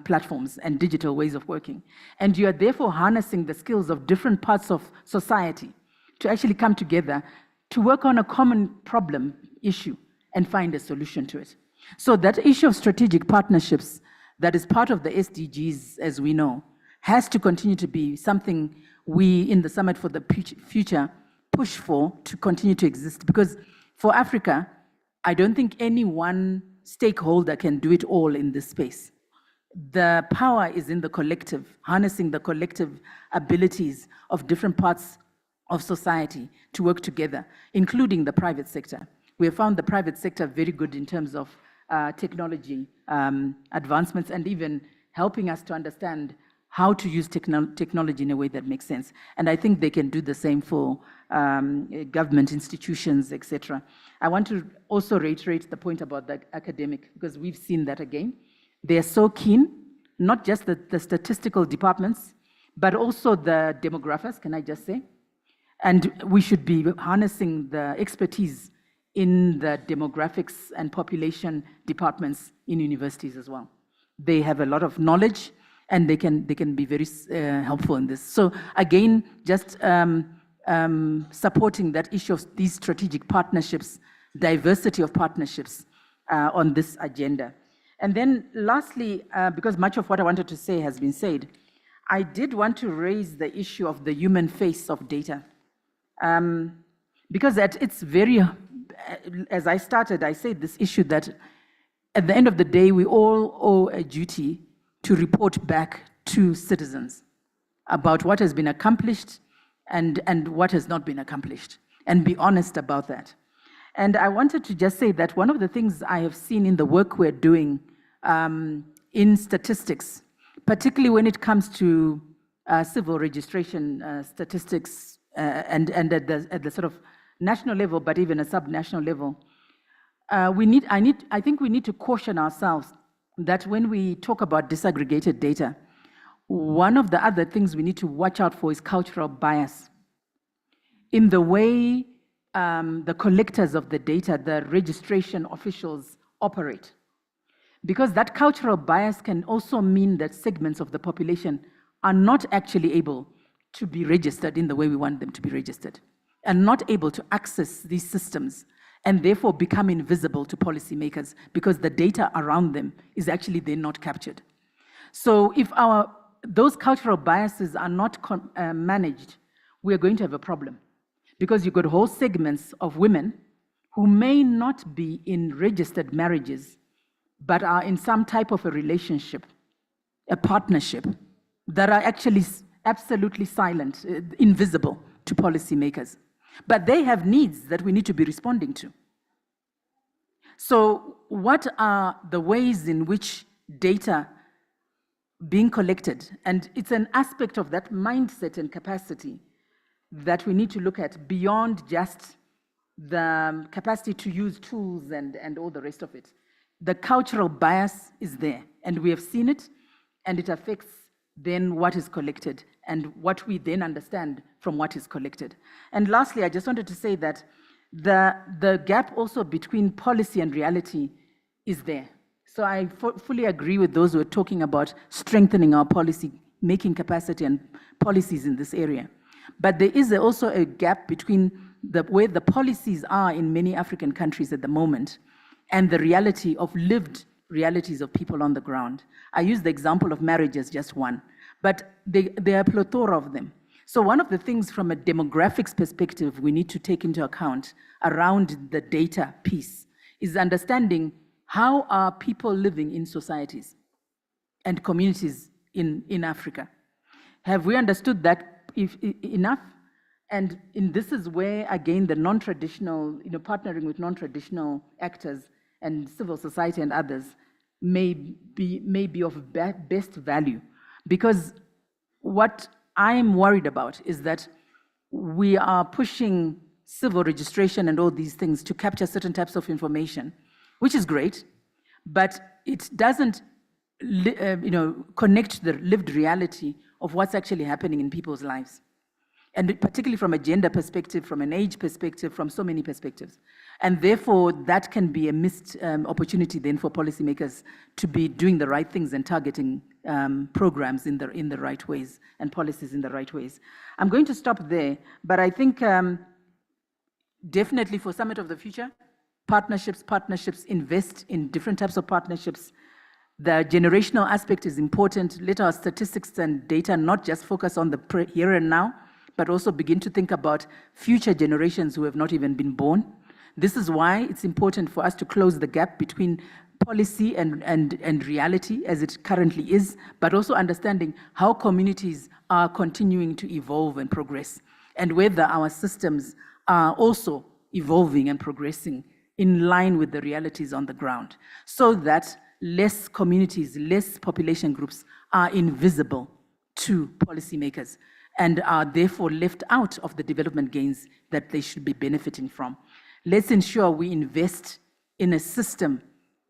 platforms and digital ways of working. And you are therefore harnessing the skills of different parts of society to actually come together to work on a common problem issue and find a solution to it. So that issue of strategic partnerships that is part of the SDGs, as we know, has to continue to be something we in the Summit for the Future push for to continue to exist. Because for Africa, I don't think any one stakeholder can do it all in this space. The power is in the collective, harnessing the collective abilities of different parts of society to work together, including the private sector, We have found the private sector very good in terms of technology advancements and even helping us to understand how to use technology in a way that makes sense. And I think they can do the same for government institutions, etc. I want to also reiterate the point about the academic, because we've seen that again. They're so keen, not just the statistical departments, but also the demographers, can I just say? And we should be harnessing the expertise in the demographics and population departments in universities as well. They have a lot of knowledge, and they can be very helpful in this. So again, just supporting that issue of these strategic partnerships, diversity of partnerships on this agenda. And then lastly, because much of what I wanted to say has been said, I did want to raise the issue of the human face of data. Because at its very, as I started, I said this issue that at the end of the day, we all owe a duty to report back to citizens about what has been accomplished and what has not been accomplished, and be honest about that. And I wanted to just say that one of the things I have seen in the work we're doing in statistics, particularly when it comes to civil registration statistics and at the sort of national level, but even a sub-national level, I think we need to caution ourselves that when we talk about disaggregated data, one of the other things we need to watch out for is cultural bias in the way the collectors of the data, the registration officials operate. Because that cultural bias can also mean that segments of the population are not actually able to be registered in the way we want them to be registered, and not able to access these systems, and therefore become invisible to policymakers because the data around them is actually then not captured. So if those cultural biases are not managed, we are going to have a problem, because you've got whole segments of women who may not be in registered marriages, but are in some type of a relationship, a partnership, that are actually absolutely silent, invisible to policymakers. But they have needs that we need to be responding to. So what are the ways in which data being collected, and it's an aspect of that mindset and capacity that we need to look at beyond just the capacity to use tools and all the rest of it. The cultural bias is there, and we have seen it, and it affects then what is collected and what we then understand from what is collected. And lastly, I just wanted to say that the gap also between policy and reality is there. So I fully agree with those who are talking about strengthening our policy, making capacity and policies in this area. But there is also a gap between where the policies are in many African countries at the moment and the reality of lived realities of people on the ground. I use the example of marriage as just one, but there are a plethora of them. So one of the things from a demographics perspective we need to take into account around the data piece is understanding how are people living in societies and communities in Africa. Have we understood that enough? And this is where, again, the non-traditional, partnering with non-traditional actors and civil society and others may be of best value. Because what I'm worried about is that we are pushing civil registration and all these things to capture certain types of information, which is great, but it doesn't connect to the lived reality of what's actually happening in people's lives. And particularly from a gender perspective, from an age perspective, from so many perspectives. And therefore, that can be a missed opportunity then for policymakers to be doing the right things and targeting programs in the right ways and policies in the right ways. I'm going to stop there, but I think definitely for Summit of the Future, partnerships, invest in different types of partnerships. The generational aspect is important. Let our statistics and data not just focus on the here and now, but also begin to think about future generations who have not even been born. This is why it's important for us to close the gap between policy and reality as it currently is, but also understanding how communities are continuing to evolve and progress, and whether our systems are also evolving and progressing in line with the realities on the ground, so that less communities, less population groups are invisible to policymakers and are therefore left out of the development gains that they should be benefiting from. Let's ensure we invest in a system,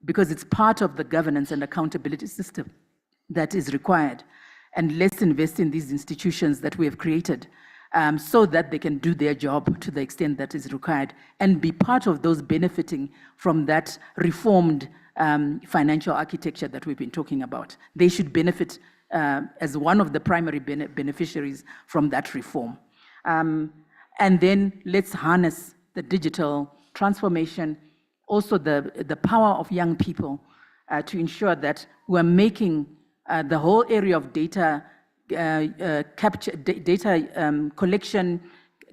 because it's part of the governance and accountability system that is required. And let's invest in these institutions that we have created so that they can do their job to the extent that is required and be part of those benefiting from that reformed financial architecture that we've been talking about. They should benefit as one of the primary beneficiaries from that reform. And then let's harness the digital transformation, also the power of young people to ensure that we're making the whole area of data collection,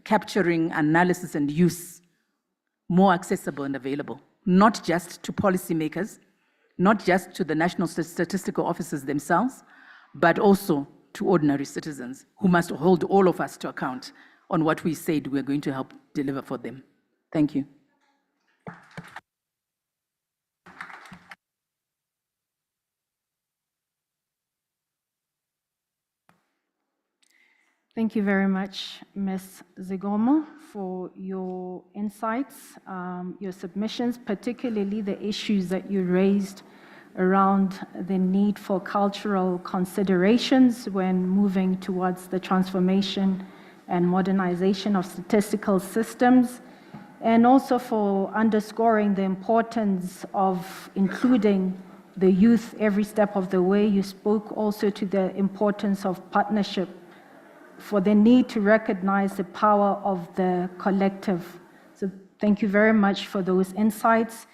capturing, analysis, and use more accessible and available, not just to policymakers, not just to the national statistical officers themselves, but also to ordinary citizens who must hold all of us to account on what we said we're going to help deliver for them. Thank you. Thank you very much, Ms. Zigomo, for your insights, your submissions, particularly the issues that you raised around the need for cultural considerations when moving towards the transformation and modernization of statistical systems, and also for underscoring the importance of including the youth every step of the way. You spoke also to the importance of partnership, for the need to recognize the power of the collective. So thank you very much for those insights.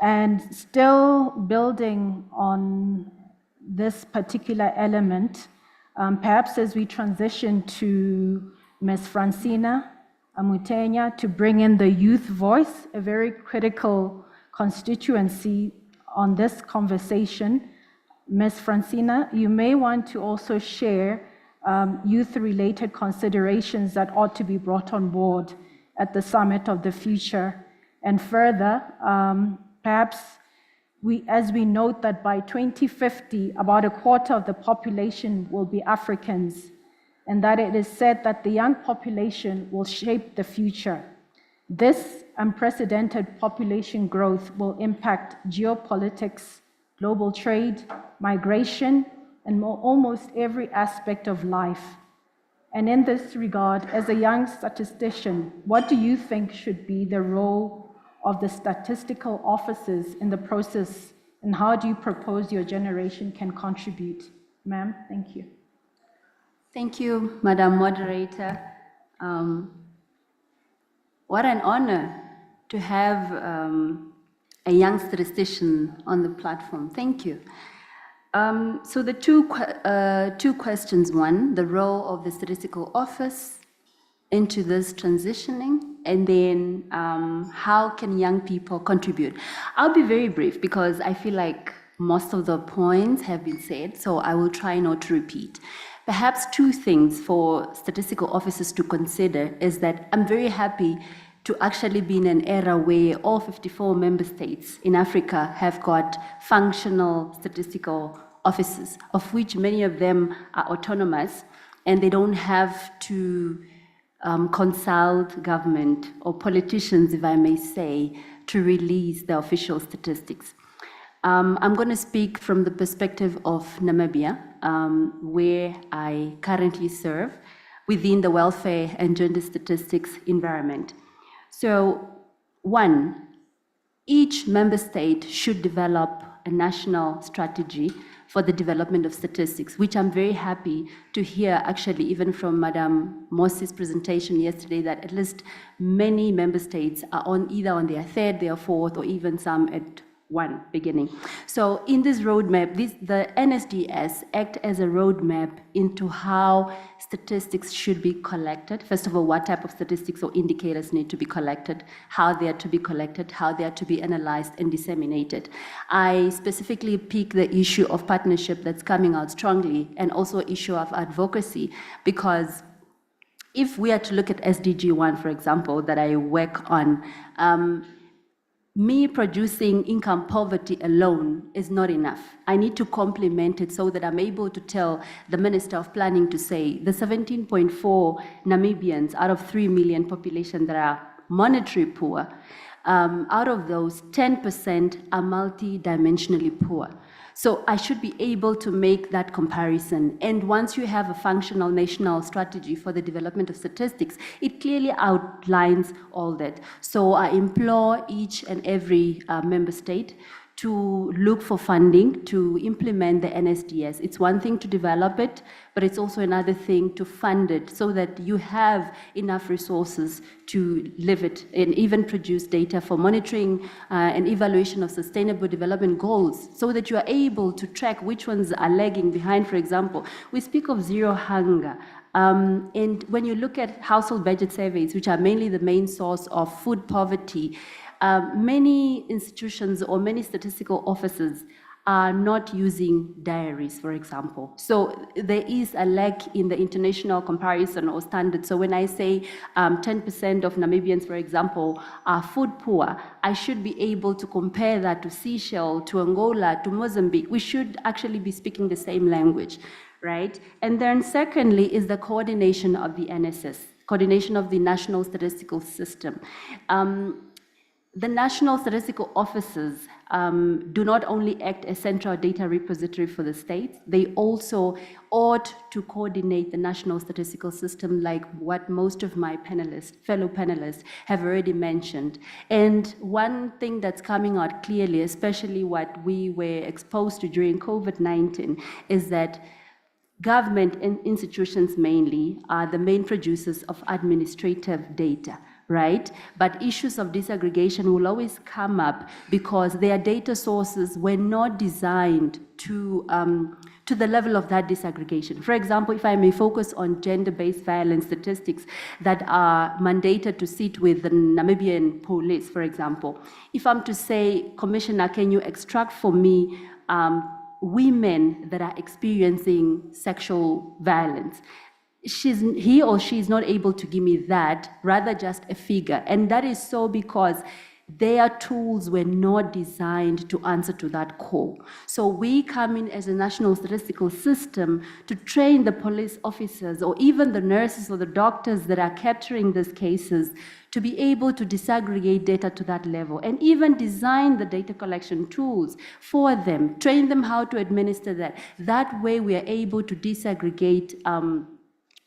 And still building on this particular element, perhaps as we transition to Ms. Francina Amutenya to bring in the youth voice, a very critical constituency on this conversation. Ms. Francina, you may want to also share youth-related considerations that ought to be brought on board at the Summit of the Future. And further, perhaps as we note that by 2050, about a quarter of the population will be Africans, and that it is said that the young population will shape the future. This unprecedented population growth will impact geopolitics, global trade, migration, and almost every aspect of life. And in this regard, as a young statistician, what do you think should be the role of the statistical officers in the process, and how do you propose your generation can contribute? Ma'am, thank you. Thank you, Madam Moderator. What an honor to have a young statistician on the platform. Thank you. So the two questions: one, the role of the statistical office into this transitioning, and then how can young people contribute? I'll be very brief because I feel like most of the points have been said, so I will try not to repeat. Perhaps two things for statistical officers to consider is that I'm very happy to actually be in an era where all 54 member states in Africa have got functional statistical offices, of which many of them are autonomous, and they don't have to consult government or politicians, if I may say, to release the official statistics. I'm going to speak from the perspective of Namibia, where I currently serve within the welfare and gender statistics environment. So, one, each member state should develop a national strategy for the development of statistics, which I'm very happy to hear actually even from Madam Mosi's presentation yesterday, that at least many member states are either on their third, their fourth, or even some at one beginning. So in this roadmap, the NSDS act as a roadmap into how statistics should be collected. First of all, what type of statistics or indicators need to be collected, how they are to be collected, how they are to be analyzed and disseminated. I specifically pick the issue of partnership that's coming out strongly, and also issue of advocacy, because if we are to look at SDG 1, for example, that I work on, me producing income poverty alone is not enough. I need to complement it so that I'm able to tell the Minister of Planning to say the 17.4 Namibians out of 3 million population that are monetary poor, out of those, 10% are multi-dimensionally poor. So I should be able to make that comparison. And once you have a functional national strategy for the development of statistics, it clearly outlines all that. So I implore each and every member state to look for funding to implement the NSDS. It's one thing to develop it, but it's also another thing to fund it so that you have enough resources to live it and even produce data for monitoring and evaluation of sustainable development goals so that you are able to track which ones are lagging behind. For example, we speak of zero hunger. And when you look at household budget surveys, which are mainly the main source of food poverty, many institutions or many statistical offices are not using diaries, for example. So there is a lack in the international comparison or standard. So when I say 10% of Namibians, for example, are food poor, I should be able to compare that to Seychelles, to Angola, to Mozambique. We should actually be speaking the same language, right? And then secondly is the coordination of the NSS, coordination of the National Statistical System. The National Statistical Offices do not only act as central data repository for the states, they also ought to coordinate the National Statistical System like what most of my fellow panelists have already mentioned. And one thing that's coming out clearly, especially what we were exposed to during COVID-19, is that government institutions mainly are the main producers of administrative data, right? But issues of disaggregation will always come up because their data sources were not designed to the level of that disaggregation. For example, if I may focus on gender-based violence statistics that are mandated to sit with the Namibian police, for example. If I'm to say, Commissioner, can you extract for me women that are experiencing sexual violence? He or she is not able to give me that, rather just a figure. And that is so because their tools were not designed to answer to that call. So we come in as a national statistical system to train the police officers or even the nurses or the doctors that are capturing these cases to be able to disaggregate data to that level and even design the data collection tools for them, train them how to administer that. That way we are able to disaggregate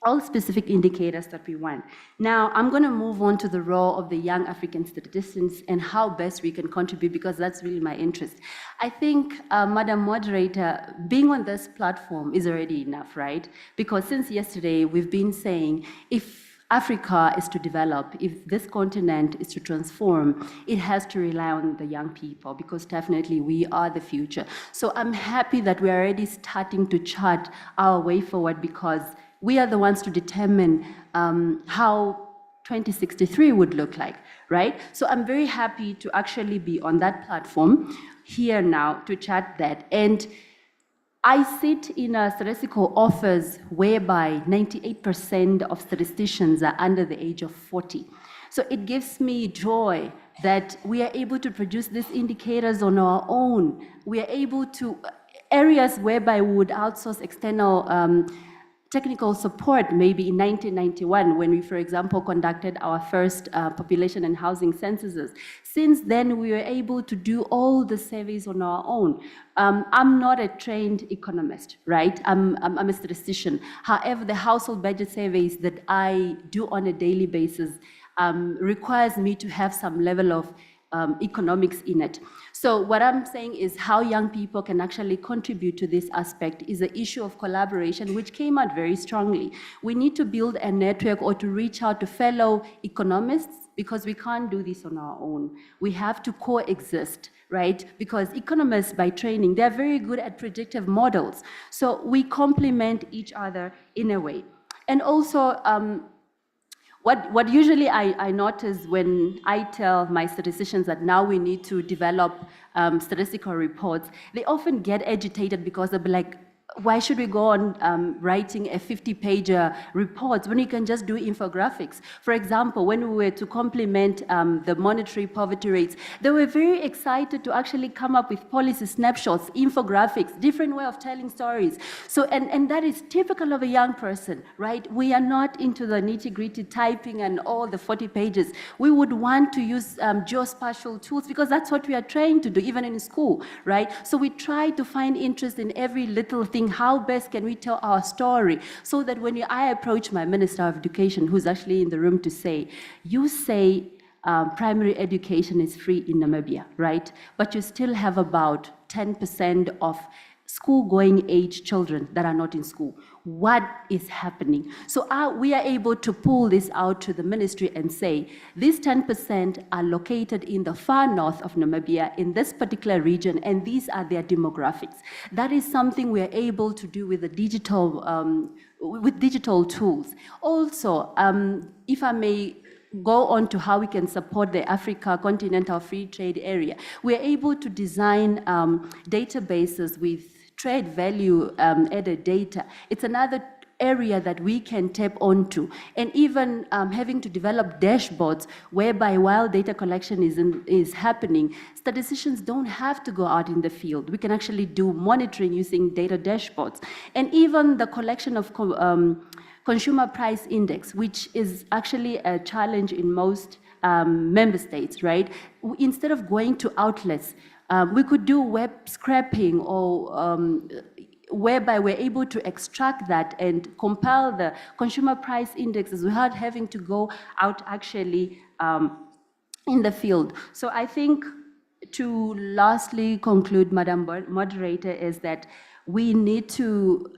all specific indicators that we want. Now, I'm going to move on to the role of the young African statisticians and how best we can contribute, because that's really my interest. I think, Madam Moderator, being on this platform is already enough, right? Because since yesterday, we've been saying if Africa is to develop, if this continent is to transform, it has to rely on the young people, because definitely we are the future. So I'm happy that we're already starting to chart our way forward, because we are the ones to determine how 2063 would look like, right? So I'm very happy to actually be on that platform here now to chat that. And I sit in a statistical office whereby 98% of statisticians are under the age of 40. So it gives me joy that we are able to produce these indicators on our own. We are able to, areas whereby we would outsource external technical support, maybe in 1991, when we, for example, conducted our first population and housing censuses. Since then, we were able to do all the surveys on our own. I'm not a trained economist, right? I'm a statistician. However, the household budget surveys that I do on a daily basis requires me to have some level of economics in it. So what I'm saying is how young people can actually contribute to this aspect is the issue of collaboration, which came out very strongly. We need to build a network or to reach out to fellow economists, because we can't do this on our own. We have to coexist, right? Because economists by training, they're very good at predictive models. So we complement each other in a way. And also, what usually I notice when I tell my statisticians that now we need to develop statistical reports, they often get agitated because they'll be like, why should we go on writing a 50-page report when you can just do infographics? For example, when we were to complement the monetary poverty rates, they were very excited to actually come up with policy snapshots, infographics, different way of telling stories. So, and that is typical of a young person, right? We are not into the nitty-gritty typing and all the 40 pages. We would want to use geospatial tools because that's what we are trying to do, even in school, right? So we try to find interest in every little thing. How best can we tell our story so that when I approach my Minister of Education, who's actually in the room to say, you say primary education is free in Namibia, right? But you still have about 10% of school-going age children that are not in school. What is happening? So we are able to pull this out to the ministry and say, these 10% are located in the far north of Namibia, in this particular region, and these are their demographics. That is something we are able to do with the digital tools. Also, if I may go on to how we can support the Africa Continental Free Trade Area, we are able to design databases with trade value added data. It's another area that we can tap onto, and even having to develop dashboards whereby while data collection is happening, statisticians don't have to go out in the field. We can actually do monitoring using data dashboards, and even the collection of consumer price index, which is actually a challenge in most member states, right? Instead of going to outlets, we could do web scraping or whereby we're able to extract that and compile the consumer price indexes without having to go out actually in the field. So I think to lastly conclude, Madam Moderator, is that we need to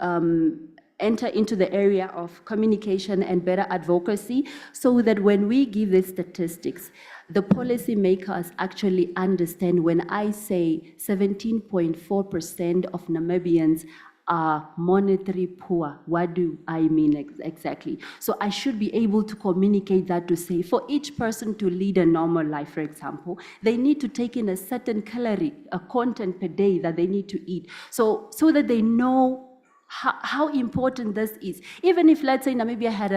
enter into the area of communication and better advocacy so that when we give these statistics, the policymakers actually understand when I say 17.4% of Namibians are monetary poor. What do I mean exactly? So I should be able to communicate that to say, for each person to lead a normal life, for example, they need to take in a certain calorie, a content per day that they need to eat. So that they know how important this is. Even if, let's say, Namibia had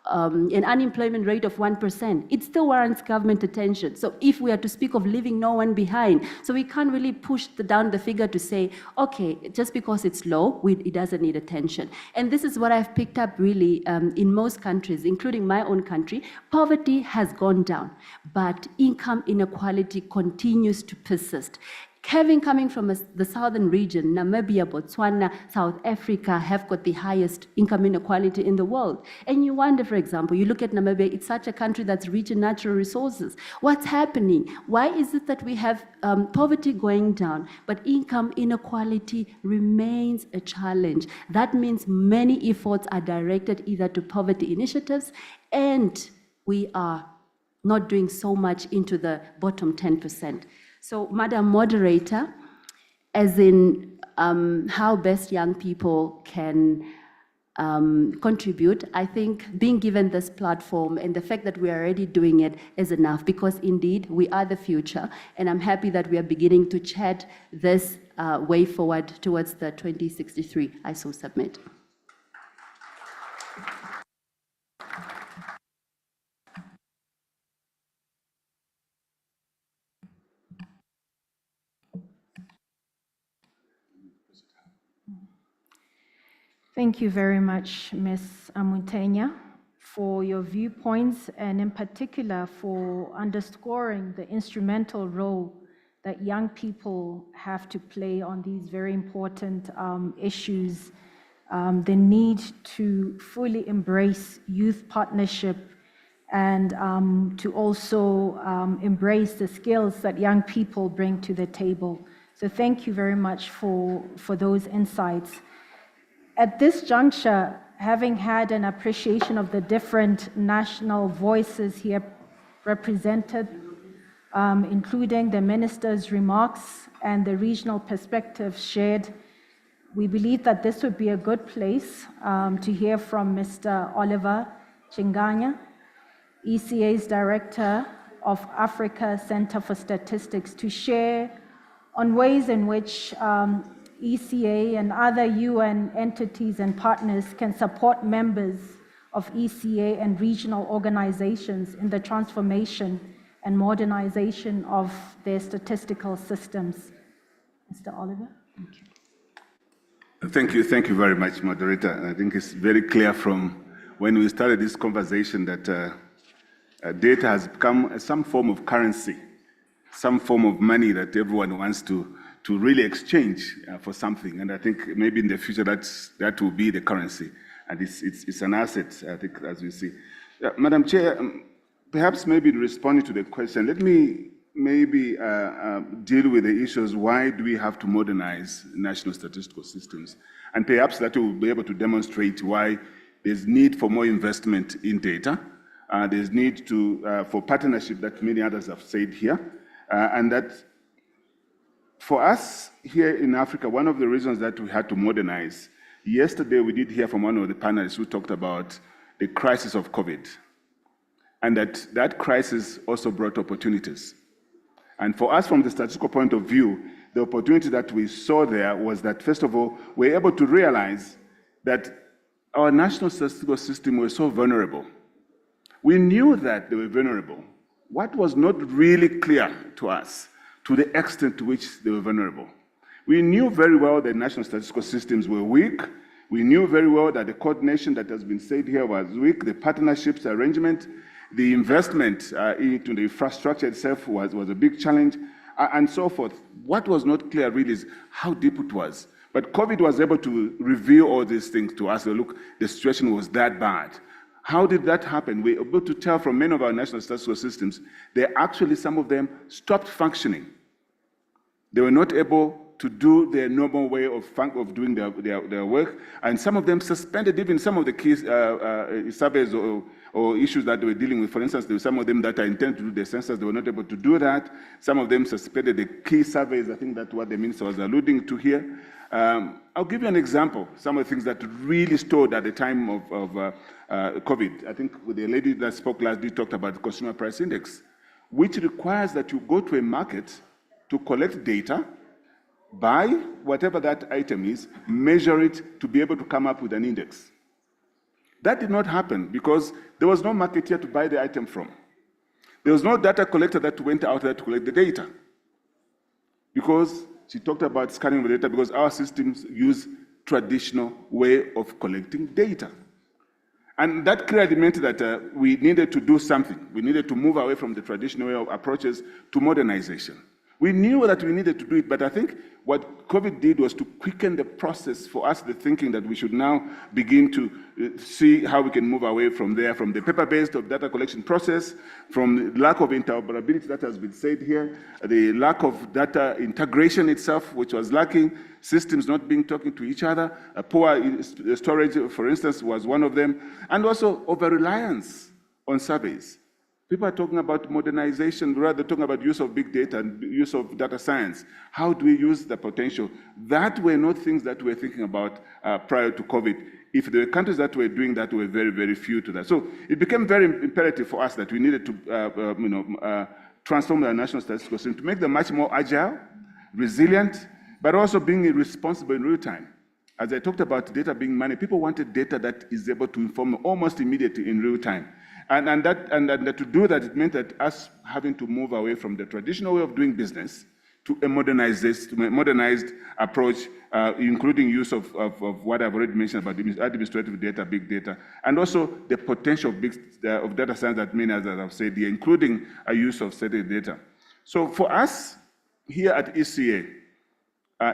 an unemployment rate of 1%, it still warrants government attention. So if we are to speak of leaving no one behind, so we can't really push down the figure to say, okay, just because it's low, it doesn't need attention. And this is what I've picked up really in most countries, including my own country. Poverty has gone down, but income inequality continues to persist. Coming from the southern region, Namibia, Botswana, South Africa have got the highest income inequality in the world. And you wonder, for example, you look at Namibia, it's such a country that's rich in natural resources. What's happening? Why is it that we have poverty going down, but income inequality remains a challenge? That means many efforts are directed either to poverty initiatives, and we are not doing so much into the bottom 10%. So, Madam Moderator, as in how best young people can contribute, I think being given this platform and the fact that we are already doing it is enough, because indeed we are the future, and I'm happy that we are beginning to chat this way forward towards the 2063 ISO submit. Thank you very much, Ms. Amuntenya, for your viewpoints, and in particular for underscoring the instrumental role that young people have to play on these very important issues, the need to fully embrace youth partnership and to also embrace the skills that young people bring to the table. So thank you very much for those insights. At this juncture, having had an appreciation of the different national voices here represented, including the minister's remarks and the regional perspectives shared, we believe that this would be a good place to hear from Mr. Oliver Chinganya, ECA's Director of Africa Center for Statistics, to share on ways in which ECA and other UN entities and partners can support members of ECA and regional organizations in the transformation and modernization of their statistical systems. Mr. Oliver, thank you. Thank you very much, moderator. I think it's very clear from when we started this conversation that data has become some form of currency, some form of money that everyone wants to really exchange for something. And I think maybe in the future that will be the currency. And it's an asset, I think, as we see. Madam Chair, perhaps maybe responding to the question, let me maybe deal with the issues, why do we have to modernize national statistical systems? And perhaps that will be able to demonstrate why there's need for more investment in data. There's need for partnership that many others have said here. And that for us here in Africa, one of the reasons that we had to modernize, yesterday we did hear from one of the panelists who talked about the crisis of COVID. And that crisis also brought opportunities. And for us, from the statistical point of view, the opportunity that we saw there was that, first of all, we're able to realize that our national statistical system was so vulnerable. We knew that they were vulnerable. What was not really clear to us, to the extent to which they were vulnerable. We knew very well that national statistical systems were weak. We knew very well that the coordination that has been said here was weak, the partnerships arrangement, the investment into the infrastructure itself was a big challenge, and so forth. What was not clear really is how deep it was. But COVID was able to reveal all these things to us. So look, the situation was that bad. How did that happen? We're able to tell from many of our national statistical systems, some of them stopped functioning. They were not able to do their normal way of doing their work, and some of them suspended even some of the key surveys or issues that they were dealing with. For instance, there were some of them that are intended to do the census, they were not able to do that. Some of them suspended the key surveys. I think that's what the minister was alluding to here. I'll give you an example. Some of the things that really stood at the time of COVID. I think the lady that spoke last week talked about the Consumer Price Index, which requires that you go to a market to collect data, buy whatever that item is, measure it to be able to come up with an index. That did not happen because there was no marketeer to buy the item from. There was no data collector that went out there to collect the data. Because she talked about scanning the data because our systems use traditional way of collecting data. And that clearly meant that we needed to do something. We needed to move away from the traditional way of approaches to modernization. We knew that we needed to do it, but I think what COVID did was to quicken the process for us, the thinking that we should now begin to see how we can move away from there, from the paper-based of data collection process, from the lack of interoperability that has been said here, the lack of data integration itself, which was lacking, systems not being talking to each other, poor storage, for instance, was one of them, and also over-reliance on surveys. People are talking about modernization, rather talking about use of big data and use of data science. How do we use the potential? That were not things that we were thinking about prior to COVID. If there were countries that were doing that, were very, very few to that. So it became very imperative for us that we needed to transform our national statistical system to make them much more agile, resilient, but also being responsible in real time. As I talked about data being money, people wanted data that is able to inform almost immediately in real time. And to do that, it meant that us having to move away from the traditional way of doing business to a modernized approach, including use of what I've already mentioned about administrative data, big data, and also the potential of data science that many others have said here, including a use of certain data. So for us here at ECA,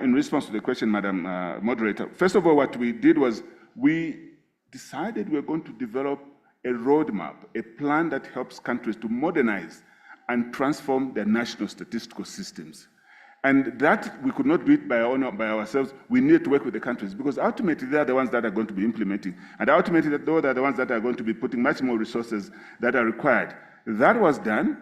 in response to the question, Madam Moderator, first of all, what we did was we decided we were going to develop a roadmap, a plan that helps countries to modernize and transform their national statistical systems. And that we could not do it by ourselves. We needed to work with the countries because ultimately they are the ones that are going to be implementing. And ultimately those are the ones that are going to be putting much more resources that are required. That was done.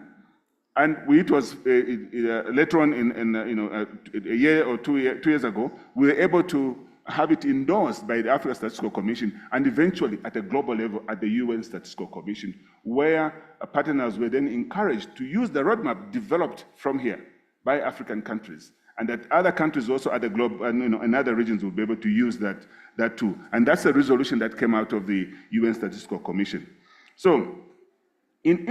And it was later on a year or 2 years ago, we were able to have it endorsed by the African Statistical Commission and eventually at a global level at the UN Statistical Commission, where partners were then encouraged to use the roadmap developed from here by African countries and that other countries also at the globe and other regions will be able to use that tool. And that's a resolution that came out of the UN Statistical Commission. So in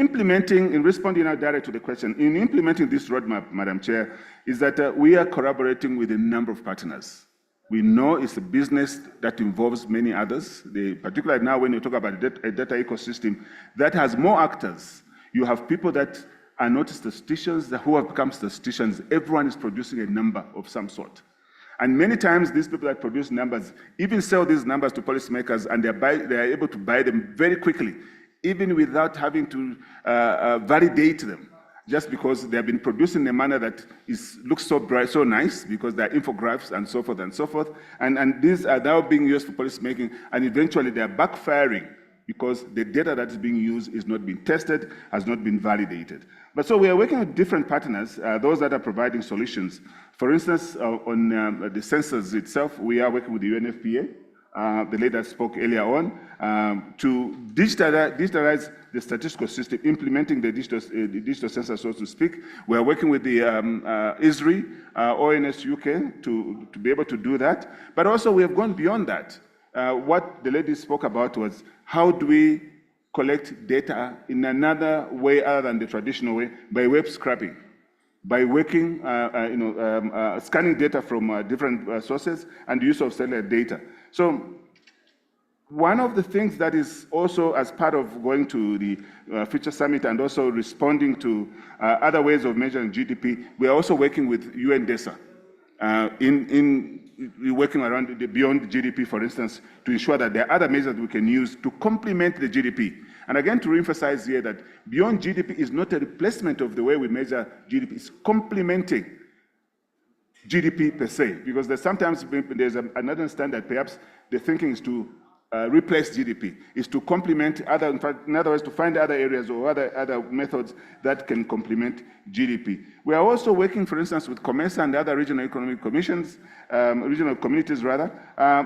responding now direct to the question, in implementing this roadmap, Madam Chair, is that we are collaborating with a number of partners. We know it's a business that involves many others, particularly now when you talk about a data ecosystem that has more actors. You have people that are not statisticians, who have become statisticians. Everyone is producing a number of some sort. And many times these people that produce numbers even sell these numbers to policymakers, and they are able to buy them very quickly, even without having to validate them, just because they have been produced in a manner that looks so bright, so nice, because they're infographics and so forth and so forth. And these are now being used for policymaking, and eventually they're backfiring because the data that is being used is not being tested, has not been validated. But so we are working with different partners, those that are providing solutions. For instance, on the census itself, we are working with the UNFPA, the lady that spoke earlier on, to digitalize the statistical system, implementing the digital census, so to speak. We are working with the ISRI, ONS UK, to be able to do that. But also we have gone beyond that. What the lady spoke about was how do we collect data in another way other than the traditional way, by web scraping, by working, scanning data from different sources and the use of satellite data. So one of the things that is also as part of going to the Future Summit and also responding to other ways of measuring GDP, we are also working with UNDESA working around beyond GDP, for instance, to ensure that there are other measures we can use to complement the GDP. And again, to reemphasize here that beyond GDP is not a replacement of the way we measure GDP, it's complementing GDP per se, because sometimes there's another standard, perhaps the thinking is to replace GDP, is to complement in other words, to find other areas or other methods that can complement GDP. We are also working, for instance, with COMESA and other regional economic commissions, regional communities rather,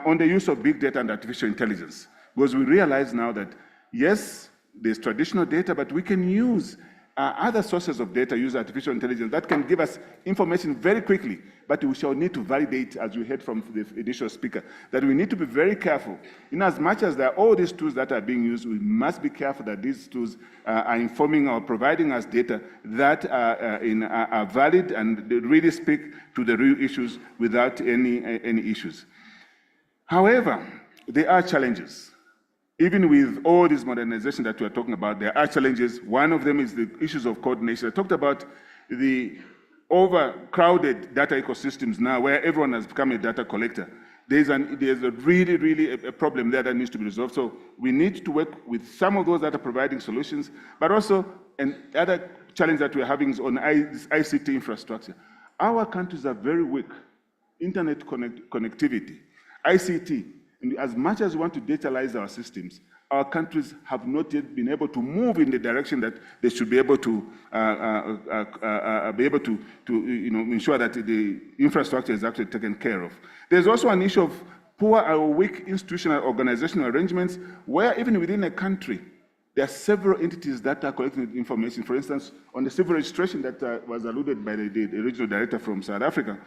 on the use of big data and artificial intelligence. Because we realize now that, yes, there's traditional data, but we can use other sources of data, use artificial intelligence, that can give us information very quickly, but we shall need to validate, as we heard from the initial speaker, that we need to be very careful. In as much as there are all these tools that are being used, we must be careful that these tools are informing or providing us data that are valid and they really speak to the real issues without any issues. However, there are challenges. Even with all this modernization that we're talking about, there are challenges. One of them is the issues of coordination. I talked about the overcrowded data ecosystems now where everyone has become a data collector. There's a really a problem there that needs to be resolved. So we need to work with some of those that are providing solutions, but also another challenge that we're having is on ICT infrastructure. Our countries are very weak. Internet connectivity, ICT. And as much as we want to digitalize our systems, our countries have not yet been able to move in the direction that they should be able to ensure that the infrastructure is actually taken care of. There's also an issue of poor or weak institutional organizational arrangements where even within a country, there are several entities that are collecting information. For instance, on the civil registration that was alluded by the regional director from South Africa,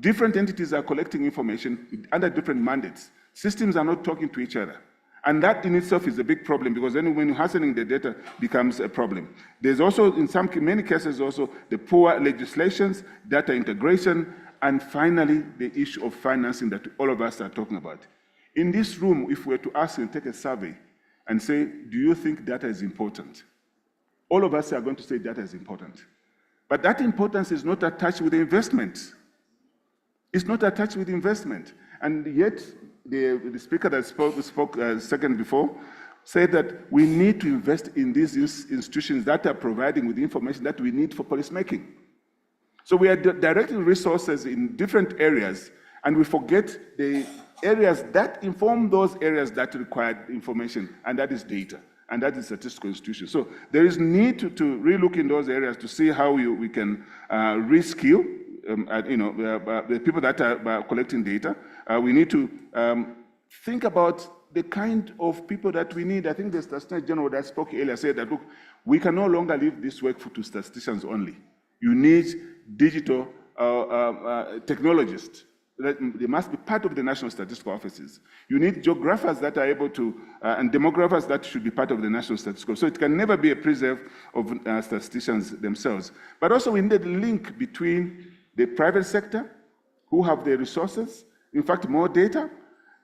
different entities are collecting information under different mandates. Systems are not talking to each other. And that in itself is a big problem because then when hastening the data becomes a problem. There's also, in many cases also, the poor legislations, data integration, and finally, the issue of financing that all of us are talking about. In this room, if we were to ask and take a survey and say, do you think data is important? All of us are going to say data is important. But that importance is not attached with the investment. It's not attached with investment. And yet, the speaker that spoke a second before said that we need to invest in these institutions that are providing with the information that we need for policymaking. So we are directing resources in different areas, and we forget the areas that inform those areas that require information, and that is data, and that is statistical institutions. So there is need to relook in those areas to see how we can reskill the people that are collecting data. We need to think about the kind of people that we need. I think the Statistician General that spoke earlier said that, look, we can no longer leave this work to statisticians only. You need digital technologists. They must be part of the national statistical offices. You need geographers that are able to, and demographers that should be part of the national statistical. So it can never be a preserve of statisticians themselves. But also we need a link between the private sector, who have the resources, in fact, more data,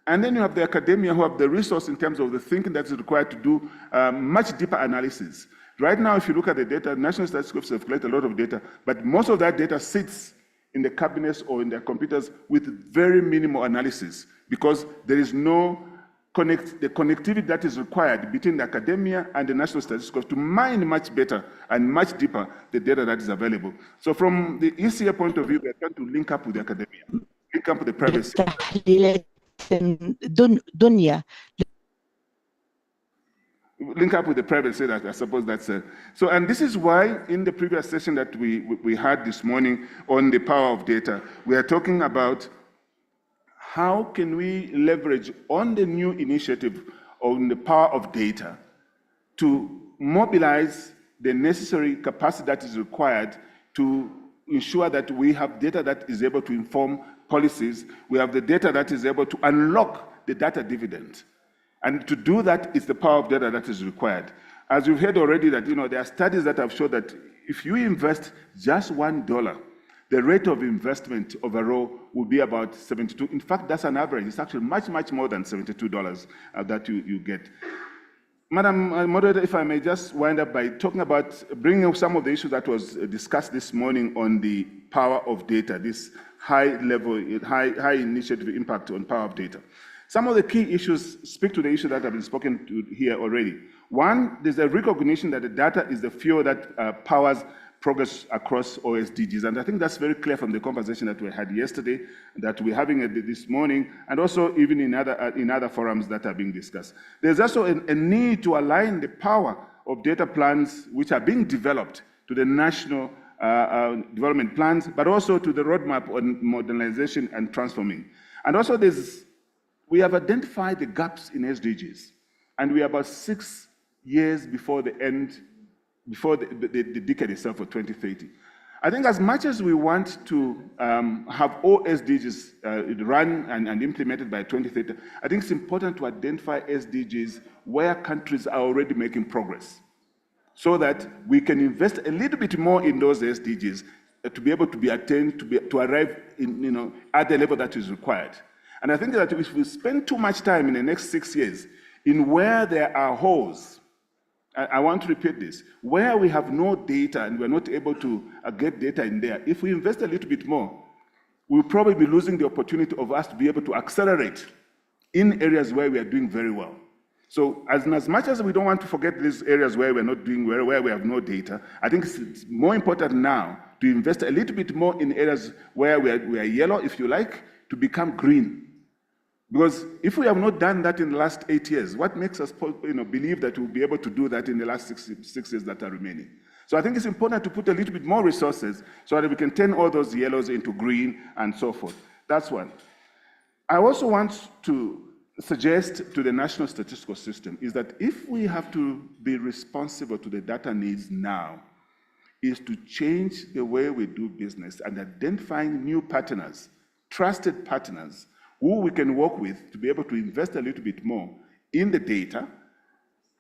and then you have the academia who have the resource in terms of the thinking that's required to do much deeper analysis. Right now, if you look at the data, national statistical offices have collected a lot of data, but most of that data sits in the cabinets or in their computers with very minimal analysis because there is no the connectivity that is required between the academia and the national statistics to mine much better and much deeper the data that is available. So from the ECA point of view, we are trying to link up with the academia, link up with the private sector. Link up with the private sector, I suppose that's it. So, and this is why in the previous session that we had this morning on the power of data, we are talking about how can we leverage on the new initiative on the power of data to mobilize the necessary capacity that is required to ensure that we have data that is able to inform policies, we have the data that is able to unlock the data dividend. And to do that, it's the power of data that is required. As you've heard already that, there are studies that have shown that if you invest just $1, the rate of investment overall will be about 72. In fact, that's an average. It's actually much, much more than $72 that you get. Madam Moderator, if I may just wind up by talking about bringing up some of the issues that was discussed this morning on the power of data, this high initiative impact on power of data. Some of the key issues speak to the issue that have been spoken to here already. One, there's a recognition that the data is the fuel that powers progress across OSDGs. And I think that's very clear from the conversation that we had yesterday, that we're having this morning, and also even in other forums that are being discussed. There's also a need to align the power of data plans which are being developed to the national development plans, but also to the roadmap on modernization and transforming. And also we have identified the gaps in SDGs, and we are about 6 years before the end, before the decade itself for 2030. I think as much as we want to have all SDGs run and implemented by 2030, I think it's important to identify SDGs where countries are already making progress, so that we can invest a little bit more in those SDGs to be able to be attained, to arrive in, at the level that is required. And I think that if we spend too much time in the next 6 years in where there are holes, I want to repeat this, where we have no data and we're not able to get data in there, if we invest a little bit more, we'll probably be losing the opportunity of us to be able to accelerate in areas where we are doing very well. So as much as we don't want to forget these areas where we're not doing well, where we have no data, I think it's more important now to invest a little bit more in areas where we are yellow, if you like, to become green. Because if we have not done that in the last 8 years, what makes us believe that we'll be able to do that in the last six years that are remaining? So I think it's important to put a little bit more resources so that we can turn all those yellows into green and so forth. That's one. I also want to suggest to the national statistical system is that if we have to be responsible to the data needs now, is to change the way we do business and identifying new partners, trusted partners, who we can work with to be able to invest a little bit more in the data,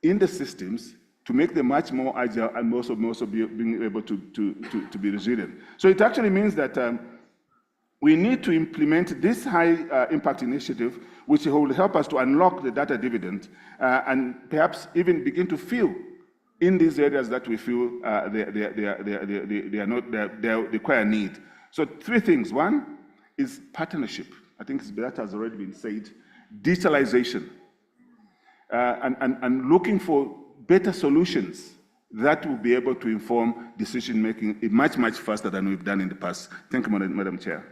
in the systems, to make them much more agile and also being able to be resilient. So it actually means that we need to implement this high impact initiative, which will help us to unlock the data dividend and perhaps even begin to fill in these areas that we feel they require need. So 3 things. One is partnership. I think that has already been said. Digitalization and looking for better solutions that will be able to inform decision making much, much faster than we've done in the past. Thank you, Madam Chair.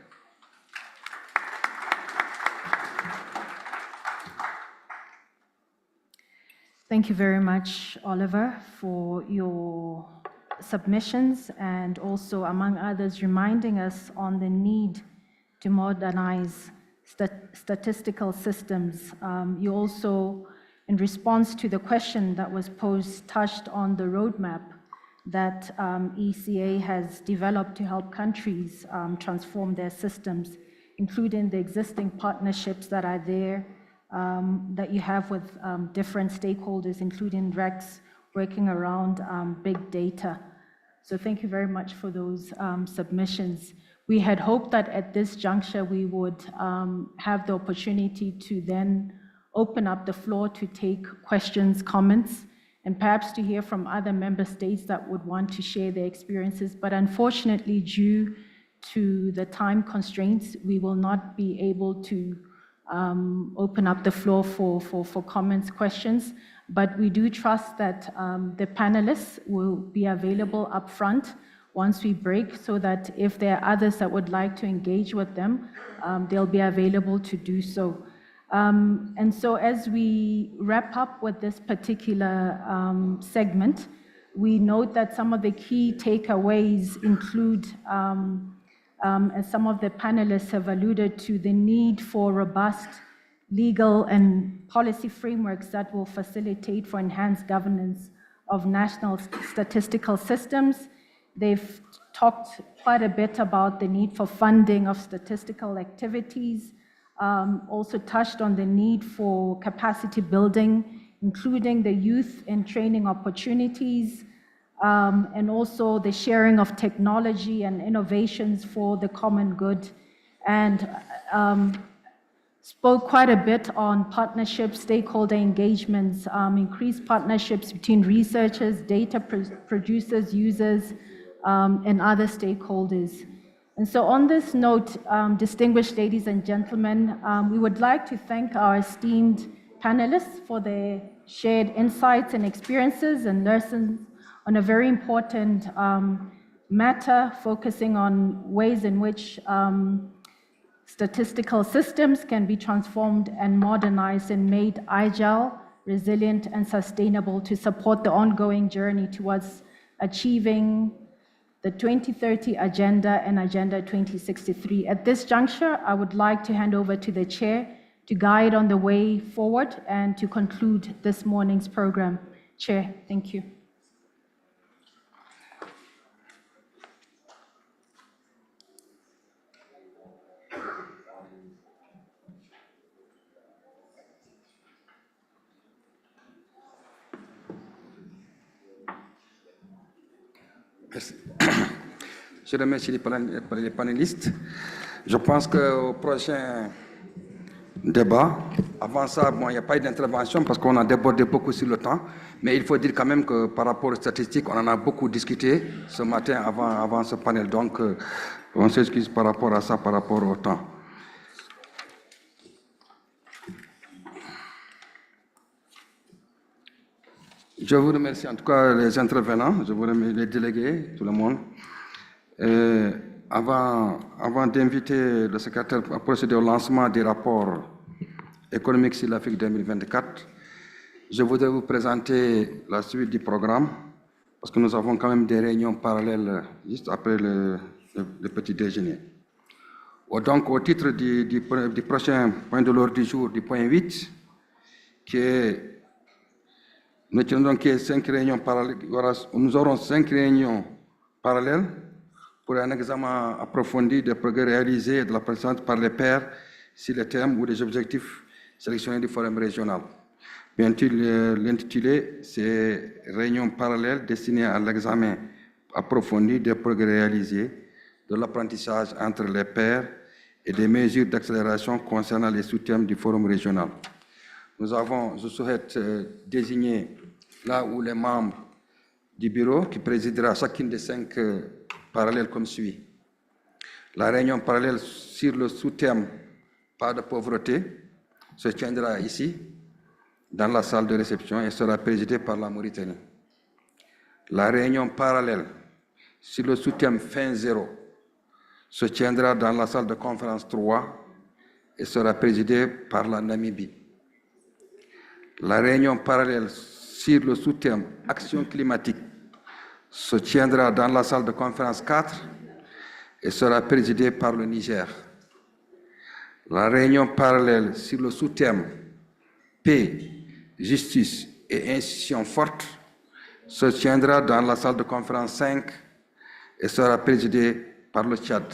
Thank you very much, Oliver, for your submissions and also, among others, reminding us on the need to modernize statistical systems. You also, in response to the question that was posed, touched on the roadmap that ECA has developed to help countries transform their systems, including the existing partnerships that are there, that you have with different stakeholders, including REX, working around big data. So thank you very much for those submissions. We had hoped that at this juncture we would have the opportunity to then open up the floor to take questions, comments, and perhaps to hear from other member states that would want to share their experiences. But unfortunately, due to the time constraints, we will not be able to open up the floor for comments, questions. But we do trust that the panelists will be available up front once we break, so that if there are others that would like to engage with them, they'll be available to do so. And so as we wrap up with this particular segment, we note that some of the key takeaways include, as some of the panelists have alluded to, the need for robust legal and policy frameworks that will facilitate for enhanced governance of national statistical systems. They've talked quite a bit about the need for funding of statistical activities, also touched on the need for capacity building, including the youth and training opportunities, and also the sharing of technology and innovations for the common good, and spoke quite a bit on partnerships, stakeholder engagements, increased partnerships between researchers, data producers, users, and other stakeholders. And so on this note, distinguished ladies and gentlemen, we would like to thank our esteemed panelists for their shared insights and experiences and lessons on a very important matter, focusing on ways in which statistical systems can be transformed and modernized and made agile, resilient, and sustainable to support the ongoing journey towards achieving the 2030 Agenda and Agenda 2063. At this juncture, I would like to hand over to the Chair to guide on the way forward and to conclude this morning's program. Chair, thank you. Merci. Je remercie les panélistes. Je pense qu'au prochain débat, avant ça, bon, il n'y a pas eu d'intervention parce qu'on a débordé beaucoup sur le temps, mais il faut dire quand même que par rapport aux statistiques, on en a beaucoup discuté ce matin avant ce panel. Donc, on s'excuse par rapport à ça, par rapport au temps. Je vous remercie en tout cas les intervenants, je vous remercie les délégués, tout le monde. Avant d'inviter le secrétaire à procéder au lancement des rapports économiques sur l'Afrique 2024, je voudrais vous présenter la suite du programme, parce que nous avons quand même des réunions parallèles juste après le petit déjeuner. Donc, au titre du prochain point de l'ordre du jour, du point 8, nous aurons 5 réunions parallèles pour un examen approfondi des progrès réalisés et de la présence par les pairs sur les thèmes ou les objectifs sélectionnés du forum régional. Bien sûr, l'intitulé, c'est réunions parallèles destinées à l'examen approfondi des progrès réalisés, de l'apprentissage entre les pairs et des mesures d'accélération concernant les sous-thèmes du forum régional. Je souhaite désigner là où les membres du bureau qui présidera chacune des 5 parallèles comme suit. La réunion parallèle sur le sous-thème pas de pauvreté se tiendra ici, dans la salle de réception, et sera présidée par la Mauritanie. La réunion parallèle sur le sous-thème fin zéro se tiendra dans la salle de conférence 3 et sera présidée par la Namibie. La réunion parallèle sur le sous-thème action climatique se tiendra dans la salle de conférence 4 et sera présidée par le Niger. La réunion parallèle sur le sous-thème paix, justice et institutions fortes se tiendra dans la salle de conférence 5 et sera présidée par le Tchad.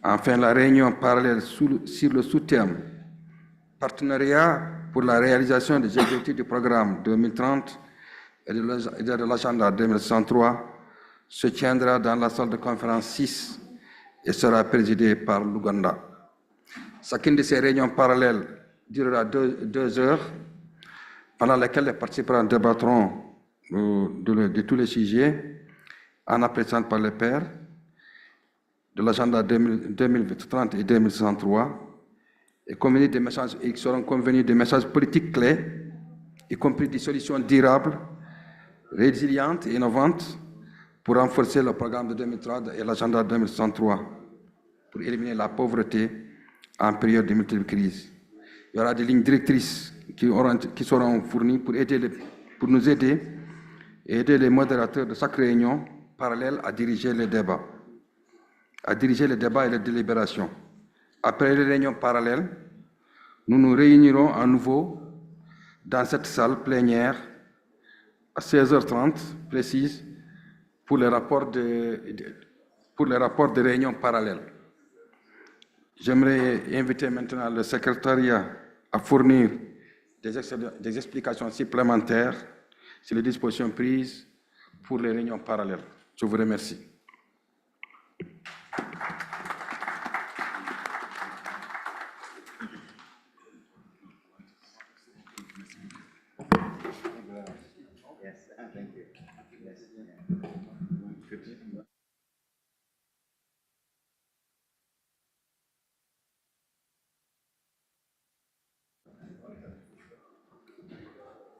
Enfin, la réunion parallèle sur le sous-thème Partenariat pour la réalisation des objectifs du programme 2030 et de l'agenda 2063 se tiendra dans la salle de conférence 6 et sera présidée par l'Ouganda. Chacune de ces réunions parallèles durera 2 heures, pendant lesquelles les participants débattront de tous les sujets en appréciant par les pairs de l'agenda 2030 et 2063 et ils seront convenus des messages politiques clés, y compris des solutions durables, résilientes et innovantes pour renforcer le programme de 2030 et l'agenda 2063 pour éliminer la pauvreté en période de multiples crises. Il y aura des lignes directrices qui seront fournies pour nous aider et aider les modérateurs de chaque réunion parallèle à diriger les débats et les délibérations. Après les réunions parallèles, nous nous réunirons à nouveau dans cette salle plénière à 16h30 précise pour les rapports de réunions parallèles. J'aimerais inviter maintenant le secrétariat à fournir des explications supplémentaires sur les dispositions prises pour les réunions parallèles. Je vous remercie.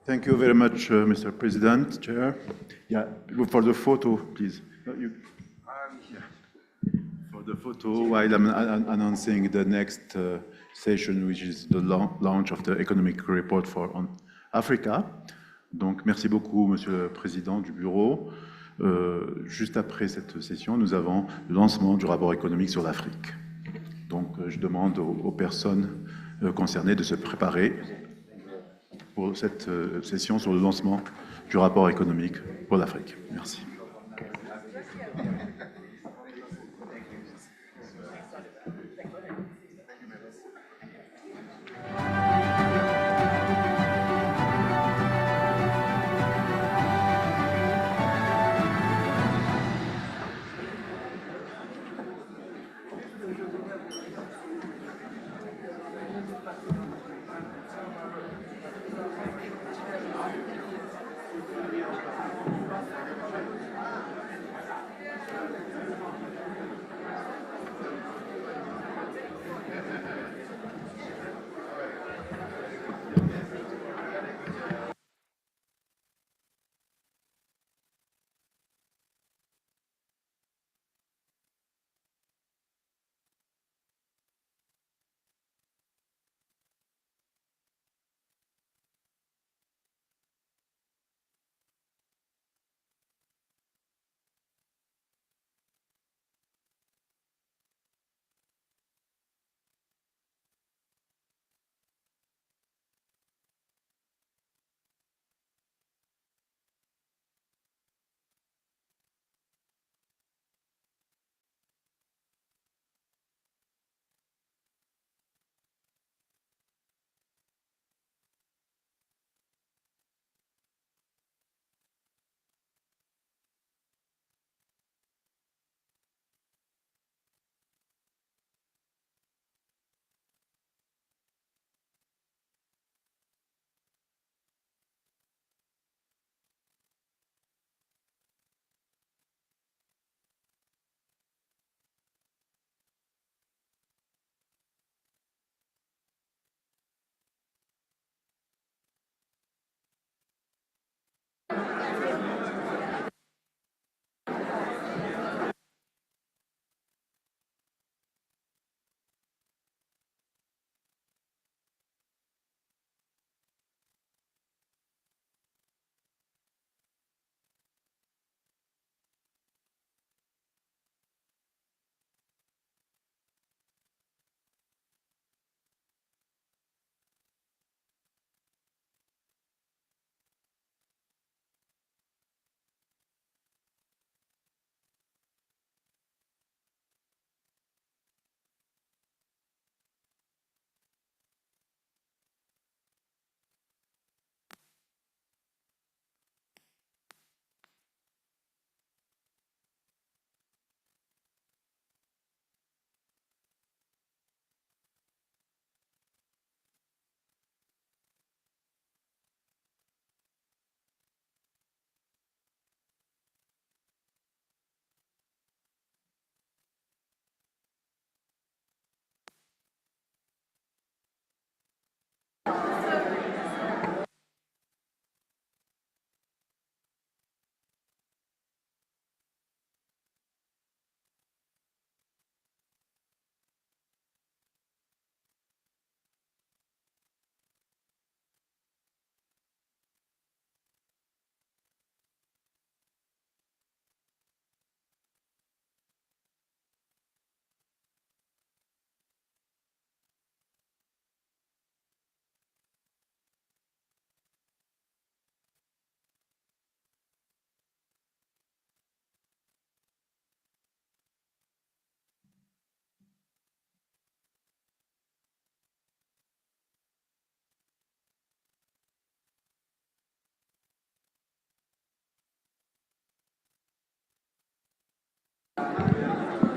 Thank you very much, Mr. President, Chair. Yeah, for the photo, please. For the photo, while I'm announcing the next session, which is the launch of the economic report on Africa. Donc, merci beaucoup, Monsieur le Président du Bureau. Juste après cette session, nous avons le lancement du rapport économique sur l'Afrique. Donc, je demande aux personnes concernées de se préparer pour cette session sur le lancement du rapport économique pour l'Afrique. Merci.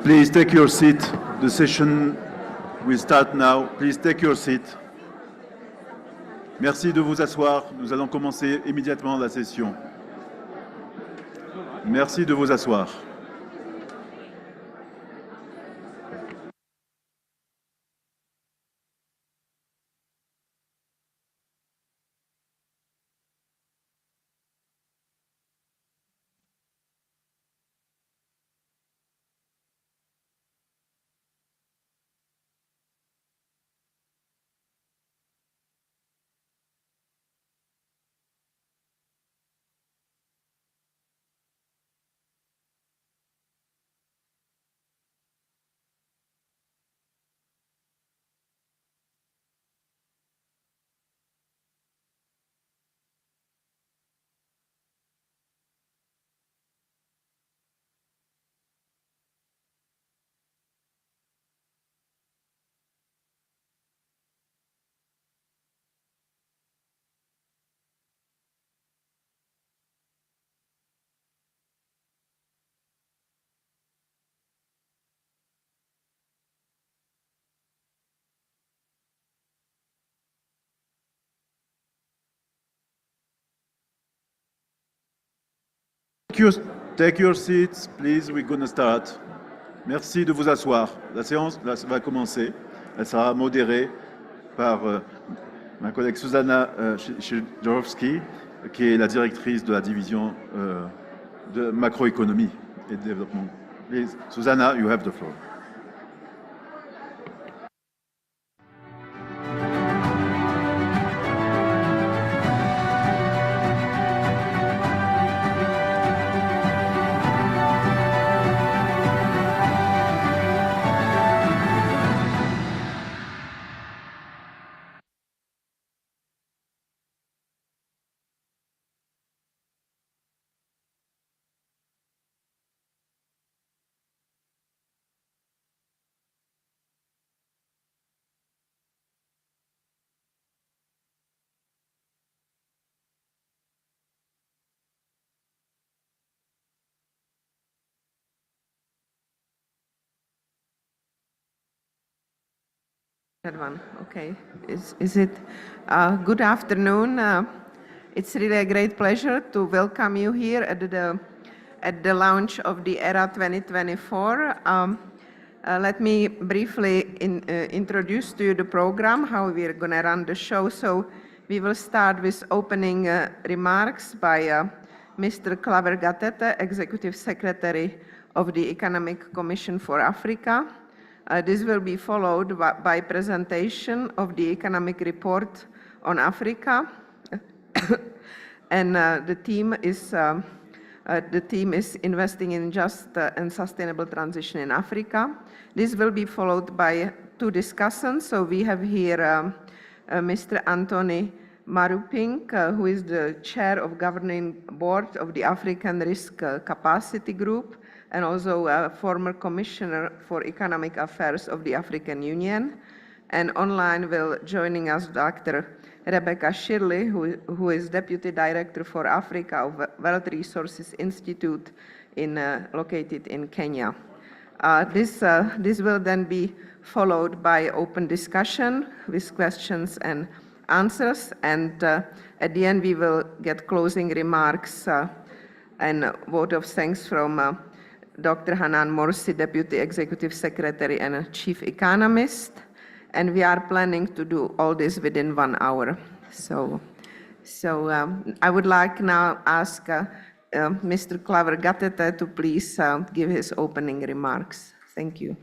Please take your seat. The session will start now. Please take your seat. Merci de vous asseoir. Nous allons commencer immédiatement la session. Merci de vous asseoir. Take your seats, please. We're going to start. Merci de vous asseoir. La séance va commencer. Elle sera modérée par ma collègue Susanna Szydłowski, qui est la directrice de la division de macroéconomie et de développement. Please, Susanna, you have the floor. That one, okay. Is it good afternoon? It's really a great pleasure to welcome you here at the launch of the ERA 2024. Let me briefly introduce to you the program, how we're going to run the show. So we will start with opening remarks by Mr. Claver Gatete, Executive Secretary of the Economic Commission for Africa. This will be followed by presentation of the economic report on Africa, and the theme is investing in just and sustainable transition in Africa. This will be followed by two discussants. So we have here Mr. Anthony Maruping, who is the chair of governing board of the African Risk Capacity Group, and also a former commissioner for economic affairs of the African Union. And online will joining us Dr. Rebecca Shirley, who is Deputy Director for Africa of Wealth Resources Institute located in Kenya. This will then be followed by open discussion with questions and answers. And at the end, we will get closing remarks and vote of thanks from Dr. Hanan Morsi, Deputy Executive Secretary and Chief Economist. And we are planning to do all this within 1 hour. So I would like now ask Mr. Claver Gatete to please give his opening remarks. Thank you.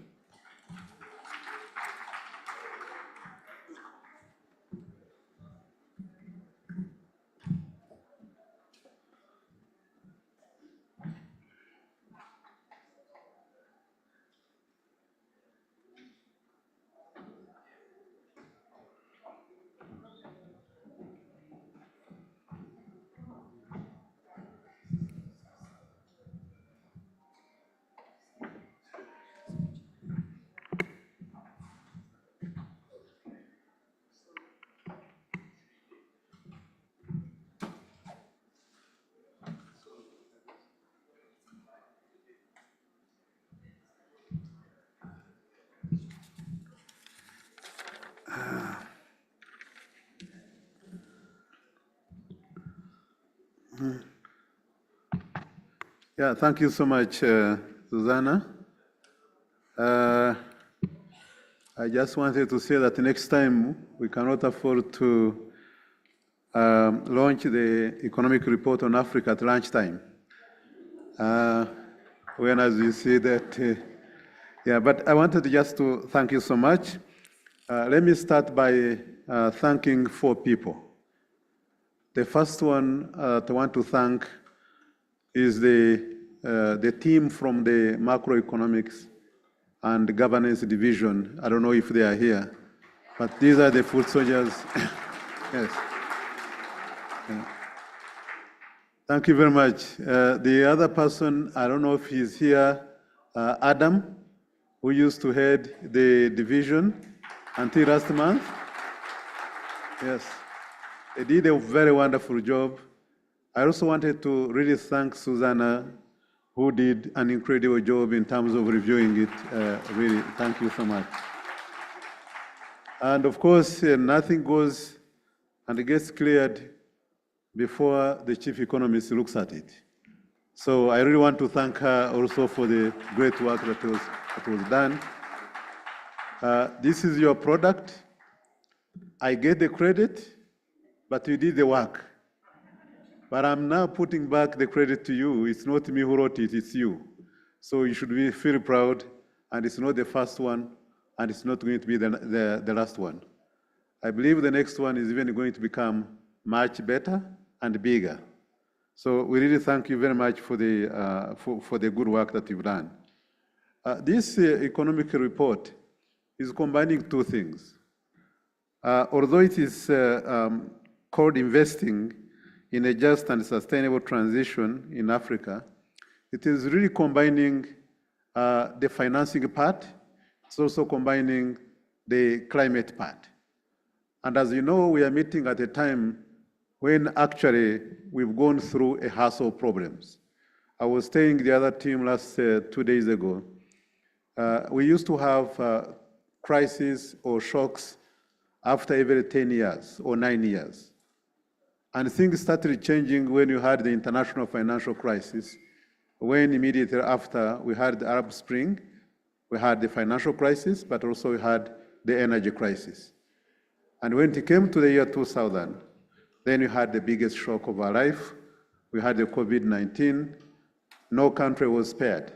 Yeah, thank you so much, Susanna. I just wanted to say that next time we cannot afford to launch the economic report on Africa at lunchtime. When, as you see that, yeah, but I wanted just to thank you so much. Let me start by thanking 4 people. The first one I want to thank is the team from the macroeconomics and governance division. I don't know if they are here, but these are the foot soldiers. Yes. Yeah. Thank you very much. The other person, I don't know if he's here, Adam, who used to head the division until last month. Yes. They did a very wonderful job. I also wanted to really thank Susanna, who did an incredible job in terms of reviewing it. Really, thank you so much. And of course, nothing goes and gets cleared before the chief economist looks at it. So I really want to thank her also for the great work that was done. This is your product. I get the credit, but you did the work. But I'm now putting back the credit to you. It's not me who wrote it, it's you. So you should feel proud, and it's not the first one, and it's not going to be the last one. I believe the next one is even going to become much better and bigger. So we really thank you very much for the good work that you've done. This economic report is combining 2 things. Although it is called investing in a just and sustainable transition in Africa, it is really combining the financing part. It's also combining the climate part. And as you know, we are meeting at a time when actually we've gone through a hassle of problems. I was telling the other team last 2 days ago, we used to have crises or shocks after every 10 years or 9 years. And things started changing when you had the international financial crisis, when immediately after we had the Arab Spring, we had the financial crisis, but also we had the energy crisis. And when it came to the year 2000, then we had the biggest shock of our life. We had the COVID-19. No country was spared.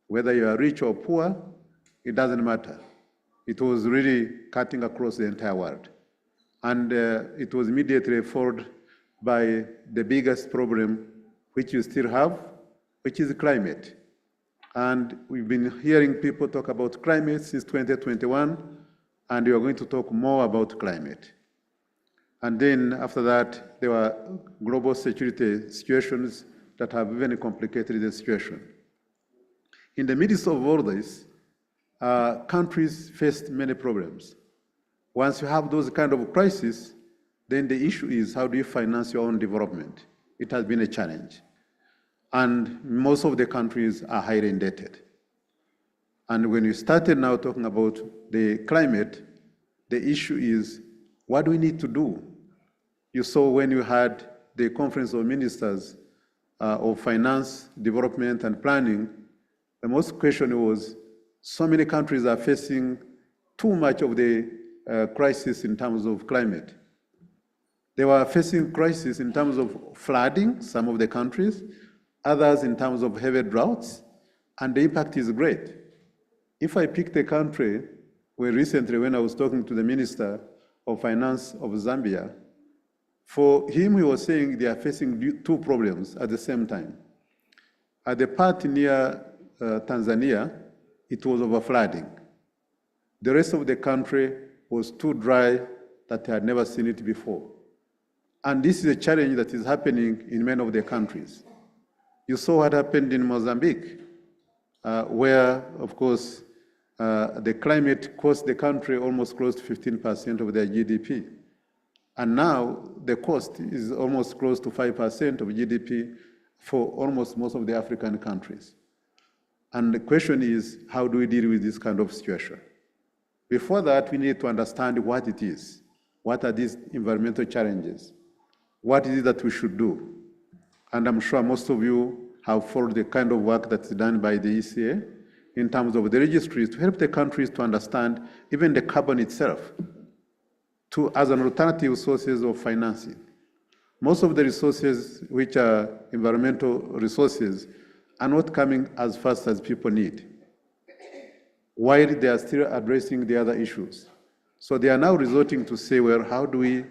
Whether you are rich or poor, it doesn't matter. It was really cutting across the entire world. And it was immediately followed by the biggest problem, which you still have, which is climate. And we've been hearing people talk about climate since 2021, and we are going to talk more about climate. And then after that, there were global security situations that have even complicated the situation. In the midst of all this, countries faced many problems. Once you have those kind of crises, then the issue is how do you finance your own development? It has been a challenge. And most of the countries are highly indebted. And when you started now talking about the climate, the issue is what do we need to do? You saw when you had the Conference of Ministers of Finance, Development and Planning, the most question was, so many countries are facing too much of the crisis in terms of climate. They were facing crisis in terms of flooding, some of the countries, others in terms of heavy droughts, and the impact is great. If I pick the country where recently when I was talking to the Minister of Finance of Zambia, for him he was saying they are facing 2 problems at the same time. At the part near Tanzania, it was overflooding. The rest of the country was too dry that they had never seen it before. And this is a challenge that is happening in many of the countries. You saw what happened in Mozambique, where, of course, the climate cost the country almost close to 15% of their GDP. And now the cost is almost close to 5% of GDP for almost most of the African countries. And the question is, how do we deal with this kind of situation? Before that, we need to understand what it is. What are these environmental challenges? What is it that we should do? and I'm sure most of you have followed the kind of work that's done by the ECA in terms of the registries to help the countries to understand even the carbon itself as an alternative sources of financing. Most of the resources, which are environmental resources, are not coming as fast as people need, while they are still addressing the other issues. So they are now resorting to say, well, how do we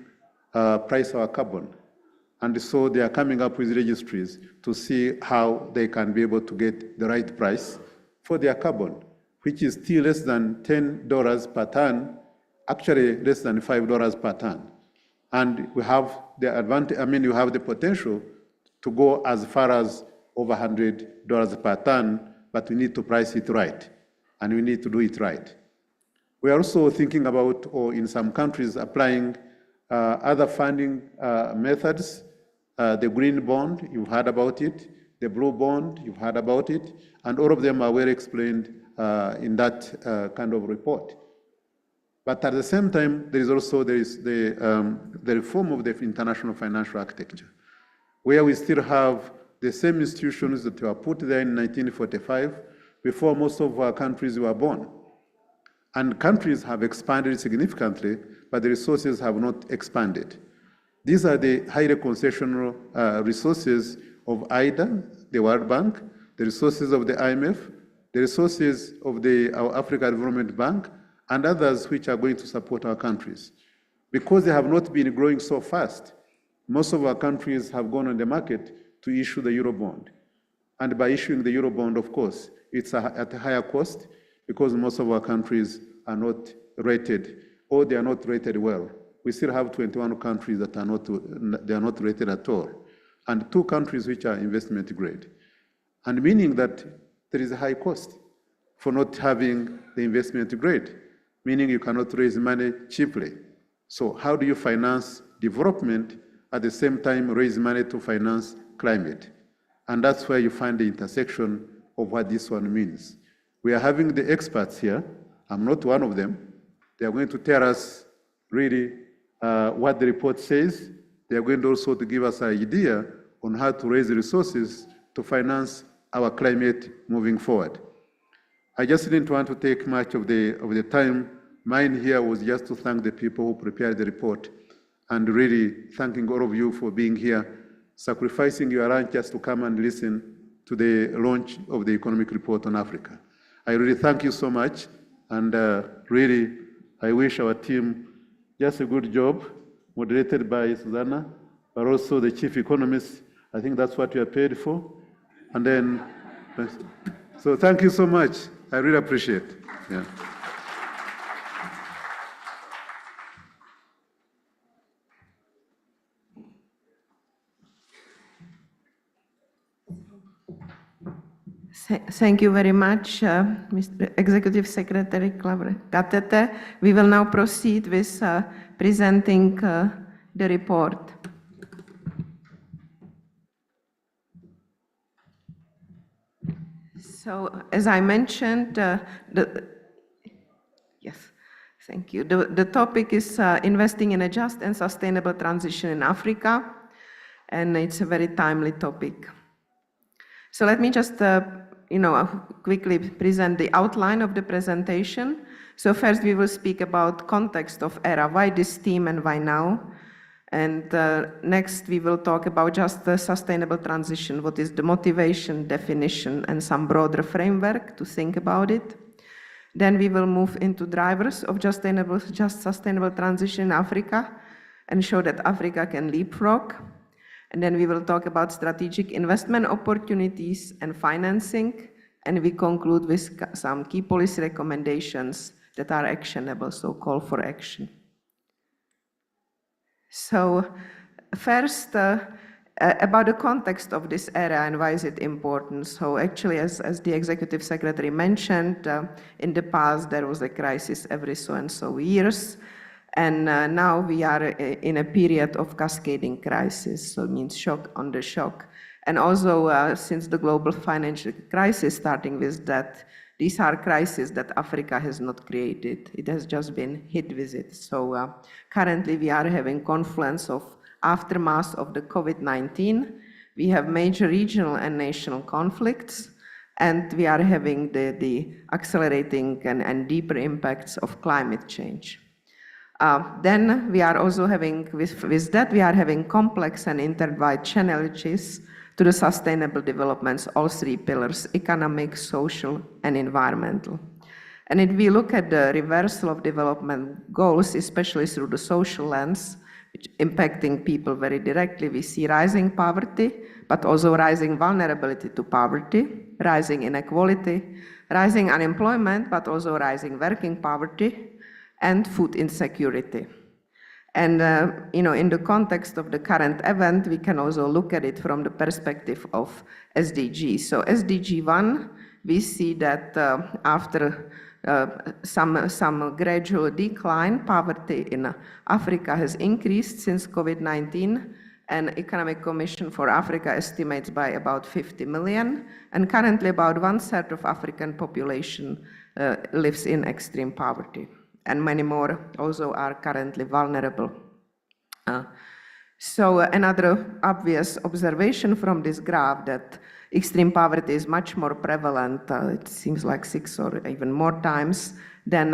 price our carbon? And so they are coming up with registries to see how they can be able to get the right price for their carbon, which is still less than $10 per ton, actually less than $5 per ton. And we have the advantage, you have the potential to go as far as over $100 per ton, but we need to price it right, and we need to do it right. We are also thinking about, or in some countries, applying other funding methods. The green bond, you've heard about it. The blue bond, you've heard about it. And all of them are well explained in that kind of report. But at the same time, there is the reform of the international financial architecture, where we still have the same institutions that were put there in 1945 before most of our countries were born. And countries have expanded significantly, but the resources have not expanded. These are the highly concessional resources of IDA, the World Bank, the resources of the IMF, the resources of our Africa Development Bank, and others which are going to support our countries. Because they have not been growing so fast, most of our countries have gone on the market to issue the Eurobond. And by issuing the Eurobond, of course, it's at a higher cost because most of our countries are not rated, or they are not rated well. We still have 21 countries that are not rated at all, and 2 countries which are investment grade. And meaning that there is a high cost for not having the investment grade, meaning you cannot raise money cheaply. So how do you finance development at the same time raise money to finance climate? And that's where you find the intersection of what this one means. We are having the experts here. I'm not one of them. They are going to tell us really what the report says. They are going also to give us an idea on how to raise resources to finance our climate moving forward. I just didn't want to take much of the time. Mine here was just to thank the people who prepared the report, and really thanking all of you for being here, sacrificing your lunch just to come and listen to the launch of the economic report on Africa. I really thank you so much, and really I wish our team just a good job, moderated by Susanna, but also the chief economist. I think that's what you are paid for. And then, so thank you so much. I really appreciate it. Yeah. Thank you very much, Mr. Executive Secretary Gatete. We will now proceed with presenting the report. So, as I mentioned, yes, thank you. The topic is investing in a just and sustainable transition in Africa, and it's a very timely topic. So let me just quickly present the outline of the presentation. So first we will speak about context of ERA, why this theme and why now. And next we will talk about just the sustainable transition, what is the motivation, definition, and some broader framework to think about it. Then we will move into drivers of just sustainable transition in Africa and show that Africa can leapfrog. And then we will talk about strategic investment opportunities and financing, and we conclude with some key policy recommendations that are actionable, so call for action. So first, about the context of this era and why is it important. So actually, as the Executive Secretary mentioned, in the past there was a crisis every so and so years. And now we are in a period of cascading crisis, so it means shock on the shock. And also, since the global financial crisis, starting with that, these are crises that Africa has not created. It has just been hit with it. So currently we are having confluence of aftermath of the COVID-19, We have major regional and national conflicts, and we are having the accelerating and deeper impacts of climate change. Then we are also having, with that, we are having complex and intertwined challenges to the sustainable developments, all three pillars: economic, social, and environmental. And if we look at the reversal of development goals, especially through the social lens, which impacting people very directly, we see rising poverty, but also rising vulnerability to poverty, rising inequality, rising unemployment, but also rising working poverty, and food insecurity. And in the context of the current event, we can also look at it from the perspective of SDG. So SDG 1, we see that after some gradual decline, poverty in Africa has increased since COVID-19, and Economic Commission for Africa estimates by about 50 million, and currently about 1/3 of African population lives in extreme poverty, and many more also are currently vulnerable. So another obvious observation from this graph that extreme poverty is much more prevalent, it seems like 6 or even more times, than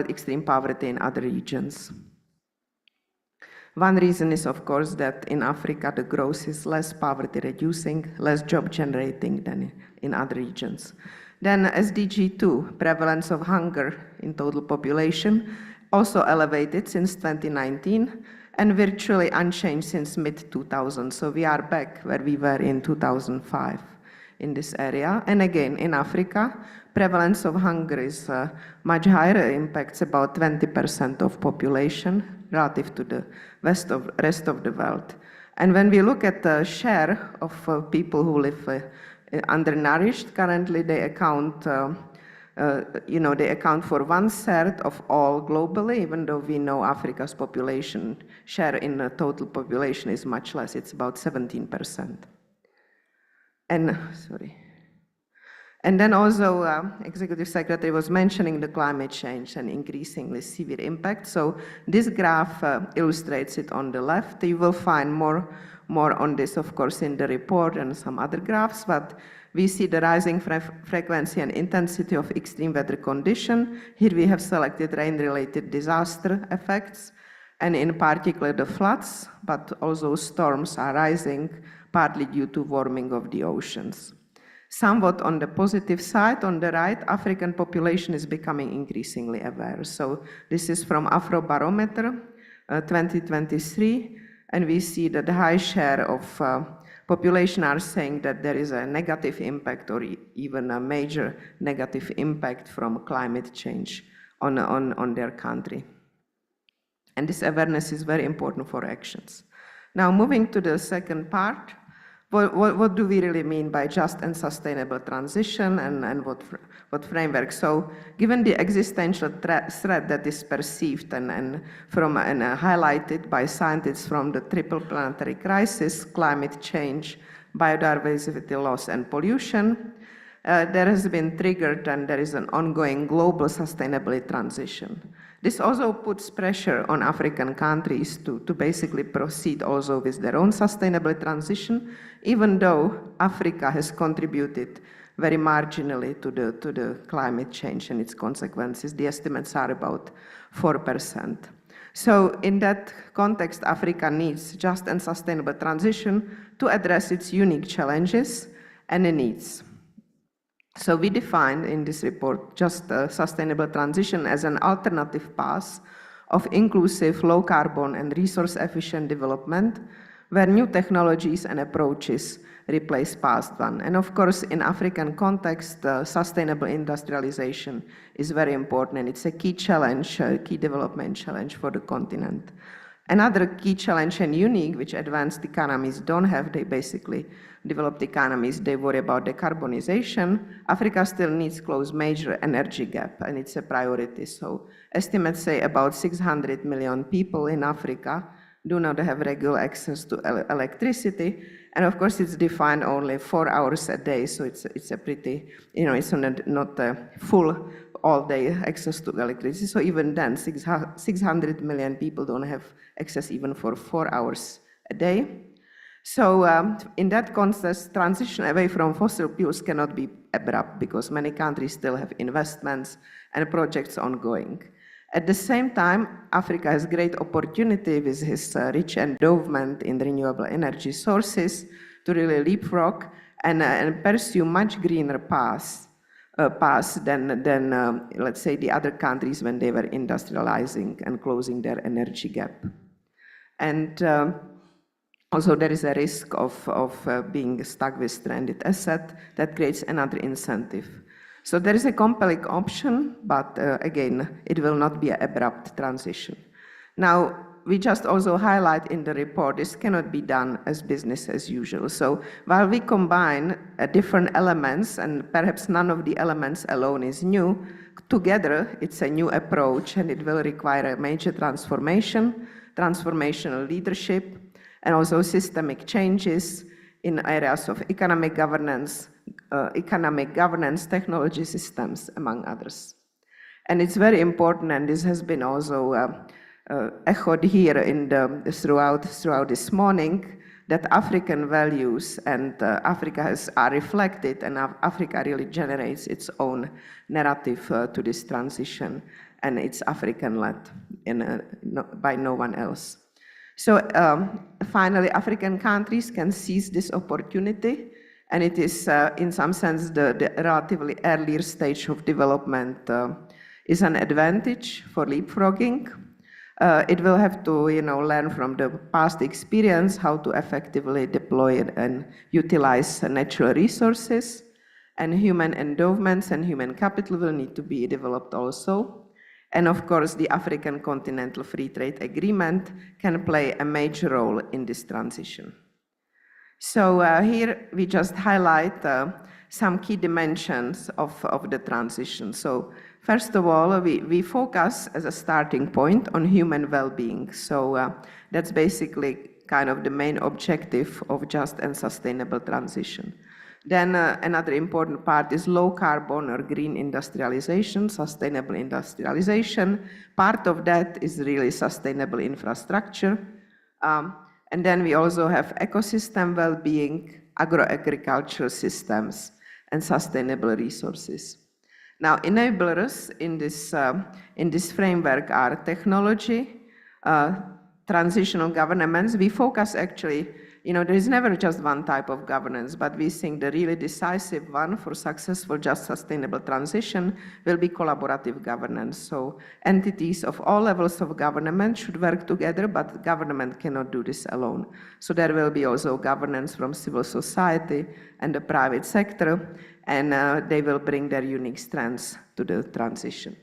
extreme poverty in other regions. One reason is, of course, that in Africa the growth is less poverty reducing, less job generating than in other regions. Then SDG 2, prevalence of hunger in total population, also elevated since 2019 and virtually unchanged since mid-2000. So we are back where we were in 2005 in this area. And again, in Africa, prevalence of hunger is much higher, impacts about 20% of population relative to the rest of the world. And when we look at the share of people who live undernourished, currently they account they account for 1/3 of all globally, even though we know Africa's population share in the total population is much less. It's about 17%. And then also, Executive Secretary was mentioning the climate change and increasingly severe impact. So this graph illustrates it on the left. You will find more on this, of course, in the report and some other graphs, but we see the rising frequency and intensity of extreme weather condition. Here we have selected rain-related disaster effects, and in particular the floods, but also storms are rising, partly due to warming of the oceans. Somewhat on the positive side, on the right, African population is becoming increasingly aware. So this is from Afrobarometer 2023, and we see that the high share of population are saying that there is a negative impact or even a major negative impact from climate change on their country. And this awareness is very important for actions. Now moving to the second part, what do we really mean by just and sustainable transition, and what framework? So given the existential threat that is perceived and highlighted by scientists from the triple planetary crisis, climate change, biodiversity loss, and pollution, there has been triggered and there is an ongoing global sustainability transition. This also puts pressure on African countries to basically proceed also with their own sustainable transition, even though Africa has contributed very marginally to the climate change and its consequences. The estimates are about 4%. So in that context, Africa needs just and sustainable transition to address its unique challenges and needs. So we defined in this report just sustainable transition as an alternative path of inclusive, low carbon and resource efficient development where new technologies and approaches replace past one. And of course, in African context, sustainable industrialization is very important, and it's a key challenge, a key development challenge for the continent. Another key challenge and unique, which advanced economies don't have, they basically developed economies, they worry about decarbonization. Africa still needs to close major energy gap, and it's a priority. So estimates say about 600 million people in Africa do not have regular access to electricity. And of course, it's defined only 4 hours a day, so it's a pretty, it's not a full all-day access to electricity. So even then, 600 million people don't have access even for 4 hours a day. So in that context, transition away from fossil fuels cannot be abrupt because many countries still have investments and projects ongoing. At the same time, Africa has great opportunity with its rich endowment in renewable energy sources to really leapfrog and pursue much greener paths than let's say, the other countries when they were industrializing and closing their energy gap. And also there is a risk of being stuck with stranded asset that creates another incentive. So there is a compelling option, but again, it will not be an abrupt transition. Now, we just also highlight in the report, this cannot be done as business as usual. So while we combine different elements, and perhaps none of the elements alone is new, together it's a new approach and it will require a major transformation, transformational leadership, and also systemic changes in areas of economic governance, technology systems, among others. And it's very important, and this has been also echoed here throughout this morning, that African values and Africa are reflected, and Africa really generates its own narrative to this transition, and it's African-led by no one else. So finally, African countries can seize this opportunity, and it is, in some sense, the relatively earlier stage of development is an advantage for leapfrogging. It will have to, learn from the past experience how to effectively deploy and utilize natural resources, and human endowments and human capital will need to be developed also. And of course, the African Continental Free Trade Agreement can play a major role in this transition. So here we just highlight some key dimensions of the transition. So first of all, we focus as a starting point on human well-being. So that's basically kind of the main objective of just and sustainable transition. Then another important part is low carbon or green industrialization, sustainable industrialization. Part of that is really sustainable infrastructure. And then we also have ecosystem well-being, agro-agricultural systems, and sustainable resources. Now, enablers in this framework are technology, transitional governments. We focus actually, there is never just one type of governance, but we think the really decisive one for successful, just sustainable transition will be collaborative governance. So entities of all levels of government should work together, but government cannot do this alone. So there will be also governance from civil society and the private sector, and they will bring their unique strengths to the transition.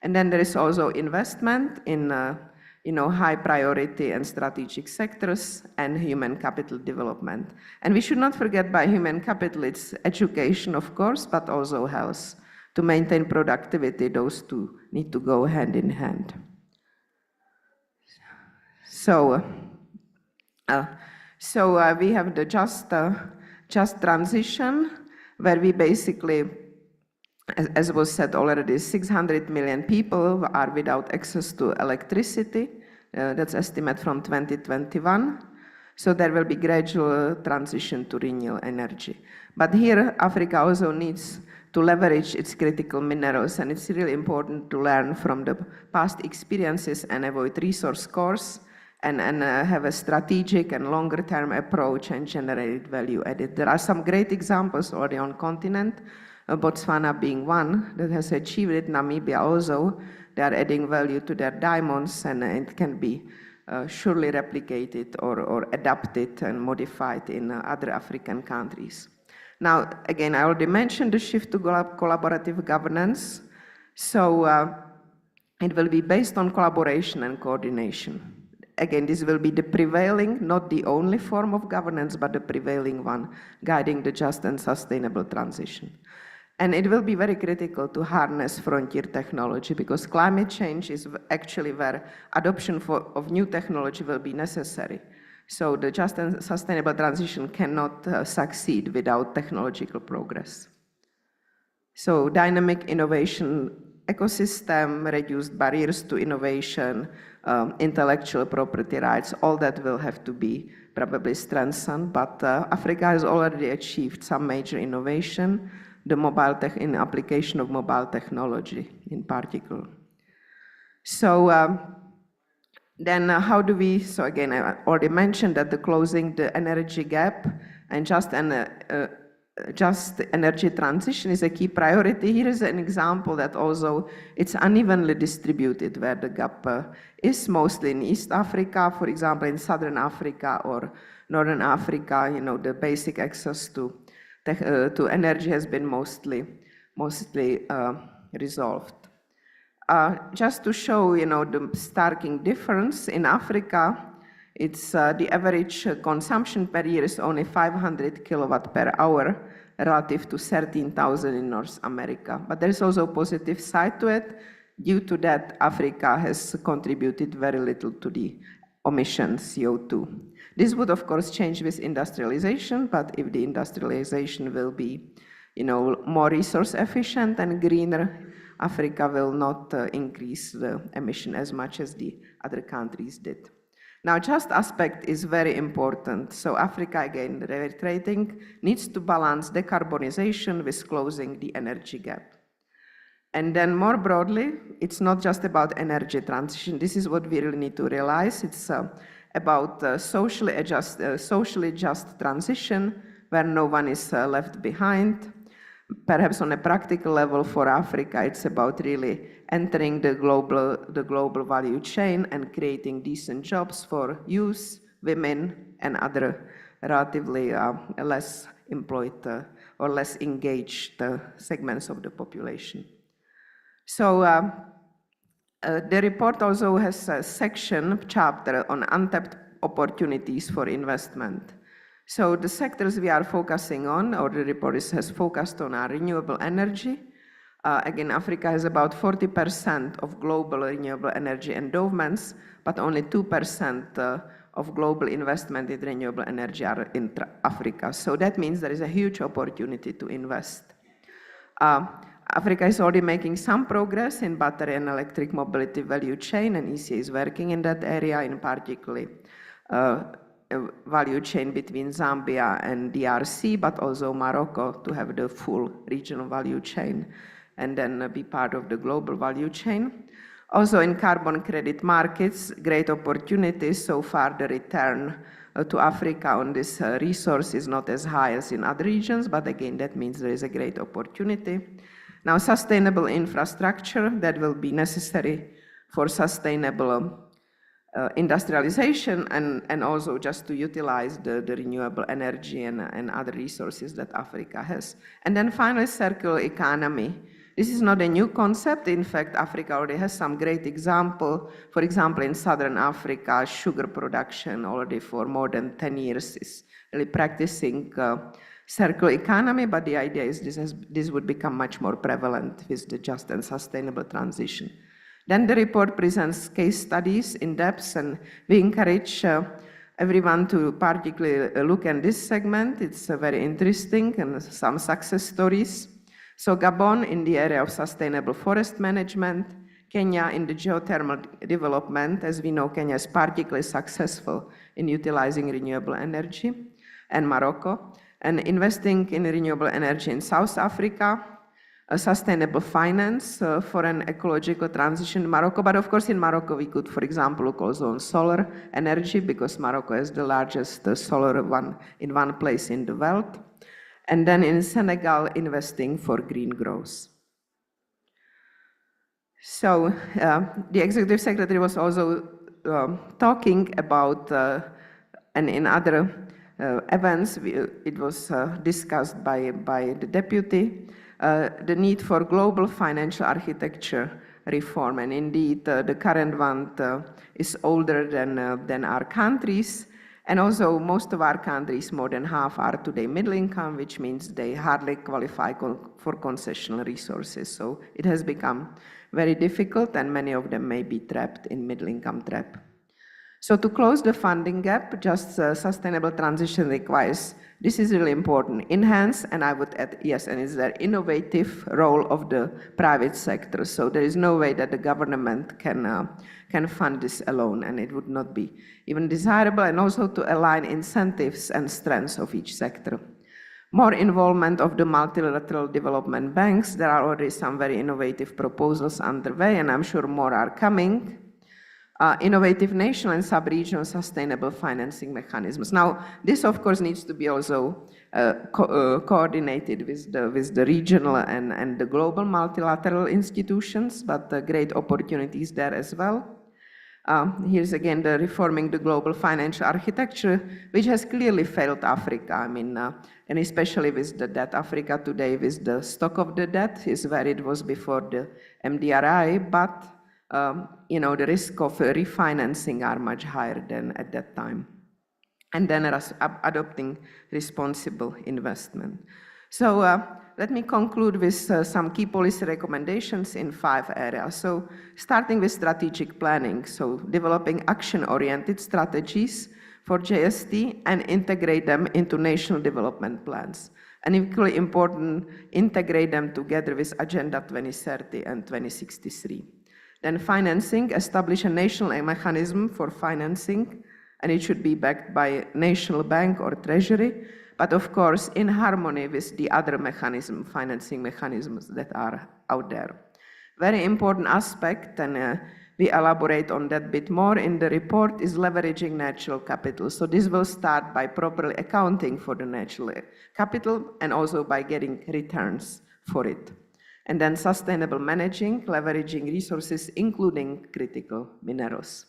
And then there is also investment in high priority and strategic sectors and human capital development. And we should not forget by human capital, it's education, of course, but also health. To maintain productivity, those two need to go hand in hand. So we have the just transition, where we basically, as was said already, 600 million people are without access to electricity. That's estimate from 2021. So there will be gradual transition to renewable energy. But here, Africa also needs to leverage its critical minerals, and it's really important to learn from the past experiences and avoid resource course, and have a strategic and longer-term approach and generate value added. There are some great examples already on continent, Botswana being one that has achieved it, Namibia also. They are adding value to their diamonds, and it can be surely replicated or adapted and modified in other African countries. Now, again, I already mentioned the shift to collaborative governance. So it will be based on collaboration and coordination. Again, this will be the prevailing, not the only form of governance, but the prevailing one, guiding the just and sustainable transition. And it will be very critical to harness frontier technology, because climate change is actually where adoption of new technology will be necessary. So the just and sustainable transition cannot succeed without technological progress. So dynamic innovation ecosystem, reduced barriers to innovation, intellectual property rights, all that will have to be probably strengthened, but Africa has already achieved some major innovation, in application of mobile technology in particular. So then how do we, so again, I already mentioned that the closing the energy gap and just energy transition is a key priority. Here is an example that also it's unevenly distributed, where the gap is mostly in East Africa, for example, in Southern Africa or Northern Africa, the basic access to energy has been mostly resolved. Just to show, the starking difference in Africa, it's the average consumption per year is only 500 kilowatt per hour relative to 13,000 in North America. But there's also a positive side to it. Due to that, Africa has contributed very little to the emission CO2. This would, of course, change with industrialization, but if the industrialization will be, more resource efficient and greener, Africa will not increase the emission as much as the other countries did. Now, just aspect is very important. So Africa, again, reiterating, needs to balance decarbonization with closing the energy gap. And then more broadly, it's not just about energy transition. This is what we really need to realize. It's about socially just transition where no one is left behind. Perhaps on a practical level for Africa, it's about really entering the global value chain and creating decent jobs for youth, women, and other relatively less employed or less engaged segments of the population. So the report also has a chapter on untapped opportunities for investment. So the sectors we are focusing on, or the report has focused on, are renewable energy. Again, Africa has about 40% of global renewable energy endowments, but only 2% of global investment in renewable energy are in Africa. So that means there is a huge opportunity to invest. Africa is already making some progress in battery and electric mobility value chain, and ECA is working in that area, in particular value chain between Zambia and DRC, but also Morocco to have the full regional value chain and then be part of the global value chain. Also in carbon credit markets, great opportunities. So far the return to Africa on this resource is not as high as in other regions, but again, that means there is a great opportunity. Now, sustainable infrastructure that will be necessary for sustainable industrialization and also just to utilize the renewable energy and other resources that Africa has. And then finally, circular economy. This is not a new concept. In fact, Africa already has some great example. For example, in Southern Africa, sugar production already for more than 10 years is really practicing circular economy, but the idea is this would become much more prevalent with the just and sustainable transition. Then the report presents case studies in depth, and we encourage everyone to particularly look at this segment. It's very interesting and some success stories. So Gabon in the area of sustainable forest management, Kenya in the geothermal development. As we know, Kenya is particularly successful in utilizing renewable energy, and Morocco, and investing in renewable energy in South Africa, a sustainable finance for an ecological transition in Morocco. But of course, in Morocco, we could, for example, look also on solar energy, because Morocco is the largest solar in one place in the world. And then in Senegal, investing for green growth. So the executive secretary was also talking about, and in other events, it was discussed by the deputy, the need for global financial architecture reform. And indeed, the current one is older than our countries. And also, most of our countries, more than half, are today middle income, which means they hardly qualify for concessional resources. So it has become very difficult, and many of them may be trapped in middle income trap. So to close the funding gap, just sustainable transition requires, this is really important, enhance, and I would add, yes, and it's the innovative role of the private sector. So there is no way that the government can fund this alone, and it would not be even desirable, and also to align incentives and strengths of each sector. More involvement of the multilateral development banks. There are already some very innovative proposals underway, and I'm sure more are coming. Innovative national and sub-regional sustainable financing mechanisms. Now, this of course needs to be also coordinated with the regional and the global multilateral institutions, but great opportunities there as well. Here's again the reforming the global financial architecture, which has clearly failed Africa. I mean, and especially with the debt, Africa today with the stock of the debt is where it was before the MDRI, but the risk of refinancing are much higher than at that time. And then adopting responsible investment. So let me conclude with some key policy recommendations in 5 areas. So starting with strategic planning, so developing action-oriented strategies for JST and integrate them into national development plans. And equally important, integrate them together with Agenda 2030 and 2063. Then financing, establish a national mechanism for financing, and it should be backed by a national bank or treasury, but of course in harmony with the other financing mechanisms that are out there. Very important aspect, and we elaborate on that a bit more in the report, is leveraging natural capital. So this will start by properly accounting for the natural capital and also by getting returns for it. And then sustainable managing, leveraging resources, including critical minerals.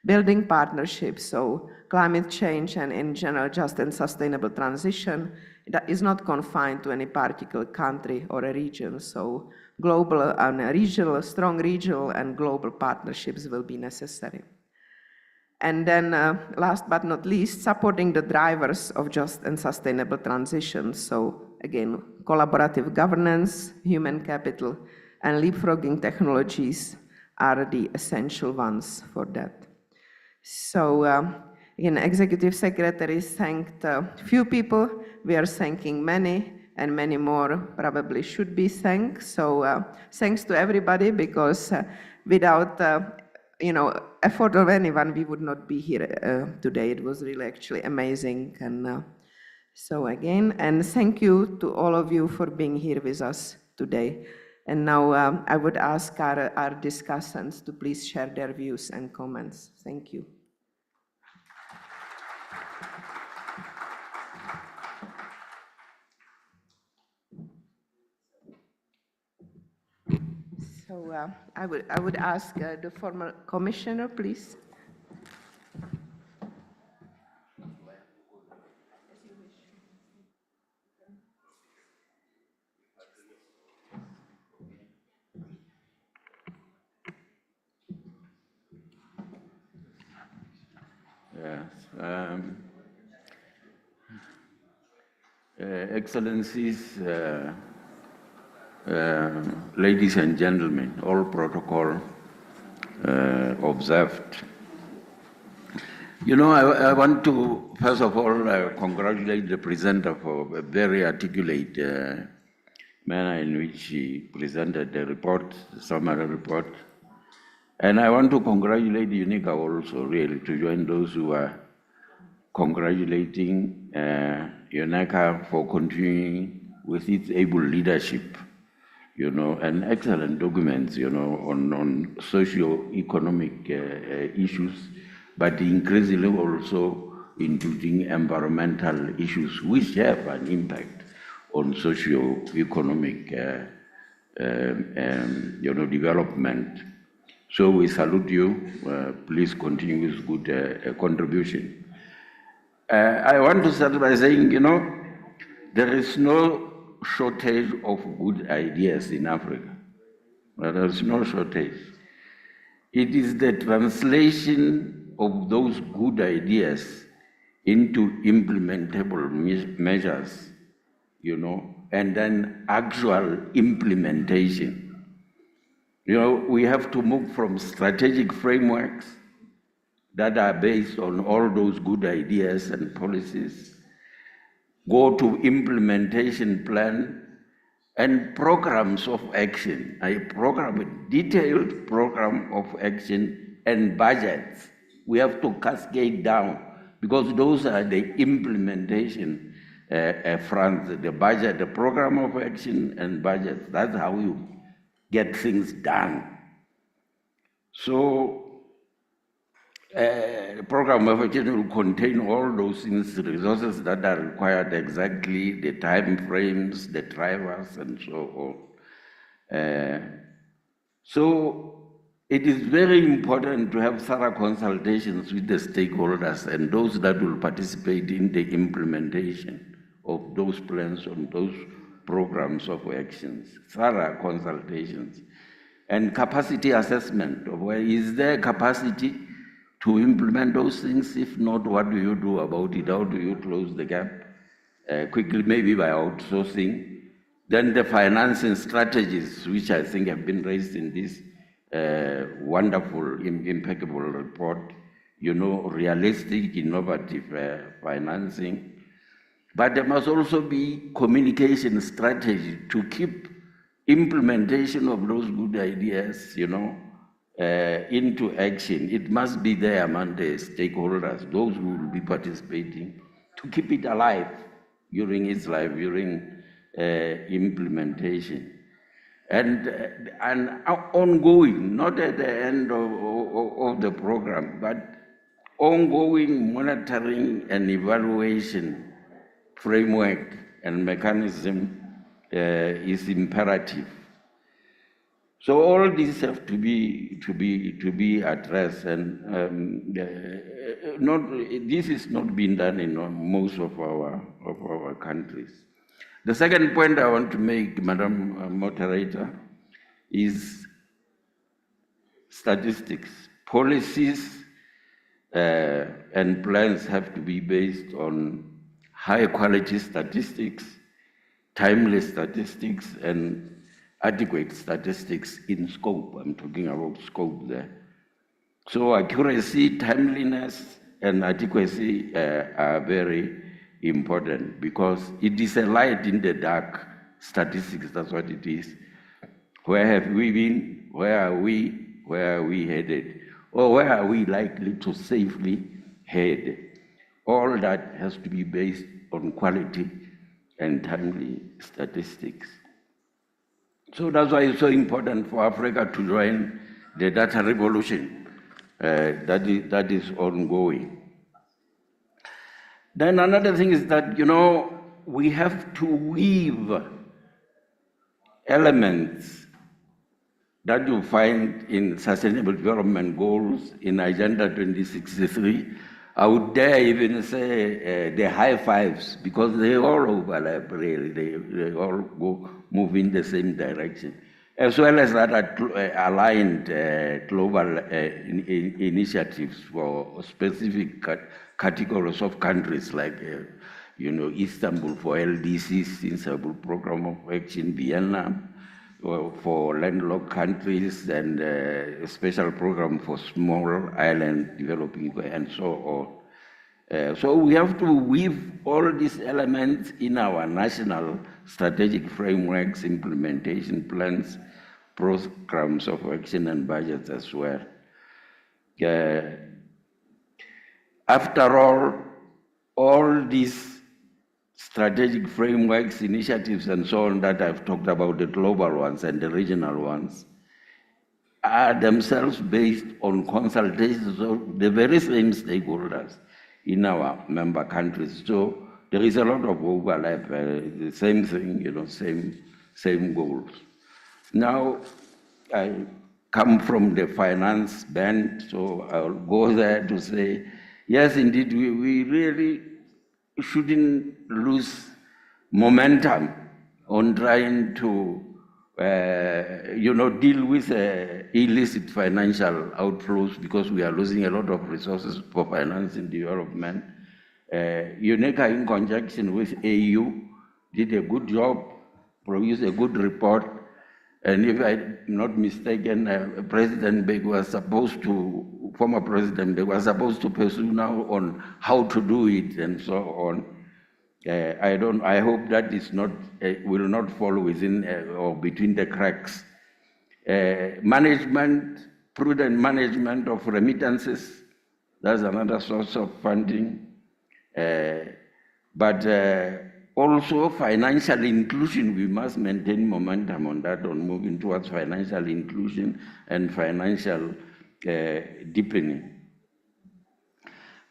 Building partnerships, so climate change and in general just and sustainable transition that is not confined to any particular country or a region. So global and regional, strong regional and global partnerships will be necessary. And then last but not least, supporting the drivers of just and sustainable transition. So again, collaborative governance, human capital, and leapfrogging technologies are the essential ones for that. So again, Executive Secretary thanked a few people. We are thanking many, and many more probably should be thanked. So thanks to everybody, because without effort of anyone, we would not be here today. It was really actually amazing. And so again, and thank you to all of you for being here with us today. And now I would ask our discussants to please share their views and comments. Thank you. So I would ask the former commissioner, please. Yes. Excellencies, ladies and gentlemen, all protocol observed. I want to, first of all, congratulate the presenter for a very articulate manner in which she presented the report, the summary report. And I want to congratulate UNICA also, really, to join those who are congratulating UNICA for continuing with its able leadership, and excellent documents, on socio-economic issues, but increasingly also including environmental issues, which have an impact on socio-economic, development. So we salute you. Please continue with good contribution. I want to start by saying, there is no shortage of good ideas in Africa. There is no shortage. It is the translation of those good ideas into implementable measures, and then actual implementation. We have to move from strategic frameworks that are based on all those good ideas and policies, go to implementation plan and programs of action. A detailed program of action and budgets. We have to cascade down because those are the implementation fronts, the budget, the program of action and budget. That's how you get things done. So the program of action will contain all those things, resources that are required exactly, the time frames, the drivers, and so on. So it is very important to have thorough consultations with the stakeholders and those that will participate in the implementation of those plans and those programs of actions, thorough consultations, and capacity assessment of where is there capacity to implement those things. If not, what do you do about it? How do you close the gap? Quickly, maybe by outsourcing. Then the financing strategies, which I think have been raised in this wonderful, impeccable report, realistic, innovative financing. But there must also be communication strategy to keep implementation of those good ideas, into action. It must be there among the stakeholders, those who will be participating, to keep it alive during its life, during implementation. And ongoing, not at the end of the program, but ongoing monitoring and evaluation framework and mechanism is imperative. So all these have to be addressed, and this is not being done in most of our countries. The second point I want to make, Madam Moderator, is statistics. Policies and plans have to be based on high quality statistics, timely statistics, and adequate statistics in scope. I'm talking about scope there. So accuracy, timeliness, and adequacy are very important because it is a light in the dark statistics. That's what it is. Where have we been? Where are we? Where are we headed? Or where are we likely to safely head? All that has to be based on quality and timely statistics. So that's why it's so important for Africa to join the data revolution that is ongoing. Then another thing is that, we have to weave elements that you find in Sustainable Development Goals in Agenda 2063. I would dare even say the high fives, because they all overlap really. They all move in the same direction, as well as other aligned global initiatives for specific categories of countries like, Istanbul for LDCs, Istanbul Program of Action, Vienna for landlocked countries, and a special program for small island developing, and so on. So we have to weave all these elements in our national strategic frameworks, implementation plans, programs of action, and budgets as well. After all these strategic frameworks, initiatives, and so on that I've talked about, the global ones and the regional ones, are themselves based on consultations of the very same stakeholders in our member countries. So there is a lot of overlap, the same thing, same goals. Now, I come from the finance bent, so I'll go there to say, yes, indeed, we really shouldn't lose momentum on trying to, deal with illicit financial outflows, because we are losing a lot of resources for financing development. UNECA, in conjunction with AU, did a good job, produced a good report And if I'm not mistaken, President Beg was supposed to, former President Beg was supposed to pursue now on how to do it and so on. I hope that is not, will not fall within or between the cracks. Management, prudent management of remittances, that's another source of funding. But also financial inclusion, we must maintain momentum on that, on moving towards financial inclusion and financial deepening.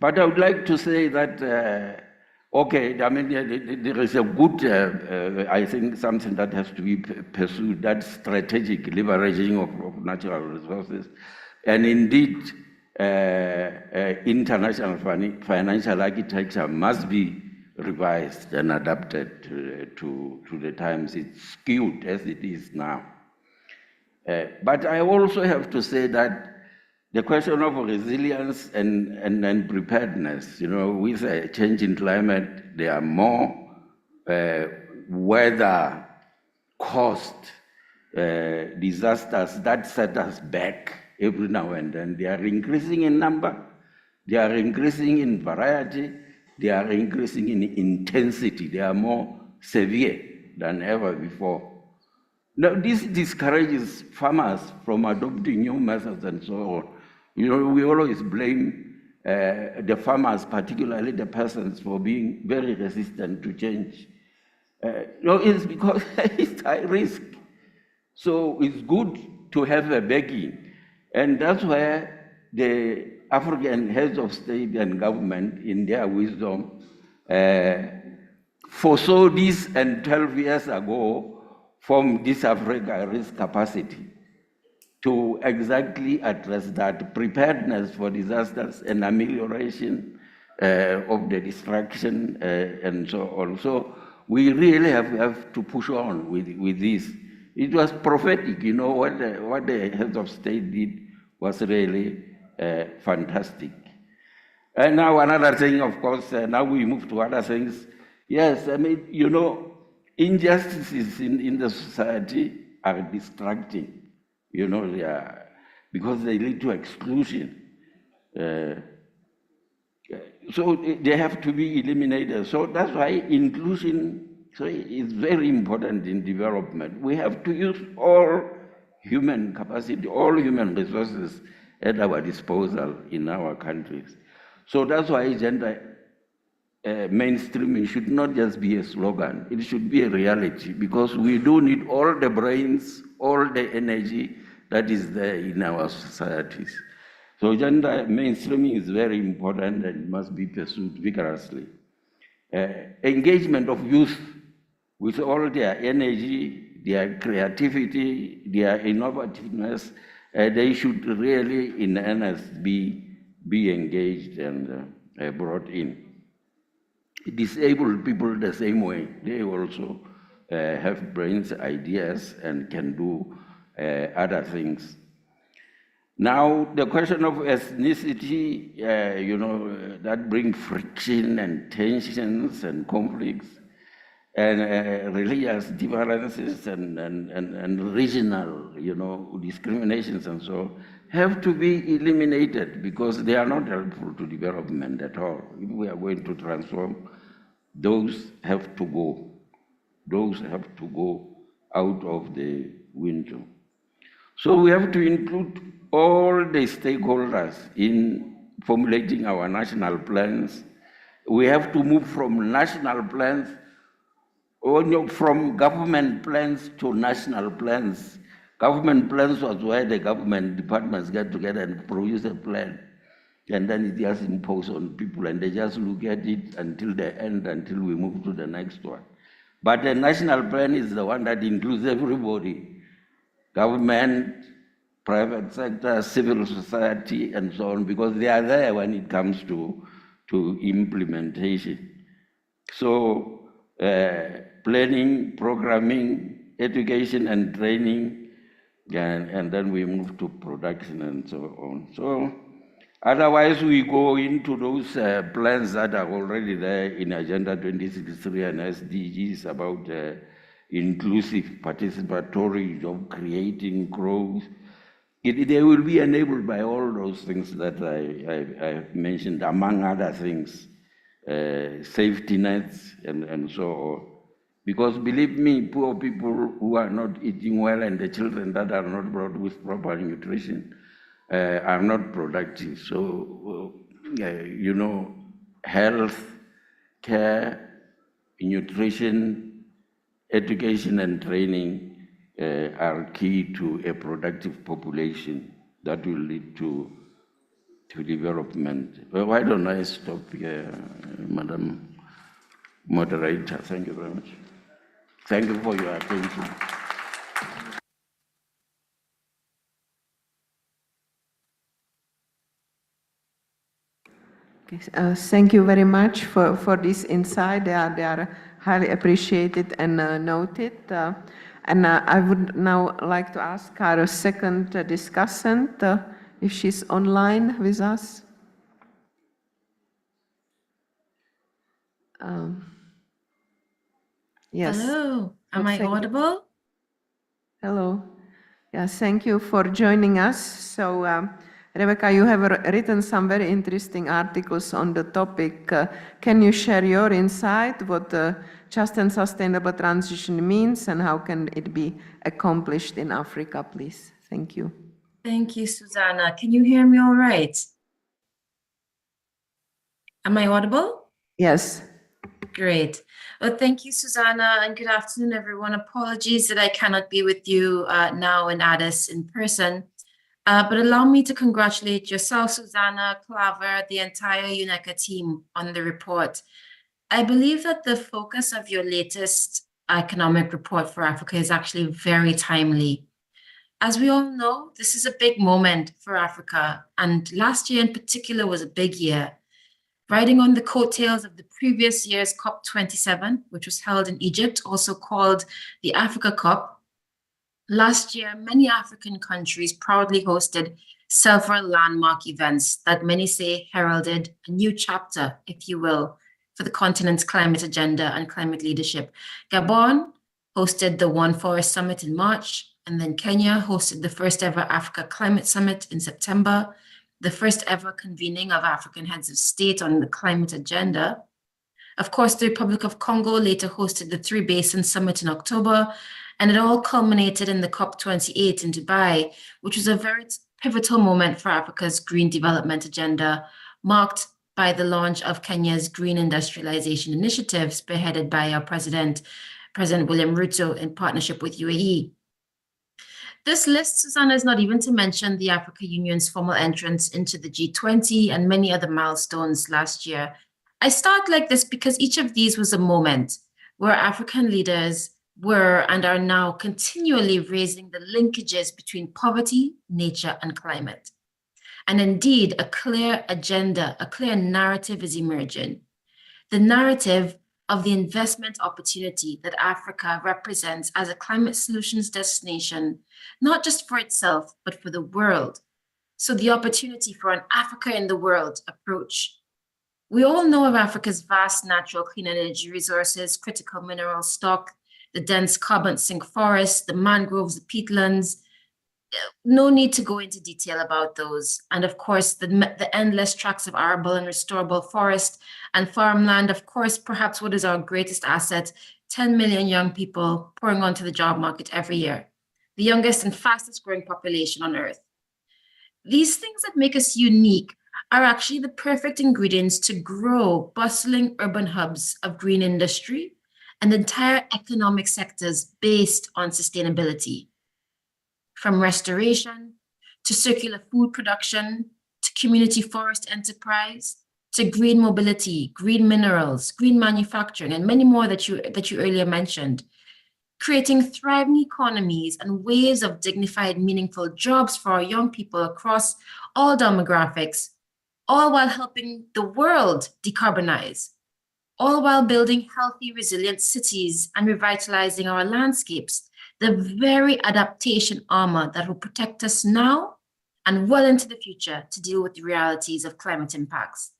But I would like to say that, okay, I mean, there is a good, I think something that has to be pursued, that strategic leveraging of natural resources. And indeed, international financial architecture must be revised and adapted to the times. It's skewed as it is now. But I also have to say that the question of resilience and preparedness, you know, with a change in climate, there are more weather caused disasters that set us back every now and then. They are increasing in number, they are increasing in variety, they are increasing in intensity, they are more severe than ever before. Now, this discourages farmers from adopting new methods and so on. You know, we always blame the farmers, particularly the peasants, for being very resistant to change. No, it's because it's high risk. So it's good to have a backing. And that's where the African heads of state and government, in their wisdom, foresaw this, and 12 years ago formed this Africa Risk Capacity to exactly address that preparedness for disasters and amelioration of the destruction and so on. So we really have to push on with this. It was prophetic, you know, what the heads of state did was really fantastic. And now another thing, of course, now we move to other things. Yes, I mean, you know, injustices in the society are distracting, you know, because they lead to exclusion. So they have to be eliminated. So that's why inclusion is very important in development. We have to use all human capacity, all human resources at our disposal in our countries. So that's why gender mainstreaming should not just be a slogan, it should be a reality, because we do need all the brains, all the energy that is there in our societies. So gender mainstreaming is very important and must be pursued vigorously. Engagement of youth with all their energy, their creativity, their innovativeness, they should really, in earnest, be engaged and brought in. Disabled people the same way. They also have brains, ideas, and can do other things. Now, the question of ethnicity, you know, that brings friction and tensions and conflicts, and religious differences and regional, you know, discriminations and so on, have to be eliminated because they are not helpful to development at all. If we are going to transform, those have to go. Those have to go out of the window. So we have to include all the stakeholders in formulating our national plans. We have to move from national plans, or from government plans to national plans. Government plans was where the government departments get together and produce a plan. And then it just imposed on people and they just look at it until the end, until we move to the next one. But the national plan is the one that includes everybody, government, private sector, civil society, and so on, because they are there when it comes to implementation. So planning, programming, education and training, and then we move to production and so on. So otherwise we go into those plans that are already there in Agenda 2063 and SDGs about inclusive, participatory, job creating, growth. They will be enabled by all those things that I have mentioned, among other things, safety nets and so on. Because believe me, poor people who are not eating well and the children that are not brought with proper nutrition are not productive. So, you know, health, care, nutrition, education and training are key to a productive population that will lead to development. Well, why don't I stop here, Madam Moderator? Thank you very much. Thank you for your attention. Okay, thank you very much for this insight. They are highly appreciated and noted. And I would now like to ask our second discussant if she's online with us. Yes. Hello, am I audible? Hello. Yes, thank you for joining us. So, Rebecca, you have written some very interesting articles on the topic. Can you share your insight, what just and sustainable transition means and how can it be accomplished in Africa, please? Thank you. Thank you, Susanna. Can you hear me all right? Am I audible? Yes. Great. Well, thank you, Susanna, and good afternoon, everyone. Apologies that I cannot be with you now in Addis in person, but allow me to congratulate yourself, Susanna, Claver, the entire UNECA team on the report. I believe that the focus of your latest economic report for Africa is actually very timely. As we all know, this is a big moment for Africa, and last year in particular was a big year. Riding on the coattails of the previous year's COP27, which was held in Egypt, also called the Africa Cup, last year, many African countries proudly hosted several landmark events that many say heralded a new chapter, if you will, for the continent's climate agenda and climate leadership. Gabon hosted the One Forest Summit in March, and then Kenya hosted the first ever Africa Climate Summit in September, the first ever convening of African heads of state on the climate agenda. Of course, the Republic of Congo later hosted the Three Basins Summit in October, and it all culminated in the COP28 in Dubai, which was a very pivotal moment for Africa's green development agenda, marked by the launch of Kenya's Green Industrialization Initiative, spearheaded by our President William Ruto in partnership with UAE. This list, Susanna, is not even to mention the African Union's formal entrance into the G20 and many other milestones last year. I start like this because each of these was a moment where African leaders were and are now continually raising the linkages between poverty, nature, and climate. And indeed, a clear agenda, a clear narrative is emerging. The narrative of the investment opportunity that Africa represents as a climate solutions destination, not just for itself, but for the world. So the opportunity for an Africa in the world approach. We all know of Africa's vast natural clean energy resources, critical mineral stock, the dense carbon sink forests, the mangroves, the peatlands. No need to go into detail about those. And of course, the endless tracts of arable and restorable forest and farmland. Of course, perhaps what is our greatest asset, 10 million young people pouring onto the job market every year, the youngest and fastest growing population on earth. These things that make us unique are actually the perfect ingredients to grow bustling urban hubs of green industry and entire economic sectors based on sustainability. From restoration to circular food production, to community forest enterprise, to green mobility, green minerals, green manufacturing, and many more that you earlier mentioned, creating thriving economies and waves of dignified, meaningful jobs for our young people across all demographics, all while helping the world decarbonize, all while building healthy, resilient cities and revitalizing our landscapes, the very adaptation armor that will protect us now and well into the future to deal with the realities of climate impacts.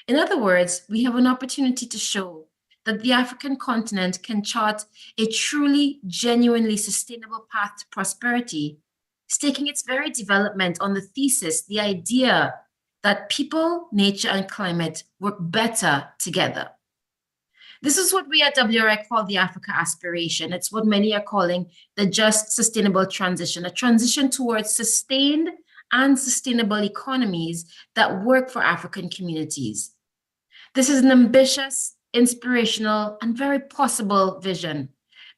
In other words, we have an opportunity to show that the African continent can chart a truly, genuinely sustainable path to prosperity, staking its very development on the thesis, the idea that people, nature, and climate work better together. This is what we at WRI call the Africa Aspiration. It's what many are calling the just sustainable transition, a transition towards sustained and sustainable economies that work for African communities. This is an ambitious, inspirational, and very possible vision.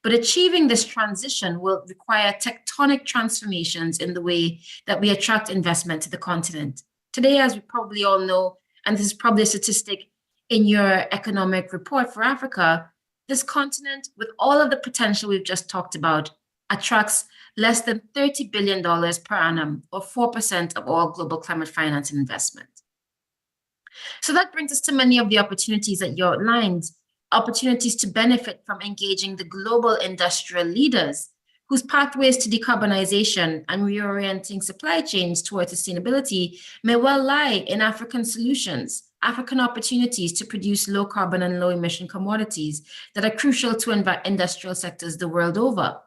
But achieving this transition will require tectonic transformations in the way that we attract investment to the continent. Today, as we probably all know, and this is probably a statistic in your economic report for Africa, this continent, with all of the potential we've just talked about, attracts less than $30 billion per annum, or 4% of all global climate finance and investment. So that brings us to many of the opportunities that you outlined, opportunities to benefit from engaging the global industrial leaders whose pathways to decarbonization and reorienting supply chains towards sustainability may well lie in African solutions, African opportunities to produce low carbon and low emission commodities that are crucial to industrial sectors the world over.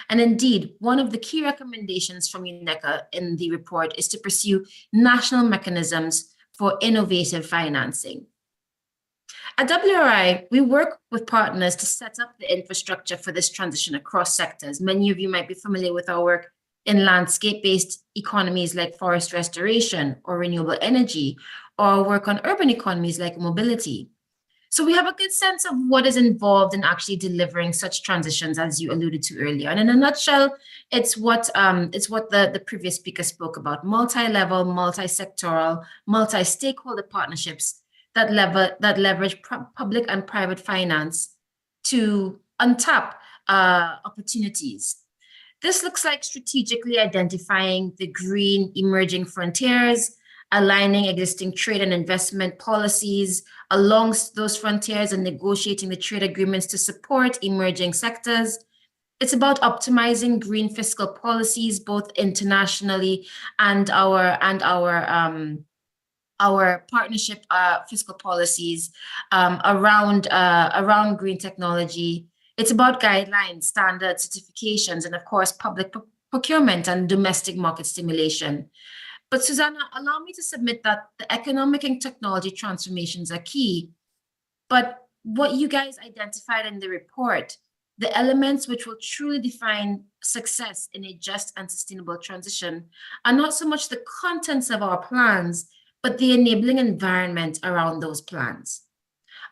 And indeed, one of the key recommendations from UNECA in the report is to pursue national mechanisms for innovative financing. At WRI, we work with partners to set up the infrastructure for this transition across sectors. Many of you might be familiar with our work in landscape-based economies like forest restoration or renewable energy, or our work on urban economies like mobility. So we have a good sense of what is involved in actually delivering such transitions, as you alluded to earlier. And in a nutshell, it's what the previous speaker spoke about: multi-level, multi-sectoral, multi-stakeholder partnerships that leverage public and private finance to untap opportunities. This looks like strategically identifying the green emerging frontiers, aligning existing trade and investment policies along those frontiers, and negotiating the trade agreements to support emerging sectors. It's about optimizing green fiscal policies, both internationally and our partnership fiscal policies around green technology. It's about guidelines, standards, certifications, and of course, public procurement and domestic market stimulation. But Susanna, allow me to submit that the economic and technology transformations are key. But what you guys identified in the report, the elements which will truly define success in a just and sustainable transition, are not so much the contents of our plans, but the enabling environment around those plans.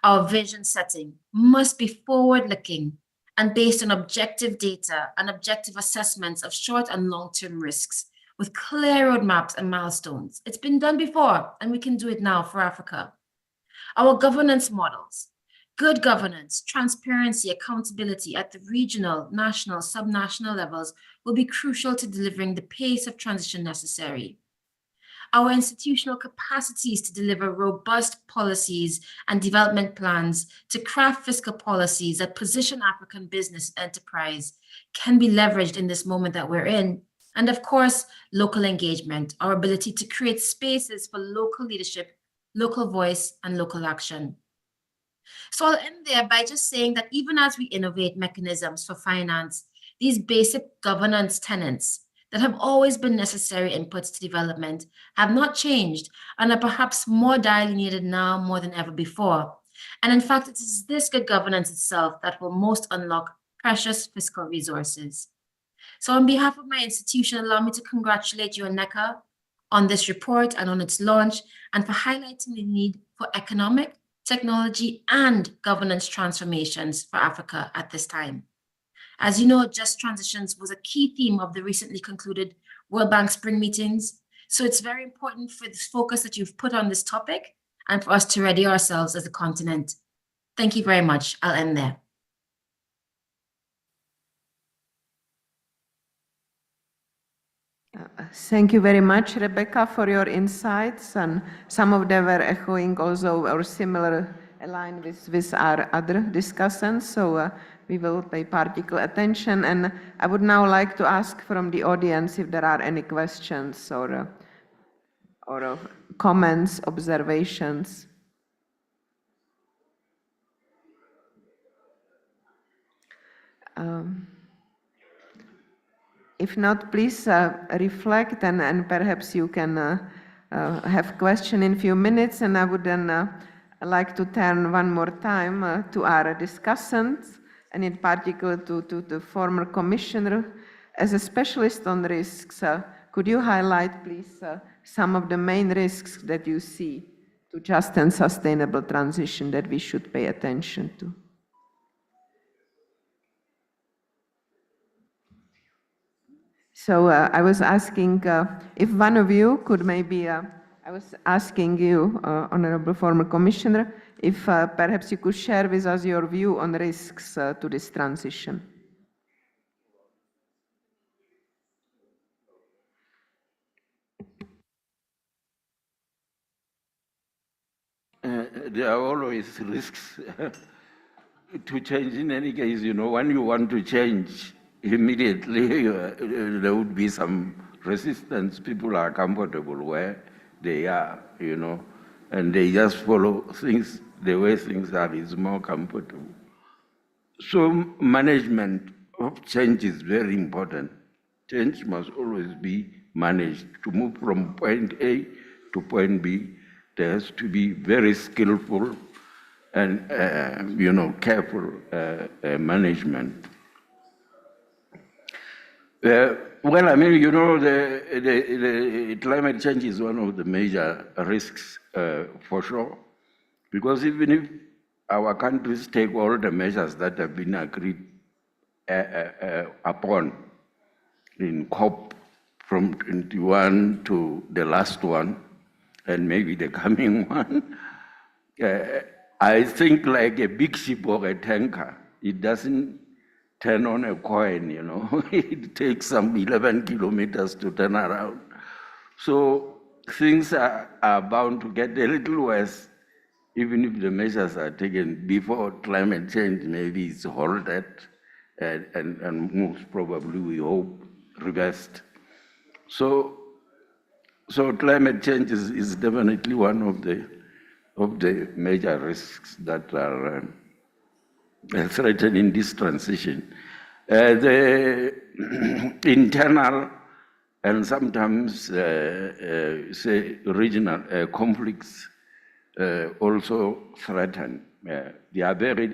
Our vision setting must be forward-looking and based on objective data and objective assessments of short and long-term risks, with clear roadmaps and milestones. It's been done before, and we can do it now for Africa. Our governance models, good governance, transparency, accountability at the regional, national, subnational levels will be crucial to delivering the pace of transition necessary. Our institutional capacities to deliver robust policies and development plans to craft fiscal policies that position African business enterprise can be leveraged in this moment that we're in. And of course, local engagement, our ability to create spaces for local leadership, local voice, and local action. So I'll end there by just saying that even as we innovate mechanisms for finance, these basic governance tenets that have always been necessary inputs to development have not changed and are perhaps more direly needed now more than ever before. And in fact, it is this good governance itself that will most unlock precious fiscal resources. So on behalf of my institution, allow me to congratulate UNECA on this report and on its launch, and for highlighting the need for economic, technology, and governance transformations for Africa at this time. As you know, just transitions was a key theme of the recently concluded World Bank Spring meetings. So it's very important for this focus that you've put on this topic and for us to ready ourselves as a continent. Thank you very much. I'll end there. Thank you very much, Rebecca, for your insights, and some of them were echoing also or similar, aligned with our other discussions, so we will pay particular attention. And I would now like to ask from the audience if there are any questions or comments, observations. If not, please reflect and perhaps you can have question in few minutes, and I would then like to turn one more time to our discussants, and in particular to the former commissioner. As a specialist on risks, could you highlight, please, some of the main risks that you see to just and sustainable transition that we should pay attention to? So I was asking if one of you could maybe, I was asking you, Honorable Former Commissioner, if perhaps you could share with us your view on risks to this transition. There are always risks to change. In any case, you know, when you want to change, immediately there would be some resistance. People are comfortable where they are, you know, and they just follow things the way things are is more comfortable. So management of change is very important. Change must always be managed. To move from point A to point B, there has to be very skillful and you know, careful management. Well, I mean, you know, the climate change is one of the major risks for sure, because even if our countries take all the measures that have been agreed upon in COP from 21 to the last one, and maybe the coming one, I think like a big ship or a tanker, it doesn't turn on a coin, you know. It takes some 11 kilometers to turn around. So things are bound to get a little worse, even if the measures are taken before climate change maybe is halted and most probably, we hope, reversed. So climate change is definitely one of the major risks that are threatening this transition. The internal and sometimes say regional conflicts also threaten. They are very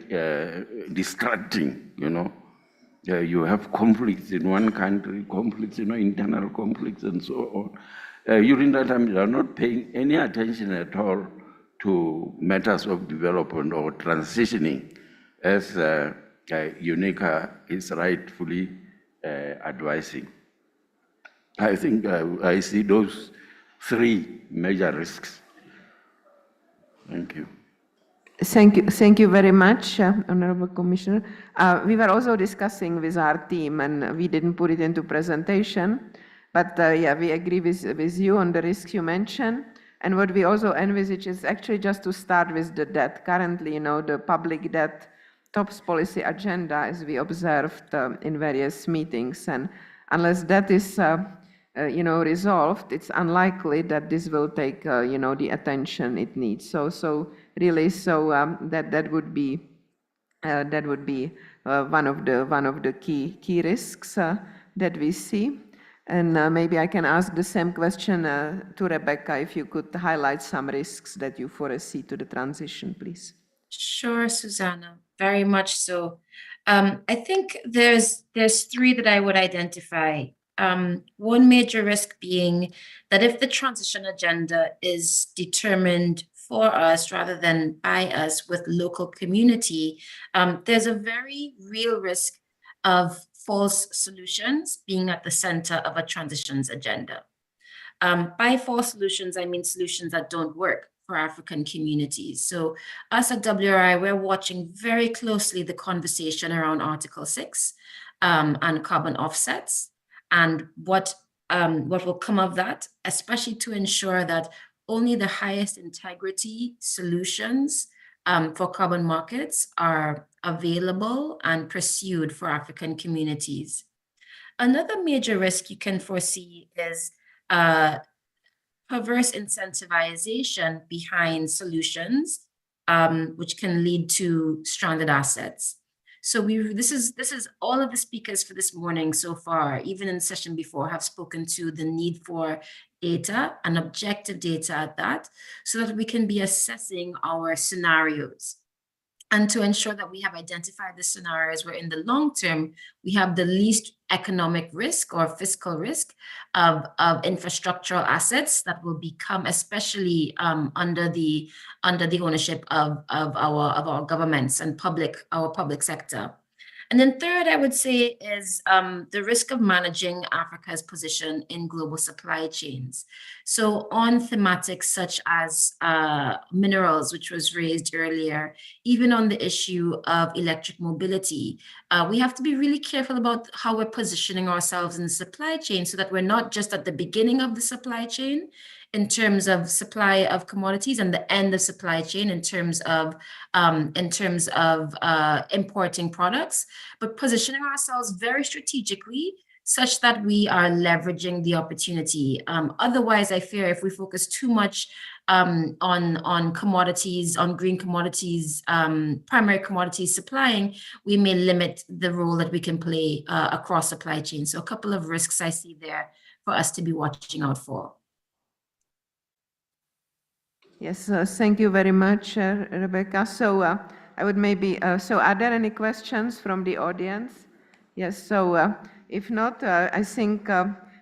distracting, you know. You have conflicts in one country, conflicts, you know, internal conflicts and so on. During that time, you are not paying any attention at all to matters of development or transitioning, as UNECA is rightfully advising. I think I see those three major risks. Thank you. Thank you very much, Honorable Commissioner. We were also discussing with our team, and we didn't put it into presentation, but yeah, we agree with you on the risks you mentioned. And what we also envisage is actually just to start with the debt. Currently, you know, the public debt tops policy agenda, as we observed in various meetings. And unless that is, you know, resolved, it's unlikely that this will take, you know, the attention it needs. So really, that would be one of the key risks that we see. And maybe I can ask the same question to Rebecca, if you could highlight some risks that you foresee to the transition, please. Sure, Susanna, very much so. I think there's three that I would identify. One major risk being that if the transition agenda is determined for us rather than by us with local community, there's a very real risk of false solutions being at the center of a transitions agenda. By false solutions, I mean solutions that don't work for African communities. So us at WRI, we're watching very closely the conversation around Article 6 and carbon offsets, and what will come of that, especially to ensure that only the highest integrity solutions for carbon markets are available and pursued for African communities. Another major risk you can foresee is perverse incentivization behind solutions, which can lead to stranded assets. So this is all of the speakers for this morning so far, even in the session before, have spoken to the need for data and objective data at that, so that we can be assessing our scenarios. And to ensure that we have identified the scenarios where in the long term, we have the least economic risk or fiscal risk of infrastructural assets that will become, especially under the ownership of our governments and our public sector. And then third, I would say, is the risk of managing Africa's position in global supply chains. So on thematics such as minerals, which was raised earlier, even on the issue of electric mobility, we have to be really careful about how we're positioning ourselves in the supply chain so that we're not just at the beginning of the supply chain in terms of supply of commodities and the end of supply chain in terms of importing products, but positioning ourselves very strategically such that we are leveraging the opportunity. Otherwise, I fear if we focus too much on commodities, on green commodities, primary commodities supplying, we may limit the role that we can play across supply chains. So a couple of risks I see there for us to be watching out for. Yes, thank you very much, Rebecca. So I would maybe, so are there any questions from the audience? Yes, so if not, I think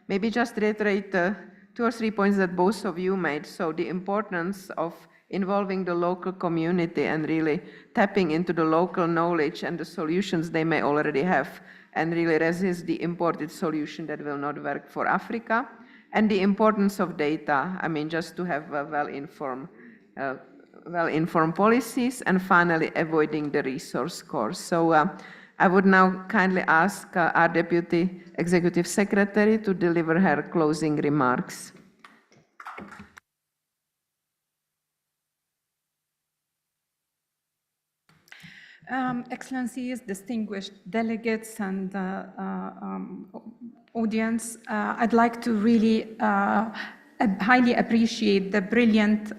maybe just reiterate 2 or 3 points that both of you made. So the importance of involving the local community and really tapping into the local knowledge and the solutions they may already have, and really resist the imported solution that will not work for Africa. And the importance of data, I mean, just to have well-informed policies, and finally avoiding the resource course. So I would now kindly ask our Deputy Executive Secretary to deliver her closing remarks. Excellencies, distinguished delegates, and audience, I'd like to really highly appreciate the brilliant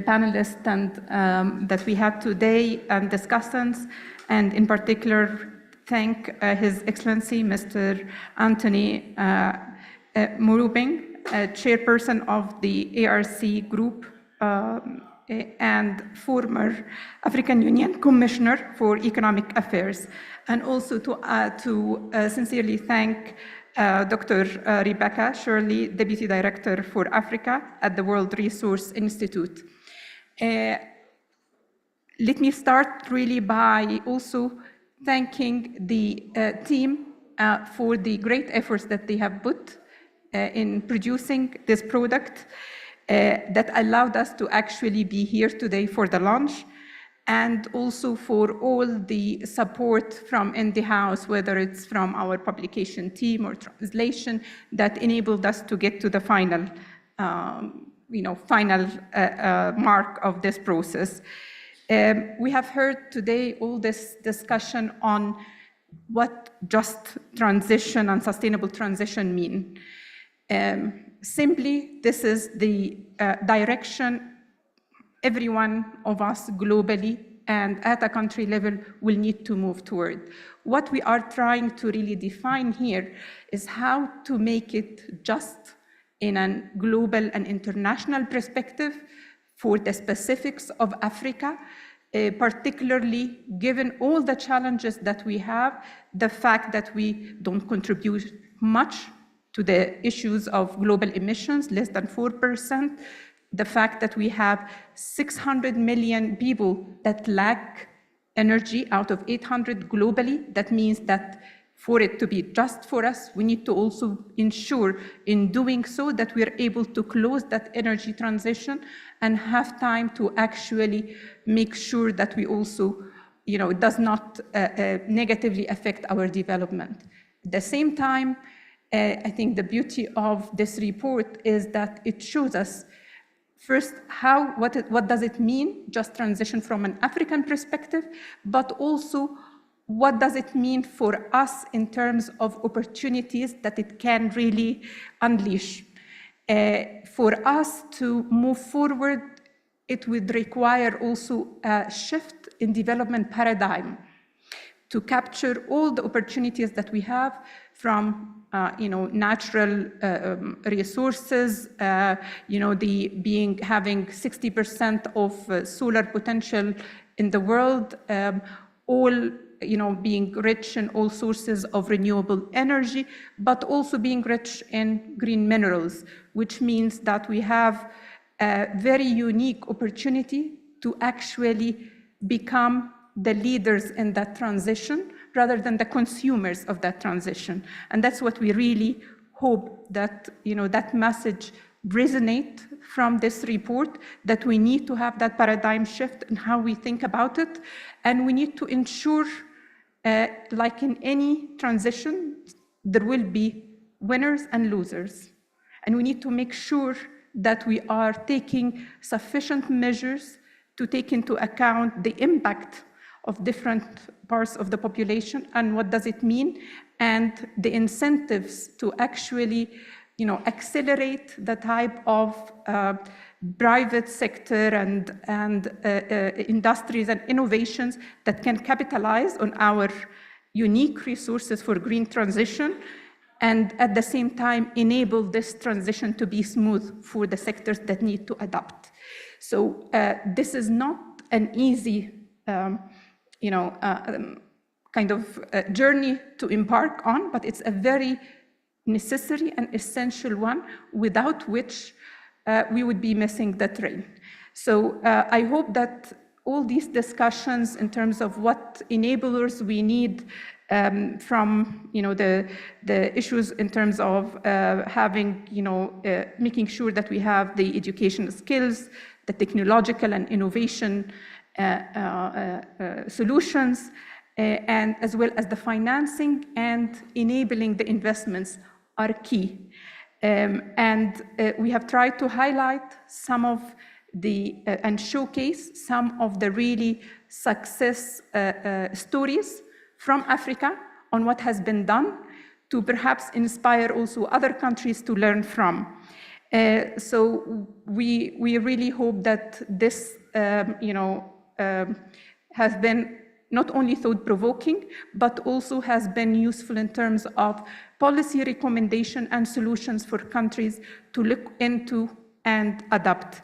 panelists and that we had today and discussants, and in particular thank His Excellency Mr. Anthony Murubing, chairperson of the ARC group and former African Union Commissioner for Economic Affairs, and also to sincerely thank Dr. Rebecca Shirley, Deputy Director for Africa at the World Resource Institute. Let me start really by also thanking the team for the great efforts that they have put in producing this product that allowed us to actually be here today for the launch, and also for all the support from in the house, whether it's from our publication team or translation, that enabled us to get to the final, mark of this process. We have heard today all this discussion on what just transition and sustainable transition mean. Simply, this is the direction every one of us globally and at a country level will need to move toward. What we are trying to really define here is how to make it just in a global and international perspective for the specifics of Africa, particularly given all the challenges that we have, the fact that we don't contribute much to the issues of global emissions, less than 4%, the fact that we have 600 million people that lack energy out of 800 globally. That means that for it to be just for us, we need to also ensure in doing so that we are able to close that energy transition and have time to actually make sure that we also, it does not negatively affect our development. At the same time, I think the beauty of this report is that it shows us first, what does it mean, just transition from an African perspective, but also what does it mean for us in terms of opportunities that it can really unleash. For us to move forward, it would require also a shift in development paradigm. to capture all the opportunities that we have from natural resources, having 60% of solar potential in the world, all being rich in all sources of renewable energy, but also being rich in green minerals, which means that we have a very unique opportunity to actually become the leaders in that transition rather than the consumers of that transition. And that's what we really hope that, that message resonate from this report, that we need to have that paradigm shift in how we think about it. And we need to ensure, like in any transition, there will be winners and losers. And we need to make sure that we are taking sufficient measures to take into account the impact of different parts of the population and what does it mean, and the incentives to actually accelerate the type of private sector and industries and innovations that can capitalize on our unique resources for green transition, and at the same time enable this transition to be smooth for the sectors that need to adapt. So this is not an easy kind of journey to embark on, but it's a very necessary and essential one, without which we would be missing the train. So I hope that all these discussions in terms of what enablers we need from the issues in terms of having making sure that we have the educational skills, the technological and innovation solutions, and as well as the financing and enabling the investments are key. And we have tried to highlight some of the, and showcase some of the really success stories from Africa on what has been done, to perhaps inspire also other countries to learn from. So we really hope that this has been not only thought-provoking, but also has been useful in terms of policy recommendation and solutions for countries to look into and adapt.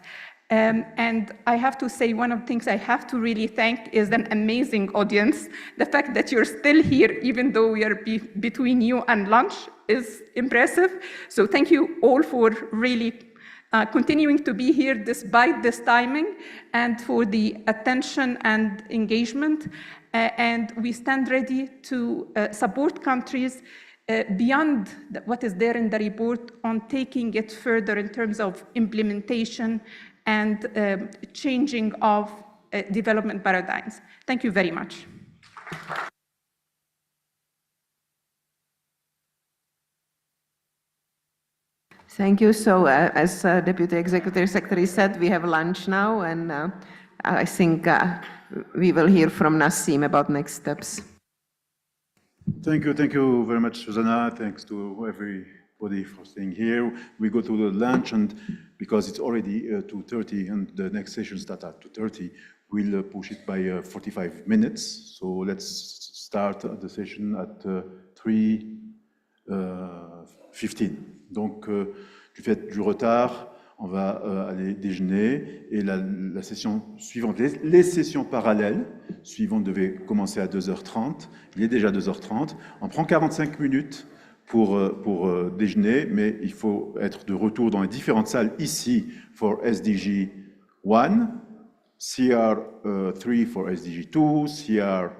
And I have to say, one of the things I have to really thank is an amazing audience. The fact that you're still here, even though we are between you and lunch, is impressive. So thank you all for really continuing to be here despite this timing, and for the attention and engagement. And we stand ready to support countries beyond what is there in the report on taking it further in terms of implementation and changing of development paradigms. Thank you very much. Thank you. So as Deputy Executive Secretary said, we have lunch now, and I think we will hear from Nassim about next steps. Thank you very much, Susanna. Thanks to everybody for staying here. We go to the lunch, and because it's already 2:30 and the next session starts at 2:30, we'll push it by 45 minutes. So let's start the session at 3:15. Donc, du fait du retard, on va aller déjeuner, et la session suivante, les sessions parallèles suivantes devaient commencer à 2h30. Il est déjà 2h30. On prend 45 minutes pour déjeuner, mais il faut être de retour dans les différentes salles ici for SDG 1, CR3 for SDG 2, CR4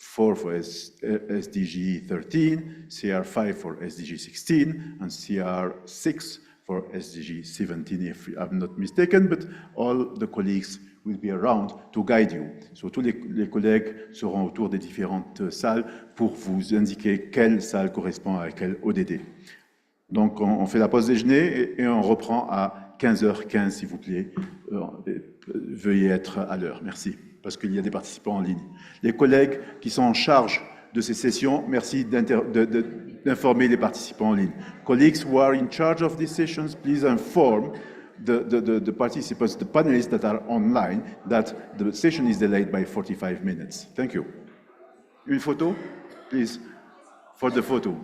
for SDG 13, CR5 for SDG 16, and CR6 for SDG 17, if I'm not mistaken, but all the colleagues will be around to guide you. So, tous les collègues seront autour des différentes salles pour vous indiquer quelle salle correspond à quel ODD. Donc, on fait la pause déjeuner et on reprend à 15h15, s'il vous plaît. Veuillez être à l'heure. Merci, parce qu'il y a des participants en ligne. Les collègues qui sont en charge de ces sessions, merci d'informer les participants en ligne. Colleagues who are in charge of these sessions, please inform the participants, the panelists that are online, that the session is delayed by 45 minutes. Thank you. Une photo, please, for the photo.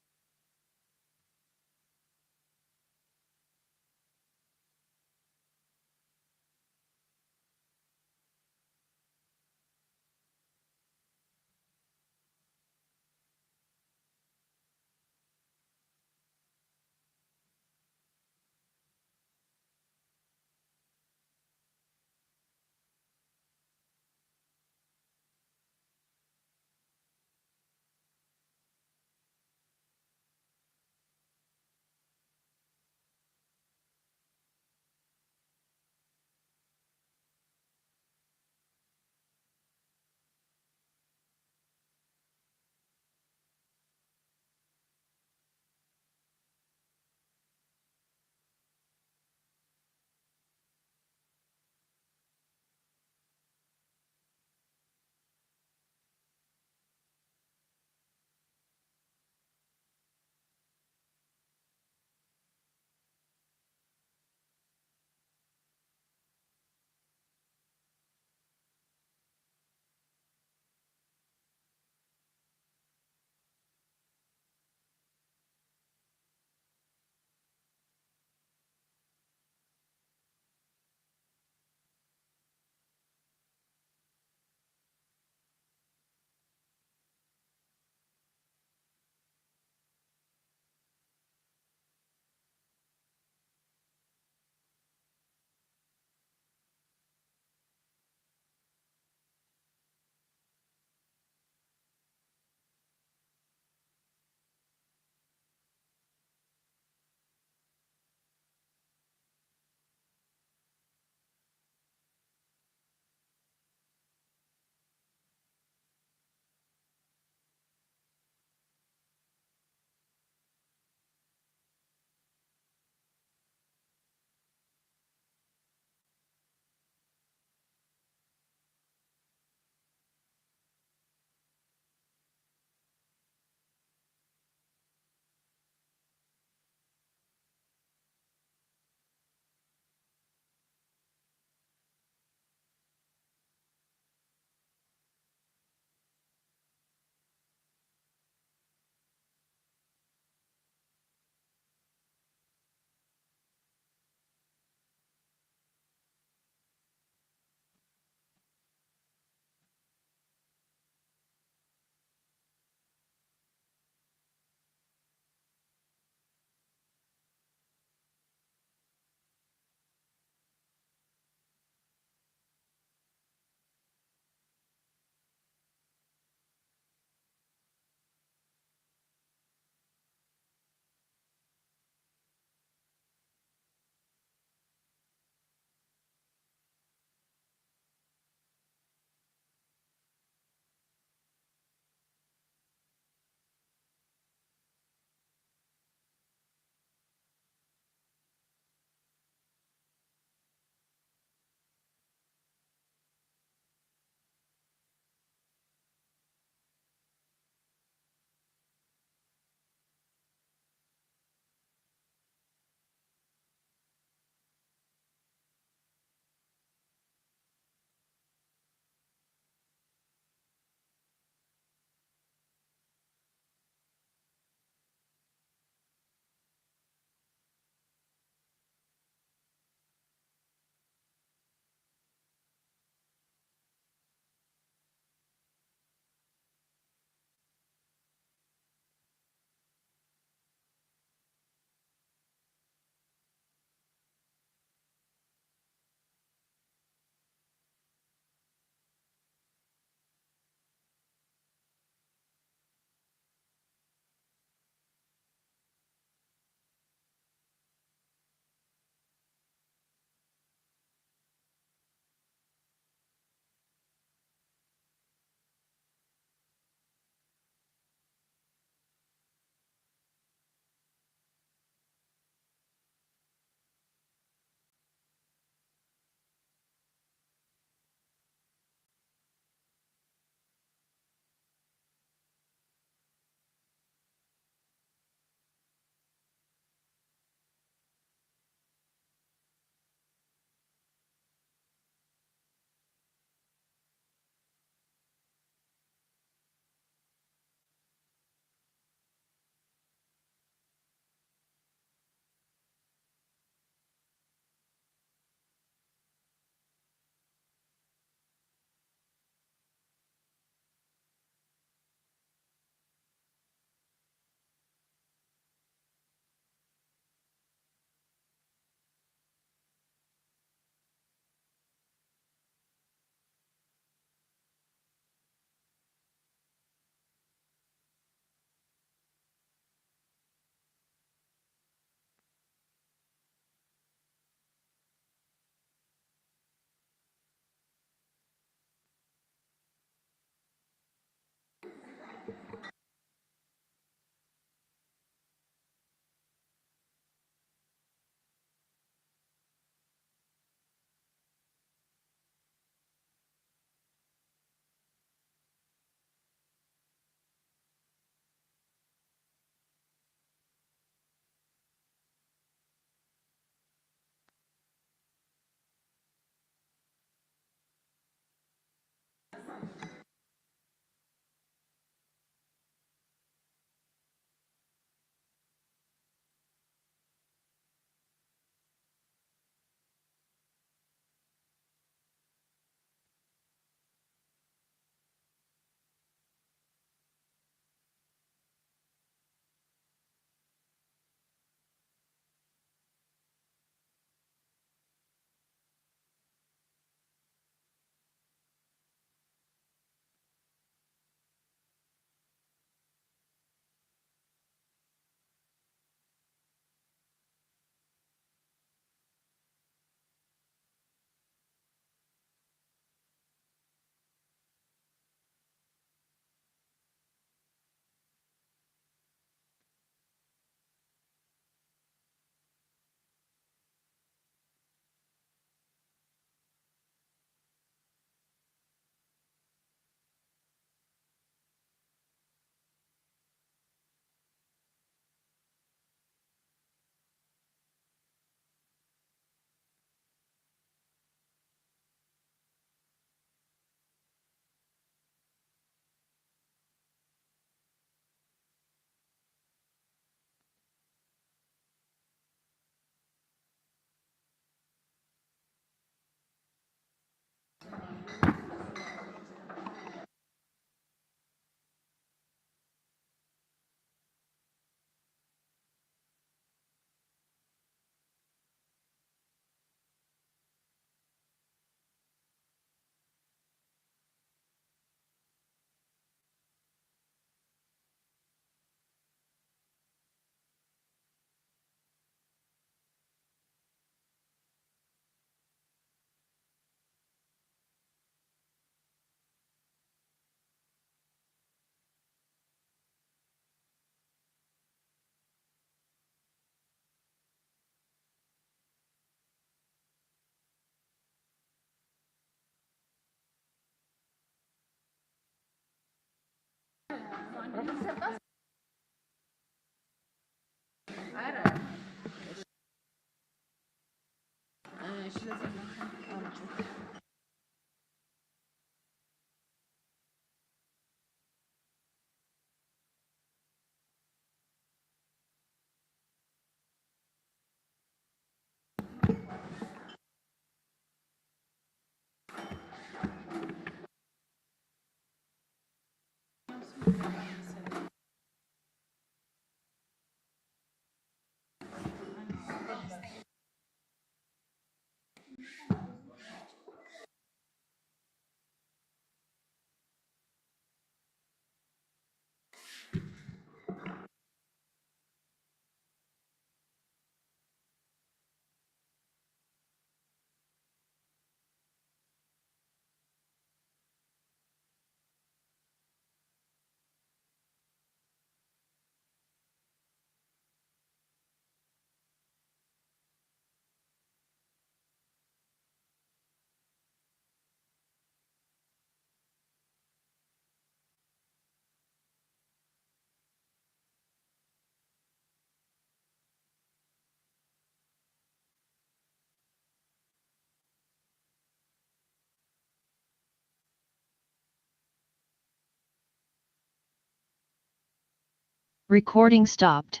Recording stopped.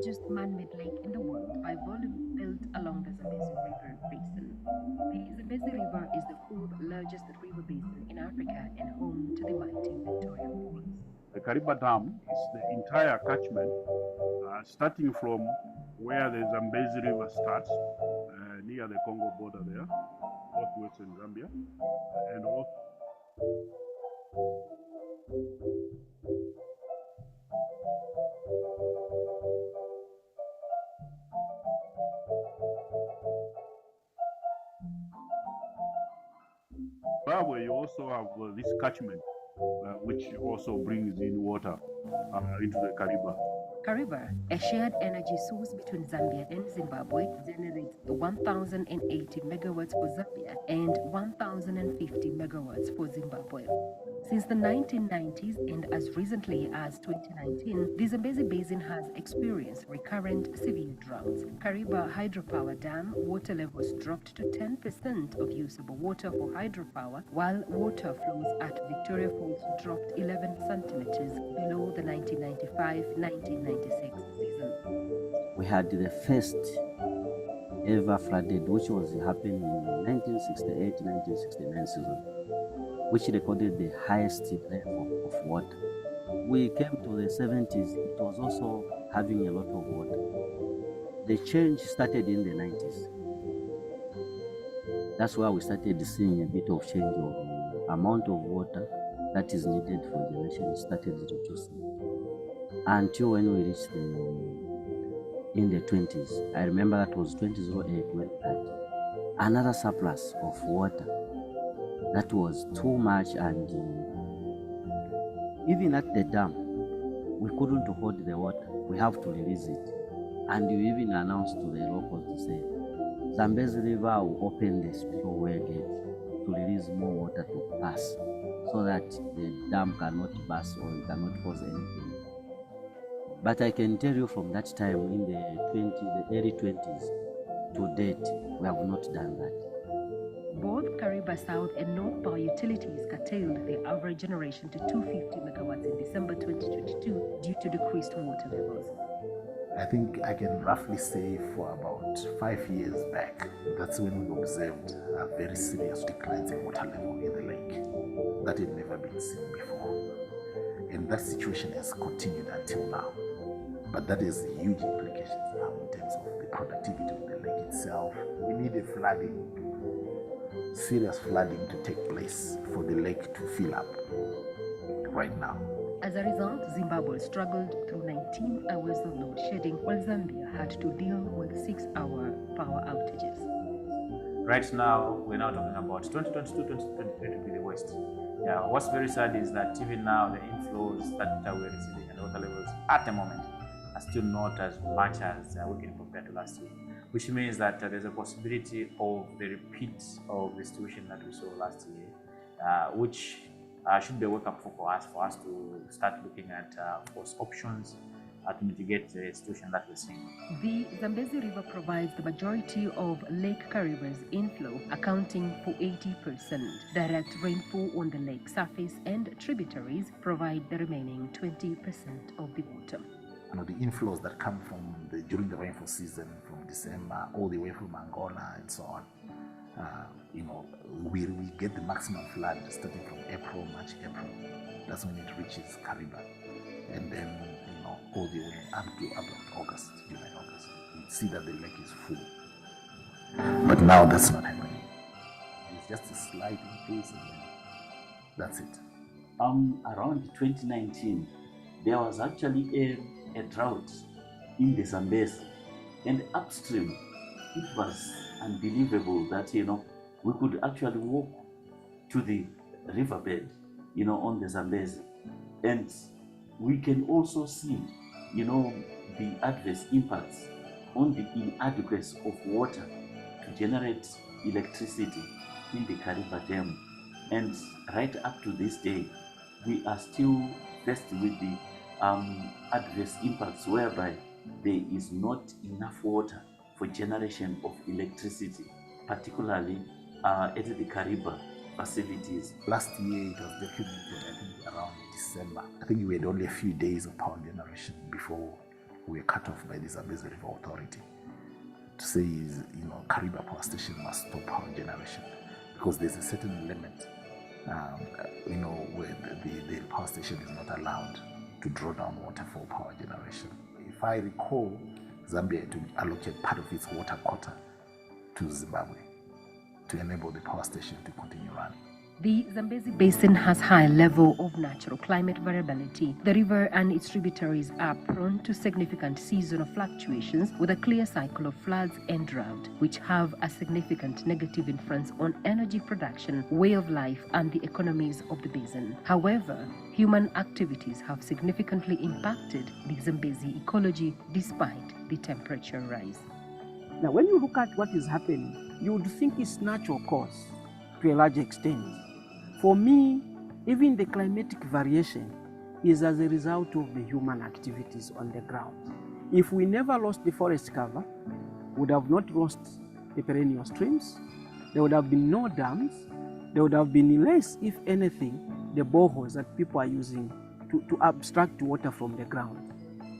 largest man-made lake in the world by volume built along the Zambezi River basin. The Zambezi River is the fourth largest river basin in Africa and home to the mighty Victoria Falls. The Kariba Dam is the entire catchment, starting from where the Zambezi River starts, near the Congo border there, northwestern Zambia, and also Zimbabwe, you also have this catchment, which also brings in water into the Kariba. Kariba, a shared energy source between Zambia and Zimbabwe, generates 1,080 megawatts for Zambia and 1,050 megawatts for Zimbabwe. Since the 1990s and as recently as 2019, the Zambezi Basin has experienced recurrent severe droughts. Kariba Hydropower Dam water levels dropped to 10% of usable water for hydropower, while water flows at Victoria Falls dropped 11 centimeters below the 1995-1996 season. We had the first ever flooded, which was happening in 1968-1969 season, which recorded the highest level of water. We came to the 70s, it was also having a lot of water. The change started in the 90s. That's why we started seeing a bit of change of the amount of water that is needed for irrigation started reducing. Until when we reached in the 20s, I remember that was 2008 when we had another surplus of water. That was too much, and even at the dam, we couldn't hold the water. We have to release it. And we even announced to the locals to say, Zambezi River will open the spillway gate to release more water to pass so that the dam cannot burst or it cannot cause anything. But I can tell you from that time in the early 20s to date, we have not done that. Both Kariba South and North Power Utilities curtailed their average generation to 250 megawatts in December 2022 due to decreased water levels. I think I can roughly say for about 5 years back, that's when we observed a very serious decline in water level in the lake that had never been seen before. And that situation has continued until now. But that has huge implications now in terms of the productivity of the lake itself. We need a flooding, serious flooding to take place for the lake to fill up right now. As a result, Zimbabwe struggled through 19 hours of load shedding, while Zambia had to deal with 6-hour power outages. Right now, we're now talking about 2022, 2023 to be the worst. Yeah, what's very sad is that even now, the inflows that we're receiving and water levels at the moment are still not as much as we can compare to last year, which means that there's a possibility of the repeat of the situation that we saw last year, which should be a wake-up for us to start looking at options to mitigate the situation that we're seeing. The Zambezi River provides the majority of Lake Kariba's inflow, accounting for 80%. Direct rainfall on the lake surface and tributaries provide the remaining 20% of the water. The inflows that come from during the rainfall season, from December all the way from Angola and so on, we get the maximum flood starting from March, April. That's when it reaches Kariba, and then all the way up to August, July, August. You see that the lake is full. But now that's not happening. It's just a slight increase, and then that's it. Around 2019, there was actually a drought in the Zambezi, and upstream, it was unbelievable that we could actually walk to the riverbed, on the Zambezi, and we can also see, the adverse impacts on the inadequacy of water to generate electricity in the Kariba Dam, and right up to this day, we are still faced with the adverse impacts whereby there is not enough water for generation of electricity, particularly at the Kariba facilities. Last year it was documented, I think, around December. I think we had only a few days of power generation before we were cut off by the Zambezi River Authority to say, Kariba Power Station must stop power generation because there's a certain limit, where the power station is not allowed to draw down water for power generation. If I recall, Zambia had to allocate part of its water quota to Zimbabwe to enable the power station to continue running. The Zambezi Basin has high level of natural climate variability. The river and its tributaries are prone to significant seasonal fluctuations with a clear cycle of floods and drought, which have a significant negative influence on energy production, way of life, and the economies of the basin. However, human activities have significantly impacted the Zambezi ecology despite the temperature rise. Now, when you look at what is happening, you would think it's natural cause to a large extent. For me, even the climatic variation is as a result of the human activities on the ground. If we never lost the forest cover, we would have not lost the perennial streams, there would have been no dams, there would have been less, if anything, the boreholes that people are using to abstract water from the ground.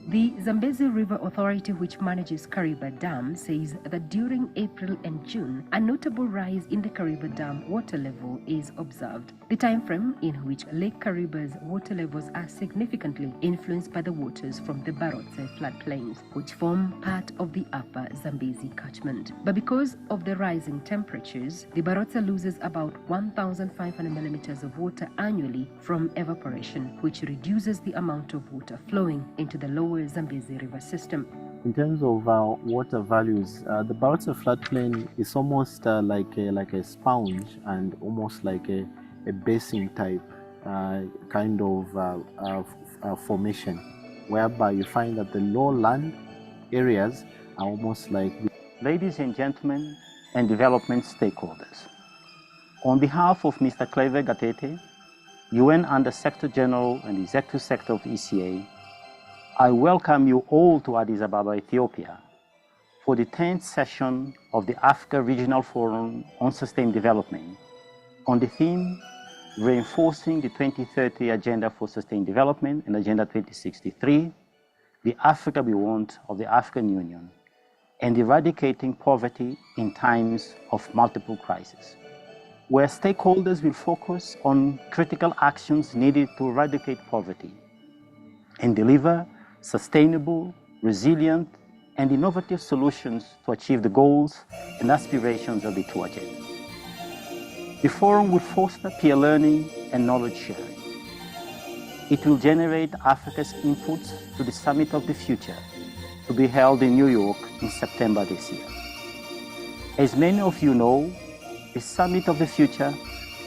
The Zambezi River Authority, which manages Kariba Dam, says that during April and June, a notable rise in the Kariba Dam water level is observed. The time frame in which Lake Kariba's water levels are significantly influenced by the waters from the Barotse floodplains, which form part of the upper Zambezi catchment. But because of the rising temperatures, the Barotse loses about 1,500 millimeters of water annually from evaporation, which reduces the amount of water flowing into the lower Zambezi River system. In terms of water values, the Barotse floodplain is almost like a sponge and almost like a basin type kind of formation, whereby you find that the lowland areas are almost like... Ladies and gentlemen and development stakeholders, on behalf of Mr. Cleve Gatete, UN Under-Secretary General and Executive Secretary of ECA, I welcome you all to Addis Ababa, Ethiopia, for the 10th session of the Africa Regional Forum on Sustained Development on the theme Reinforcing the 2030 Agenda for Sustained Development and Agenda 2063, the Africa we want of the African Union, and eradicating poverty in times of multiple crises, where stakeholders will focus on critical actions needed to eradicate poverty and deliver sustainable, resilient, and innovative solutions to achieve the goals and aspirations of the two agendas. The forum will foster peer learning and knowledge sharing. It will generate Africa's inputs to the Summit of the Future to be held in New York in September this year. As many of you know, the Summit of the Future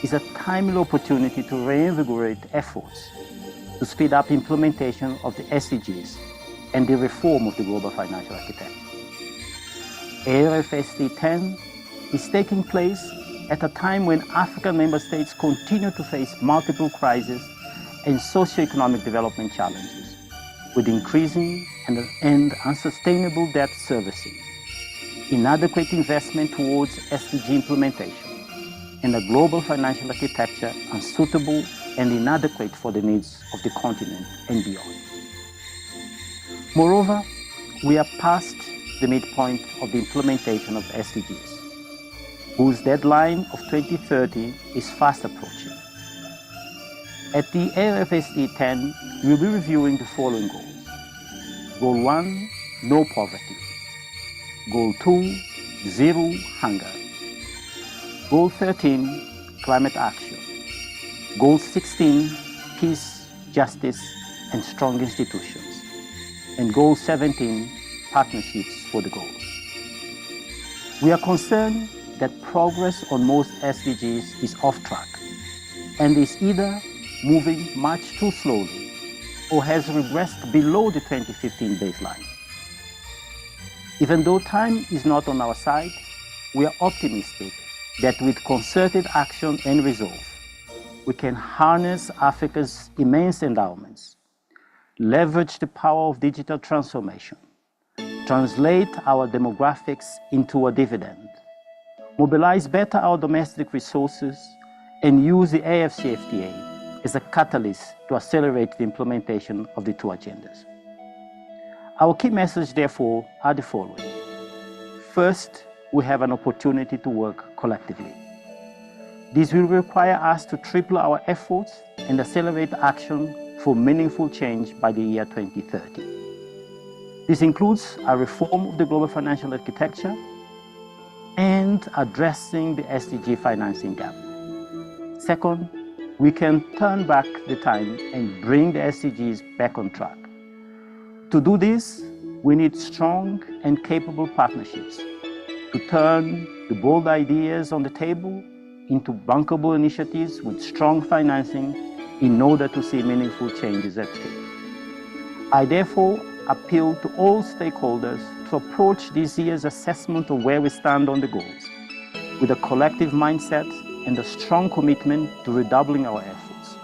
is a timely opportunity to reinvigorate efforts to speed up implementation of the SDGs and the reform of the global financial architecture. ARFSD 10 is taking place at a time when African member states continue to face multiple crises and socio-economic development challenges, with increasing and unsustainable debt servicing, inadequate investment towards SDG implementation, and a global financial architecture unsuitable and inadequate for the needs of the continent and beyond. Moreover, we are past the midpoint of the implementation of SDGs, whose deadline of 2030 is fast approaching. At the ARFSD 10, we'll be reviewing the following goals. Goal 1, no poverty. Goal 2, zero hunger. Goal 13, climate action. Goal 16, peace, justice, and strong institutions. And Goal 17, partnerships for the goals. We are concerned that progress on most SDGs is off track and is either moving much too slowly or has regressed below the 2015 baseline. Even though time is not on our side, we are optimistic that with concerted action and resolve, we can harness Africa's immense endowments, leverage the power of digital transformation, translate our demographics into a dividend, mobilize better our domestic resources, and use the AFCFTA as a catalyst to accelerate the implementation of the two agendas. Our key messages, therefore, are the following. First, we have an opportunity to work collectively. This will require us to triple our efforts and accelerate action for meaningful change by the year 2030. This includes a reform of the global financial architecture and addressing the SDG financing gap. Second, we can turn back the time and bring the SDGs back on track. To do this, we need strong and capable partnerships to turn the bold ideas on the table into bankable initiatives with strong financing in order to see meaningful changes at scale. I therefore appeal to all stakeholders to approach this year's assessment of where we stand on the goals with a collective mindset and a strong commitment to redoubling our efforts.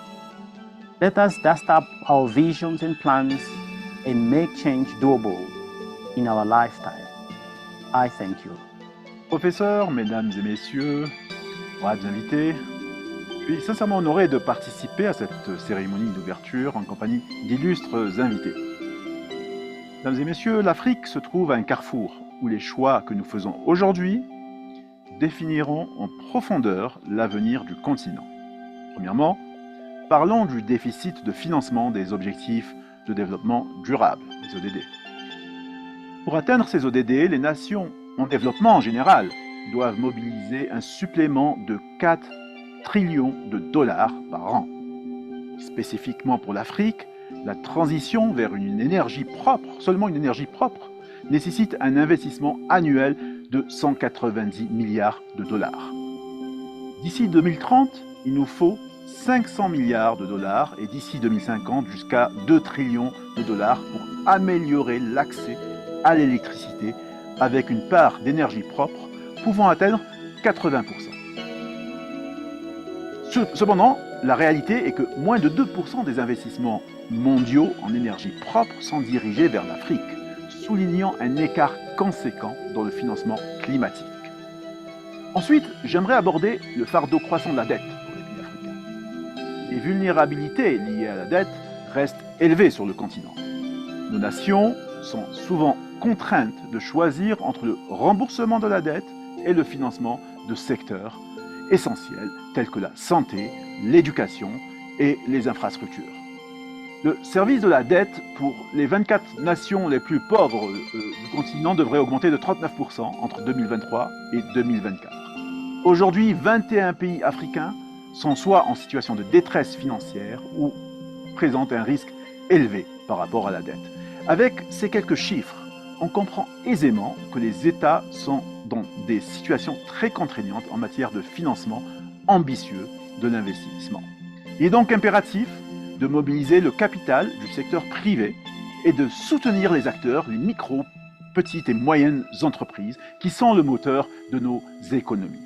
Let us dust up our visions and plans and make change doable in our lifetime. I thank you. Professeurs, mesdames et messieurs, honorables invités, je suis sincèrement honoré de participer à cette cérémonie d'ouverture en compagnie d'illustres invités. Mesdames et messieurs, l'Afrique se trouve à un carrefour où les choix que nous faisons aujourd'hui définiront en profondeur l'avenir du continent. Premièrement, parlons du déficit de financement des objectifs de développement durable, les ODD. Pour atteindre ces ODD, les nations en développement en général doivent mobiliser un supplément de 4 trillions de dollars par an. Spécifiquement pour l'Afrique, la transition vers une énergie propre, seulement une énergie propre, nécessite un investissement annuel de 190 milliards de dollars. D'ici 2030, il nous faut 500 milliards de dollars et d'ici 2050 jusqu'à 2 trillions de dollars pour améliorer l'accès à l'électricité avec une part d'énergie propre pouvant atteindre 80%. Cependant, la réalité est que moins de 2% des investissements mondiaux en énergie propre sont dirigés vers l'Afrique, soulignant un écart conséquent dans le financement climatique. Ensuite, j'aimerais aborder le fardeau croissant de la dette pour les pays africains. Les vulnérabilités liées à la dette restent élevées sur le continent. Nos nations sont souvent contraintes de choisir entre le remboursement de la dette et le financement de secteurs essentiels tels que la santé, l'éducation et les infrastructures. Le service de la dette pour les 24 nations les plus pauvres du continent devrait augmenter de 39% entre 2023 et 2024. Aujourd'hui, 21 pays africains sont soit en situation de détresse financière ou présentent un risque élevé par rapport à la dette. Avec ces quelques chiffres, on comprend aisément que les États sont dans des situations très contraignantes en matière de financement ambitieux de l'investissement. Il est donc impératif de mobiliser le capital du secteur privé et de soutenir les acteurs, les micro, petites et moyennes entreprises qui sont le moteur de nos économies.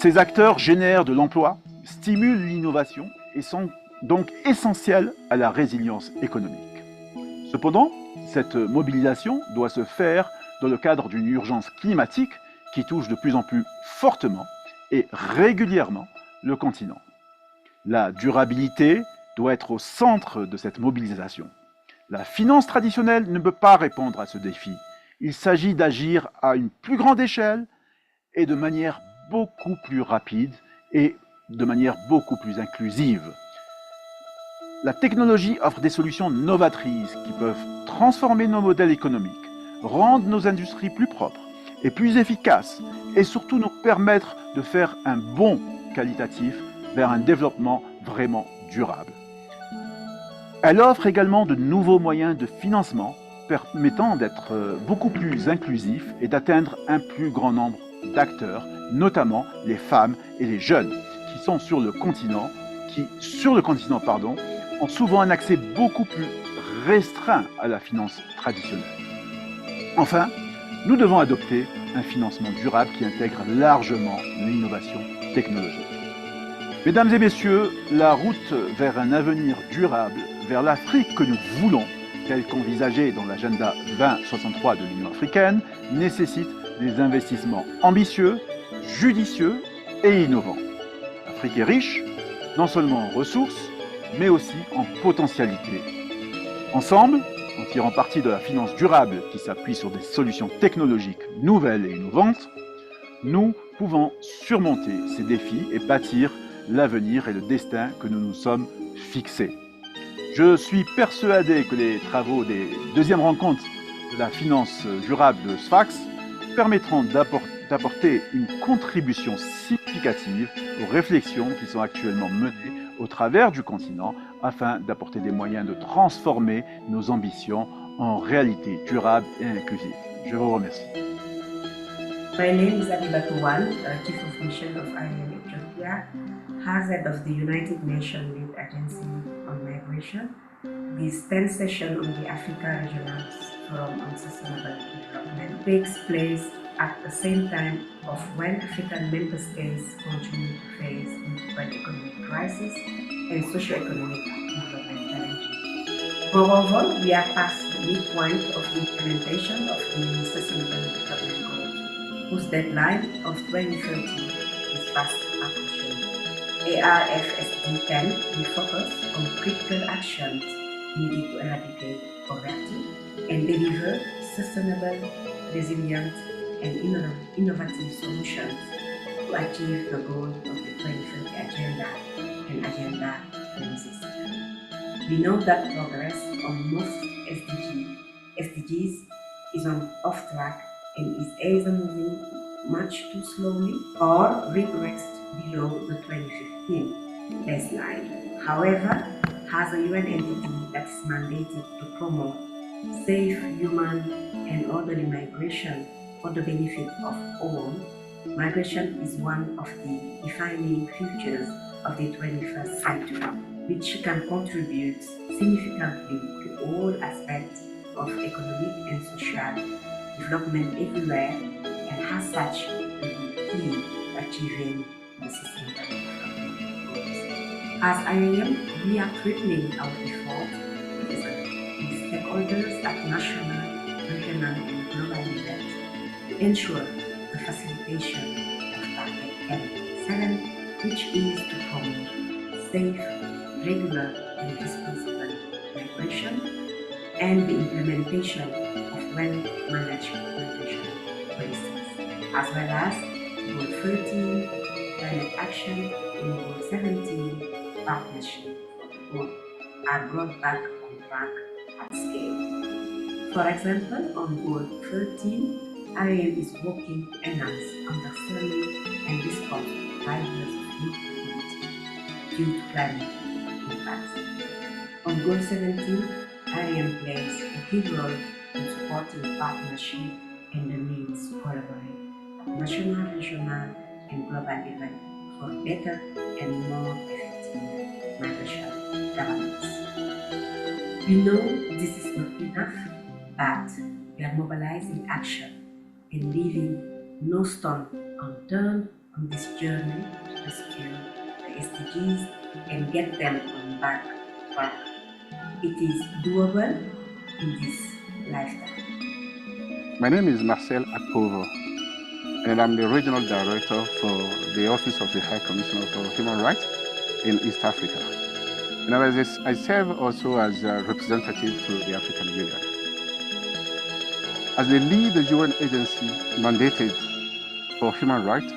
Ces acteurs génèrent de l'emploi, stimulent l'innovation et sont donc essentiels à la résilience économique. Cependant, cette mobilisation doit se faire dans le cadre d'une urgence climatique qui touche de plus en plus fortement et régulièrement le continent. La durabilité doit être au centre de cette mobilisation. La finance traditionnelle ne peut pas répondre à ce défi. Il s'agit d'agir à une plus grande échelle et de manière beaucoup plus rapide et de manière beaucoup plus inclusive. La technologie offre des solutions novatrices qui peuvent transformer nos modèles économiques, rendre nos industries plus propres et plus efficaces et surtout nous permettre de faire un bond qualitatif vers un développement vraiment durable. Elle offre également de nouveaux moyens de financement permettant d'être beaucoup plus inclusif et d'atteindre un plus grand nombre d'acteurs, notamment les femmes et les jeunes qui sont sur le continent, ont souvent un accès beaucoup plus restreint à la finance traditionnelle. Enfin, nous devons adopter un financement durable qui intègre largement l'innovation technologique. Mesdames et messieurs, la route vers un avenir durable, vers l'Afrique que nous voulons, telle qu'envisagée dans l'agenda 2063 de l'Union africaine, nécessite des investissements ambitieux, judicieux et innovants. L'Afrique est riche, non seulement en ressources, mais aussi en potentialités. Ensemble, en tirant parti de la finance durable qui s'appuie sur des solutions technologiques nouvelles et innovantes, nous pouvons surmonter ces défis et bâtir l'avenir et le destin que nous nous sommes fixés. Je suis persuadé que les travaux des deuxièmes rencontres de la finance durable de Sfax permettront d'apporter une contribution significative aux réflexions qui sont actuellement menées au travers du continent afin d'apporter des moyens de transformer nos ambitions en réalité durable et inclusive. Je vous remercie. My name is Abibatu Wan, Chief of Mission of IAM Ethiopia, Head of the United Nations Lead Agency on Migration. This 10th session on the Africa Regional Forum on Sustainable Development takes place at the same time of when African member states continue to face multiple economic crises and socio-economic development challenges. Moreover, we are past the midpoint of the implementation of the Sustainable Development Goals, whose deadline of 2030 is fast approaching. ARFSD 10 will focus on critical actions needed to eradicate poverty and deliver sustainable, resilient, and innovative solutions to achieve the goals of the 2030 Agenda and Agenda 2060. We know that progress on most SDGs is off track and is either moving much too slowly or regressed below the 2015 baseline. However, as a UN entity that is mandated to promote safe, human, and orderly migration for the benefit of all, migration is one of the defining features of the 21st century, which can contribute significantly to all aspects of economic and social development everywhere, and as such, will be key to achieving the sustainable development goals. As IAM, we are tripling our efforts with stakeholders at national, regional, and global levels to ensure the facilitation of target M7, which is to promote safe, regular, and responsible migration, and the implementation of well-managed migration policies, as well as Goal 13, climate action, and Goal 17, partnership for all, are brought back on track at scale. For example, on Goal 13, IAM is working to enhance understanding and response to drivers of youth mobility due to climate impacts. On Goal 17, IAM plays a key role in supporting partnership and the means to collaborate at national, regional, and global level for better and more effective migration governance. We know this is not enough, but we are mobilizing action and leaving no stone unturned on this journey to rescue the SDGs and get them on back track. It is doable in this lifetime. My name is Marcel Akpovo, and I'm the Regional Director for the Office of the High Commissioner for Human Rights in East Africa. And I serve also as a representative to the African Union. As the lead UN agency mandated for human rights,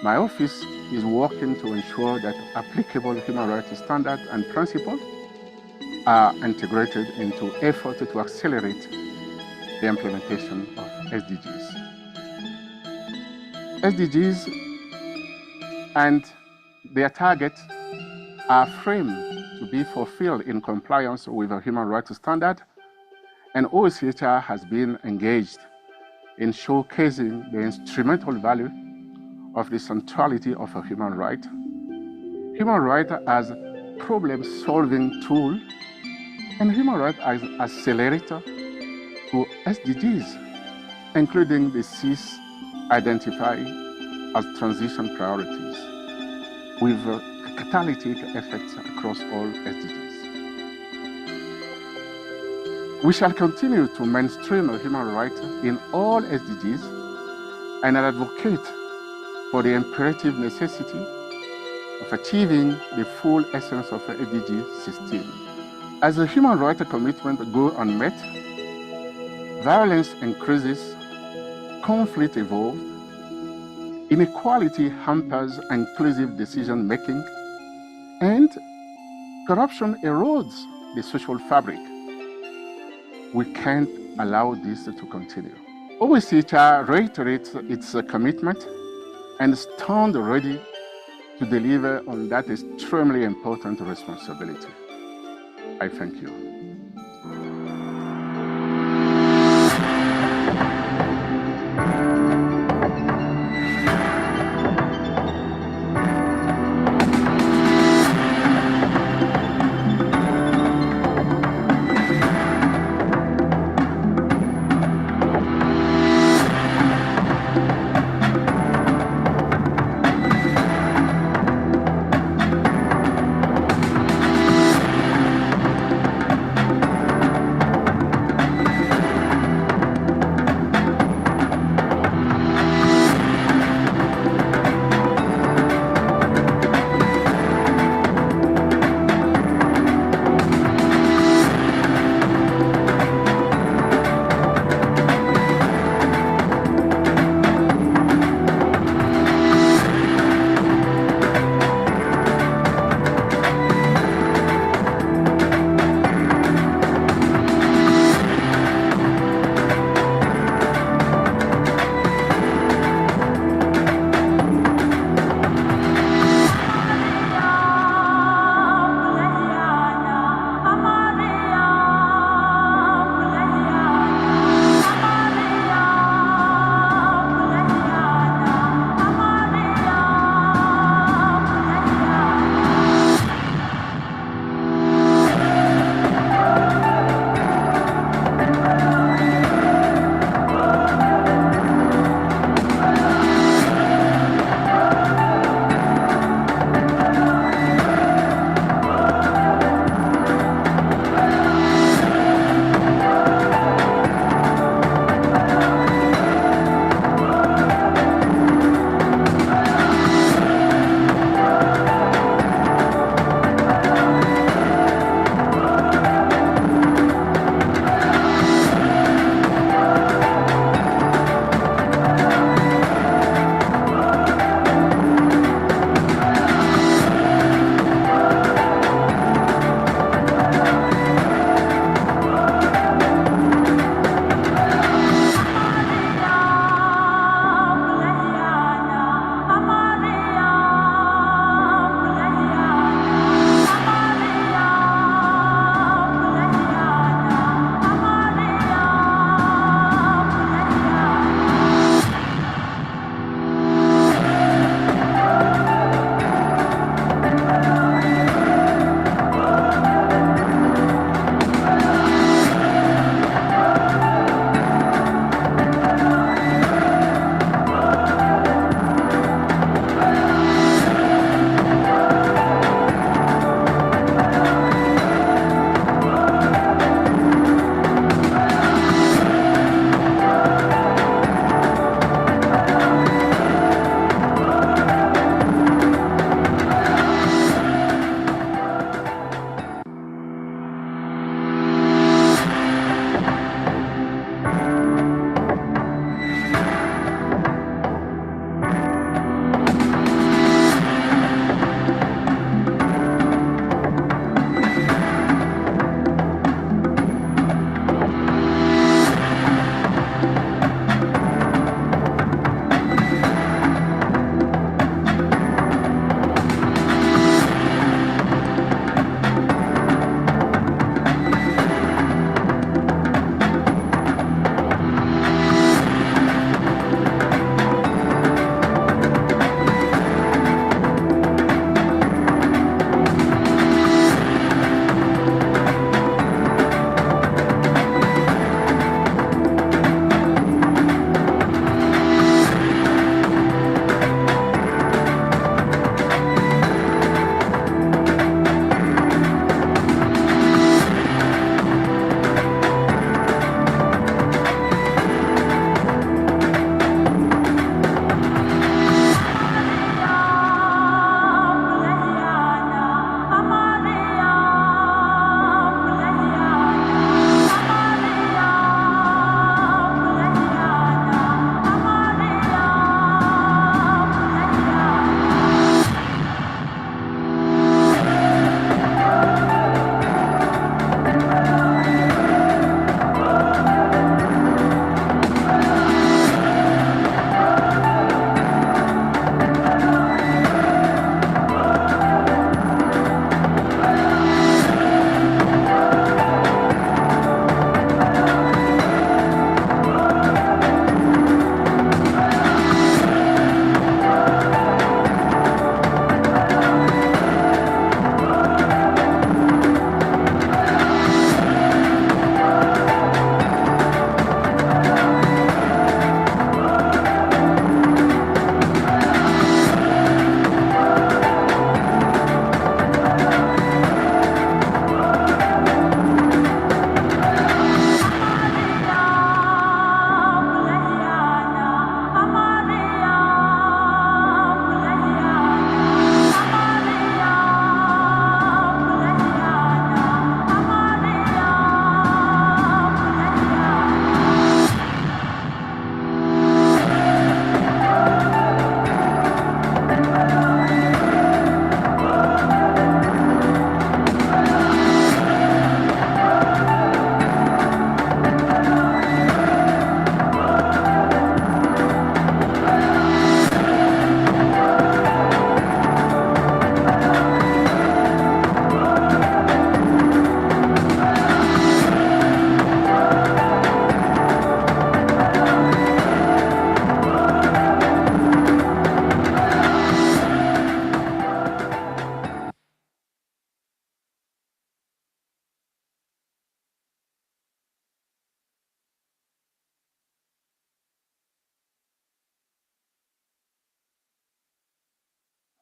my office is working to ensure that applicable human rights standards and principles are integrated into efforts to accelerate the implementation of SDGs. SDGs and their targets are framed to be fulfilled in compliance with a human rights standard, and OCHR has been engaged in showcasing the instrumental value of the centrality of a human right. Human right as a problem-solving tool, and human right as accelerator to SDGs, including the C's identified as transition priorities, with catalytic effects across all SDGs. We shall continue to mainstream human rights in all SDGs and advocate for the imperative necessity of achieving the full essence of SDG 16, As the human rights commitment go unmet, violence increases, conflict evolves, inequality hampers inclusive decision-making, and corruption erodes the social fabric. We can't allow this to continue. OHCHR reiterates its commitment and stands ready to deliver on that extremely important responsibility. I thank you.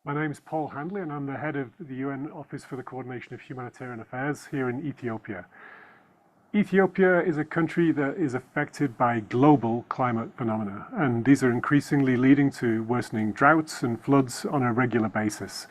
My name is Paul Handley, and I'm the head of the UN Office for the Coordination of Humanitarian Affairs here in Ethiopia. Ethiopia is a country that is affected by global climate phenomena, and these are increasingly leading to worsening droughts and floods on a regular basis.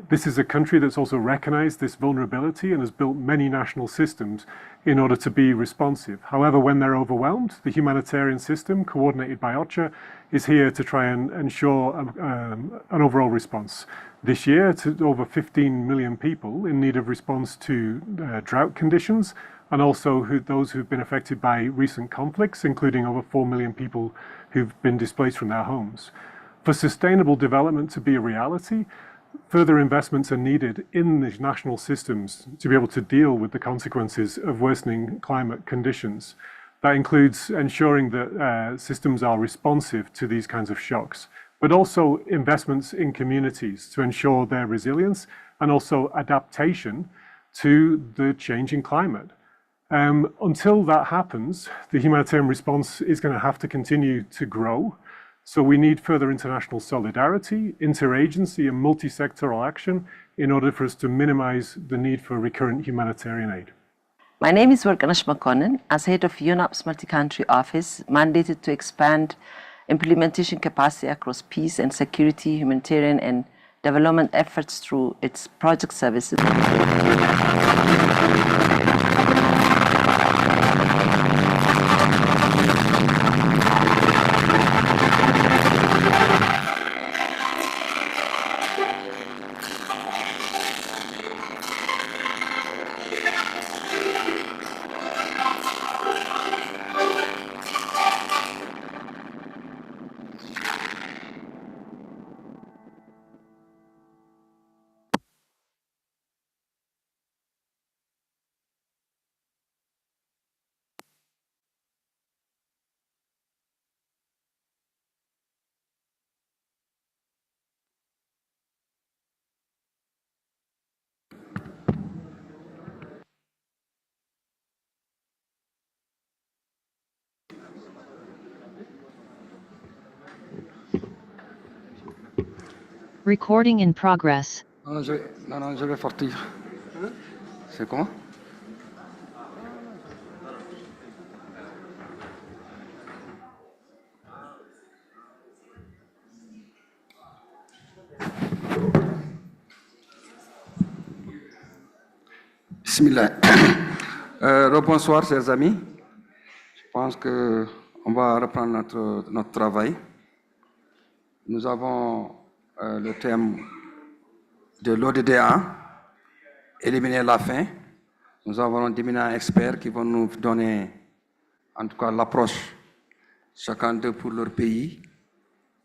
This is a country that's also recognized this vulnerability and has built many national systems in order to be responsive. However, when they're overwhelmed, the humanitarian system, coordinated by OCHA, is here to try and ensure an overall response. This year, to over 15 million people in need of response to drought conditions, and also those who've been affected by recent conflicts, including over 4 million people who've been displaced from their homes. For sustainable development to be a reality, further investments are needed in the national systems to be able to deal with the consequences of worsening climate conditions. That includes ensuring that systems are responsive to these kinds of shocks, but also investments in communities to ensure their resilience and also adaptation to the changing climate. Until that happens, the humanitarian response is going to have to continue to grow. So we need further international solidarity, interagency and multi-sectoral action in order for us to minimize the need for recurrent humanitarian aid. My name is Warkanash Makonnen. As head of UNOPS multi-country office, mandated to expand implementation capacity across peace and security, humanitarian and development efforts through its project services. Recording in progress. Non, je vais sortir. C'est comment? Bismillah. Bonsoir, chers amis. Je pense qu'on va reprendre notre travail. Nous avons le thème de l'ODD1, éliminer la faim. Nous avons d'éminents experts qui vont nous donner, en tout cas, l'approche, chacun d'eux pour leur pays.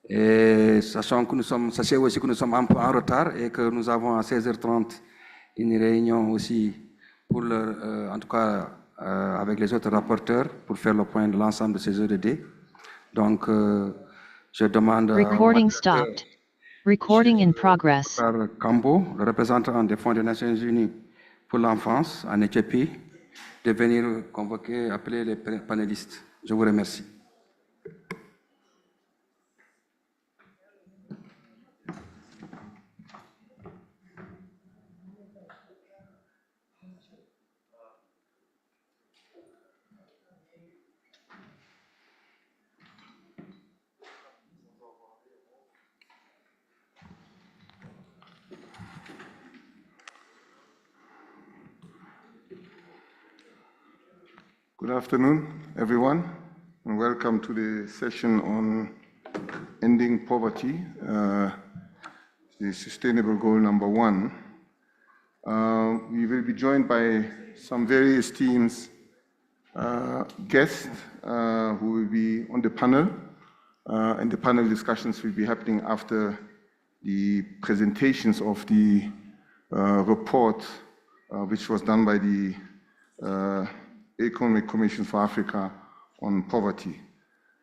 Et sachez aussi que nous sommes un peu en retard et que nous avons à 16h30 une réunion aussi pour en tout cas avec les autres rapporteurs pour faire le point de l'ensemble de ces ODD. Donc, je demande Recording stopped. Recording in progress. Kambo, le représentant des Fonds des Nations Unies pour l'enfance en Éthiopie, de venir convoquer, appeler les panélistes. Je vous remercie. Good afternoon, everyone, and welcome to the session on ending poverty, the sustainable goal number 1. We will be joined by some very esteemed guests who will be on the panel, and the panel discussions will be happening after the presentations of the report which was done by the Economic Commission for Africa on poverty.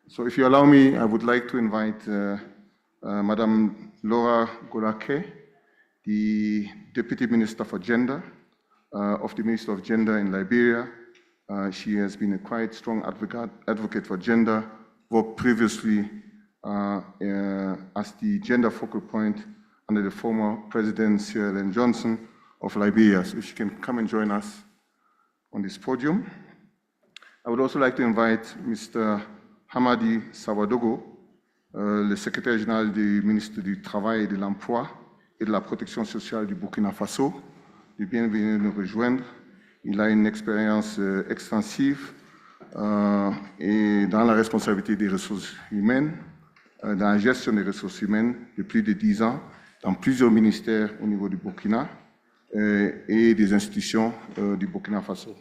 So if you allow me, I would like to invite Madame Laura Golake, the Deputy Minister for Gender of the Ministry of Gender in Liberia. She has been a quite strong advocate for gender, worked previously as the gender focal point under the former President Cyril N. Johnson of Liberia. So if you can come and join us on this podium. I would also like to invite Mr. Hamadi Sawadogo, le secrétaire général du ministre du Travail et de l'Emploi et de la Protection sociale du Burkina Faso, de bien venir nous rejoindre. Il a une expérience extensive et dans la responsabilité des ressources humaines, dans la gestion des ressources humaines de plus de 10 ans, dans plusieurs ministères au niveau du Burkina et des institutions du Burkina Faso.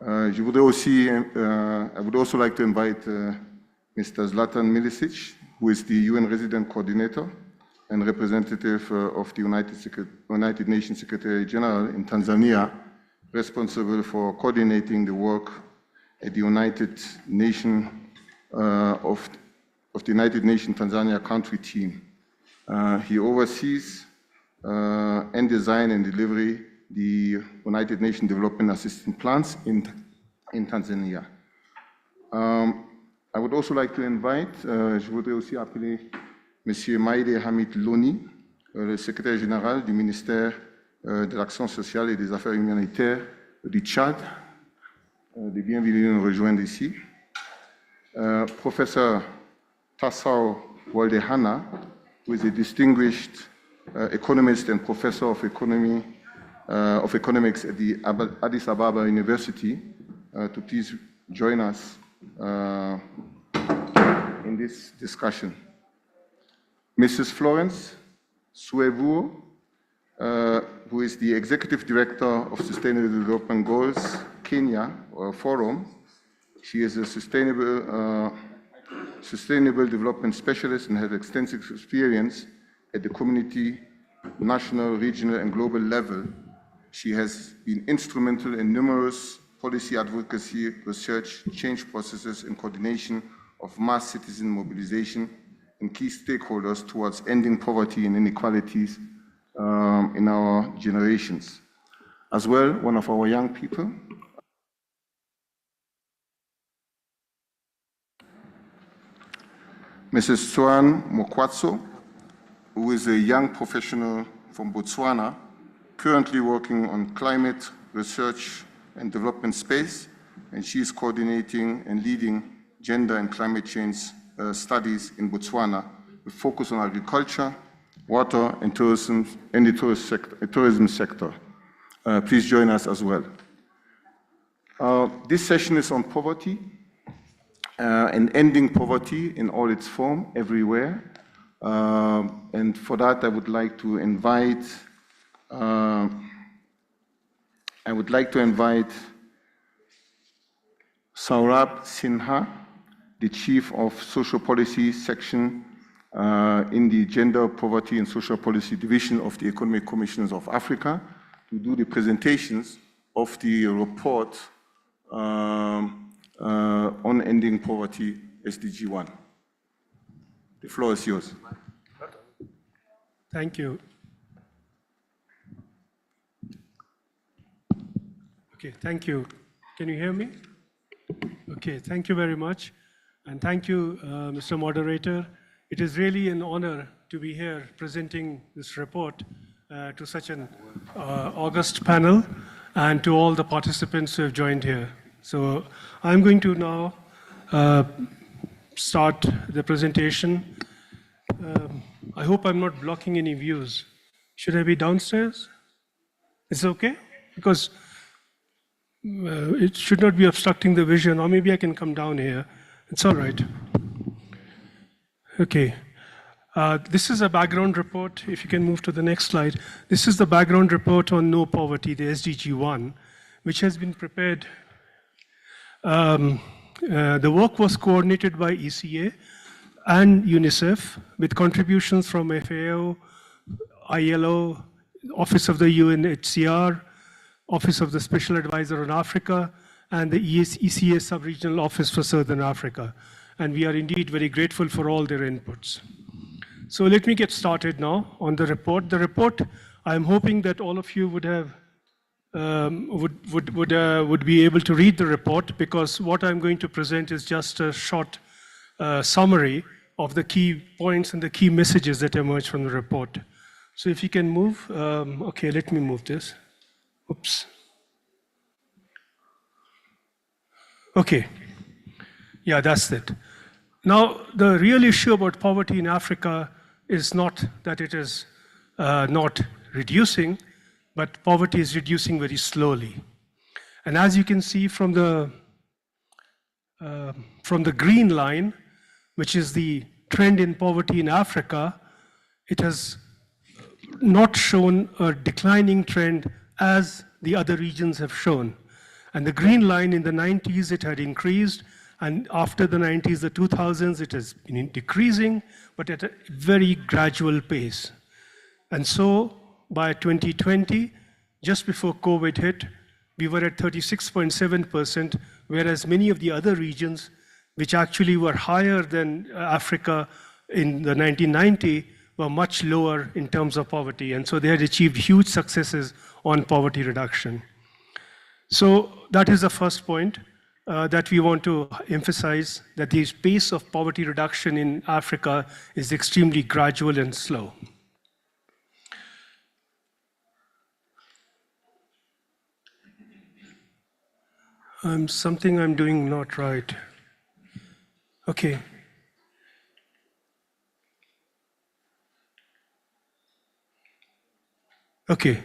Je voudrais aussi, I would also like to invite Mr. Zlatan Milicic, who is the UN Resident Coordinator and representative of the United Nations Secretary General in Tanzania, responsible for coordinating the work at the United Nations of the United Nations Tanzania country team. He oversees and design and delivery the United Nations Development Assistance Plans in Tanzania. I would also like to invite, je voudrais aussi appeler M. Maïdé Hamid Loni, le secrétaire général du ministère de l'Action sociale et des Affaires humanitaires du Tchad, de bien venir nous rejoindre ici. Professor Tassao Waldehana, who is a distinguished economist and professor of economics at the Addis Ababa University, to please join us in this discussion. Mrs. Florence Suevu, who is the Executive Director of Sustainable Development Goals Kenya Forum. She is a sustainable development specialist and has extensive experience at the community, national, regional, and global level. She has been instrumental in numerous policy advocacy, research, change processes, and coordination of mass citizen mobilization and key stakeholders towards ending poverty and inequalities in our generations. As well, one of our young people, Mrs. Swan Mokwatso, who is a young professional from Botswana, currently working on climate research and development space, and she is coordinating and leading gender and climate change studies in Botswana with focus on agriculture, water, and tourism, and the tourism sector. Please join us as well. This session is on poverty and ending poverty in all its form everywhere. And for that, I would like to invite Saurabh Sinha, the Chief of Social Policy Section in the Gender, Poverty and Social Policy Division of the Economic Commissions of Africa, to do the presentations of the report on ending poverty, SDG 1. The floor is yours. Thank you. Okay, thank you. Can you hear me? Okay, thank you very much. And thank you, Mr. Moderator. It is really an honor to be here presenting this report to such an august panel and to all the participants who have joined here. So I'm going to now start the presentation. I hope I'm not blocking any views. Should I be downstairs? It's okay? Because it should not be obstructing the vision, or maybe I can come down here. It's all right. Okay. This is a background report. If you can move to the next slide. This is the background report on no poverty, the SDG 1, which has been prepared. The work was coordinated by ECA and UNICEF with contributions from FAO, ILO, Office of the UNHCR, Office of the Special Advisor on Africa, and the ECA Sub-Regional Office for Southern Africa. And we are indeed very grateful for all their inputs. So let me get started now on the report. The report, I'm hoping that all of you would have would be able to read the report, because what I'm going to present is just a short summary of the key points and the key messages that emerge from the report. So if you can move, okay, let me move this. Oops. Okay, yeah, that's it. Now, the real issue about poverty in Africa is not that it is not reducing, but poverty is reducing very slowly. And as you can see from the green line, which is the trend in poverty in Africa, it has not shown a declining trend as the other regions have shown. And the green line in the 90s, it had increased, and after the 90s, the 2000s, it has been decreasing, but at a very gradual pace. And so by 2020, just before COVID hit, we were at 36.7%, whereas many of the other regions, which actually were higher than Africa in the 1990, were much lower in terms of poverty. And so they had achieved huge successes on poverty reduction. So that is the first point that we want to emphasize, that the pace of poverty reduction in Africa is extremely gradual and slow. Something I'm doing not right. Okay. Okay.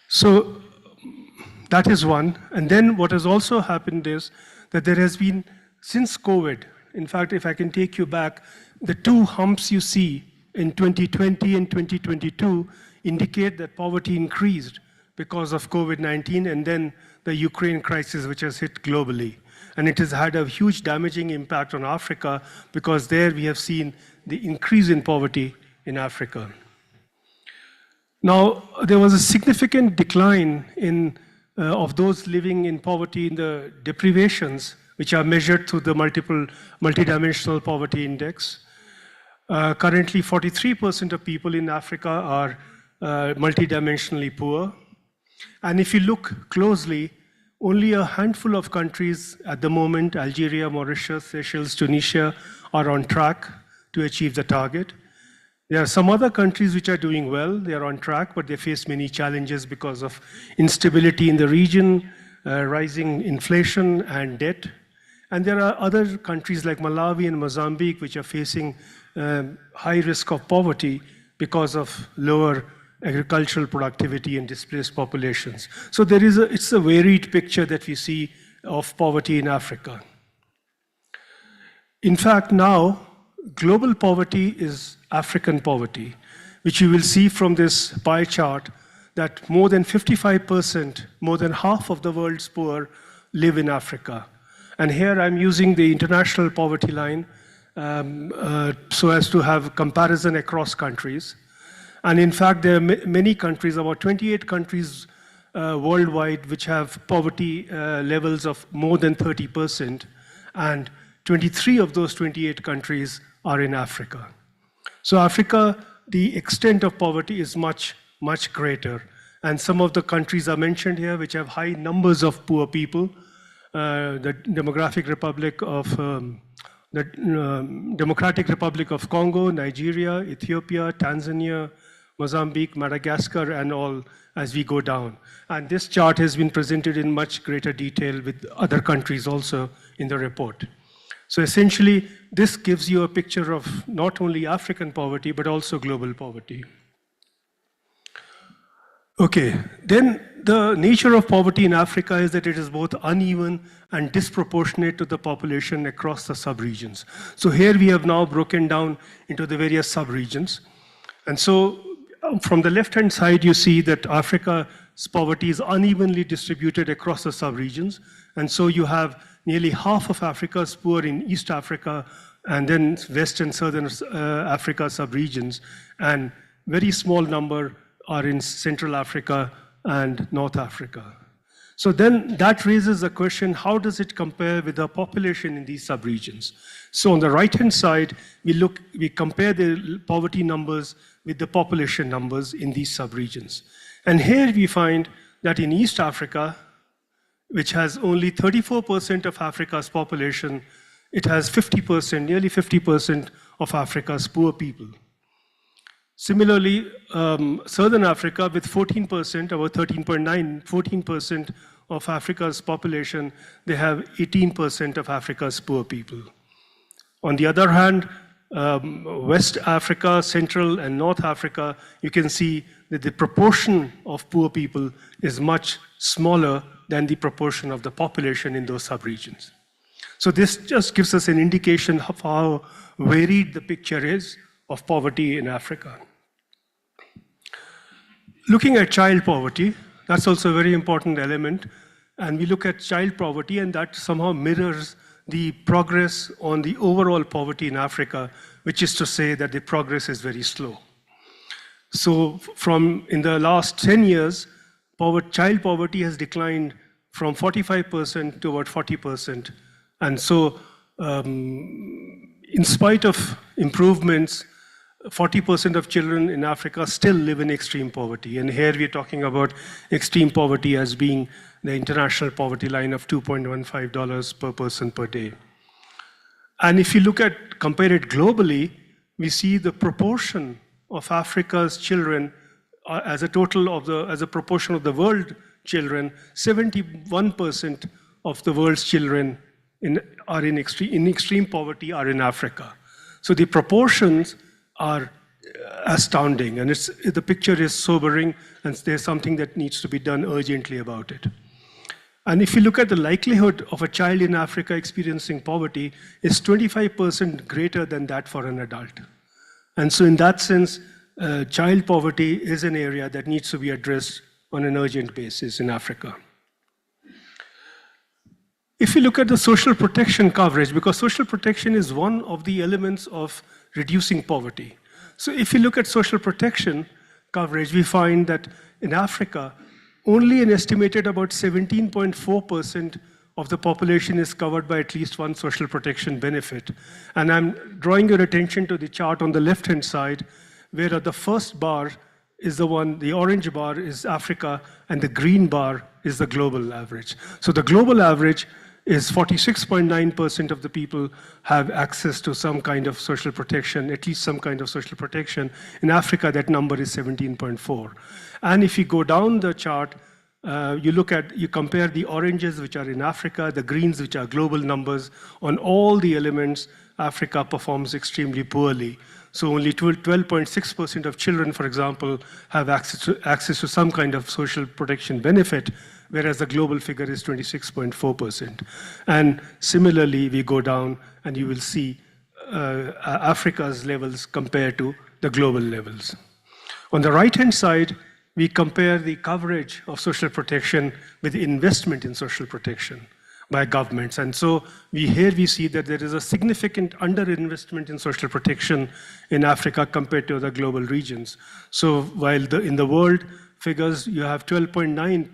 So that is one. And then what has also happened is that there has been, since COVID, in fact, if I can take you back, the two humps you see in 2020 and 2022 indicate that poverty increased because of COVID-19 and then the Ukraine crisis, which has hit globally. And it has had a huge damaging impact on Africa because there we have seen the increase in poverty in Africa. Now, there was a significant decline of those living in poverty in the deprivations, which are measured through the multidimensional poverty index. Currently, 43% of people in Africa are multidimensionally poor. And if you look closely, only a handful of countries at the moment, Algeria, Mauritius, Seychelles, Tunisia, are on track to achieve the target. There are some other countries which are doing well. They are on track, but they face many challenges because of instability in the region, rising inflation and debt. And there are other countries like Malawi and Mozambique which are facing high risk of poverty because of lower agricultural productivity and displaced populations. So it's a varied picture that we see of poverty in Africa. In fact, now, global poverty is African poverty, which you will see from this pie chart that more than 55%, more than half of the world's poor live in Africa. And here I'm using the international poverty line so as to have comparison across countries. And in fact, there are many countries, about 28 countries worldwide, which have poverty levels of more than 30%. And 23 of those 28 countries are in Africa. So Africa, the extent of poverty is much, much greater. And some of the countries are mentioned here, which have high numbers of poor people. The Democratic Republic of Congo, Nigeria, Ethiopia, Tanzania, Mozambique, Madagascar, and all as we go down. And this chart has been presented in much greater detail with other countries also in the report. So essentially, this gives you a picture of not only African poverty, but also global poverty. Okay, then the nature of poverty in Africa is that it is both uneven and disproportionate to the population across the subregions. So here we have now broken down into the various subregions. And so from the left-hand side, you see that Africa's poverty is unevenly distributed across the subregions. And so you have nearly half of Africa's poor in East Africa, and then West and Southern Africa subregions, and very small number are in Central Africa and North Africa. So then that raises the question, how does it compare with the population in these subregions? So on the right-hand side, we compare the poverty numbers with the population numbers in these subregions. And here we find that in East Africa, which has only 34% of Africa's population, it has 50%, nearly 50% of Africa's poor people. Similarly, Southern Africa with 14%, about 13.9, 14% of Africa's population, they have 18% of Africa's poor people. On the other hand, West Africa, Central and North Africa, you can see that the proportion of poor people is much smaller than the proportion of the population in those sub-regions. So this just gives us an indication of how varied the picture is of poverty in Africa. Looking at child poverty, that's also a very important element. And we look at child poverty, and that somehow mirrors the progress on the overall poverty in Africa, which is to say that the progress is very slow. So in the last 10 years, child poverty has declined from 45% to about 40%. And so in spite of improvements, 40% of children in Africa still live in extreme poverty. And here we're talking about extreme poverty as being the international poverty line of $2.15 per person per day. And if you compare it globally, we see the proportion of Africa's children as a proportion of the world children, 71% of the world's children in extreme poverty are in Africa. So the proportions are astounding, and the picture is sobering, and there's something that needs to be done urgently about it. And if you look at the likelihood of a child in Africa experiencing poverty, is 25% greater than that for an adult. And so in that sense, child poverty is an area that needs to be addressed on an urgent basis in Africa. If you look at the social protection coverage, because social protection is one of the elements of reducing poverty. So if you look at social protection coverage, we find that in Africa, only an estimated about 17.4% of the population is covered by at least one social protection benefit. And I'm drawing your attention to the chart on the left-hand side, where the first bar is the orange bar is Africa, and the green bar is the global average. So the global average is 46.9% of the people have access to some kind of social protection, at least some kind of social protection. In Africa, that number is 17.4. And if you go down the chart, you compare the oranges, which are in Africa, the greens, which are global numbers. On all the elements, Africa performs extremely poorly. So only 12.6% of children, for example, have access to some kind of social protection benefit, whereas the global figure is 26.4%. And similarly, we go down and you will see Africa's levels compared to the global levels. On the right-hand side, we compare the coverage of social protection with investment in social protection by governments. And so here we see that there is a significant underinvestment in social protection in Africa compared to other global regions. So while in the world figures, you have 12.9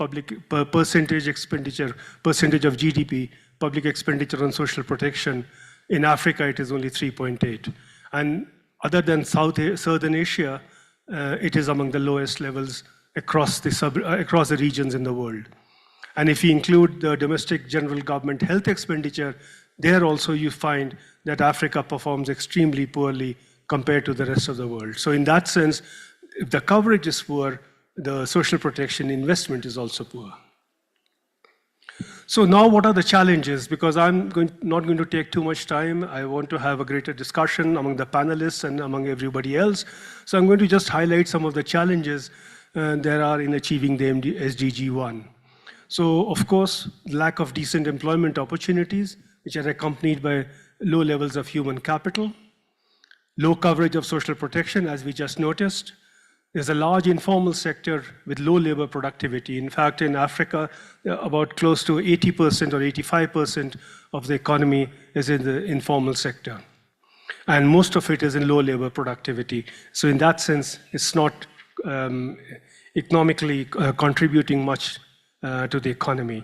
percentage of GDP, public expenditure on social protection. In Africa, it is only 3.8. And other than Southern Asia, it is among the lowest levels across the regions in the world. And if you include the domestic general government health expenditure, there also you find that Africa performs extremely poorly compared to the rest of the world. So in that sense, if the coverage is poor, the social protection investment is also poor. So now what are the challenges? Because I'm not going to take too much time. I want to have a greater discussion among the panelists and among everybody else. So I'm going to just highlight some of the challenges there are in achieving the SDG 1. So of course, lack of decent employment opportunities, which are accompanied by low levels of human capital, low coverage of social protection, as we just noticed. There's a large informal sector with low labor productivity. In fact, in Africa, about close to 80% or 85% of the economy is in the informal sector. And most of it is in low labor productivity. So in that sense, it's not economically contributing much to the economy.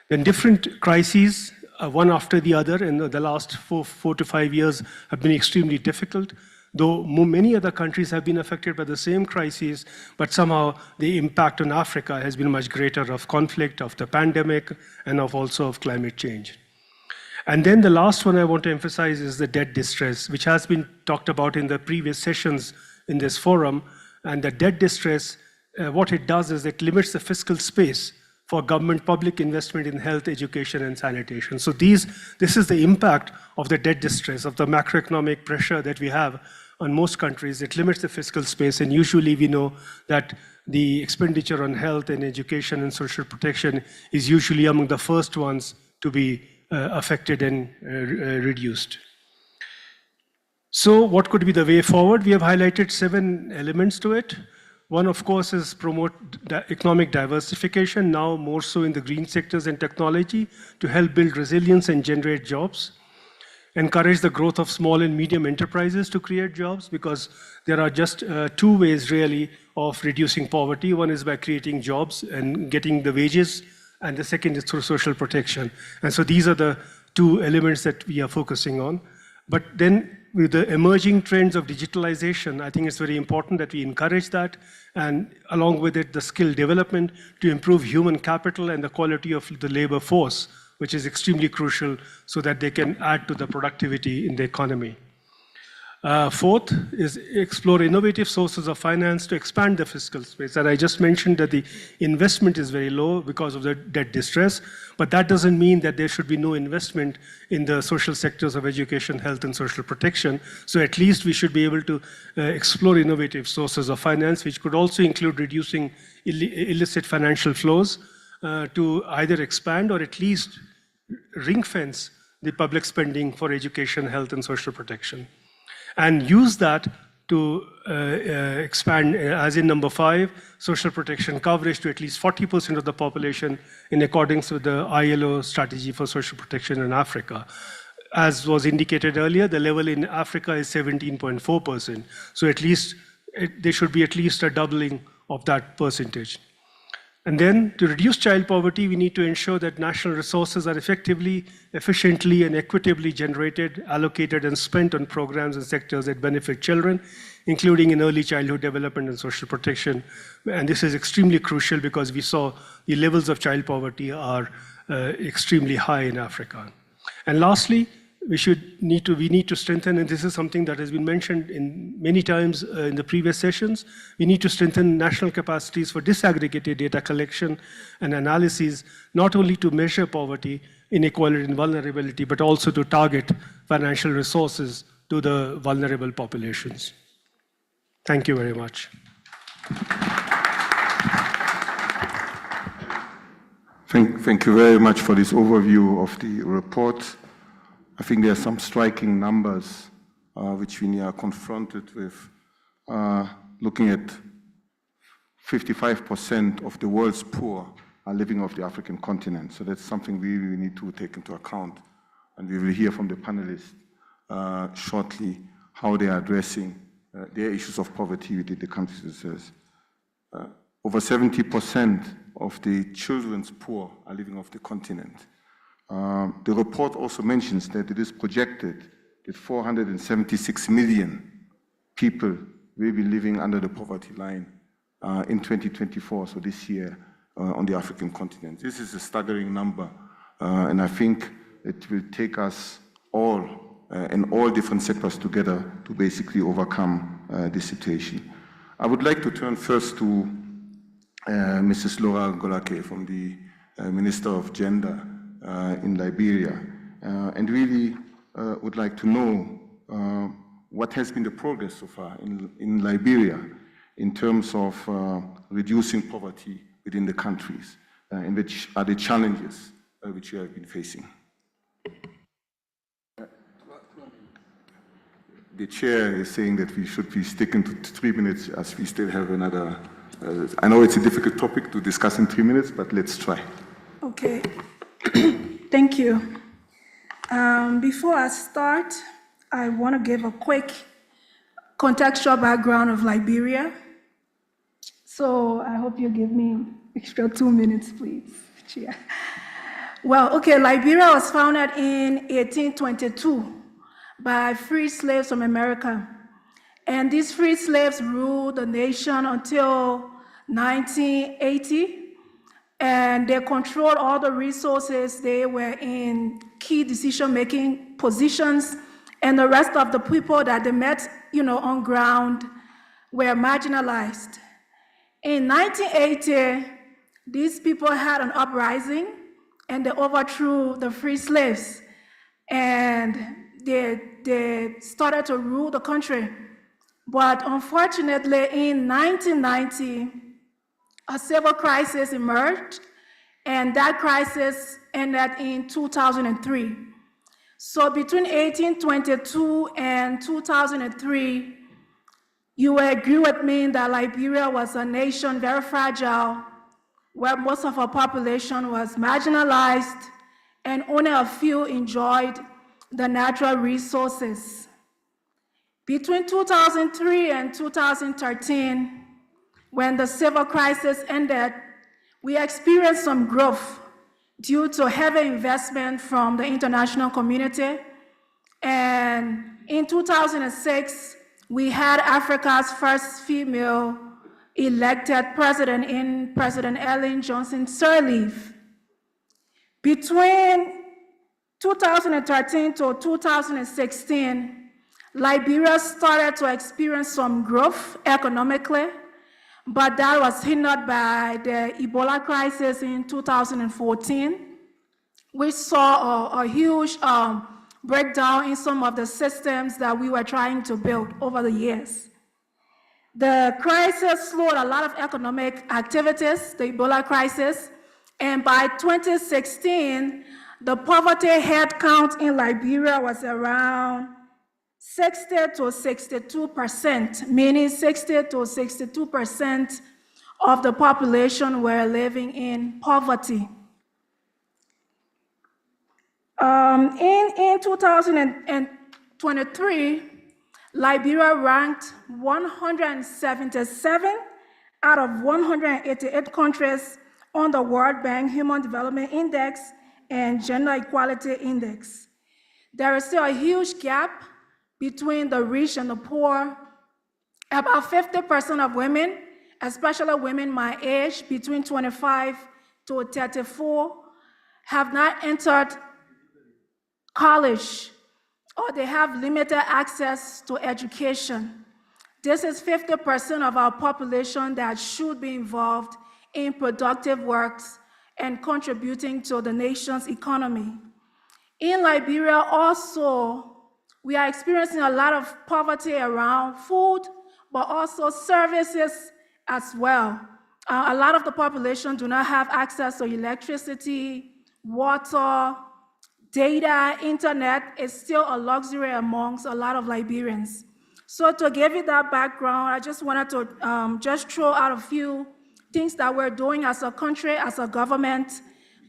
Then different crises, one after the other, in the last four to 5 years have been extremely difficult. Though many other countries have been affected by the same crises, but somehow the impact on Africa has been much greater of conflict, of the pandemic, and also of climate change. And then the last one I want to emphasize is the debt distress, which has been talked about in the previous sessions in this forum. And the debt distress, what it does is it limits the fiscal space for government public investment in health, education, and sanitation. So this is the impact of the debt distress, of the macroeconomic pressure that we have on most countries. It limits the fiscal space, and usually we know that the expenditure on health and education and social protection is usually among the first ones to be affected and reduced. So what could be the way forward? We have highlighted 7 elements to it. One, of course, is promote economic diversification, now more so in the green sectors and technology, to help build resilience and generate jobs. Encourage the growth of small and medium enterprises to create jobs, because there are just 2 ways really of reducing poverty. One is by creating jobs and getting the wages, and the second is through social protection. And so these are the 2 elements that we are focusing on. But then with the emerging trends of digitalization, I think it's very important that we encourage that, and along with it, the skill development to improve human capital and the quality of the labor force, which is extremely crucial so that they can add to the productivity in the economy. Fourth is explore innovative sources of finance to expand the fiscal space. And I just mentioned that the investment is very low because of the debt distress, but that doesn't mean that there should be no investment in the social sectors of education, health, and social protection. So at least we should be able to explore innovative sources of finance, which could also include reducing illicit financial flows to either expand or at least ring fence the public spending for education, health, and social protection. And use that to expand, as in number 5, social protection coverage to at least 40% of the population in accordance with the ILO strategy for social protection in Africa. As was indicated earlier, the level in Africa is 17.4%. So at least there should be at least a doubling of that percentage. And then to reduce child poverty, we need to ensure that national resources are effectively, efficiently, and equitably generated, allocated, and spent on programs and sectors that benefit children, including in early childhood development and social protection. And this is extremely crucial because we saw the levels of child poverty are extremely high in Africa. And lastly, we need to strengthen, and this is something that has been mentioned in many times in the previous sessions, we need to strengthen national capacities for disaggregated data collection and analysis, not only to measure poverty, inequality, and vulnerability, but also to target financial resources to the vulnerable populations. Thank you very much. Thank you very much for this overview of the report. I think there are some striking numbers which we are confronted with. Looking at 55% of the world's poor are living off the African continent. So that's something we really need to take into account. And we will hear from the panelists shortly how they are addressing their issues of poverty within the countries. Over 70% of the children's poor are living off the continent. The report also mentions that it is projected that 476 million people will be living under the poverty line in 2024, so this year, on the African continent. This is a staggering number, and I think it will take us all and all different sectors together to basically overcome this situation. I would like to turn first to Mrs. Laura Golake from the Minister of Gender in Liberia, and really would like to know what has been the progress so far in Liberia in terms of reducing poverty within the countries, and which are the challenges which you have been facing. The chair is saying that we should be sticking to 3 minutes as we still have another, I know it's a difficult topic to discuss in 3 minutes, but let's try. Okay. Thank you. Before I start, I want to give a quick contextual background of Liberia. So I hope you give me extra 2 minutes, please, Chair. Well, okay, Liberia was founded in 1822 by free slaves from America. And these free slaves ruled the nation until 1980. And they controlled all the resources. They were in key decision-making positions. And the rest of the people that they met, on ground were marginalized. In 1980, these people had an uprising and they overthrew the free slaves and they started to rule the country. But unfortunately, in 1990, a civil crisis emerged, and that crisis ended in 2003. So between 1822 and 2003, you will agree with me that Liberia was a nation very fragile, where most of our population was marginalized, and only a few enjoyed the natural resources. Between 2003 and 2013, when the civil crisis ended, we experienced some growth due to heavy investment from the international community. And in 2006, we had Africa's first female elected president in President Ellen Johnson Sirleaf. Between 2013 to 2016, Liberia started to experience some growth economically, but that was hindered by the Ebola crisis in 2014. We saw a huge breakdown in some of the systems that we were trying to build over the years. The crisis slowed a lot of economic activities, the Ebola crisis, and by 2016, the poverty head count in Liberia was around 60 to 62%, meaning 60 to 62% of the population were living in poverty. In 2023, Liberia ranked 177 out of 188 countries on the World Bank Human Development Index and Gender Equality Index. There is still a huge gap between the rich and the poor. About 50% of women, especially women my age, between 25 to 34, have not entered college, or they have limited access to education. This is 50% of our population that should be involved in productive works and contributing to the nation's economy. In Liberia also, we are experiencing a lot of poverty around food, but also services as well. A lot of the population do not have access to electricity, water, data, internet is still a luxury amongst a lot of Liberians. So to give you that background, I just wanted to just throw out a few things that we're doing as a country, as a government,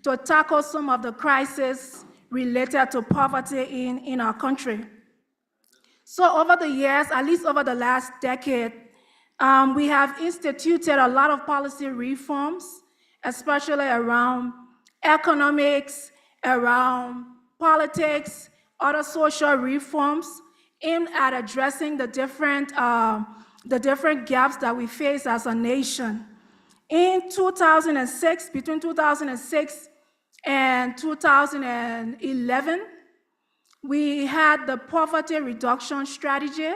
to tackle some of the crises related to poverty in our country. So over the years, at least over the last decade, we have instituted a lot of policy reforms, especially around economics, around politics, other social reforms, aimed at addressing the different gaps that we face as a nation. In 2006, between 2006 and 2011, we had the poverty reduction strategy,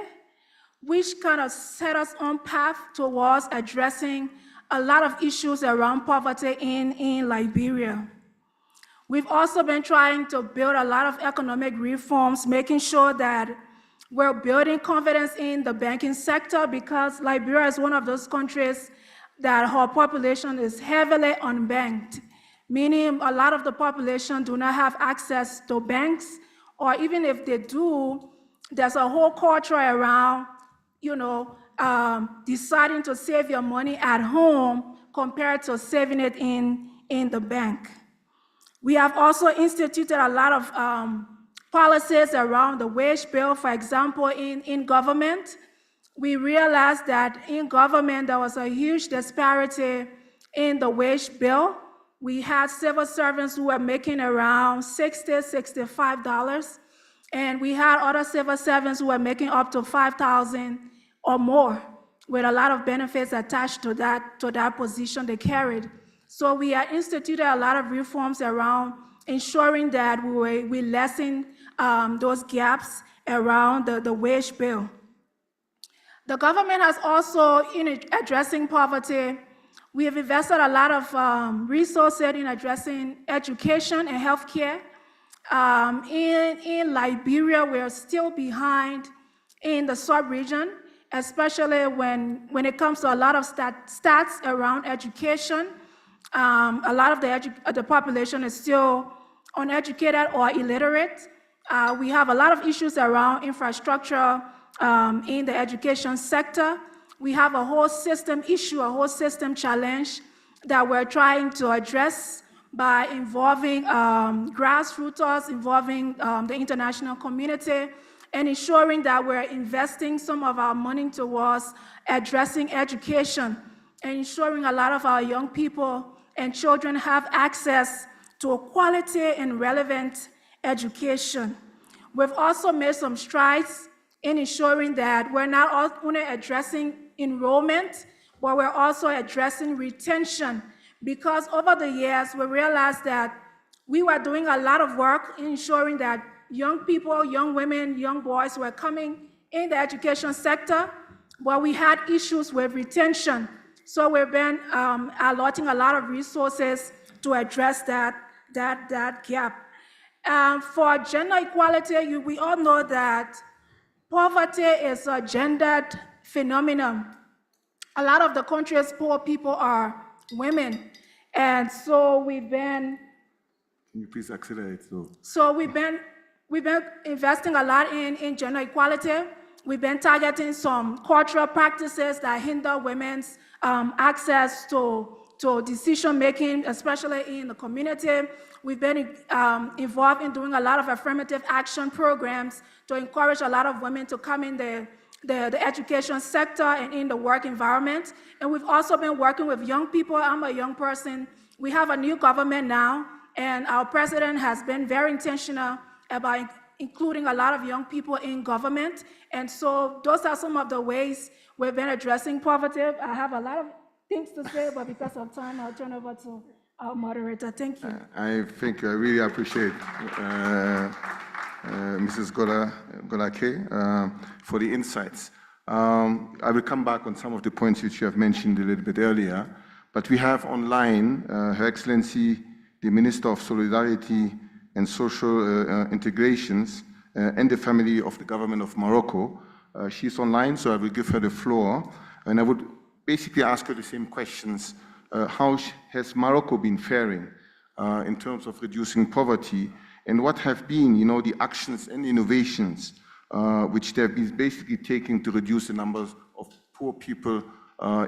which kind of set us on path towards addressing a lot of issues around poverty in Liberia. We've also been trying to build a lot of economic reforms, making sure that we're building confidence in the banking sector, because Liberia is one of those countries that our population is heavily unbanked, meaning a lot of the population do not have access to banks, or even if they do, there's a whole culture around, deciding to save your money at home compared to saving it in the bank. We have also instituted a lot of policies around the wage bill. For example, in government, we realized that in government there was a huge disparity in the wage bill. We had civil servants who were making around $60, $65, and we had other civil servants who were making up to $5,000 or more, with a lot of benefits attached to that position they carried. So we have instituted a lot of reforms around ensuring that we lessen those gaps around the wage bill. The government has also, in addressing poverty, we have invested a lot of resources in addressing education and healthcare. In Liberia, we're still behind in the sub-region, especially when it comes to a lot of stats around education. A lot of the population is still uneducated or illiterate. We have a lot of issues around infrastructure in the education sector. We have a whole system issue, a whole system challenge that we're trying to address by involving grassroots, involving the international community, and ensuring that we're investing some of our money towards addressing education and ensuring a lot of our young people and children have access to a quality and relevant education. We've also made some strides in ensuring that we're not only addressing enrollment, but we're also addressing retention, because over the years, we realized that we were doing a lot of work in ensuring that young people, young women, young boys were coming in the education sector, but we had issues with retention. So we've been allotting a lot of resources to address that gap. For gender equality, we all know that poverty is a gendered phenomenon. A lot of the country's poor people are women. And so we've been... Can you please accelerate? So we've been investing a lot in gender equality. We've been targeting some cultural practices that hinder women's access to decision-making, especially in the community. We've been involved in doing a lot of affirmative action programs to encourage a lot of women to come in the education sector and in the work environment. And we've also been working with young people. I'm a young person. We have a new government now, and our president has been very intentional about including a lot of young people in government. And so those are some of the ways we've been addressing poverty. I have a lot of things to say, but because of time, I'll turn over to our moderator. Thank you. I think I really appreciate Mrs. Golake for the insights. I will come back on some of the points which you have mentioned a little bit earlier, but we have online Her Excellency, the Minister of Solidarity and Social Integrations and the family of the government of Morocco. She's online, so I will give her the floor, and I would basically ask her the same questions. How has Morocco been faring in terms of reducing poverty, and what have been, the actions and innovations which they have been basically taking to reduce the numbers of poor people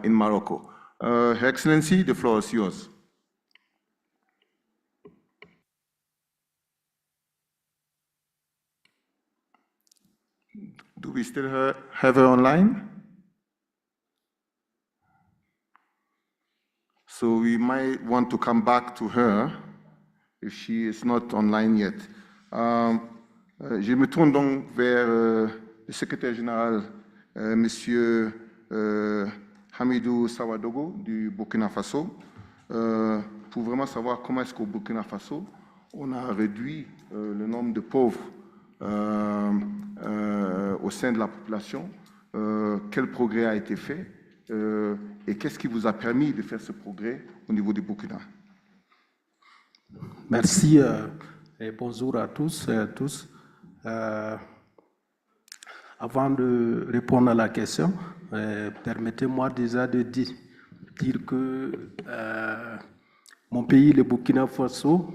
in Morocco? Her Excellency, the floor is yours. Do we still have her online? So we might want to come back to her if she is not online yet. Je me tourne donc vers le secrétaire général, Monsieur Hamidou Sawadogo du Burkina Faso, pour vraiment savoir comment est-ce qu'au Burkina Faso, on a réduit le nombre de pauvres au sein de la population, quel progrès a été fait et qu'est-ce qui vous a permis de faire ce progrès au niveau du Burkina? Merci et bonjour à tous et à tous. Avant de répondre à la question, permettez-moi déjà de dire que mon pays, le Burkina Faso,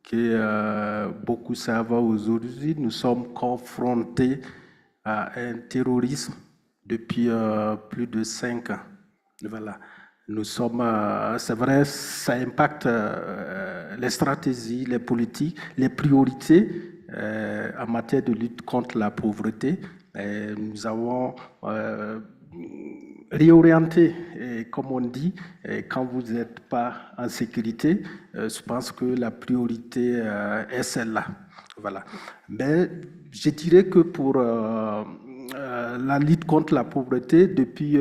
que beaucoup savent aujourd'hui, nous sommes confrontés à un terrorisme depuis plus de 5 ans. Voilà. Nous sommes, c'est vrai, ça impacte les stratégies, les politiques, les priorités en matière de lutte contre la pauvreté. Nous avons réorienté, comme on dit, quand vous n'êtes pas en sécurité, je pense que la priorité est celle-là. Voilà. Mais je dirais que pour la lutte contre la pauvreté, depuis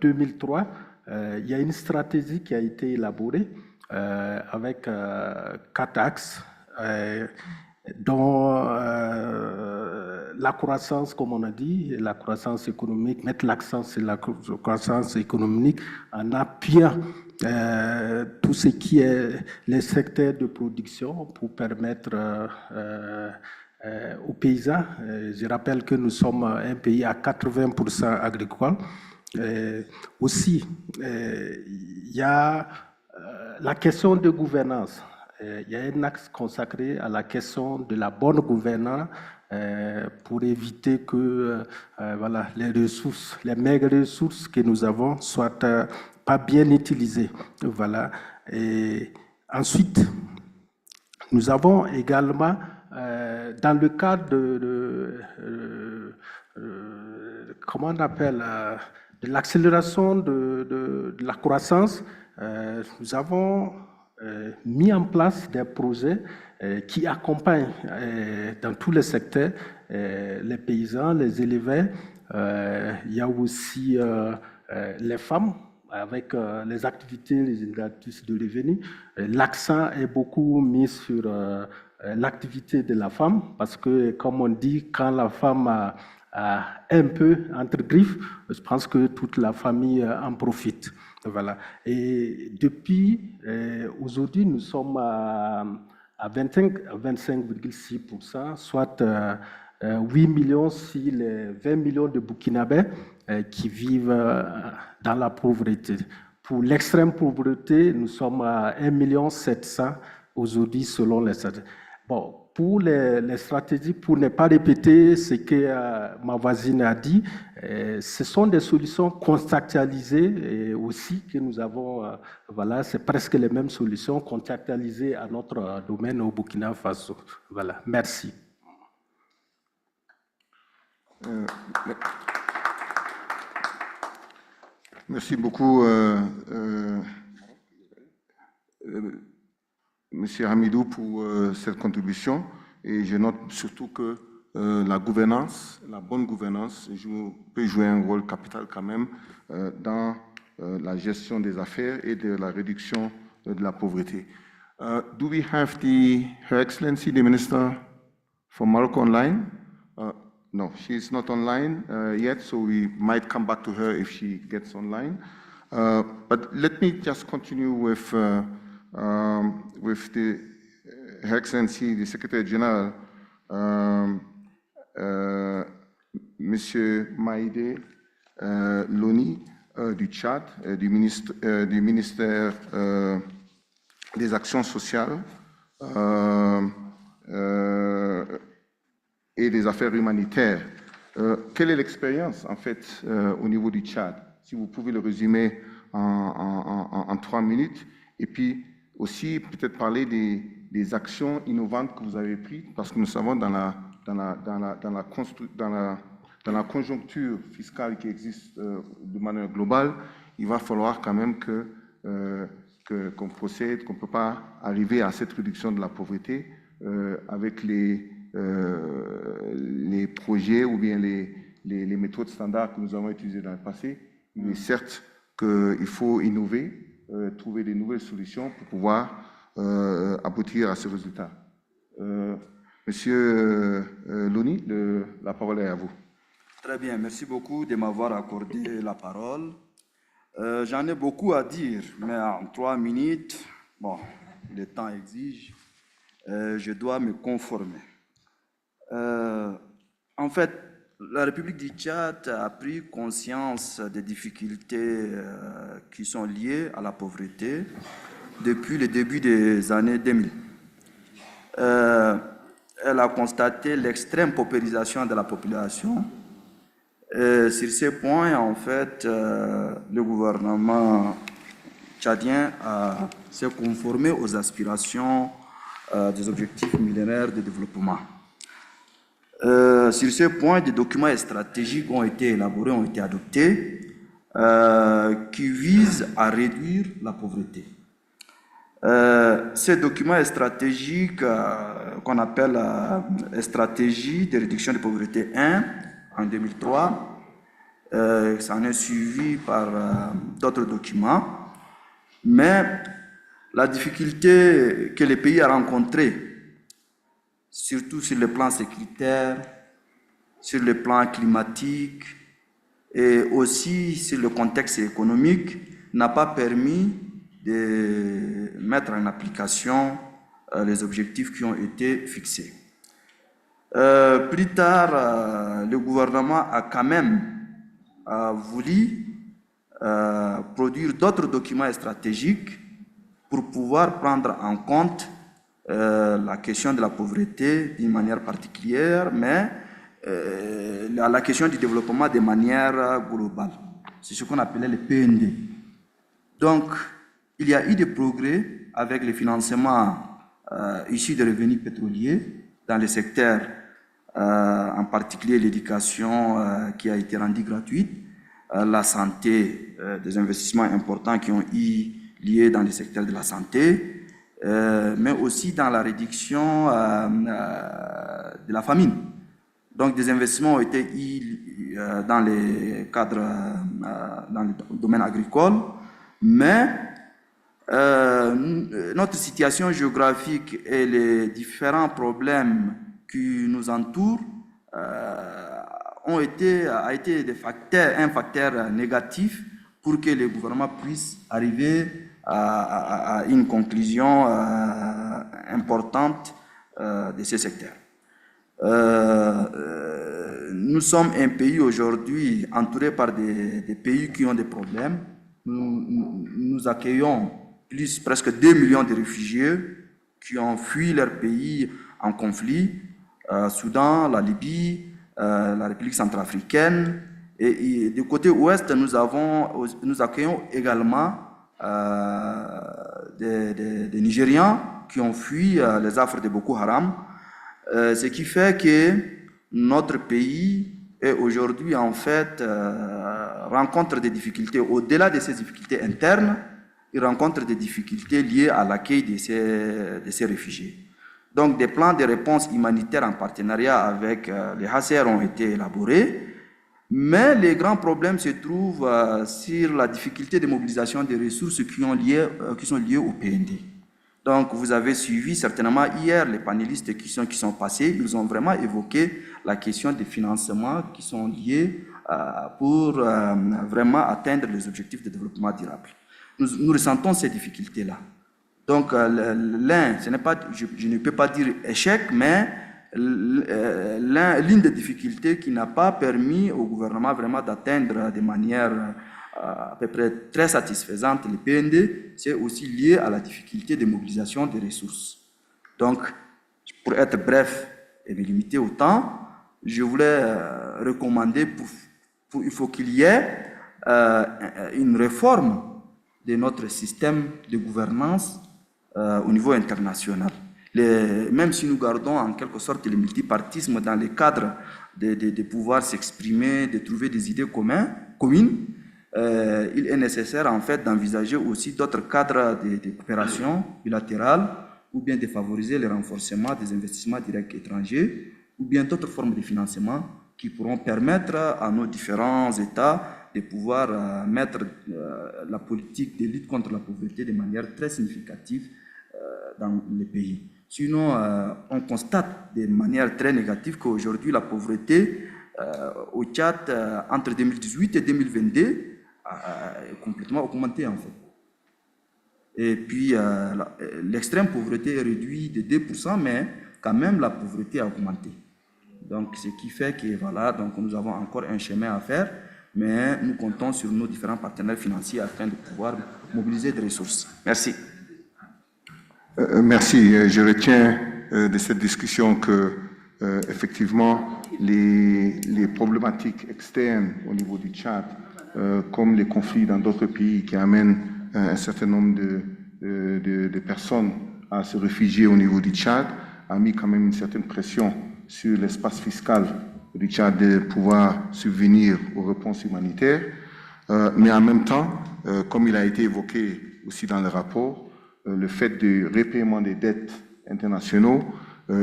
2003, il y a une stratégie qui a été élaborée avec 4 axes, dont la croissance, comme on a dit, la croissance économique, mettre l'accent sur la croissance économique en appuyant tout ce qui est les secteurs de production pour permettre aux paysans. Je rappelle que nous sommes un pays à 80% agricole. Aussi, il y a la question de gouvernance. Il y a un axe consacré à la question de la bonne gouvernance pour éviter que voilà, les ressources, les maigres ressources que nous avons soient pas bien utilisées. Voilà. Et ensuite, nous avons également, dans le cadre comment on appelle, de l'accélération de la croissance, nous avons mis en place des projets qui accompagnent dans tous les secteurs les paysans, les éleveurs. Il y a aussi les femmes avec les activités, les indicatrices de revenus. L'accent est beaucoup mis sur l'activité de la femme parce que, comme on dit, quand la femme a un peu entre griffes, je pense que toute la famille en profite. Voilà. Et depuis aujourd'hui, nous sommes à 25,6%, soit 8 millions sur les 20 millions de Burkinabés qui vivent dans la pauvreté. Pour l'extrême pauvreté, nous sommes à 1,7 million aujourd'hui selon les stratégies. Bon, pour les stratégies, pour ne pas répéter ce que ma voisine a dit, ce sont des solutions contractualisées aussi que nous avons. Voilà, c'est presque les mêmes solutions contractualisées à notre domaine au Burkina Faso. Voilà, merci. Merci beaucoup, Monsieur Hamidou, pour cette contribution. Et je note surtout que la gouvernance, la bonne gouvernance, peut jouer un rôle capital quand même dans la gestion des affaires et de la réduction de la pauvreté. Do we have Her Excellency, the Minister from Morocco online? No, she's not online yet, so we might come back to her if she gets online. But let me just continue with the Her Excellency, the Secretary General, Monsieur Maïdé Loni du Tchad, du ministère des Actions sociales et des Affaires humanitaires. Quelle est l'expérience, en fait, au niveau du Tchad? Si vous pouvez le résumer en 3 minutes, et puis aussi peut-être parler des actions innovantes que vous avez prises, parce que nous savons dans la conjoncture fiscale qui existe de manière globale, il va falloir quand même qu'on procède, qu'on ne peut pas arriver à cette réduction de la pauvreté avec les projets ou bien les méthodes standards que nous avons utilisées dans le passé. Il est certes qu'il faut innover, trouver des nouvelles solutions pour pouvoir aboutir à ce résultat. Monsieur Loni, la parole est à vous. Très bien, merci beaucoup de m'avoir accordé la parole. J'en ai beaucoup à dire, mais en 3 minutes, bon, le temps exige, je dois me conformer. En fait, la République du Tchad a pris conscience des difficultés qui sont liées à la pauvreté depuis le début des années 2000. Elle a constaté l'extrême paupérisation de la population. Sur ces points, en fait, le gouvernement tchadien s'est conformé aux aspirations des objectifs millénaires de développement. Sur ce point, des documents stratégiques ont été élaborés, ont été adoptés, qui visent à réduire la pauvreté. Ces documents stratégiques qu'on appelle stratégie de réduction de pauvreté 1 en 2003, ça en est suivi par d'autres documents, mais la difficulté que le pays a rencontrée, surtout sur le plan sécuritaire, sur le plan climatique et aussi sur le contexte économique, n'a pas permis de mettre en application les objectifs qui ont été fixés. Plus tard, le gouvernement a quand même voulu produire d'autres documents stratégiques pour pouvoir prendre en compte la question de la pauvreté d'une manière particulière, mais la question du développement de manière globale. C'est ce qu'on appelait le PND. Donc, il y a eu des progrès avec le financement issu des revenus pétroliers dans les secteurs, en particulier l'éducation qui a été rendue gratuite, la santé, des investissements importants qui ont eu liés dans les secteurs de la santé, mais aussi dans la réduction de la famine. Donc des investissements ont été dans les cadres, dans le domaine agricole, mais notre situation géographique et les différents problèmes qui nous entourent a été un facteur négatif pour que le gouvernement puisse arriver à une conclusion importante de ces secteurs. Nous sommes un pays aujourd'hui entouré par des pays qui ont des problèmes. Nous accueillons presque 2 millions de réfugiés qui ont fui leur pays en conflit, Soudan, la Libye, la République centrafricaine. Et du côté ouest, nous accueillons également des Nigérians qui ont fui les affres de Boko Haram, ce qui fait que notre pays est aujourd'hui en fait rencontre des difficultés. Au-delà de ces difficultés internes, il rencontre des difficultés liées à l'accueil de ces réfugiés. Donc des plans de réponse humanitaire en partenariat avec les HCR ont été élaborés, mais les grands problèmes se trouvent sur la difficulté de mobilisation des ressources qui sont liées au PND. Donc vous avez suivi certainement hier les panélistes qui sont passés, ils ont vraiment évoqué la question des financements qui sont liés pour vraiment atteindre les objectifs de développement durable. Nous ressentons ces difficultés-là. Donc, je ne peux pas dire échec, mais l'une des difficultés qui n'a pas permis au gouvernement vraiment d'atteindre de manière à peu près très satisfaisante le PND, c'est aussi lié à la difficulté de mobilisation des ressources. Donc, pour être bref et me limiter au temps, je voulais recommander, il faut qu'il y ait une réforme de notre système de gouvernance au niveau international. Même si nous gardons en quelque sorte le multipartisme dans le cadre de pouvoir s'exprimer, de trouver des idées communes, il est nécessaire en fait d'envisager aussi d'autres cadres de coopération bilatérale ou bien de favoriser le renforcement des investissements directs étrangers ou bien d'autres formes de financement qui pourront permettre à nos différents États de pouvoir mettre la politique de lutte contre la pauvreté de manière très significative dans les pays. Sinon, on constate de manière très négative qu'aujourd'hui, la pauvreté au Tchad, entre 2018 et 2022, a complètement augmenté en fait. Et puis, l'extrême pauvreté est réduite de 2%, mais quand même, la pauvreté a augmenté. Donc, ce qui fait que, voilà, donc nous avons encore un chemin à faire, mais nous comptons sur nos différents partenaires financiers afin de pouvoir mobiliser des ressources. Merci. Merci. Je retiens de cette discussion que, effectivement, les problématiques externes au niveau du Tchad, comme les conflits dans d'autres pays qui amènent un certain nombre de personnes à se réfugier au niveau du Tchad, a mis quand même une certaine pression sur l'espace fiscal du Tchad de pouvoir subvenir aux réponses humanitaires. Mais en même temps, comme il a été évoqué aussi dans le rapport, le fait du repaiement des dettes internationaux,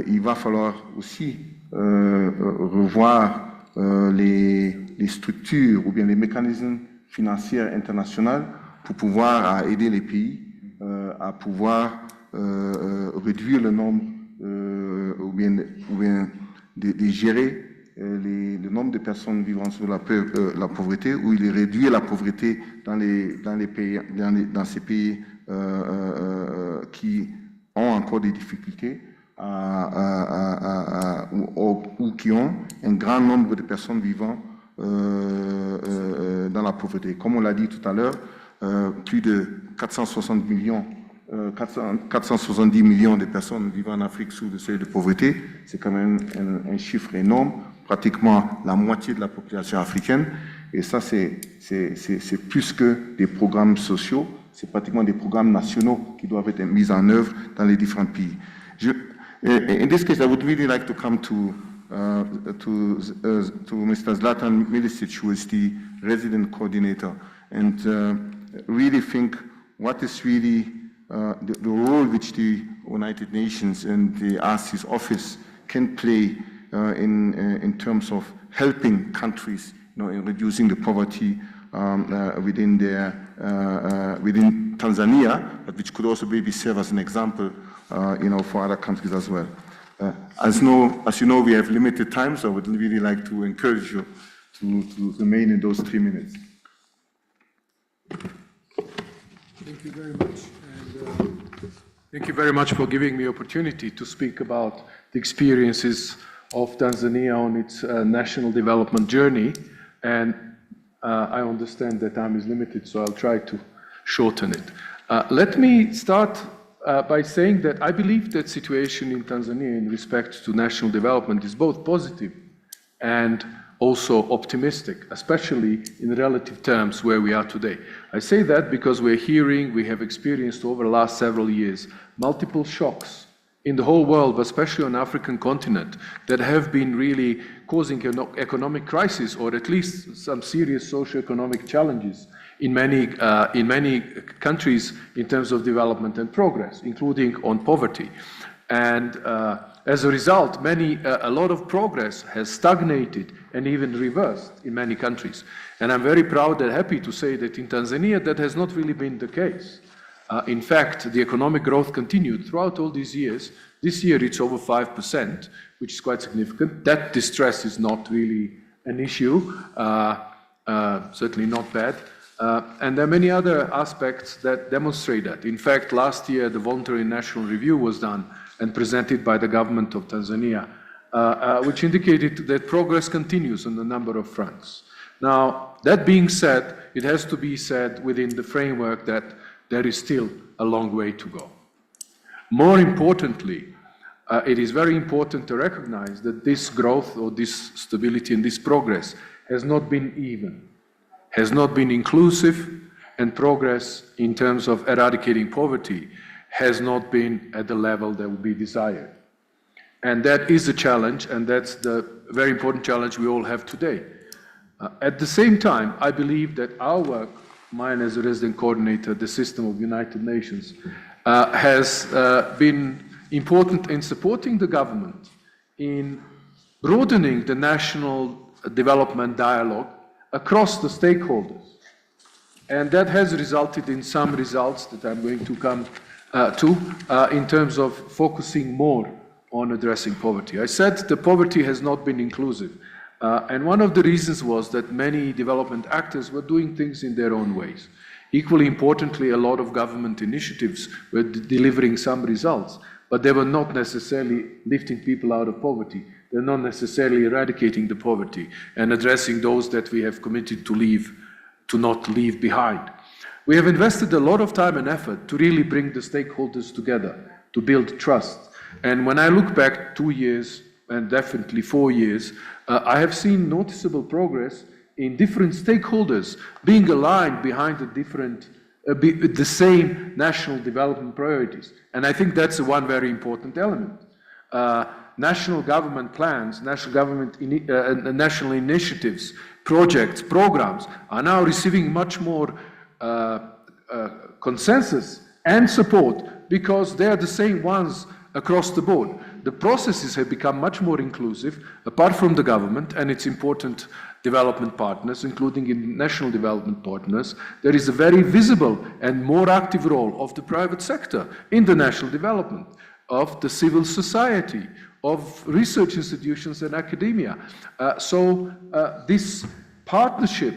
il va falloir aussi revoir les structures ou bien les mécanismes financiers internationaux pour pouvoir aider les pays à pouvoir réduire le nombre ou bien de gérer le nombre de personnes vivant sous la pauvreté, où il réduit la pauvreté dans ces pays qui ont encore des difficultés ou qui ont un grand nombre de personnes vivant dans la pauvreté. Comme on l'a dit tout à l'heure, plus de 470 millions de personnes vivant en Afrique sous le seuil de pauvreté. C'est quand même un chiffre énorme, pratiquement la moitié de la population africaine. Et ça, c'est plus que des programmes sociaux, c'est pratiquement des programmes nationaux qui doivent être mis en œuvre dans les différents pays. In this case, I would really like to come to Mr. Zlatan Milicic, who is the resident coordinator, and really think what is really the role which the United Nations and the ASEA's office can play in terms of helping countries, in reducing the poverty within Tanzania, but which could also maybe serve as an example, for other countries as well. As you know, we have limited time, so I would really like to encourage you to remain in those 3 minutes. Thank you very much. And, thank you very much for giving me opportunity to speak about the experiences of Tanzania on its national development journey. And I understand that time is limited, so I'll try to shorten it. Let me start by saying that I believe that situation in Tanzania in respect to national development is both positive and also optimistic, especially in relative terms where we are today. I say that because we have experienced over the last several years multiple shocks in the whole world, but especially on the African continent, that have been really causing an economic crisis, or at least some serious socio-economic challenges in many countries in terms of development and progress, including on poverty. And as a result, a lot of progress has stagnated and even reversed in many countries. And I'm very proud and happy to say that in Tanzania that has not really been the case. In fact, the economic growth continued throughout all these years. This year it's over 5%, which is quite significant. That distress is not really an issue, certainly not bad. And there are many other aspects that demonstrate that. In fact, last year the voluntary national review was done and presented by the government of Tanzania, which indicated that progress continues on a number of fronts. Now, that being said, it has to be said within the framework that there is still a long way to go. More importantly, it is very important to recognize that this growth or this stability and this progress has not been even, has not been inclusive, and progress in terms of eradicating poverty has not been at the level that would be desired. And that is a challenge, and that's the very important challenge we all have today. At the same time, I believe that our work, mine as a resident coordinator, the system of United Nations, has been important in supporting the government in broadening the national development dialogue across the stakeholders. And that has resulted in some results that I'm going to come to in terms of focusing more on addressing poverty. I said the poverty has not been inclusive. And one of the reasons was that many development actors were doing things in their own ways. Equally importantly, a lot of government initiatives were delivering some results, but they were not necessarily lifting people out of poverty. They're not necessarily eradicating the poverty and addressing those that we have committed to not leave behind. We have invested a lot of time and effort to really bring the stakeholders together, to build trust. And when I look back 2 years, and definitely 4 years, I have seen noticeable progress in different stakeholders being aligned behind the same national development priorities. And I think that's one very important element. National government plans, national initiatives, projects, programs are now receiving much more consensus and support because they are the same ones across the board. The processes have become much more inclusive, apart from the government and its important development partners, including international development partners. There is a very visible and more active role of the private sector in the national development of the civil society, of research institutions and academia. So this partnership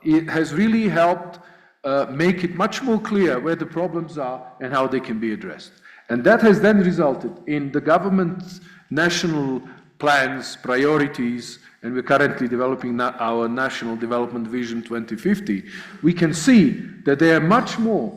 it has really helped make it much more clear where the problems are and how they can be addressed. And that has then resulted in the government's national plans, priorities, and we're currently developing our National Development Vision 2050. We can see that they are much more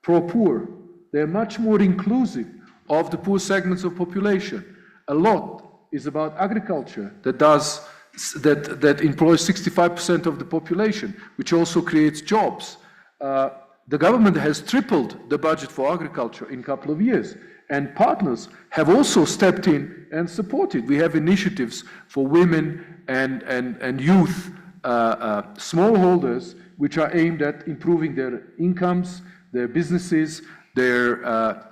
pro-poor, they're much more inclusive of the poor segments of population. A lot is about agriculture that employs 65% of the population, which also creates jobs. The government has tripled the budget for agriculture in a couple of years, and partners have also stepped in and supported. We have initiatives for women and youth smallholders, which are aimed at improving their incomes, their businesses, their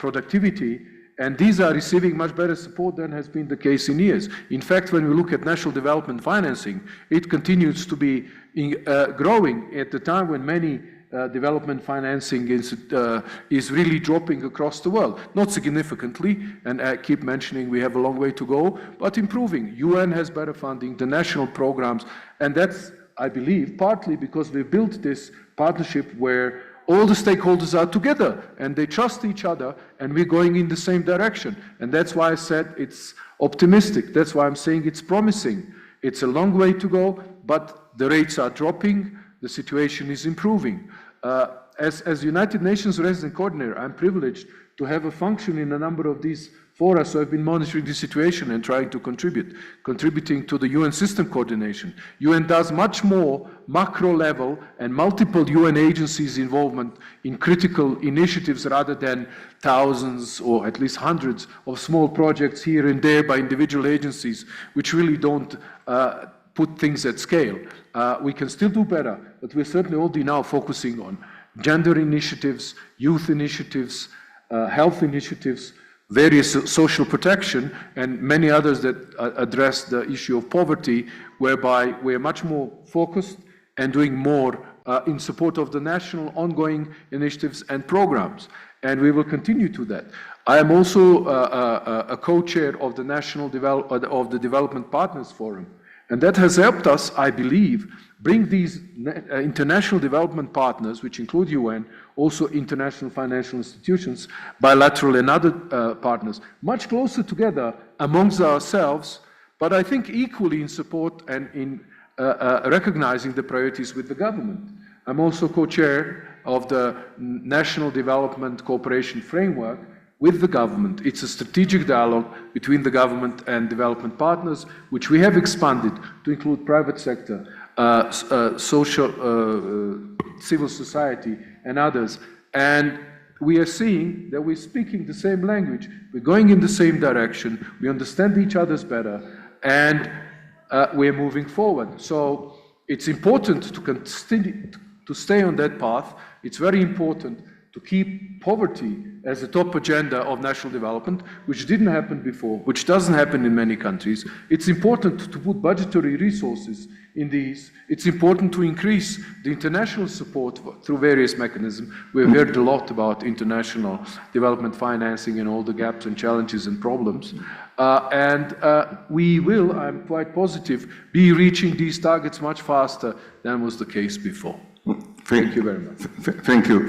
productivity, and these are receiving much better support than has been the case in years. In fact, when we look at national development financing, it continues to be growing at the time when many development financing is really dropping across the world. Not significantly, and I keep mentioning we have a long way to go, but improving. UN has better funding, the national programs, and that's, I believe, partly because we built this partnership where all the stakeholders are together and they trust each other and we're going in the same direction. And that's why I said it's optimistic. That's why I'm saying it's promising. It's a long way to go, but the rates are dropping, the situation is improving. As United Nations Resident Coordinator, I'm privileged to have a function in a number of these fora, so I've been monitoring the situation and trying to contributing to the UN system coordination. UN does much more macro level and multiple UN agencies involvement in critical initiatives rather than thousands or at least hundreds of small projects here and there by individual agencies, which really don't put things at scale. We can still do better, but we're certainly already now focusing on gender initiatives, youth initiatives, health initiatives, various social protection, and many others that address the issue of poverty, whereby we're much more focused and doing more in support of the national ongoing initiatives and programs. And we will continue to that. I am also a co-chair of the Development Partners Forum. And that has helped us, I believe, bring these international development partners, which include UN, also international financial institutions, bilateral and other partners, much closer together amongst ourselves, but I think equally in support and in recognizing the priorities with the government. I'm also co-chair of the National Development Cooperation Framework with the government. It's a strategic dialogue between the government and development partners, which we have expanded to include private sector, social, civil society, and others. And we are seeing that we're speaking the same language, we're going in the same direction, we understand each other's better, and we're moving forward. So it's important to continue to stay on that path. It's very important to keep poverty as a top agenda of national development, which didn't happen before, which doesn't happen in many countries. It's important to put budgetary resources in these. It's important to increase the international support through various mechanisms. We've heard a lot about international development financing and all the gaps and challenges and problems. We will, I'm quite positive, be reaching these targets much faster than was the case before. Thank you very much. Thank you,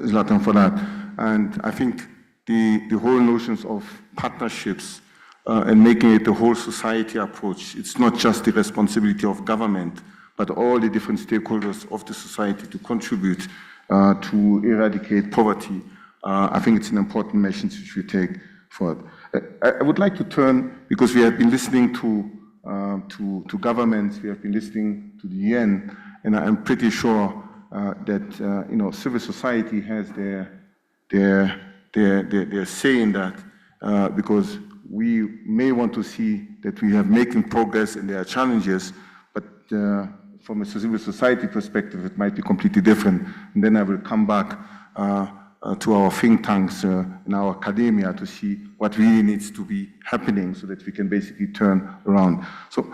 Zlatan, for that. And I think the whole notions of partnerships and making it a whole society approach, it's not just the responsibility of government, but all the different stakeholders of the society to contribute to eradicate poverty. I think it's an important message which we take forward. I would like to turn, because we have been listening to governments, we have been listening to the UN, and I'm pretty sure that civil society has their say in that, because we may want to see that we are making progress and there are challenges, but from a civil society perspective, it might be completely different. And then I will come back to our think tanks in our academia to see what really needs to be happening so that we can basically turn around. So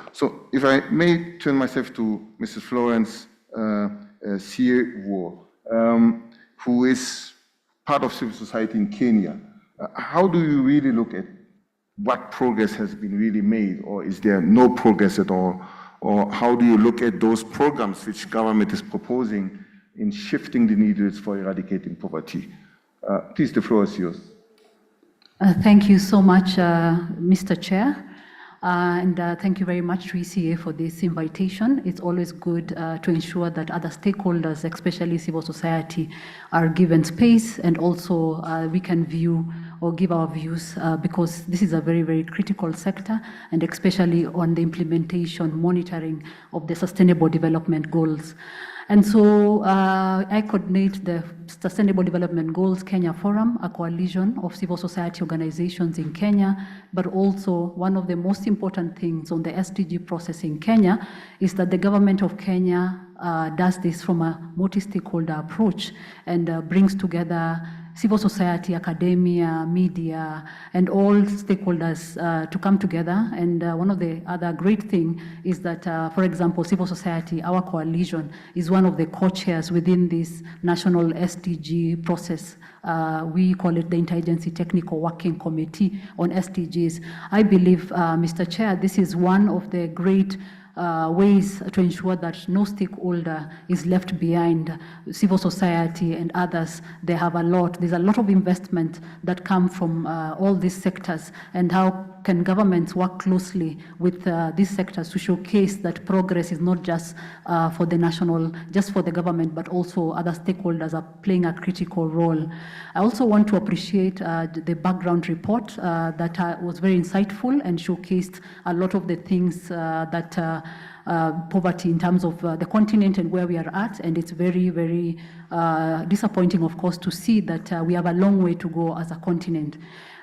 if I may turn myself to Mrs. Florence Siewo, who is part of civil society in Kenya. How do you really look at what progress has been really made, or is there no progress at all? Or how do you look at those programs which government is proposing in shifting the needles for eradicating poverty? Please, the floor is yours. Thank you so much, Mr. Chair. And thank you very much to ECA for this invitation. It's always good to ensure that other stakeholders, especially civil society, are given space, and also we can view or give our views because this is a very, very critical sector, and especially on the implementation, monitoring of the Sustainable Development Goals. And so I coordinate the Sustainable Development Goals Kenya Forum, a coalition of civil society organizations in Kenya, but also one of the most important things on the SDG process in Kenya is that the government of Kenya does this from a multi-stakeholder approach and brings together civil society, academia, media, and all stakeholders to come together. And one of the other great things is that, for example, civil society, our coalition, is one of the co-chairs within this national SDG process. We call it the Interagency Technical Working Committee on SDGs. I believe, Mr. Chair, this is one of the great ways to ensure that no stakeholder is left behind. Civil society and others, there's a lot of investment that come from all these sectors, and how can governments work closely with these sectors to showcase that progress is not just for the government, but also other stakeholders are playing a critical role. I also want to appreciate the background report that was very insightful and showcased a lot of the things that poverty in terms of the continent and where we are at, and it's very, very disappointing, of course, to see that we have a long way to go as a continent.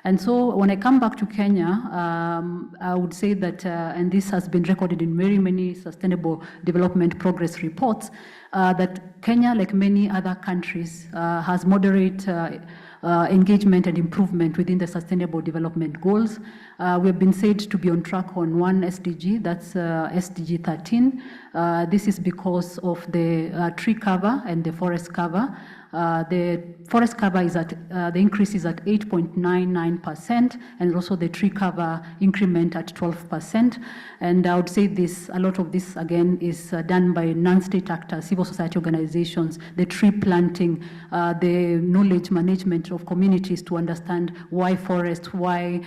And so when I come back to Kenya, I would say that, and this has been recorded in very many Sustainable Development Progress reports, that Kenya, like many other countries, has moderate engagement and improvement within the Sustainable Development Goals. We have been said to be on track on one SDG, that's SDG 13. This is because of the tree cover and the forest cover. The forest cover is at, the increase is at 8.99%, and also the tree cover increment at 12%. And I would say this, a lot of this again is done by non-state actors, civil society organizations, the tree planting, the knowledge management of communities to understand why forests, why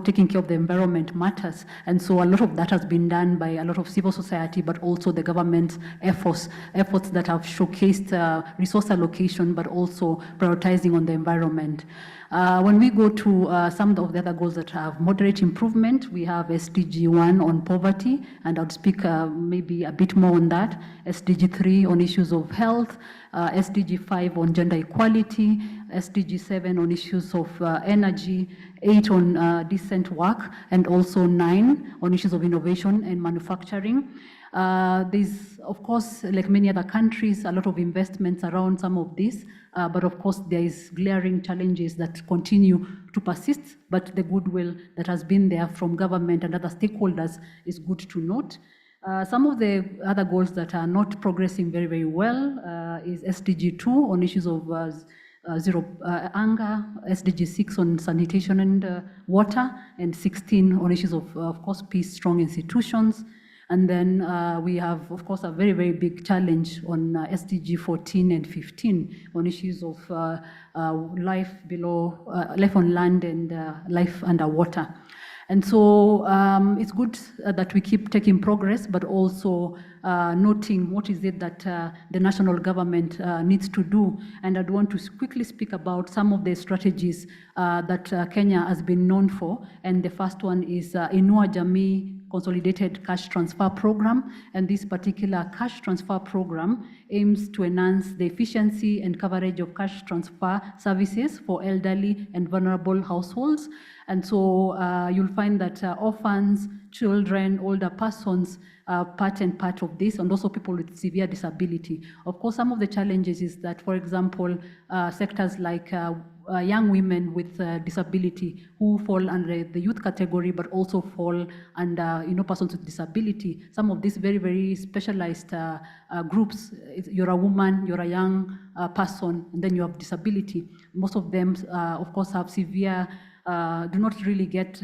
taking care of the environment matters. And so a lot of that has been done by a lot of civil society, but also the government efforts that have showcased resource allocation, but also prioritizing on the environment. When we go to some of the other goals that have moderate improvement, we have SDG 1 on poverty, and I'll speak maybe a bit more on that. SDG 3 on issues of health, SDG 5 on gender equality, SDG 7 on issues of energy, 8 on decent work, and also 9 on issues of innovation and manufacturing. There's, of course, like many other countries, a lot of investments around some of this, but of course there is glaring challenges that continue to persist, but the goodwill that has been there from government and other stakeholders is good to note. Some of the other goals that are not progressing very, very well is SDG 2 on issues of zero anger, SDG 6 on sanitation and water, and 16 on issues of course, peace, strong institutions. And then we have, of course, a very, very big challenge on SDG 14 and 15 on issues of life on land and life underwater. And so it's good that we keep taking progress, but also noting what is it that the national government needs to do. And I'd want to quickly speak about some of the strategies that Kenya has been known for. And the first one is Inua Jamii Consolidated Cash Transfer Program. And this particular cash transfer program aims to enhance the efficiency and coverage of cash transfer services for elderly and vulnerable households. And so you'll find that orphans, children, older persons are part and part of this, and also people with severe disability. Of course, some of the challenges is that, for example, sectors like young women with disability who fall under the youth category, but also fall under persons with disability. Some of these very, very specialized groups, you're a woman, you're a young person, and then you have disability. Most of them, of course, have severe, do not really get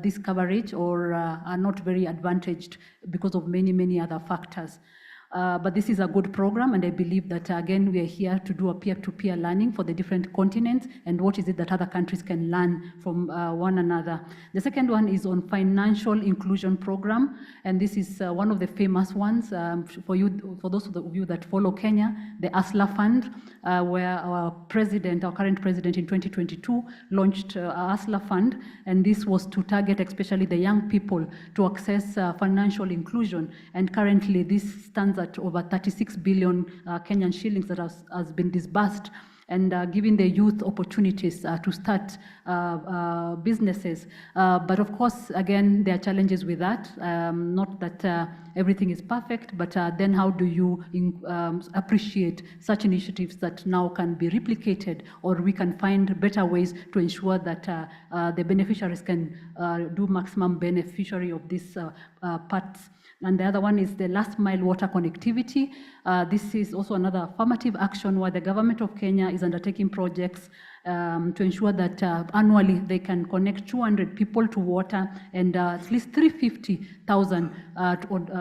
this coverage or are not very advantaged because of many, many other factors. But this is a good program, and I believe that, again, we are here to do a peer-to-peer learning for the different continents and what is it that other countries can learn from one another. The second one is on financial inclusion program, and this is one of the famous ones for those of you that follow Kenya, the ASLA Fund, where our current president in 2022 launched ASLA Fund, and this was to target especially the young people to access financial inclusion, and currently this stands at over 36 billion Kenyan shillings that has been disbursed, and giving the youth opportunities to start businesses. But of course, again, there are challenges with that. Not that everything is perfect, but then how do you appreciate such initiatives that now can be replicated, or we can find better ways to ensure that the beneficiaries can do maximum beneficiary of these parts. And the other one is the last mile water connectivity. This is also another affirmative action where the government of Kenya is undertaking projects to ensure that annually they can connect 200 people to water and at least 350,000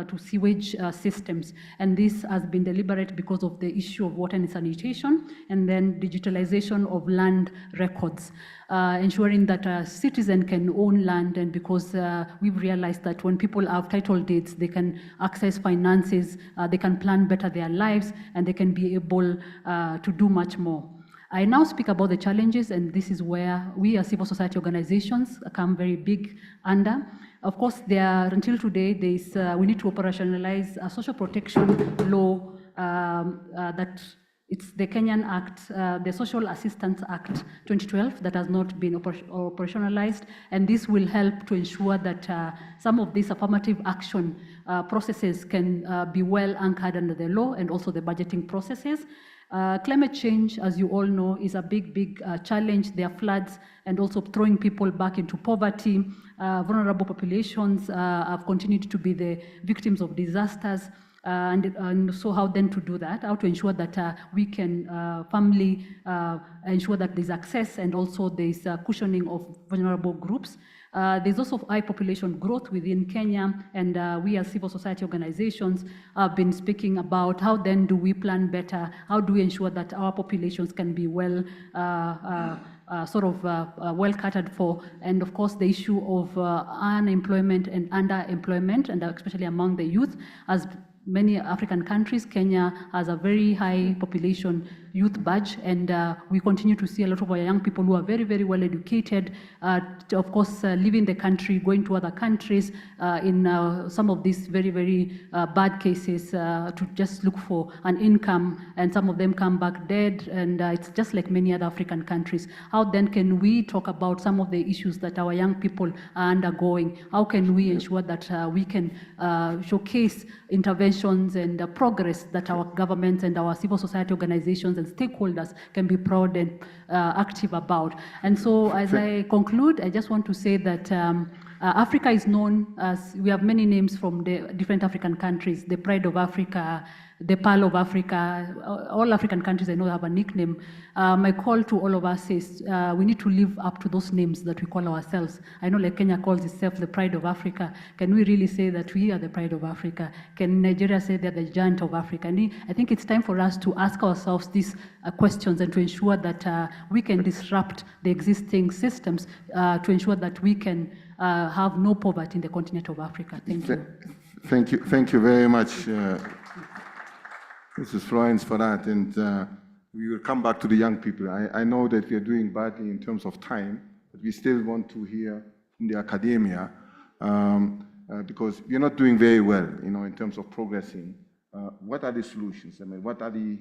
to sewage systems. And this has been deliberate because of the issue of water and sanitation, and then digitalization of land records, ensuring that a citizen can own land, and because we've realized that when people have title deeds, they can access finances, they can plan better their lives, and they can be able to do much more. I now speak about the challenges, and this is where we as civil society organizations come very big under. Of course, until today, we need to operationalize a social protection law that it's the Kenyan Act, the Social Assistance Act 2012, that has not been operationalized, and this will help to ensure that some of these affirmative action processes can be well anchored under the law, and also the budgeting processes. Climate change, as you all know, is a big challenge. There are floods and also throwing people back into poverty. Vulnerable populations have continued to be the victims of disasters. And so how then to do that, how to ensure that we can firmly ensure that there's access, and also there's cushioning of vulnerable groups. There's also high population growth within Kenya, and we as civil society organizations have been speaking about how then do we plan better, how do we ensure that our populations can be well well catered for, and of course the issue of unemployment and underemployment, and especially among the youth. As many African countries, Kenya has a very high population youth badge, and we continue to see a lot of our young people who are very well educated, of course leaving the country, going to other countries in some of these very bad cases to just look for an income, and some of them come back dead, and it's just like many other African countries. How then can we talk about some of the issues that our young people are undergoing? How can we ensure that we can showcase interventions and progress that our governments and our civil society organizations and stakeholders can be proud and active about? And so as I conclude, I just want to say that Africa is known as, we have many names from the different African countries, the Pride of Africa, the Pearl of Africa. All African countries I know have a nickname. My call to all of us is we need to live up to those names that we call ourselves. I know like Kenya calls itself the Pride of Africa. Can we really say that we are the Pride of Africa? Can Nigeria say they're the Giant of Africa? And I think it's time for us to ask ourselves these questions, and to ensure that we can disrupt the existing systems to ensure that we can have no poverty in the continent of Africa. Thank you. Thank you very much, Mrs. Florence, for that. And we will come back to the young people. I know that we are doing badly in terms of time, but we still want to hear from the academia because we are not doing very well, in terms of progressing. What are the solutions? I mean, what are the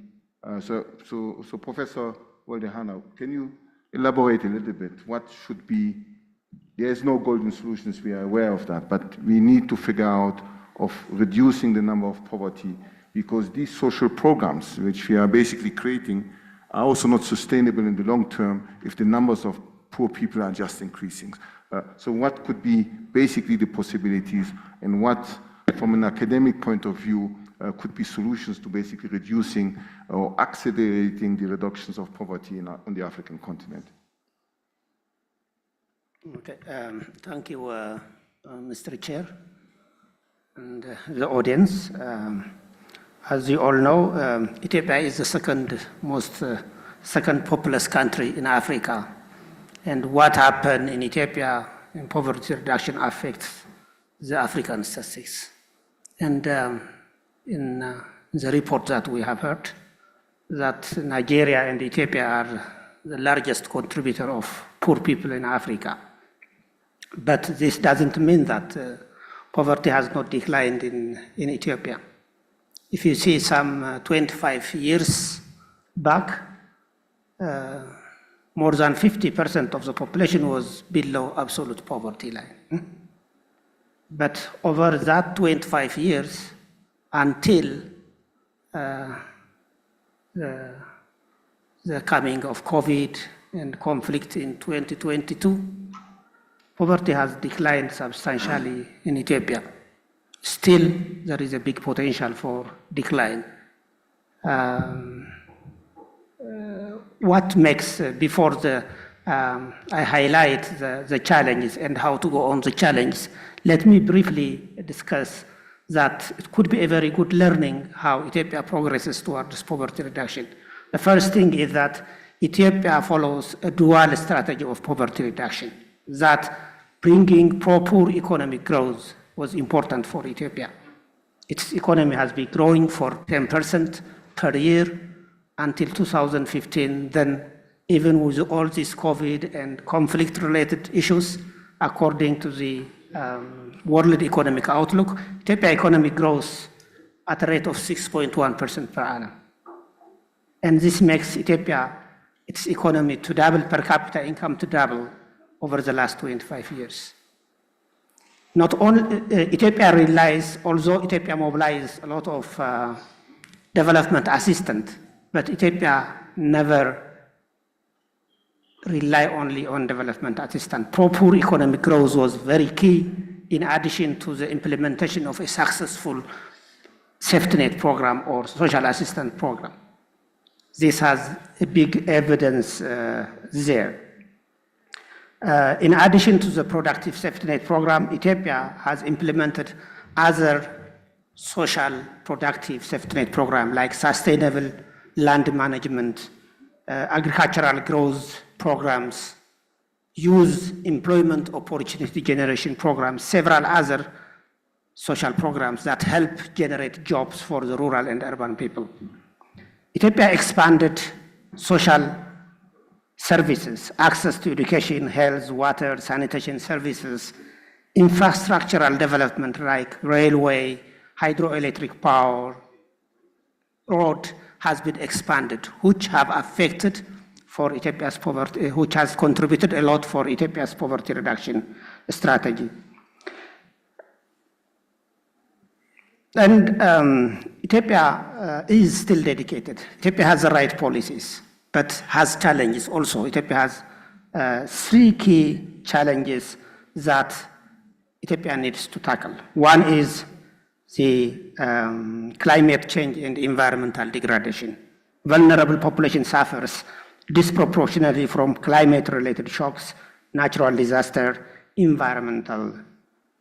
so Professor Woldehana, can you elaborate a little bit? What should be? There is no golden solutions. We are aware of that, but we need to figure out of reducing the number of poverty, because these social programs, which we are basically creating, are also not sustainable in the long term if the numbers of poor people are just increasing. So what could be basically the possibilities, and what, from an academic point of view, could be solutions to basically reducing or accelerating the reductions of poverty on the African continent? Okay, thank you, Mr. Chair, and the audience. As you all know, Ethiopia is the second populous country in Africa. And what happened in Ethiopia in poverty reduction affects the African statistics. And in the report that we have heard, that Nigeria and Ethiopia are the largest contributor of poor people in Africa. But this doesn't mean that poverty has not declined in Ethiopia. If you see some 25 years back, more than 50% of the population was below absolute poverty line. But over that 25 years, until the coming of COVID and conflict in 2022, poverty has declined substantially in Ethiopia. Still, there is a big potential for decline. What makes, before I highlight the challenges and how to go on the challenge, let me briefly discuss that it could be a very good learning how Ethiopia progresses towards poverty reduction. The first thing is that Ethiopia follows a dual strategy of poverty reduction, that bringing proper economic growth was important for Ethiopia. Its economy has been growing for 10% per year until 2015. Then, even with all these COVID and conflict-related issues, according to the World Economic Outlook, Ethiopia economic growth at a rate of 6.1% per annum. And this makes Ethiopia, its economy to double, per capita income to double over the last 25 years. Not only Ethiopia relies, although Ethiopia mobilizes a lot of development assistance, but Ethiopia never rely only on development assistance. Proper economic growth was very key, in addition to the implementation of a successful safety net program or social assistance program. This has a big evidence there. In addition to the productive safety net program, Ethiopia has implemented other social productive safety net programs like sustainable land management, agricultural growth programs, youth employment opportunity generation programs, several other social programs that help generate jobs for the rural and urban people. Ethiopia expanded social services, access to education, health, water, sanitation services, infrastructural development like railway, hydroelectric power, road has been expanded, which have affected for Ethiopia's poverty, which has contributed a lot for Ethiopia's poverty reduction strategy. And Ethiopia is still dedicated. Ethiopia has the right policies, but has challenges also. Ethiopia has 3 key challenges that Ethiopia needs to tackle. One is the climate change and environmental degradation. Vulnerable population suffers disproportionately from climate-related shocks, natural disaster, environmental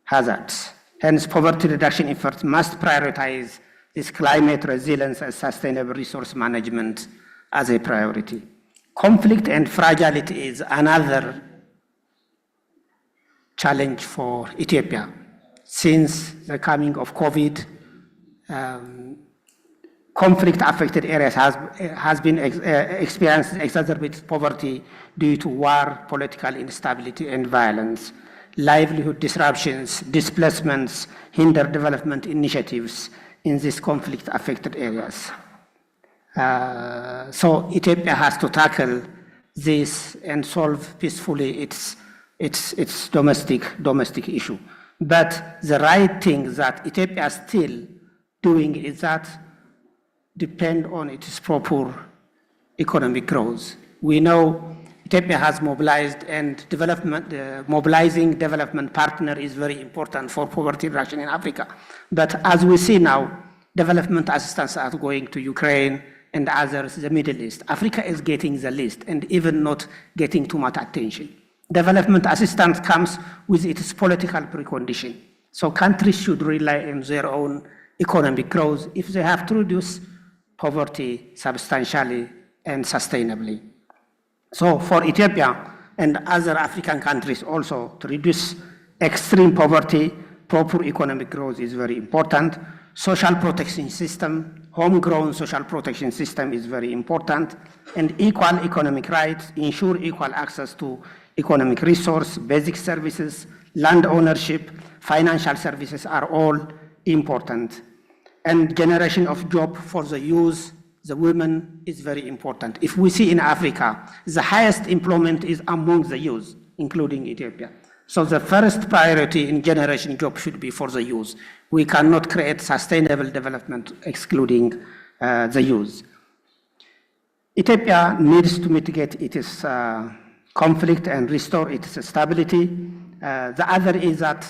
hazards. Hence, poverty reduction efforts must prioritize this climate resilience and sustainable resource management as a priority. Conflict and fragility is another challenge for Ethiopia. Since the coming of COVID, conflict-affected areas has been experienced exacerbated poverty due to war, political instability, and violence. Livelihood disruptions, displacements hinder development initiatives in these conflict-affected areas. So Ethiopia has to tackle this and solve peacefully its domestic issue. But the right thing that Ethiopia is still doing is that depend on its proper economic growth. We know Ethiopia has mobilized, and mobilizing development partner is very important for poverty reduction in Africa. But as we see now, development assistance are going to Ukraine and others, the Middle East. Africa is getting the least and even not getting too much attention. Development assistance comes with its political precondition. So countries should rely on their own economic growth if they have to reduce poverty substantially and sustainably. So for Ethiopia and other African countries also to reduce extreme poverty, proper economic growth is very important. Social protection system, homegrown social protection system is very important, and equal economic rights, ensure equal access to economic resource, basic services, land ownership, financial services are all important. And generation of job for the youth, the women is very important. If we see in Africa, the highest employment is among the youth, including Ethiopia. So the first priority in generation job should be for the youth. We cannot create sustainable development excluding the youth. Ethiopia needs to mitigate its conflict and restore its stability. The other is that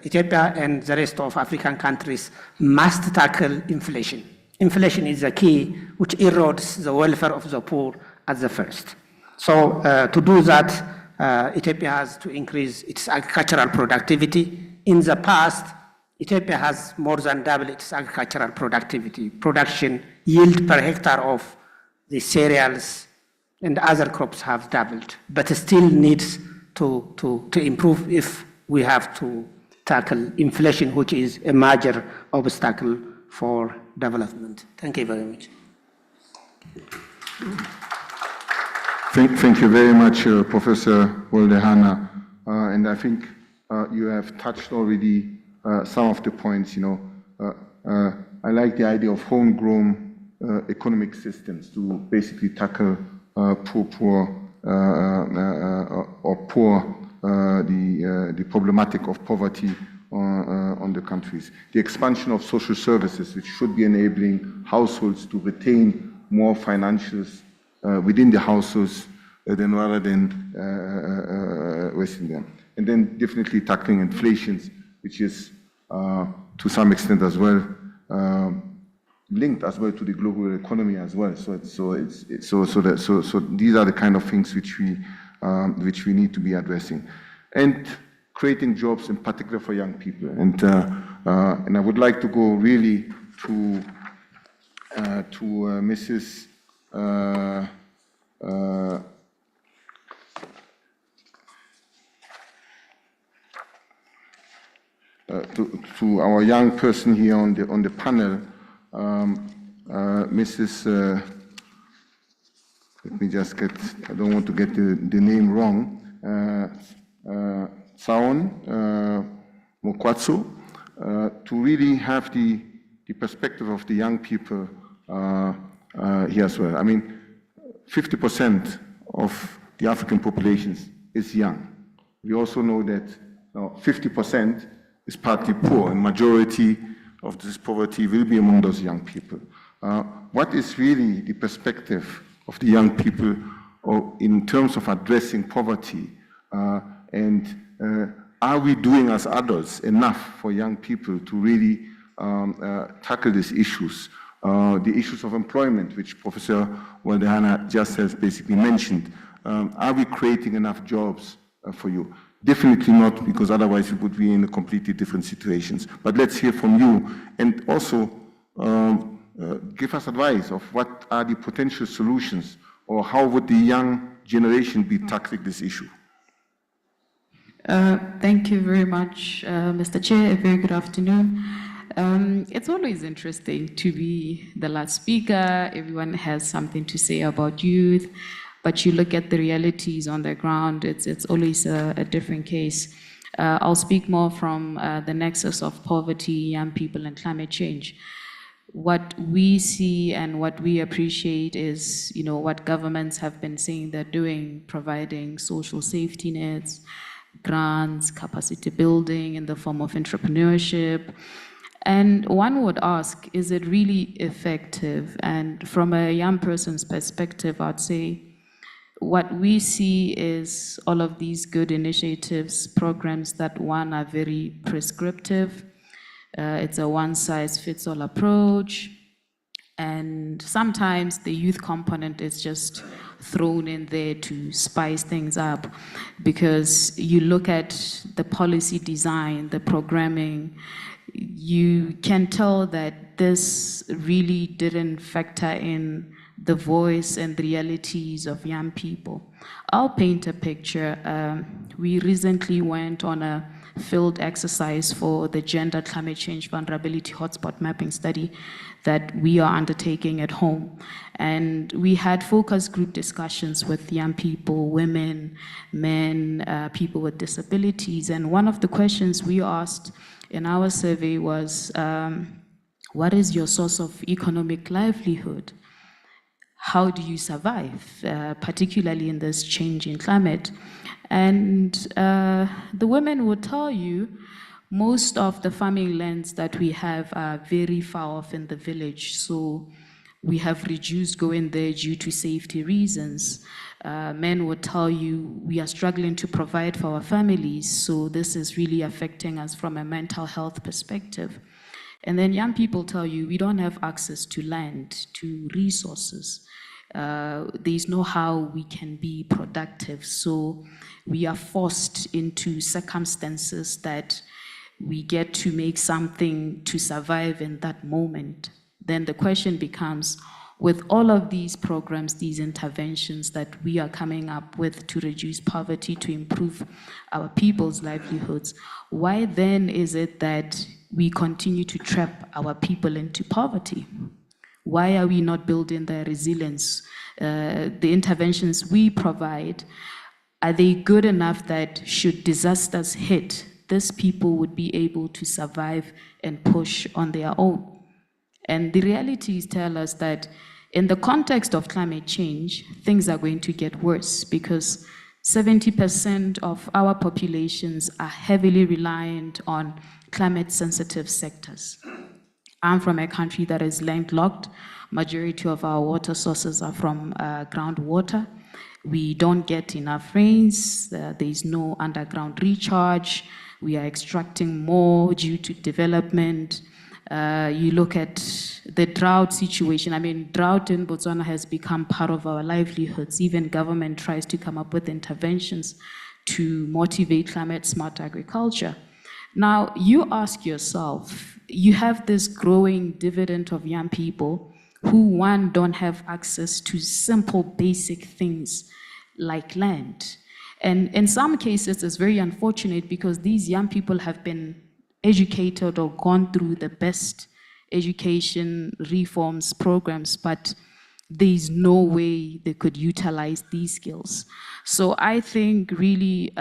Ethiopia and the rest of African countries must tackle inflation. Inflation is the key which erodes the welfare of the poor at the first. So to do that, Ethiopia has to increase its agricultural productivity. In the past, Ethiopia has more than doubled its agricultural productivity. Production yield per hectare of the cereals and other crops have doubled, but it still needs to improve if we have to tackle inflation, which is a major obstacle for development. Thank you very much. Thank you very much, Professor Woldehana. And I think you have touched already some of the points. I like the idea of homegrown economic systems to basically tackle the problematic of poverty on the countries. The expansion of social services, which should be enabling households to retain more financials within the households rather than wasting them. And then definitely tackling inflation, which is to some extent as well linked as well to the global economy as well. So these are the kind of things which we need to be addressing, and creating jobs in particular for young people. And I would like to go really to Mrs. To our young person here on the panel, Mrs. Let me just get, I don't want to get the name wrong, Saon Mokwatso, to really have the perspective of the young people here as well. I mean, 50% of the African population is young. We also know that 50% is partly poor, and majority of this poverty will be among those young people. What is really the perspective of the young people in terms of addressing poverty? And are we doing as adults enough for young people to really tackle these issues? The issues of employment, which Professor Woldehana just has basically mentioned. Are we creating enough jobs for you? Definitely not, because otherwise we would be in a completely different situations. But let's hear from you, and also give us advice of what are the potential solutions, or how would the young generation be tackling this issue? Thank you very much, Mr. Chair. A very good afternoon. It's always interesting to be the last speaker. Everyone has something to say about youth, but you look at the realities on the ground, it's always a different case. I'll speak more from the nexus of poverty, young people, and climate change. What we see and what we appreciate is, what governments have been saying they're doing, providing social safety nets, grants, capacity building in the form of entrepreneurship, And one would ask, is it really effective? And from a young person's perspective, I'd say what we see is all of these good initiatives, programs that one are very prescriptive. It's a one-size-fits-all approach. And sometimes the youth component is just thrown in there to spice things up, because you look at the policy design, the programming, you can tell that this really didn't factor in the voice and the realities of young people. I'll paint a picture. We recently went on a field exercise for the Gender Climate Change Vulnerability Hotspot Mapping Study that we are undertaking at home. And we had focus group discussions with young people, women, men, people with disabilities. And one of the questions we asked in our survey was, what is your source of economic livelihood? How do you survive, particularly in this changing climate? And the women would tell you most of the farming lands that we have are very far off in the village. So we have reduced going there due to safety reasons. Men would tell you we are struggling to provide for our families. So this is really affecting us from a mental health perspective. And then young people tell you we don't have access to land, to resources. There's no how we can be productive. So we are forced into circumstances that we get to make something to survive in that moment. Then the question becomes, with all of these programs, these interventions that we are coming up with to reduce poverty, to improve our people's livelihoods, why then is it that we continue to trap our people into poverty? Why are we not building their resilience? The interventions we provide, are they good enough that should disasters hit, these people would be able to survive and push on their own? And the realities tell us that in the context of climate change, things are going to get worse, because 70% of our populations are heavily reliant on climate-sensitive sectors. I'm from a country that is landlocked. Majority of our water sources are from groundwater. We don't get enough rains. There is no underground recharge. We are extracting more due to development. You look at the drought situation. I mean, drought in Botswana has become part of our livelihoods. Even government tries to come up with interventions to motivate climate-smart agriculture. Now, you ask yourself, you have this growing dividend of young people who, one, don't have access to simple basic things like land. And in some cases, it's very unfortunate because these young people have been educated or gone through the best education reforms programs, but there's no way they could utilize these skills. So I think really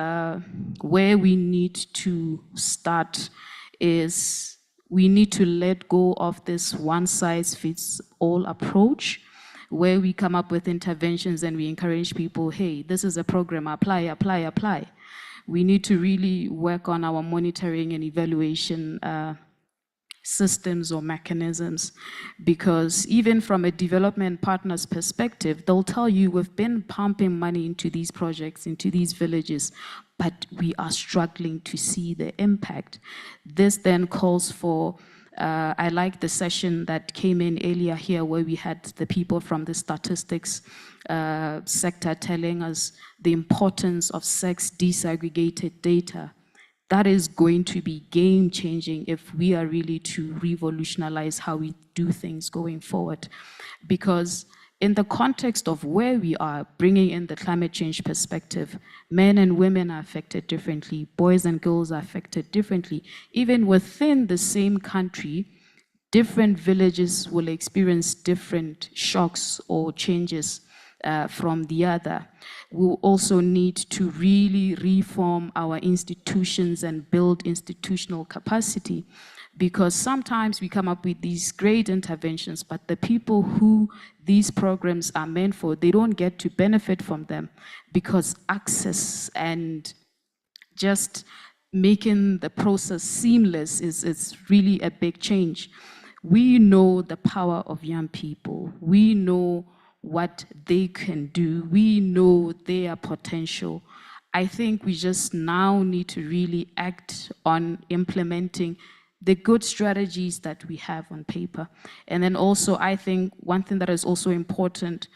where we need to start is we need to let go of this one-size-fits-all approach, where we come up with interventions and we encourage people, hey, this is a program, apply, apply, apply. We need to really work on our monitoring and evaluation systems or mechanisms, because even from a development partner's perspective, they'll tell you we've been pumping money into these projects, into these villages, but we are struggling to see the impact. This then calls for, I like the session that came in earlier here where we had the people from the statistics sector telling us the importance of sex disaggregated data. That is going to be game-changing if we are really to revolutionize how we do things going forward. Because in the context of where we are, bringing in the climate change perspective, men and women are affected differently, boys and girls are affected differently. Even within the same country, different villages will experience different shocks or changes from the other. We'll also need to really reform our institutions and build institutional capacity, because sometimes we come up with these great interventions, but the people who these programs are meant for, they don't get to benefit from them because access and just making the process seamless is really a big change. We know the power of young people. We know what they can do. We know their potential. I think we just now need to really act on implementing the good strategies that we have on paper. And then also, I think one thing that is also important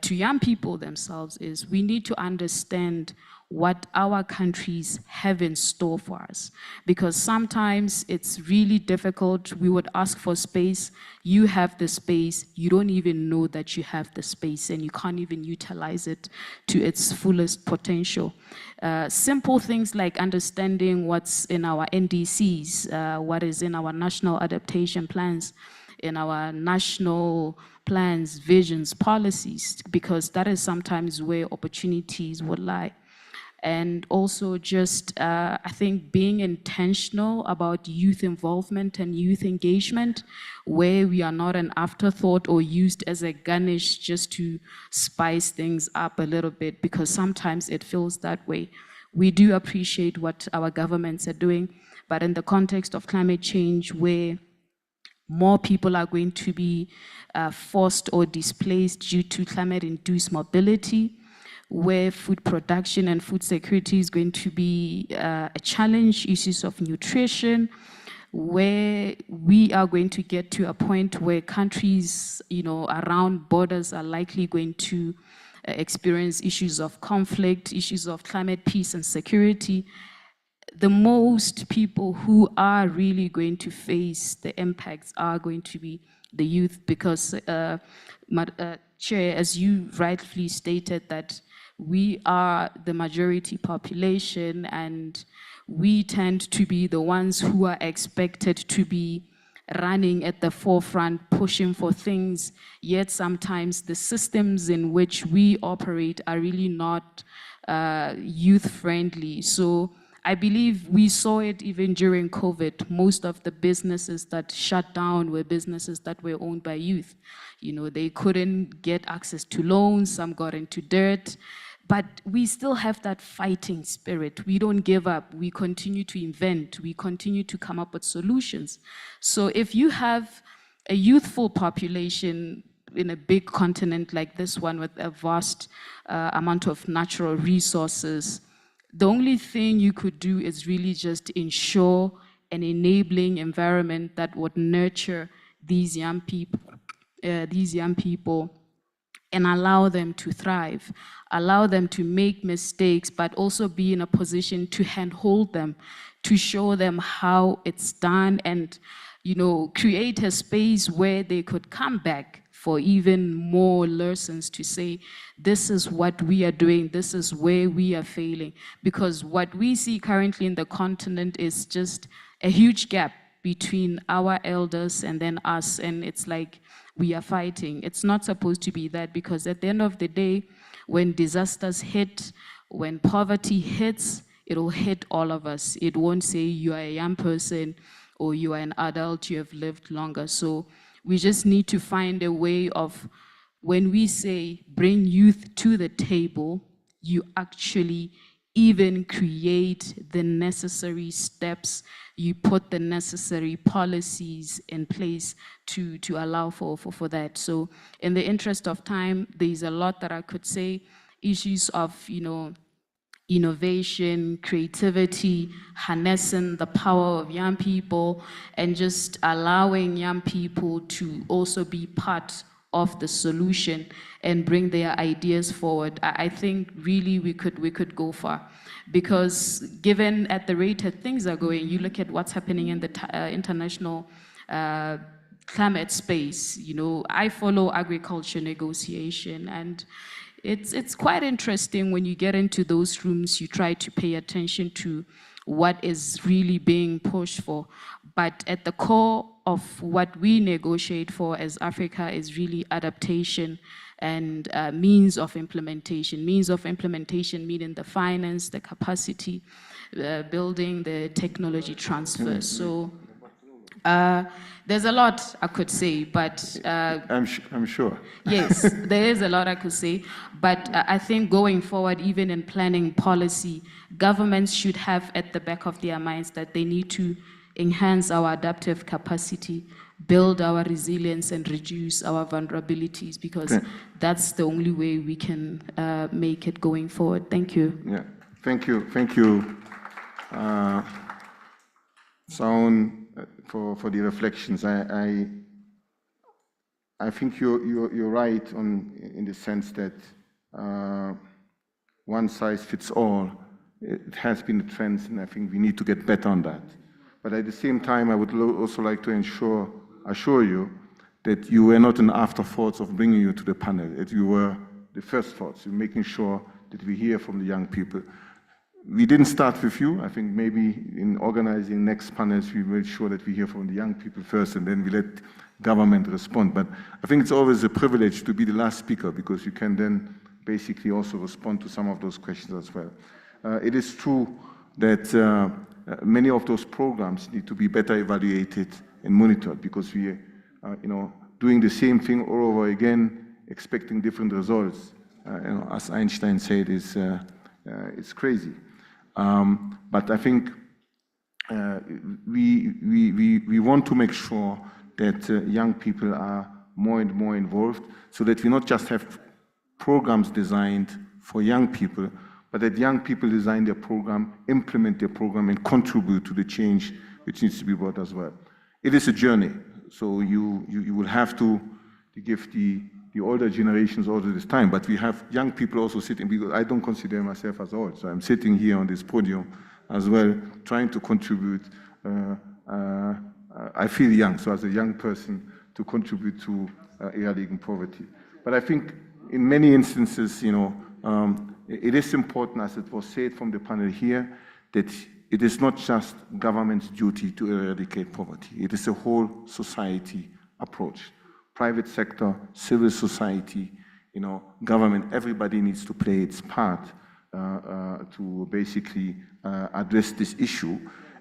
to young people themselves is we need to understand what our countries have in store for us. Because sometimes it's really difficult. We would ask for space. You have the space. You don't even know that you have the space, and you can't even utilize it to its fullest potential. Simple things like understanding what's in our NDCs, what is in our national adaptation plans, in our national plans, visions, policies, because that is sometimes where opportunities would lie. And also just, I think, being intentional about youth involvement and youth engagement, where we are not an afterthought or used as a garnish just to spice things up a little bit, because sometimes it feels that way. We do appreciate what our governments are doing, but in the context of climate change, where more people are going to be forced or displaced due to climate-induced mobility, where food production and food security is going to be a challenge, issues of nutrition, where we are going to get to a point where countries, around borders are likely going to experience issues of conflict, issues of climate peace and security. The most people who are really going to face the impacts are going to be the youth, because, Chair, as you rightfully stated, that we are the majority population, and we tend to be the ones who are expected to be running at the forefront, pushing for things, yet sometimes the systems in which we operate are really not youth-friendly. So I believe we saw it even during COVID. Most of the businesses that shut down were businesses that were owned by youth. They couldn't get access to loans, some got into debt, but we still have that fighting spirit. We don't give up. We continue to invent. We continue to come up with solutions. So if you have a youthful population in a big continent like this one with a vast amount of natural resources, the only thing you could do is really just ensure an enabling environment that would nurture these young people and allow them to thrive, allow them to make mistakes, but also be in a position to handhold them, to show them how it's done, and create a space where they could come back for even more lessons, to say, this is what we are doing, this is where we are failing. Because what we see currently in the continent is just a huge gap between our elders and then us, and it's like we are fighting. It's not supposed to be that, because at the end of the day, when disasters hit, when poverty hits, it'll hit all of us. It won't say you are a young person or you are an adult, you have lived longer. So we just need to find a way of, when we say bring youth to the table, you actually even create the necessary steps, you put the necessary policies in place to allow for that. So in the interest of time, there's a lot that I could say, issues of, innovation, creativity, harnessing the power of young people, and just allowing young people to also be part of the solution and bring their ideas forward. I think really we could go far, because given at the rate that things are going, you look at what's happening in the international climate space. I follow agriculture negotiation, and it's quite interesting when you get into those rooms. You try to pay attention to what is really being pushed for, but at the core of what we negotiate for as Africa is really adaptation and means of implementation. Means of implementation meaning the finance, the capacity building, the technology transfer. So There's a lot I could say, but I'm sure. yes, there is a lot I could say, but I think going forward, even in planning policy, governments should have at the back of their minds that they need to enhance our adaptive capacity, build our resilience, and reduce our vulnerabilities, because that's the only way we can make it going forward. Thank you. Yeah, thank you. Thank you, Saun, for the reflections. I think you're right in the sense that one size fits all. It has been a trend, and I think we need to get better on that. But at the same time, I would also like to assure you that you were not an afterthought of bringing you to the panel. That you were the first thoughts, in making sure that we hear from the young people. We didn't start with you. I think maybe in organizing next panels, we made sure that we hear from the young people first, and then we let government respond. But I think it's always a privilege to be the last speaker, because you can then basically also respond to some of those questions as well. It is true that many of those programs need to be better evaluated and monitored, because we are doing the same thing all over again, expecting different results. As Einstein said, it's crazy. But I think we want to make sure that young people are more and more involved, so that we not just have programs designed for young people, but that young people design their program, implement their program, and contribute to the change which needs to be brought as well. It is a journey, so you will have to give the older generations also this time, but we have young people also sitting, because I don't consider myself as old, so I'm sitting here on this podium as well, trying to contribute. I feel young, so as a young person, to contribute to eradicating poverty. But I think in many instances, it is important, as it was said from the panel here, that it is not just government's duty to eradicate poverty. It is a whole society approach. Private sector, civil society, government, everybody needs to play its part to basically address this issue.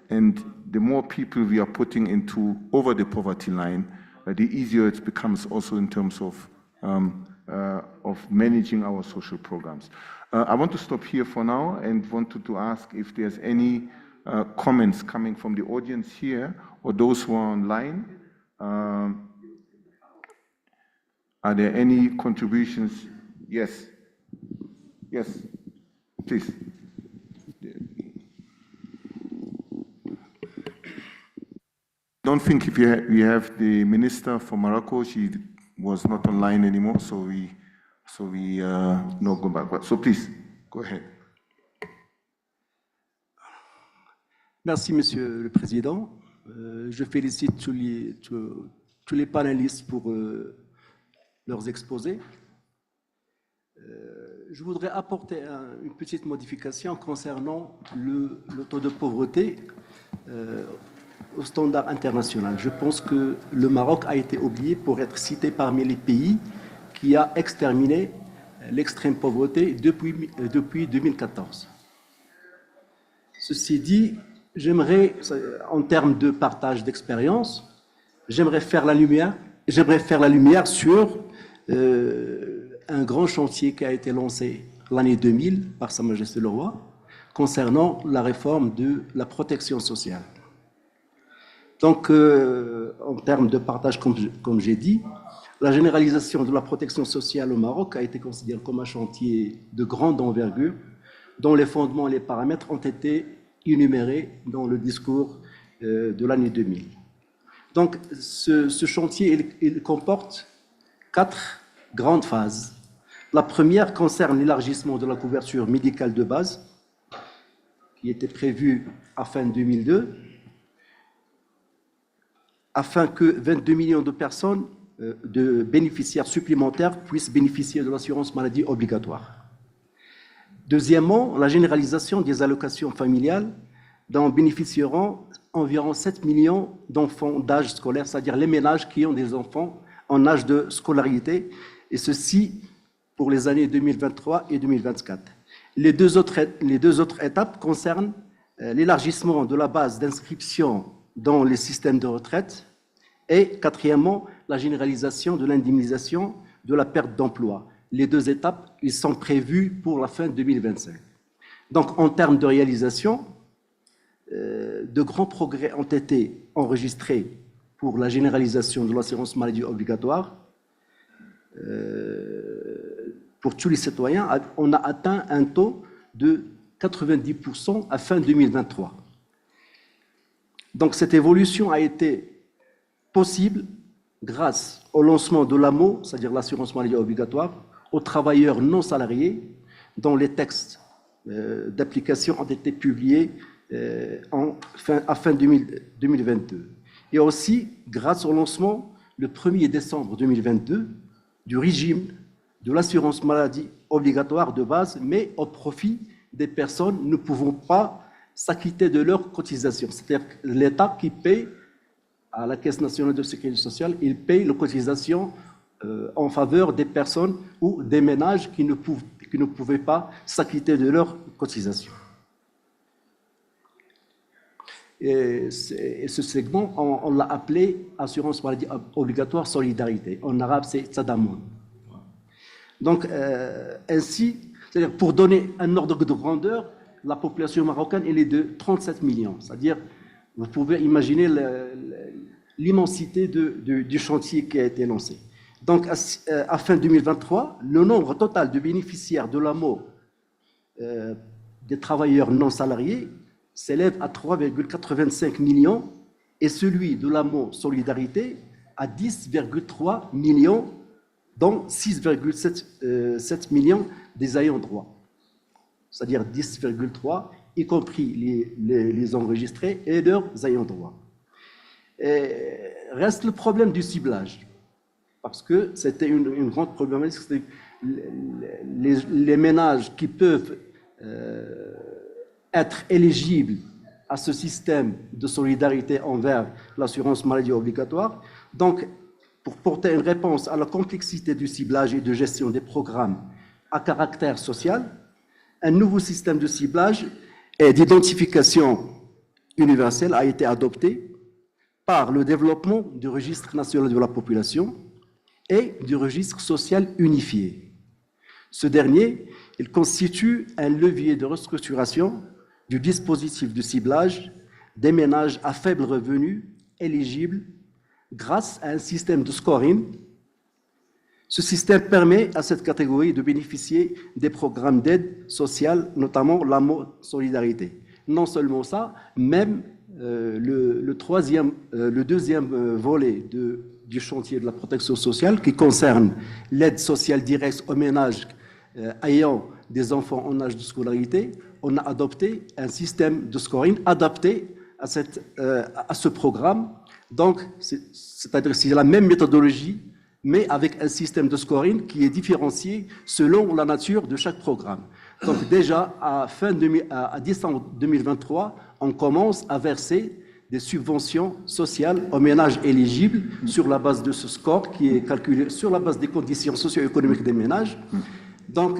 And the more people we are putting over the poverty line, the easier it becomes also in terms of managing our social programs. I want to stop here for now and wanted to ask if there's any comments coming from the audience here or those who are online. Are there any contributions? Yes. Yes, please. Don't think if we have the minister from Morocco, she was not online anymore, so we no go back. So please, go ahead. Merci, Monsieur le Président. Je félicite tous les panélistes pour leurs exposés. Je voudrais apporter une petite modification concernant le taux de pauvreté au standard international. Je pense que le Maroc a été oublié pour être cité parmi les pays qui a exterminé l'extrême pauvreté depuis 2014. Ceci dit, j'aimerais, en termes de partage d'expérience, j'aimerais faire la lumière sur un grand chantier qui a été lancé l'année 2000 par Sa Majesté le Roi concernant la réforme de la protection sociale. Donc, en termes de partage, comme j'ai dit, la généralisation de la protection sociale au Maroc a été considérée comme un chantier de grande envergure, dont les fondements et les paramètres ont été énumérés dans le discours de l'année 2000. Donc, ce chantier, il comporte 4 grandes phases. La première concerne l'élargissement de la couverture médicale de base, qui était prévue à fin 2002, afin que 22 millions de personnes, de bénéficiaires supplémentaires, puissent bénéficier de l'assurance maladie obligatoire. Deuxièmement, la généralisation des allocations familiales dont bénéficieront environ 7 millions d'enfants d'âge scolaire, c'est-à-dire les ménages qui ont des enfants en âge de scolarité, et ceci pour les années 2023 et 2024. Les deux autres étapes concernent l'élargissement de la base d'inscription dans les systèmes de retraite. Et quatrièmement, la généralisation de l'indemnisation de la perte d'emploi. Les deux étapes, ils sont prévus pour la fin 2025. Donc, en termes de réalisation, de grands progrès ont été enregistrés pour la généralisation de l'assurance maladie obligatoire. Pour tous les citoyens, on a atteint un taux de 90% à fin 2023. Donc, cette évolution a été possible grâce au lancement de l'AMO, c'est-à-dire l'assurance maladie obligatoire, aux travailleurs non salariés, dont les textes d'application ont été publiés à fin 2022. Et aussi grâce au lancement, le 1er décembre 2022, du régime de l'assurance maladie obligatoire de base, mais au profit des personnes ne pouvant pas s'acquitter de leurs cotisations. C'est-à-dire l'État qui paye à la Caisse nationale de sécurité sociale, il paye les cotisations en faveur des personnes ou des ménages qui ne pouvaient pas s'acquitter de leurs cotisations. Et ce segment, on l'a appelé assurance maladie obligatoire solidarité. En arabe, c'est Tadamoun. Donc, ainsi, c'est-à-dire pour donner un ordre de grandeur, la population marocaine elle est de 37 millions. C'est-à-dire, vous pouvez imaginer l'immensité du chantier qui a été lancé. Donc, à fin 2023, le nombre total de bénéficiaires de l'AMO des travailleurs non salariés s'élève à 3,85 millions et celui de l'AMO Solidarité à 10,3 millions, dont 6,7 millions des ayants droit. C'est-à-dire 10,3, y compris les enregistrés et leurs ayants droit. Et reste le problème du ciblage, parce que c'était une grande problématique. Les ménages qui peuvent être éligibles à ce système de solidarité envers l'assurance maladie obligatoire. Donc, pour porter une réponse à la complexité du ciblage et de gestion des programmes à caractère social, un nouveau système de ciblage et d'identification universelle a été adopté par le développement du registre national de la population et du registre social unifié. Ce dernier, il constitue un levier de restructuration du dispositif de ciblage des ménages à faible revenu éligibles grâce à un système de scoring. Ce système permet à cette catégorie de bénéficier des programmes d'aide sociale, notamment l'AMO Solidarité. Non seulement ça, même le deuxième volet du chantier de la protection sociale qui concerne l'aide sociale directe aux ménages ayant des enfants en âge de scolarité, on a adopté un système de scoring adapté à ce programme. Donc, c'est-à-dire que c'est la même méthodologie, mais avec un système de scoring qui est différencié selon la nature de chaque programme. Donc déjà, à décembre 2023, on commence à verser des subventions sociales aux ménages éligibles sur la base de ce score qui est calculé sur la base des conditions socio-économiques des ménages. Donc,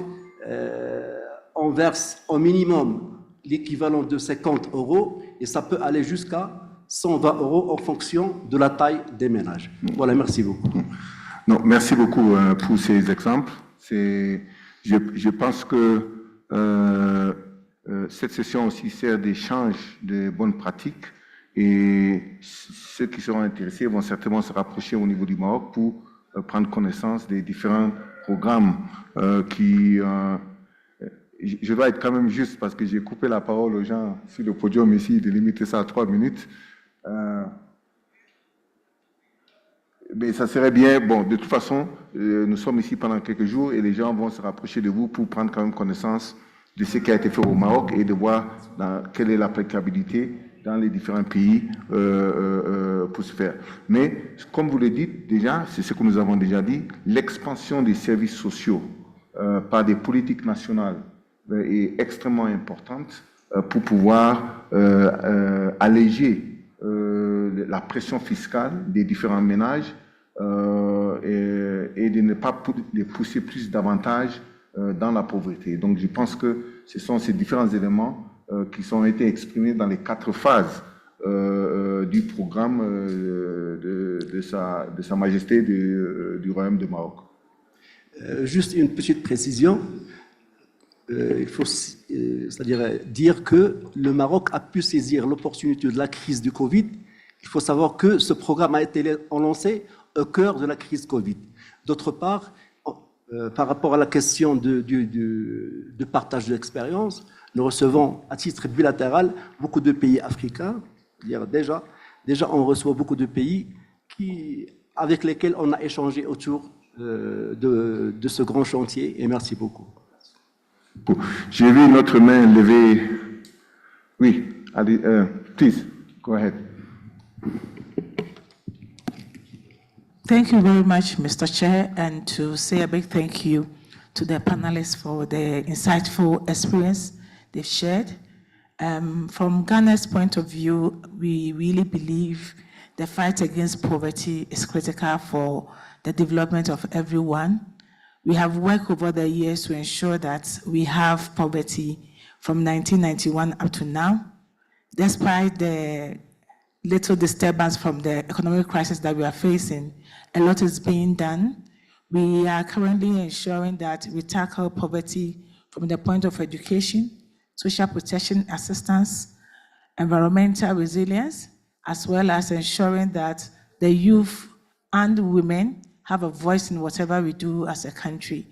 on verse au minimum l'équivalent de 50 € et ça peut aller jusqu'à 120 € en fonction de la taille des ménages. Voilà, merci beaucoup. Non, merci beaucoup pour ces exemples. Je pense que cette session aussi sert d'échange de bonnes pratiques et ceux qui seront intéressés vont certainement se rapprocher au niveau du Maroc pour prendre connaissance des différents programmes qui... je dois être quand même juste parce que j'ai coupé la parole aux gens sur le podium ici, de limiter ça à 3 minutes. Mais ça serait bien, bon, de toute façon, nous sommes ici pendant quelques jours et les gens vont se rapprocher de vous pour prendre quand même connaissance de ce qui a été fait au Maroc et de voir quelle est l'applicabilité dans les différents pays pour se faire. Mais, comme vous le dites déjà, c'est ce que nous avons déjà dit, l'expansion des services sociaux par des politiques nationales est extrêmement importante pour pouvoir alléger la pression fiscale des différents ménages et de ne pas les pousser plus davantage dans la pauvreté. Donc je pense que ce sont ces différents éléments qui ont été exprimés dans les 4 phases du programme de Sa Majesté du Royaume de Maroc. Juste une petite précision. Il faut c'est-à-dire dire que le Maroc a pu saisir l'opportunité de la crise du Covid. Il faut savoir que ce programme a été lancé au cœur de la crise Covid. D'autre part, par rapport à la question de partage de l'expérience, nous recevons à titre bilatéral beaucoup de pays africains. Déjà, on reçoit beaucoup de pays avec lesquels on a échangé autour de ce grand chantier. Et merci beaucoup. J'ai vu notre main levée. Oui, please, go ahead. Thank you very much, Mr. Chair, and to say a big thank you to the panelists for the insightful experience they've shared. From Ghana's point of view, we really believe the fight against poverty is critical for the development of everyone. We have worked over the years to ensure that we have poverty from 1991 up to now. Despite the little disturbance from the economic crisis that we are facing, a lot is being done. We are currently ensuring that we tackle poverty from the point of education, social protection assistance, environmental resilience, as well as ensuring that the youth and women have a voice in whatever we do as a country.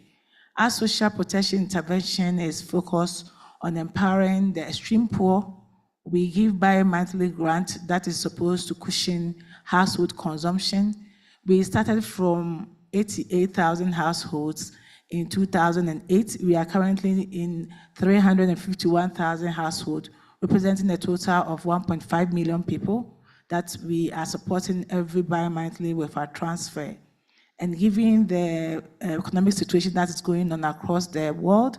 Our social protection intervention is focused on empowering the extreme poor. We give bi-monthly grant that is supposed to cushion household consumption. We started from 88,000 households in 2008. We are currently in 351,000 households, representing a total of 1.5 million people that we are supporting every bi-monthly with our transfer. And given the economic situation that is going on across the world,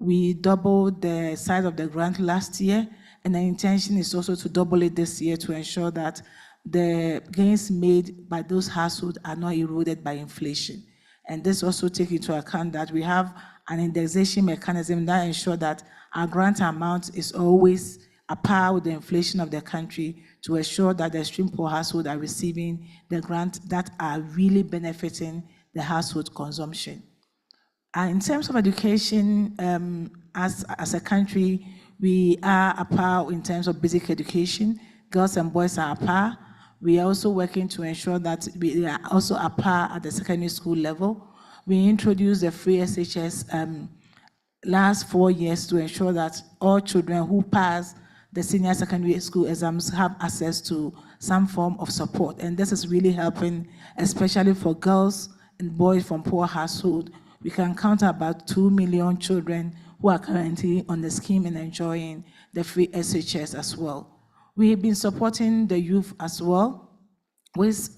we doubled the size of the grant last year, and the intention is also to double it this year to ensure that the gains made by those households are not eroded by inflation. And this also takes into account that we have an indexation mechanism that ensures that our grant amount is always a par with the inflation of the country to ensure that the extreme poor households are receiving the grants that are really benefiting the household consumption. In terms of education, as a country, we are a par in terms of basic education. Girls and boys are a par. We are also working to ensure that we are also a par at the secondary school level. We introduced the free SHS last 4 years to ensure that all children who pass the senior secondary school exams have access to some form of support. And this is really helping, especially for girls and boys from poor households. We can count about 2 million children who are currently on the scheme and enjoying the free SHS as well. We have been supporting the youth as well with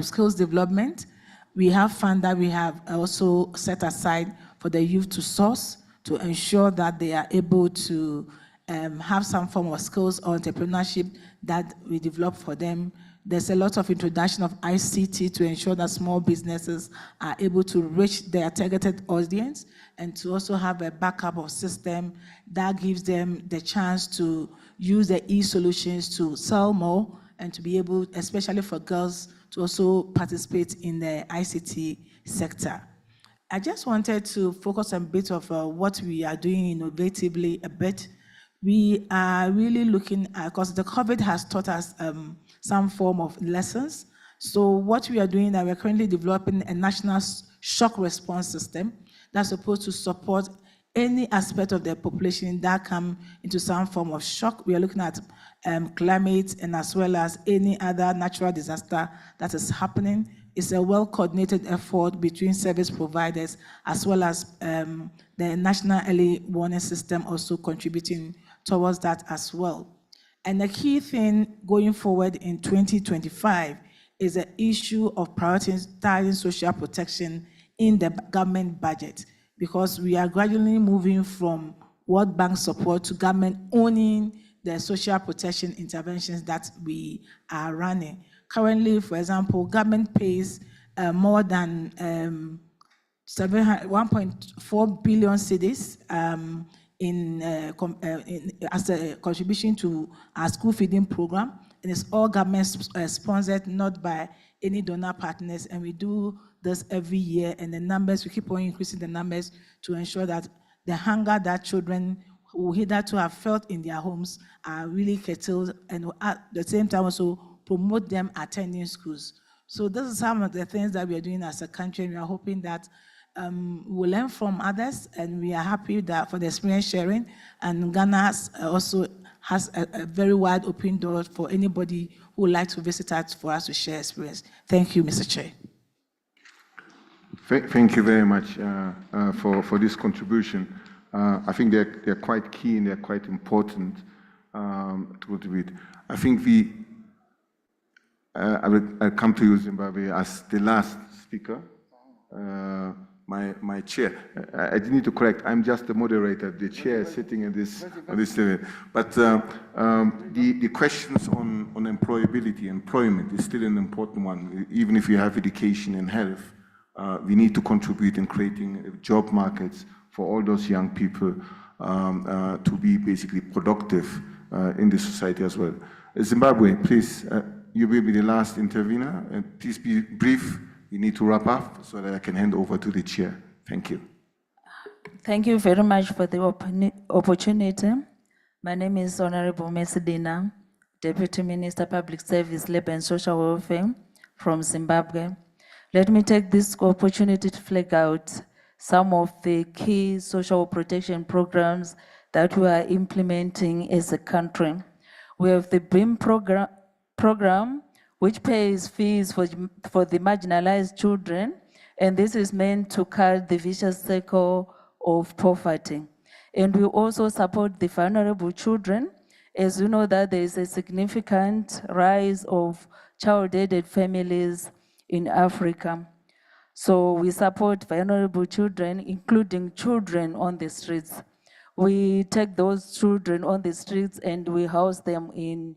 skills development. We have funds that we have also set aside for the youth to source to ensure that they are able to have some form of skills or entrepreneurship that we develop for them. There's a lot of introduction of ICT to ensure that small businesses are able to reach their targeted audience and to also have a backup of system that gives them the chance to use the e-solutions to sell more and to be able, especially for girls, to also participate in the ICT sector. I just wanted to focus on a bit of what we are doing innovatively a bit. We are really looking at, because the COVID has taught us some form of lessons. So what we are doing, that we're currently developing a national shock response system that's supposed to support any aspect of the population that come into some form of shock. We are looking at climate and as well as any other natural disaster that is happening. It's a well-coordinated effort between service providers as well as the National Early Warning System also contributing towards that as well. And the key thing going forward in 2025 is the issue of prioritizing social protection in the government budget, because we are gradually moving from World Bank support to government owning the social protection interventions that we are running. Currently, for example, government pays more than 1.4 billion cedis as a contribution to our school feeding program. And it's all government sponsored, not by any donor partners. And we do this every year. And the numbers, we keep on increasing the numbers to ensure that the hunger that children who hitherto have felt in their homes are really curtailed, and at the same time also promote them attending schools. So this is some of the things that we are doing as a country, and we are hoping that we'll learn from others, and we are happy that for the experience sharing. And Ghana also has a very wide open door for anybody who would like to visit us for us to share experience. Thank you, Mr. Chair. Thank you very much for this contribution. I think they're quite key and they're quite important to contribute. I think I'll come to you, Zimbabwe, as the last speaker. My chair. I did need to correct. I'm just the moderator. The chair is sitting on this table. But the questions on employability, employment is still an important one. Even if you have education and health, we need to contribute in creating job markets for all those young people to be basically productive in the society as well. Zimbabwe, please, you will be the last intervener. Please be brief. You need to wrap up so that I can hand over to the chair. Thank you. Thank you very much for the opportunity. My name is Honorable Mesidina, Deputy Minister, Public Service, Labour and Social Welfare from Zimbabwe. Let me take this opportunity to flag out some of the key social protection programs that we are implementing as a country. We have the BRIM program, which pays fees for the marginalized children, and this is meant to cut the vicious cycle of poverty. And we also support the vulnerable children. As you know that there is a significant rise of child-aided families in Africa. So we support vulnerable children, including children on the streets. We take those children on the streets and we house them in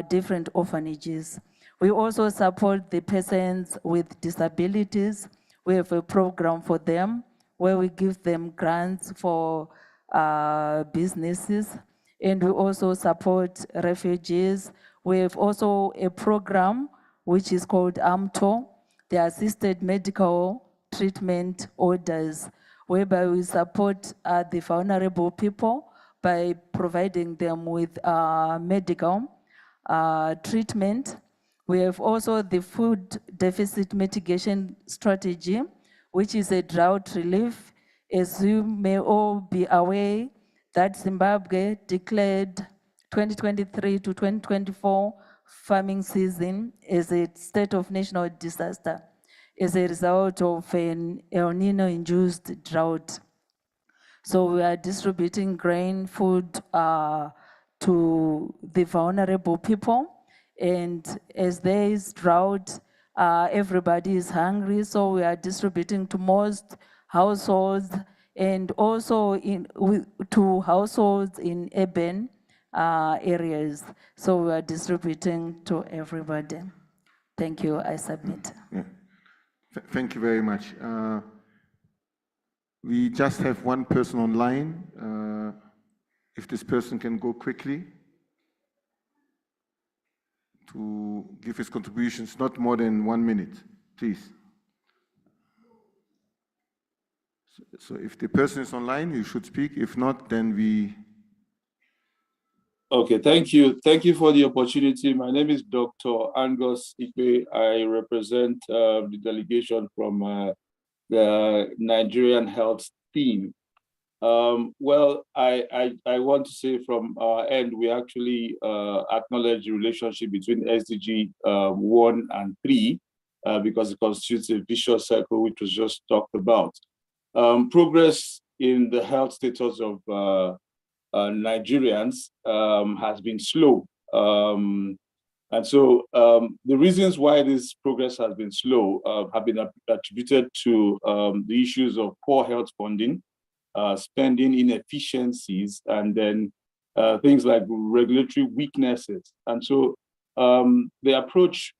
different orphanages. We also support the persons with disabilities. We have a program for them where we give them grants for businesses. And we also support refugees. We have also a program which is called AMTO, the Assisted Medical Treatment Orders, whereby we support the vulnerable people by providing them with medical treatment. We have also the food deficit mitigation strategy, which is a drought relief. As you may all be aware, that Zimbabwe declared 2023 to 2024 farming season as a state of national disaster as a result of an El Nino-induced drought. So we are distributing grain, food to the vulnerable people. And as there is drought, everybody is hungry, so we are distributing to most households and also to households in urban areas. So we are distributing to everybody. Thank you, I submit. Yeah. Thank you very much. We just have one person online. If this person can go quickly to give his contributions, not more than 1 minute, please. So if the person is online, you should speak. If not, then we... Okay, thank you. Thank you for the opportunity. My name is Dr. Angus Ikwe. I represent the delegation from the Nigerian Health Team. Well, I want to say from our end, we actually acknowledge the relationship between SDG 1 and 3 because it constitutes a vicious circle, which was just talked about. Progress in the health status of Nigerians has been slow. And so the reasons why this progress has been slow have been attributed to the issues of poor health funding, spending inefficiencies, and then things like regulatory weaknesses. And so the approach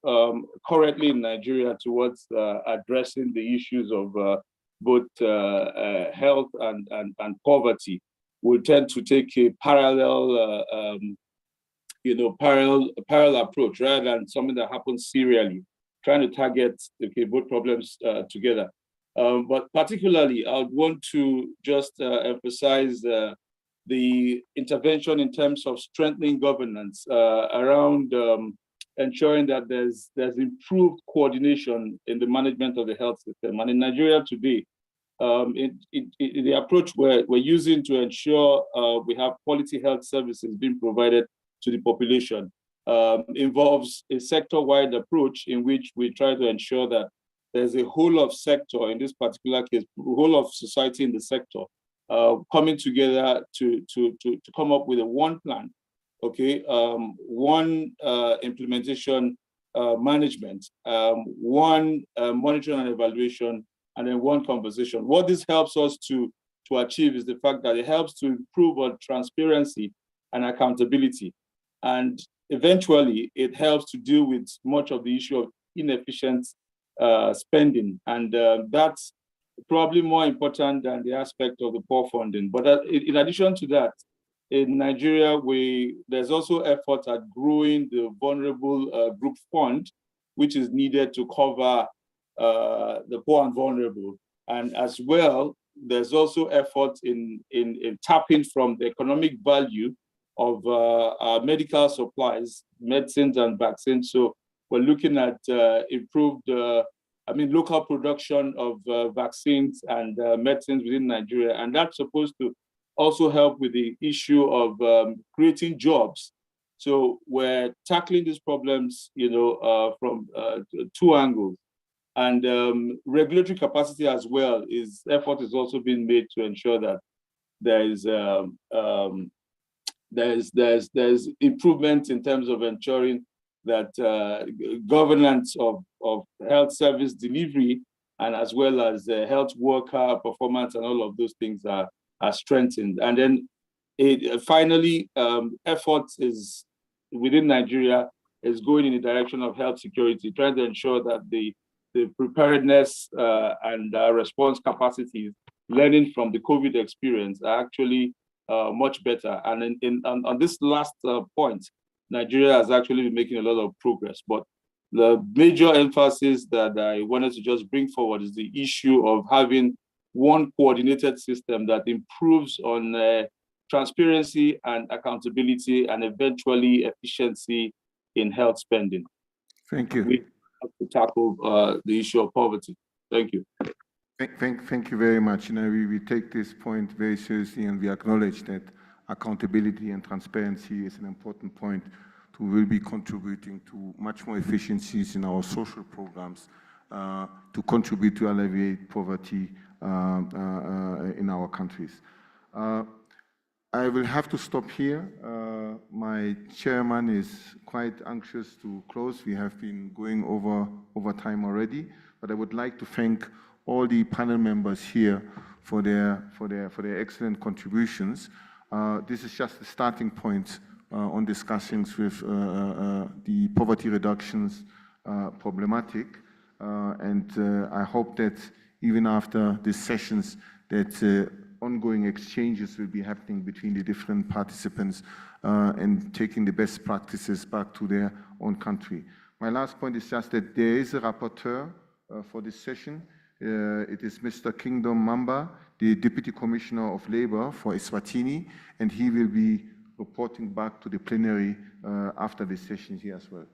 currently in Nigeria towards addressing the issues of both health and poverty will tend to take a parallel, parallel approach rather than something that happens serially, trying to target both problems together. But particularly, I would want to just emphasize the intervention in terms of strengthening governance around ensuring that there's improved coordination in the management of the health system. And in Nigeria today, the approach we're using to ensure we have quality health services being provided to the population involves a sector-wide approach in which we try to ensure that there's a whole of sector, in this particular case, whole of society in the sector, coming together to come up with a one plan, one implementation management, one monitoring and evaluation, and then one conversation. What this helps us to achieve is the fact that it helps to improve on transparency and accountability. And eventually, it helps to deal with much of the issue of inefficient spending. And that's probably more important than the aspect of the poor funding. But in addition to that, in Nigeria, there's also effort at growing the vulnerable group fund, which is needed to cover the poor and vulnerable. And as well, there's also effort in tapping from the economic value of medical supplies, medicines and vaccines. So we're looking at improved, local production of vaccines and medicines within Nigeria. And that's supposed to also help with the issue of creating jobs. So we're tackling these problems, from two angles. And regulatory capacity as well effort is also being made to ensure that there's improvement in terms of ensuring that governance of health service delivery and as well as health worker performance and all of those things are strengthened. And then finally, efforts is within Nigeria is going in the direction of health security, trying to ensure that the preparedness and response capacities, learning from the COVID experience are actually much better. And on this last point, Nigeria has actually been making a lot of progress. But the major emphasis that I wanted to just bring forward is the issue of having one coordinated system that improves on transparency and accountability and eventually efficiency in health spending. Thank you. We have to tackle the issue of poverty. Thank you. Thank you very much. We take this point very seriously, and we acknowledge that accountability and transparency is an important point to will be contributing to much more efficiencies in our social programs to contribute to alleviate poverty in our countries. I will have to stop here. My chairman is quite anxious to close. We have been going over time already, but I would like to thank all the panel members here for their excellent contributions. This is just the starting point on discussions with the poverty reductions problematic, and I hope that even after these sessions that ongoing exchanges will be happening between the different participants and taking the best practices back to their own country. My last point is just that there is a rapporteur for this session. It is Mr. Kingdom Mamba, the Deputy Commissioner of Labor for Eswatini, and he will be reporting back to the plenary after this session here as well.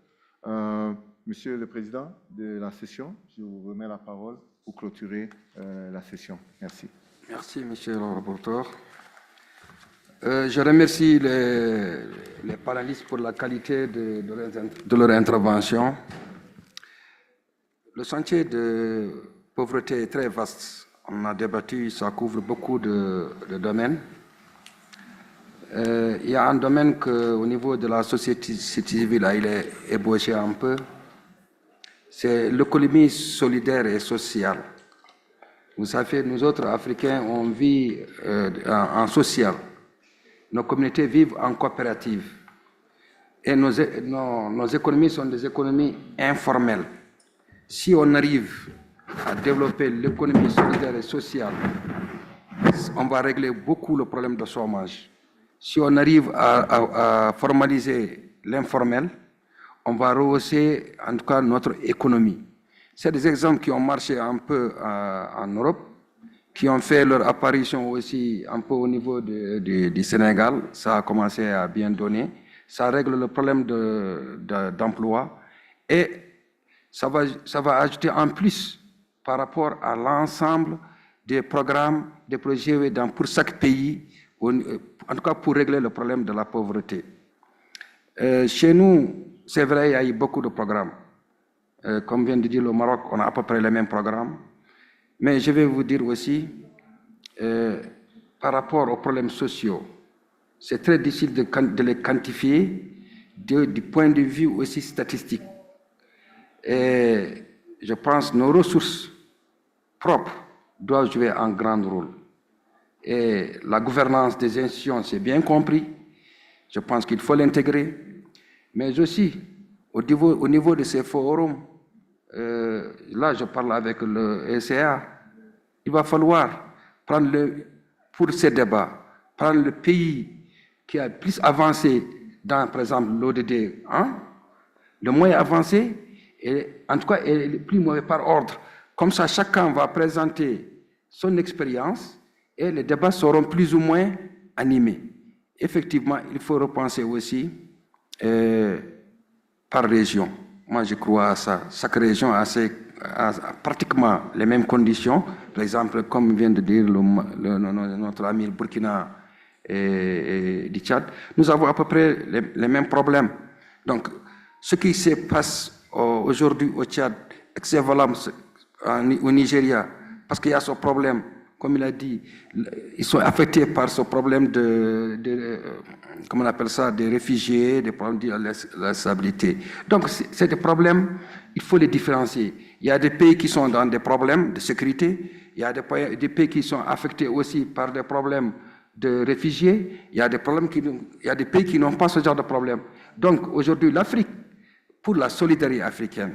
Monsieur le Président de la session, je vous remets la parole pour clôturer la session. Merci. Merci, Monsieur le rapporteur. Je remercie les panélistes pour la qualité de leur intervention. Le chantier de pauvreté est très vaste. On a débattu, ça couvre beaucoup de domaines. Il y a un domaine qu'au niveau de la société civile, il est ébauché un peu. C'est l'économie solidaire et sociale. Vous savez, nous autres Africains, on vit en social. Nos communautés vivent en coopérative. Et nos économies sont des économies informelles. Si on arrive à développer l'économie solidaire et sociale on va régler beaucoup le problème de chômage. Si on arrive à formaliser l'informel, on va rehausser en tout cas notre économie. C'est des exemples qui ont marché un peu en Europe, qui ont fait leur apparition aussi un peu au niveau du Sénégal. Ça a commencé à bien donner. Ça règle le problème d'emploi et ça va ajouter en plus par rapport à l'ensemble des programmes, des projets pour chaque pays, en tout cas pour régler le problème de la pauvreté. Chez nous, c'est vrai, il y a eu beaucoup de programmes. Comme vient de dire le Maroc, on a à peu près les mêmes programmes. Mais je vais vous dire aussi, par rapport aux problèmes sociaux, c'est très difficile de les quantifier du point de vue aussi statistique. Et je pense que nos ressources propres doivent jouer un grand rôle. Et la gouvernance des institutions, c'est bien compris. Je pense qu'il faut l'intégrer. Mais aussi, au niveau de ces forums, là je parle avec le ECA, il va falloir prendre pour ces débats, prendre le pays qui a plus avancé dans, par exemple, l'ODD 1, le moins avancé, et en tout cas, et le plus mauvais par ordre. Comme ça, chacun va présenter son expérience et les débats seront plus ou moins animés. Effectivement, il faut repenser aussi par région. Moi, je crois à ça. Chaque région a pratiquement les mêmes conditions. Par exemple, comme vient de dire notre ami le Burkina et du Tchad, nous avons à peu près les mêmes problèmes. Donc, ce qui se passe aujourd'hui au Tchad, ex-Evalam, au Nigeria, parce qu'il y a ce problème, comme il a dit, ils sont affectés par ce problème comment on appelle ça, des réfugiés, des problèmes de la stabilité. Donc, c'est des problèmes, il faut les différencier. Il y a des pays qui sont dans des problèmes de sécurité, il y a des pays qui sont affectés aussi par des problèmes de réfugiés, il y a des pays qui n'ont pas ce genre de problème. Donc, aujourd'hui, l'Afrique, pour la solidarité africaine,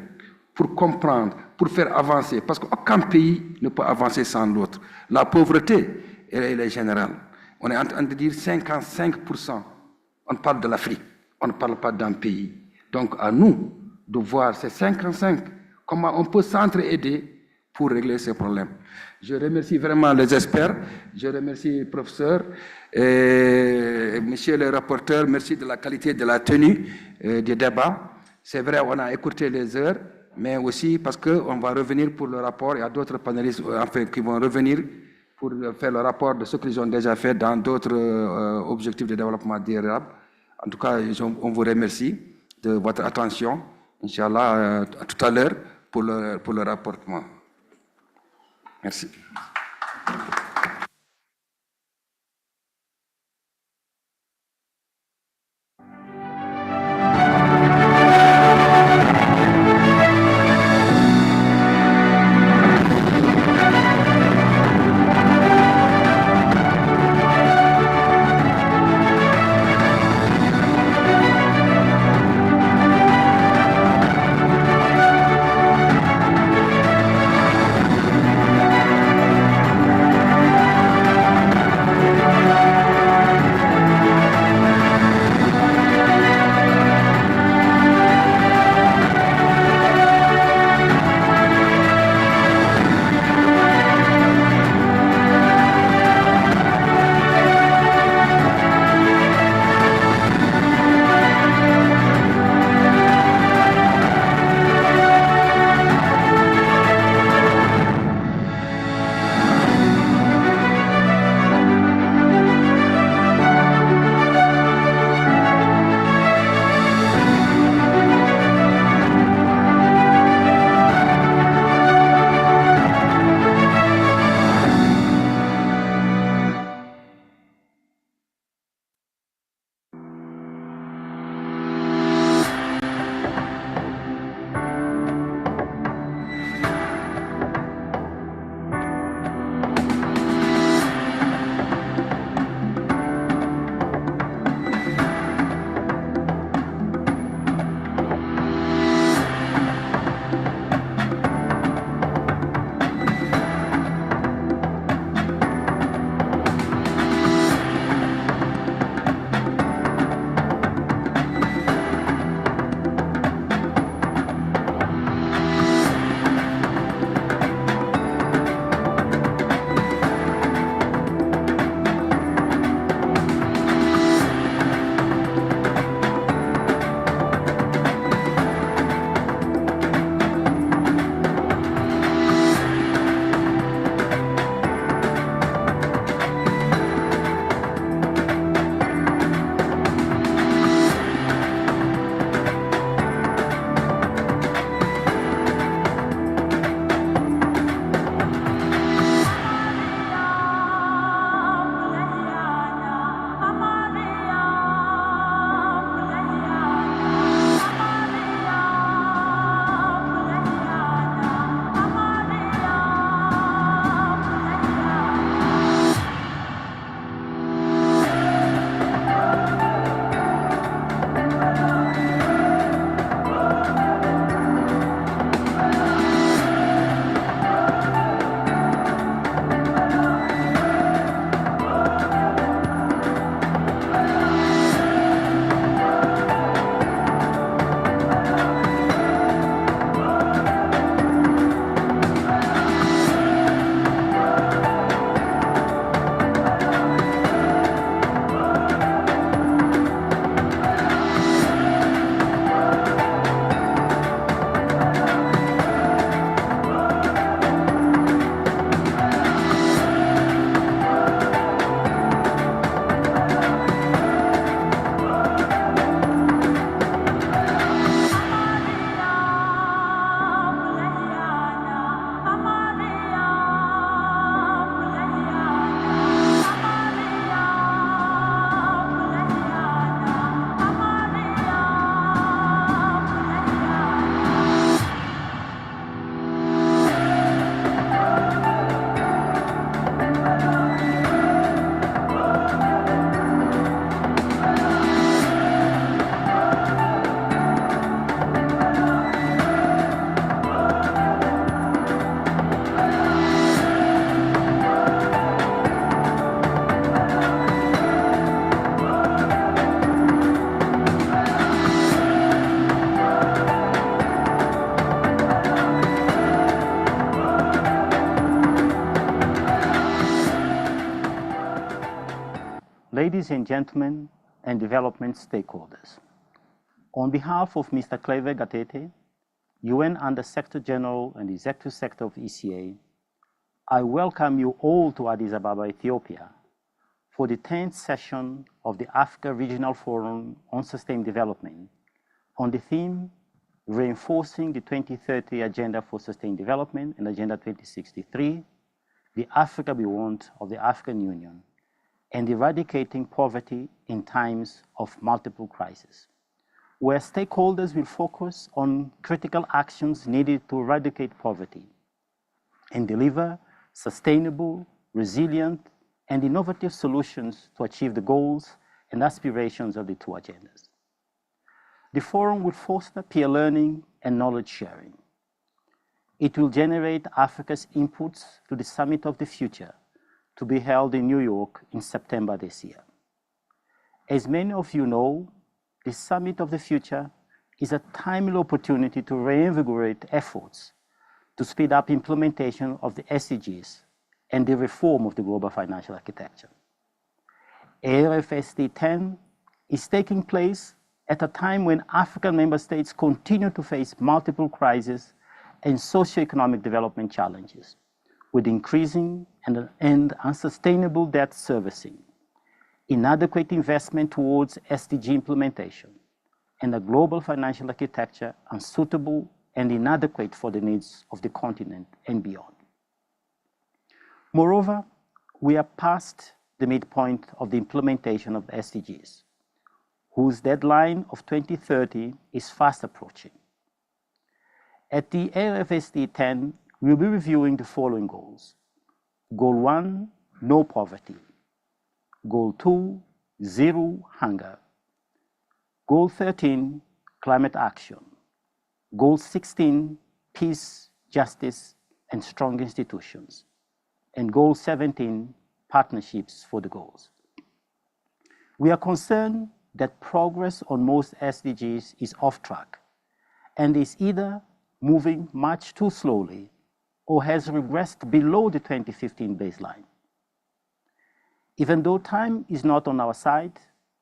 pour comprendre, pour faire avancer, parce qu'aucun pays ne peut avancer sans l'autre. La pauvreté, elle est générale. On est en train de dire 55%. On parle de l'Afrique, on ne parle pas d'un pays. Donc à nous de voir ces 55, comment on peut s'entraider pour régler ces problèmes. Je remercie vraiment les experts, je remercie le professeur, et monsieur le rapporteur, merci de la qualité de la tenue du débat. C'est vrai, on a écourté les heures, mais aussi parce qu'on va revenir pour le rapport. Il y a d'autres panélistes qui vont revenir pour faire le rapport de ce qu'ils ont déjà fait dans d'autres objectifs de développement durable. En tout cas, on vous remercie de votre attention. Inch'Allah, à tout à l'heure pour le rapportement. Merci. ladies and gentlemen, and development stakeholders. On behalf of Mr. Claver Gatete, UN Under-Secretary General and Executive Secretary of ECA, I welcome you all to Addis Ababa, Ethiopia, for the 10th session of the Africa Regional Forum on Sustained Development on the theme Reinforcing the 2030 Agenda for Sustained Development and Agenda 2063, the Africa we want of the African Union, and eradicating poverty in times of multiple crises, where stakeholders will focus on critical actions needed to eradicate poverty and deliver sustainable, resilient, and innovative solutions to achieve the goals and aspirations of the two agendas. The forum will foster peer learning and knowledge sharing. It will generate Africa's inputs to the Summit of the Future to be held in New York in September this year. As many of you know, the Summit of the Future is a timely opportunity to reinvigorate efforts to speed up implementation of the SDGs and the reform of the global financial architecture. ARFSD 10 is taking place at a time when African member states continue to face multiple crises and socioeconomic development challenges, with increasing and unsustainable debt servicing, inadequate investment towards SDG implementation, and a global financial architecture unsuitable and inadequate for the needs of the continent and beyond. Moreover, we are past the midpoint of the implementation of the SDGs, whose deadline of 2030 is fast approaching. At the ARFSD 10, we'll be reviewing the following goals. Goal 1, no poverty. Goal 2, zero hunger. Goal 13, climate action. Goal 16, peace, justice, and strong institutions. And Goal 17, partnerships for the goals. We are concerned that progress on most SDGs is off track and is either moving much too slowly or has regressed below the 2015 baseline. Even though time is not on our side,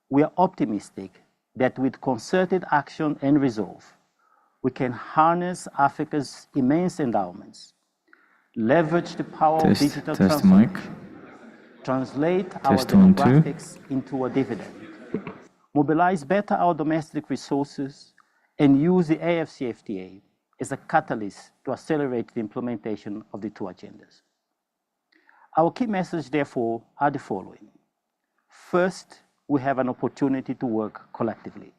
we are optimistic that with concerted action and resolve, we can harness Africa's immense endowments, leverage the power of digital transformation, translate our demographics into a dividend, mobilize better our domestic resources, and use the AFCFTA as a catalyst to accelerate the implementation of the two agendas. Our key messages, therefore, are the following. First, we have an opportunity to work collectively.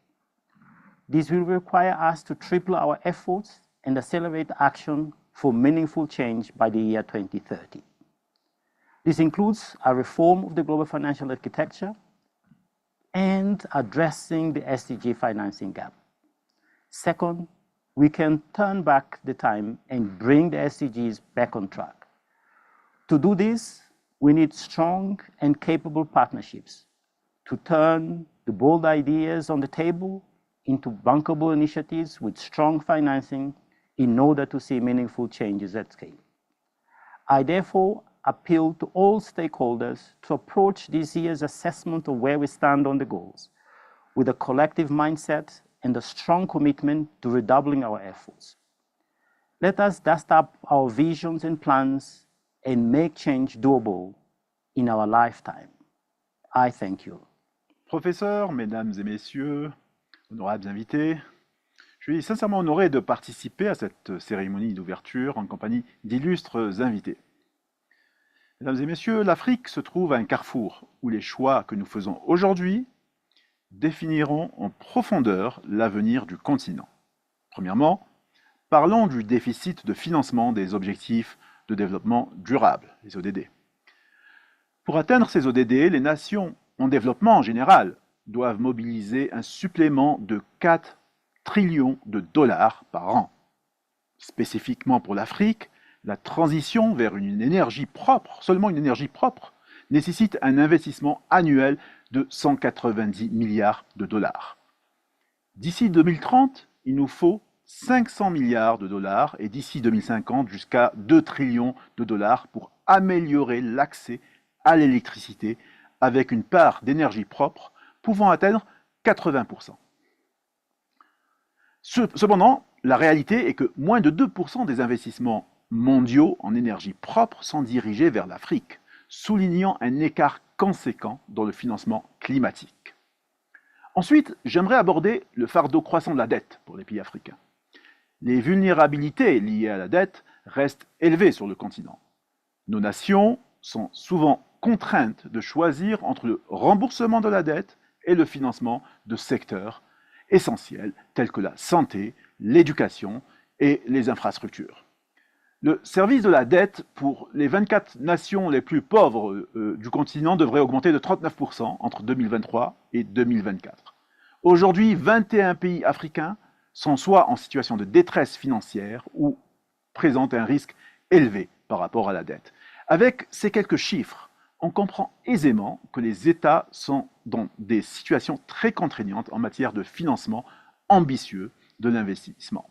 This will require us to triple our efforts and accelerate action for meaningful change by the year 2030. This includes a reform of the global financial architecture and addressing the SDG financing gap. Second, we can turn back the time and bring the SDGs back on track. To do this, we need strong and capable partnerships to turn the bold ideas on the table into bankable initiatives with strong financing in order to see meaningful changes at scale. I therefore appeal to all stakeholders to approach this year's assessment of where we stand on the goals with a collective mindset and a strong commitment to redoubling our efforts. Let us dust up our visions and plans and make change doable in our lifetime. I thank you. Professeurs, mesdames et messieurs, honorables invités, je suis sincèrement honoré de participer à cette cérémonie d'ouverture en compagnie d'illustres invités. Mesdames et messieurs, l'Afrique se trouve à un carrefour où les choix que nous faisons aujourd'hui définiront en profondeur l'avenir du continent. Premièrement, parlons du déficit de financement des objectifs de développement durable, les ODD. Pour atteindre ces ODD, les nations en développement en général doivent mobiliser un supplément de 4 trillions de dollars par an. Spécifiquement pour l'Afrique, la transition vers une énergie propre, seulement une énergie propre, nécessite un investissement annuel de 190 milliards de dollars. D'ici 2030, il nous faut 500 milliards de dollars et d'ici 2050 jusqu'à 2 trillions de dollars pour améliorer l'accès à l'électricité avec une part d'énergie propre pouvant atteindre 80%. Cependant, la réalité est que moins de 2% des investissements mondiaux en énergie propre sont dirigés vers l'Afrique, soulignant un écart conséquent dans le financement climatique. Ensuite, j'aimerais aborder le fardeau croissant de la dette pour les pays africains. Les vulnérabilités liées à la dette restent élevées sur le continent. Nos nations sont souvent contraintes de choisir entre le remboursement de la dette et le financement de secteurs essentiels tels que la santé, l'éducation et les infrastructures. Le service de la dette pour les 24 nations les plus pauvres du continent devrait augmenter de 39% entre 2023 et 2024. Aujourd'hui, 21 pays africains sont soit en situation de détresse financière ou présentent un risque élevé par rapport à la dette. Avec ces quelques chiffres, on comprend aisément que les États sont dans des situations très contraignantes en matière de financement ambitieux de l'investissement.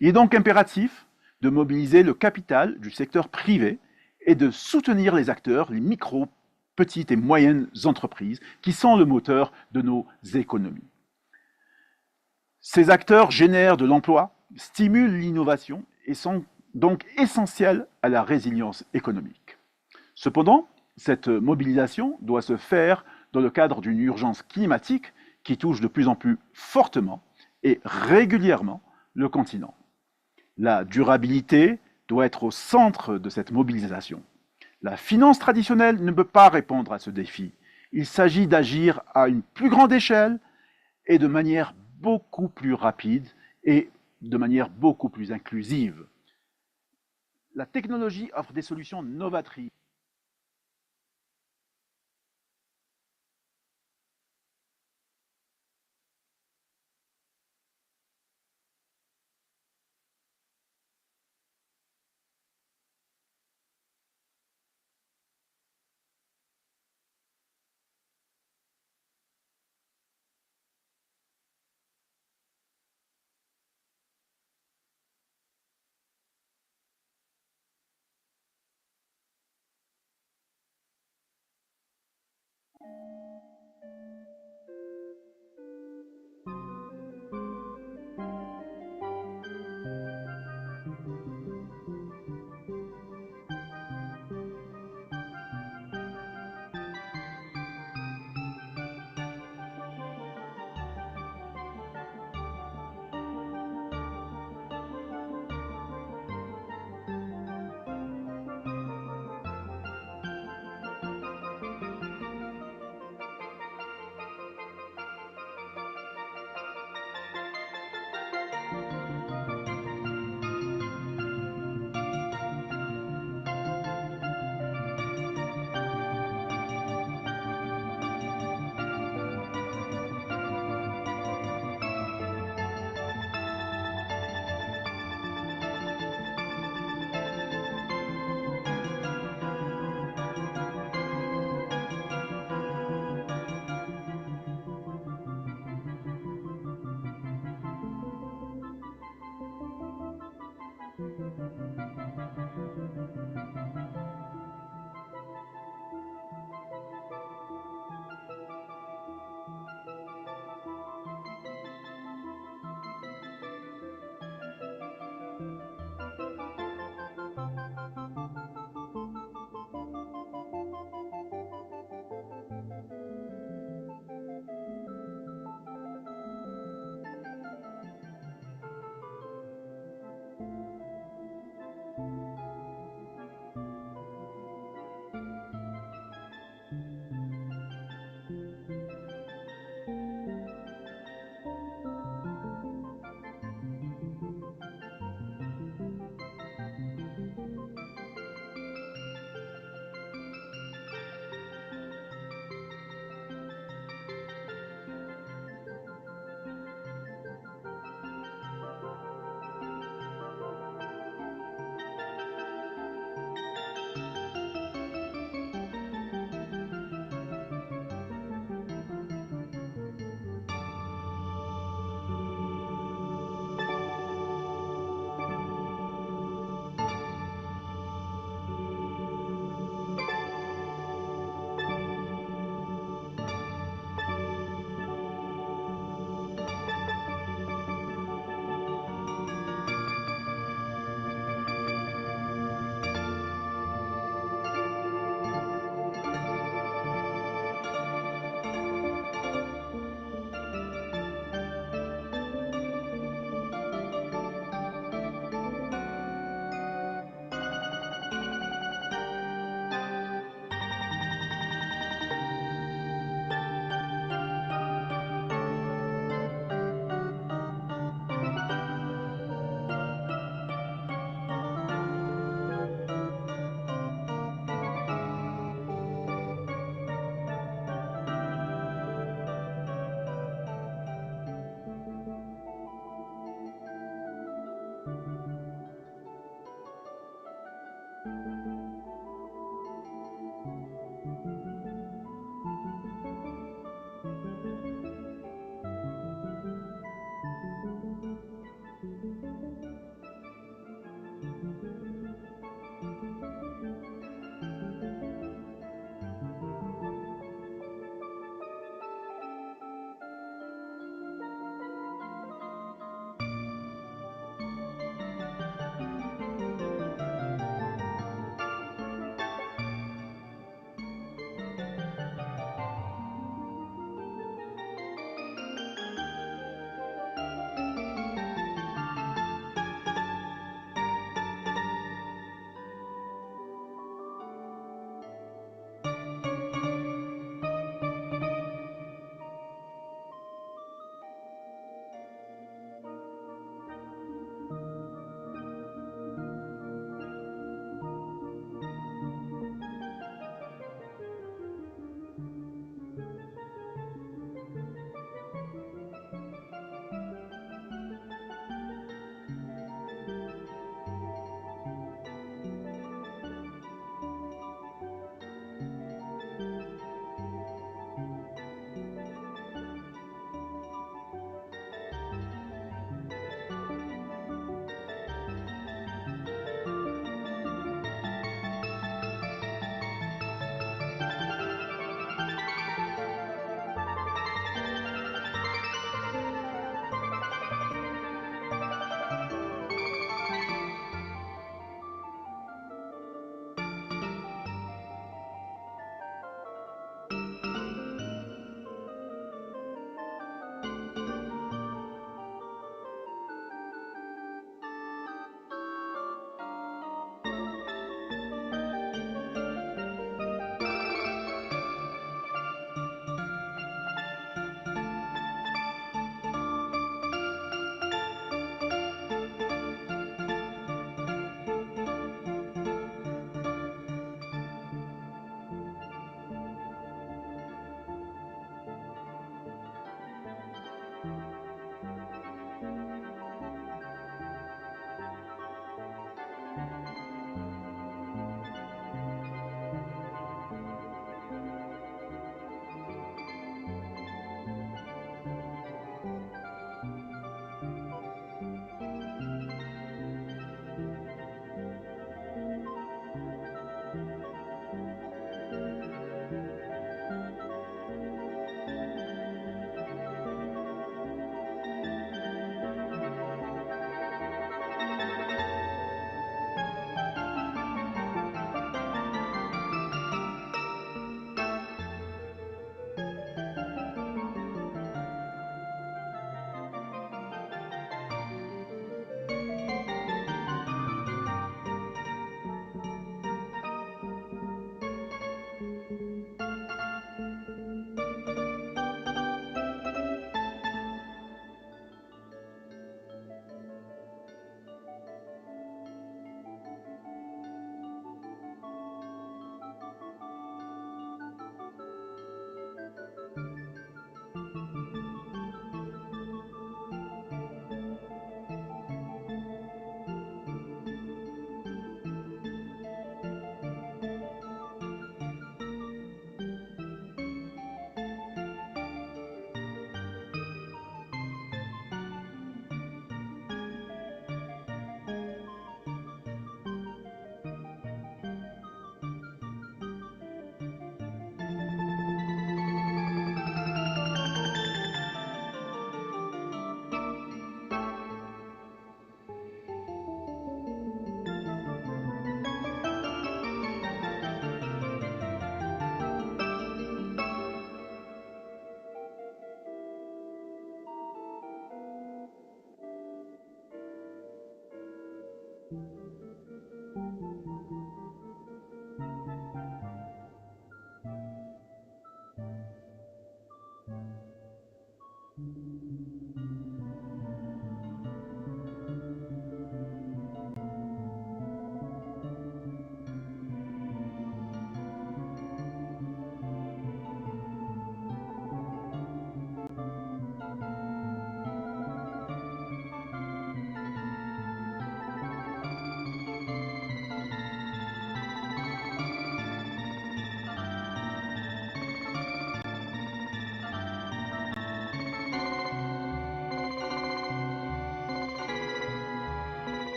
Il est donc impératif de mobiliser le capital du secteur privé et de soutenir les acteurs, les micro, petites et moyennes entreprises qui sont le moteur de nos économies. Ces acteurs génèrent de l'emploi, stimulent l'innovation et sont donc essentiels à la résilience économique. Cependant, cette mobilisation doit se faire dans le cadre d'une urgence climatique qui touche de plus en plus fortement et régulièrement le continent. La durabilité doit être au centre de cette mobilisation. La finance traditionnelle ne peut pas répondre à ce défi. Il s'agit d'agir à une plus grande échelle et de manière beaucoup plus rapide et de manière beaucoup plus inclusive. La technologie offre des solutions novatrices.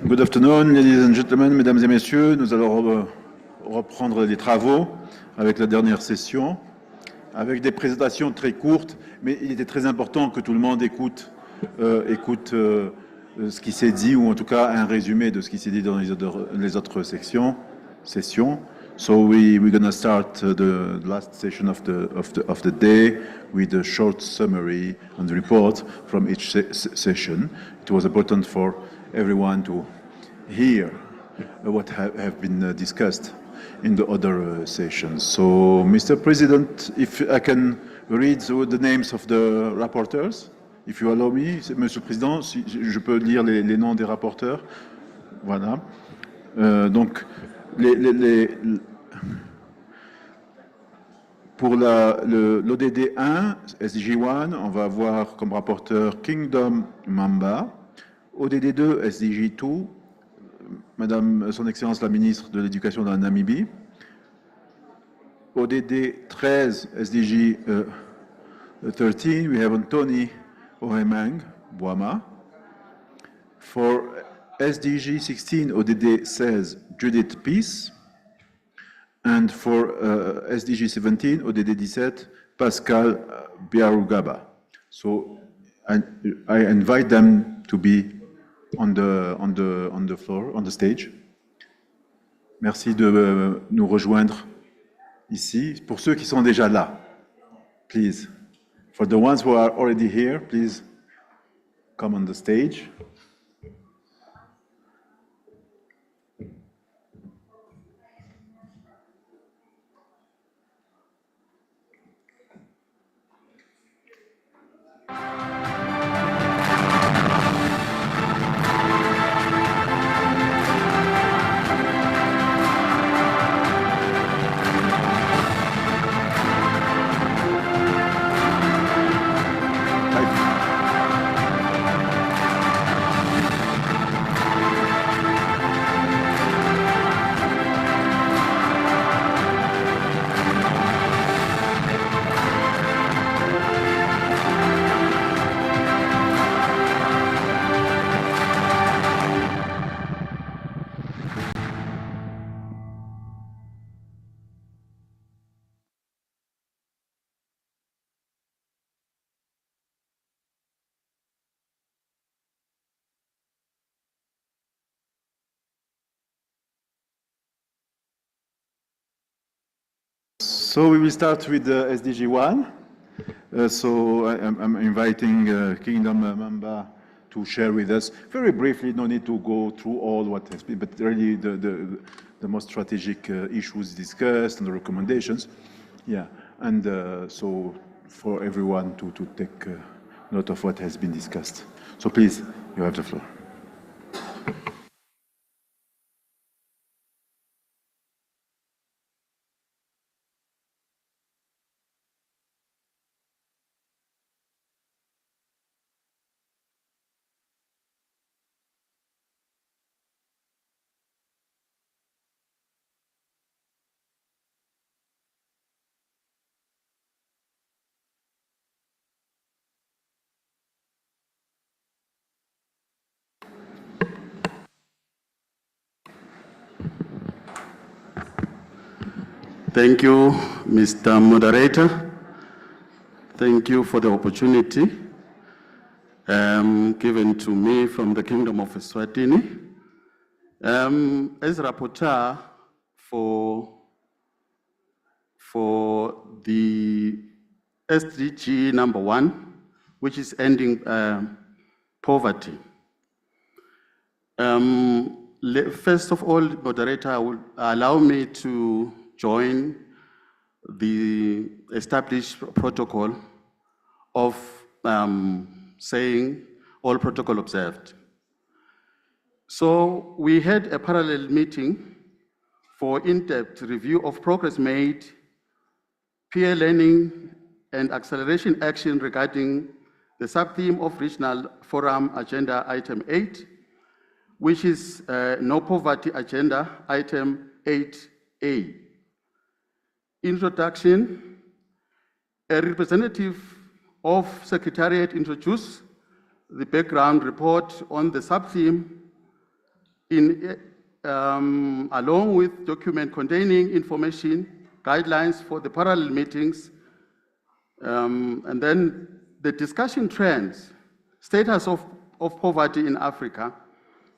Good afternoon, ladies and gentlemen, mesdames et messieurs. Nous allons reprendre les travaux avec la dernière session, avec des présentations très courtes, mais il était très important que tout le monde écoute ce qui s'est dit, ou en tout cas un résumé de ce qui s'est dit dans les autres sessions. So we're going to start the last session of the day with a short summary and report from each session. It was important for everyone to hear what have been discussed in the other sessions. So, Mr. President, if I can read the names of the rapporteurs, if you allow me, Monsieur le Président, si je peux lire les noms des rapporteurs. Voilà. Donc, pour l'ODD 1, SDG 1, on va avoir comme rapporteur Kingdom Mamba. ODD 2, SDG 2, Madame Son Excellence la ministre de l'Éducation de la Namibie. ODD 13, SDG 13, we have Anthony Ohemang Boama. For SDG 16, ODD 16, Judith Peace. And for SDG 17, ODD 17, Pascal Biarugaba. So I invite them to be on the floor, on the stage. Merci de nous rejoindre ici. Pour ceux qui sont déjà là, please. For the ones who are already here, please come on the stage. So we will start with SDG 1. So I'm inviting Kingdom Mamba to share with us very briefly. No need to go through all what has been, but really the most strategic issues discussed and the recommendations. Yeah, and so for everyone to take note of what has been discussed. So please, you have the floor. Thank you, Mr. Moderator. Thank you for the opportunity given to me from the Kingdom of Eswatini. As rapporteur for the SDG number 1, which is ending poverty. First of all, moderator, will allow me to join the established protocol of saying all protocol observed. So we had a parallel meeting for in-depth review of progress made, peer learning, and acceleration action regarding the sub-theme of Regional Forum Agenda Item 8, which is No Poverty Agenda Item 8A. Introduction. A representative of Secretariat introduced the background report on the sub-theme along with document containing information, guidelines for the parallel meetings, and then the discussion trends, status of poverty in Africa.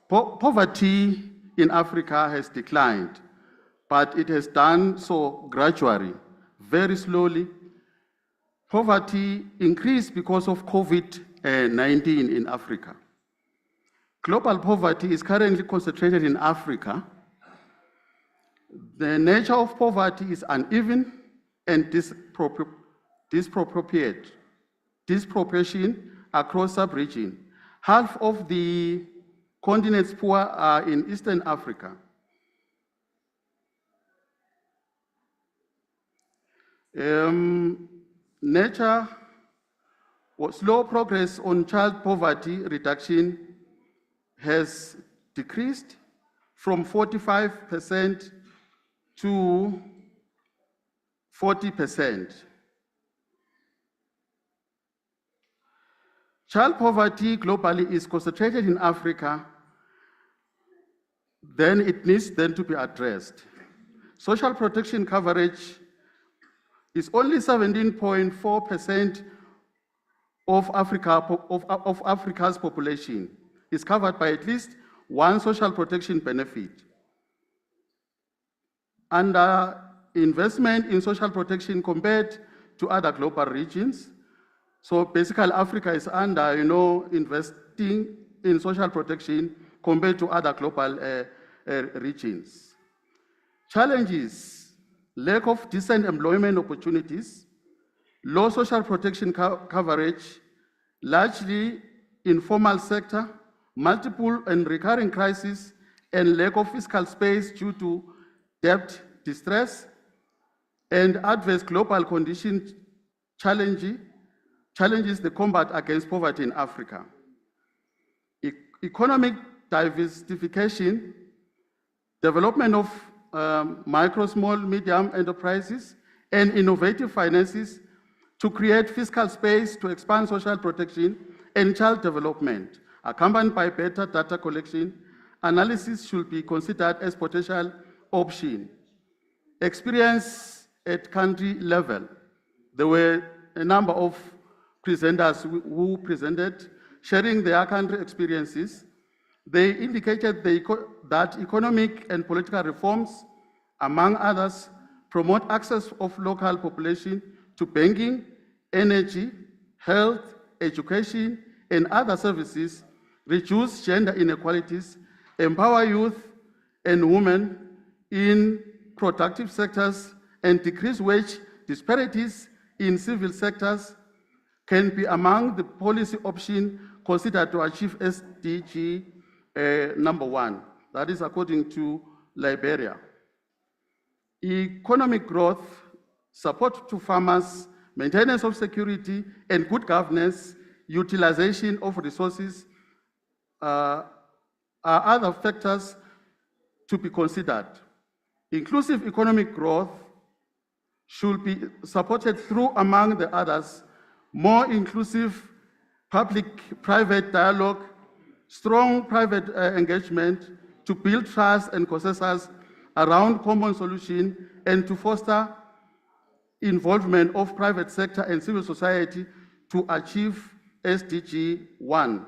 Poverty in Africa has declined, but it has done so gradually, very slowly. Poverty increased because of COVID-19 in Africa. Global poverty is currently concentrated in Africa. The nature of poverty is uneven and disproportion across sub-region. Half of the continent's poor are in Eastern Africa. Nature or slow progress on child poverty reduction has decreased from 45% to 40%. Child poverty globally is concentrated in Africa, then it needs then to be addressed. Social protection coverage is only 17.4% of Africa's population is covered by at least one social protection benefit. Under investment in social protection compared to other global regions, so basically Africa is under, investing in social protection compared to other global regions. Challenges: lack of decent employment opportunities, low social protection coverage, largely informal sector, multiple and recurring crises, and lack of fiscal space due to debt distress, and adverse global conditions challenges the combat against poverty in Africa. Economic diversification, development of micro, small, medium enterprises, and innovative finances to create fiscal space to expand social protection and child development, accompanied by better data collection. Analysis should be considered as potential option. Experience at country level. There were a number of presenters who presented, sharing their country experiences. They indicated that economic and political reforms, among others, promote access of local population to banking, energy, health, education, and other services, reduce gender inequalities, empower youth and women in productive sectors, and decrease wage disparities in civil sectors, can be among the policy options considered to achieve SDG number 1. That is according to Liberia. Economic growth, support to farmers, maintenance of security and good governance, utilization of resources are other factors to be considered. Inclusive economic growth should be supported through, among the others, more inclusive public-private dialogue, strong private engagement to build trust and consensus around common solutions, and to foster involvement of private sector and civil society to achieve SDG 1.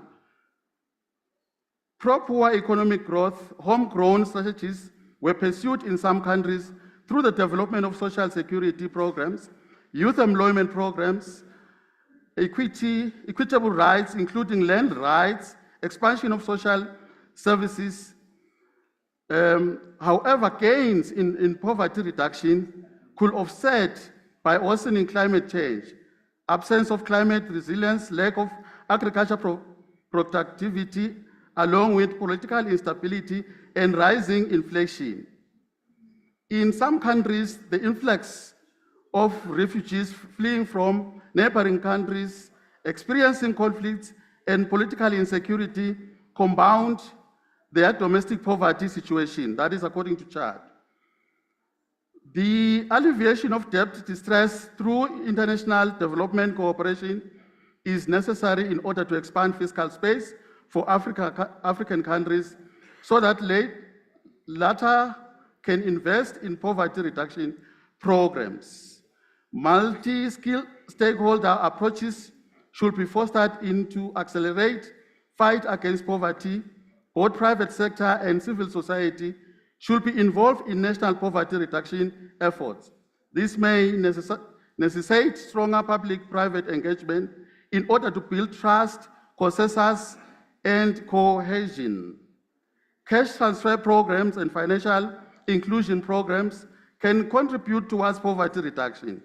Pro-poor economic growth, homegrown strategies were pursued in some countries through the development of social security programs, youth employment programs, equitable rights, including land rights, expansion of social services. However, gains in poverty reduction could offset by worsening climate change, absence of climate resilience, lack of agricultural productivity, along with political instability and rising inflation. In some countries, the influx of refugees fleeing from neighboring countries, experiencing conflicts and political insecurity compound their domestic poverty situation. That is according to Chad. The alleviation of debt distress through international development cooperation is necessary in order to expand fiscal space for African countries so that latter can invest in poverty reduction programs. Multi-skill stakeholder approaches should be fostered to accelerate fight against poverty. Both private sector and civil society should be involved in national poverty reduction efforts. This may necessitate stronger public-private engagement in order to build trust, consensus, and cohesion. Cash transfer programs and financial inclusion programs can contribute towards poverty reduction.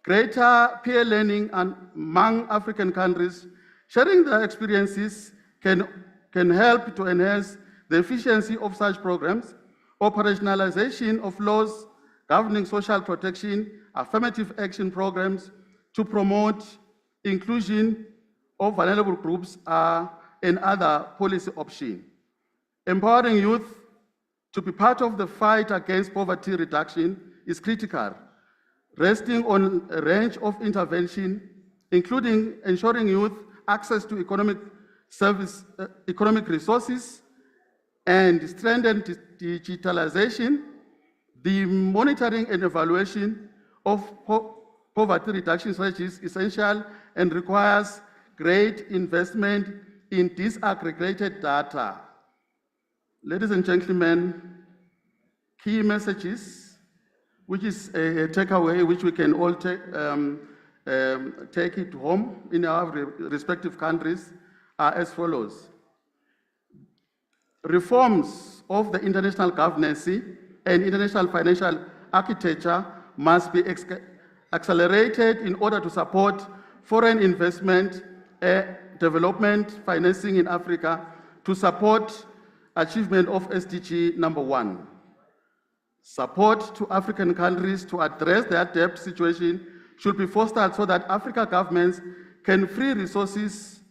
Greater peer learning among African countries, sharing their experiences can help to enhance the efficiency of such programs. Operationalization of laws governing social protection, affirmative action programs to promote inclusion of vulnerable groups are another policy option. Empowering youth to be part of the fight against poverty reduction is critical, resting on a range of intervention, including ensuring youth access to economic resources and strengthen digitalization. The monitoring and evaluation of poverty reduction strategy is essential and requires great investment in disaggregated data. Ladies and gentlemen, key messages, which is a takeaway which we can all take it home in our respective countries, are as follows. Reforms of the international governance and international financial architecture must be accelerated in order to support foreign investment, development financing in Africa to support achievement of SDG number 1. Support to African countries to address their debt situation should be fostered so that African governments can free resources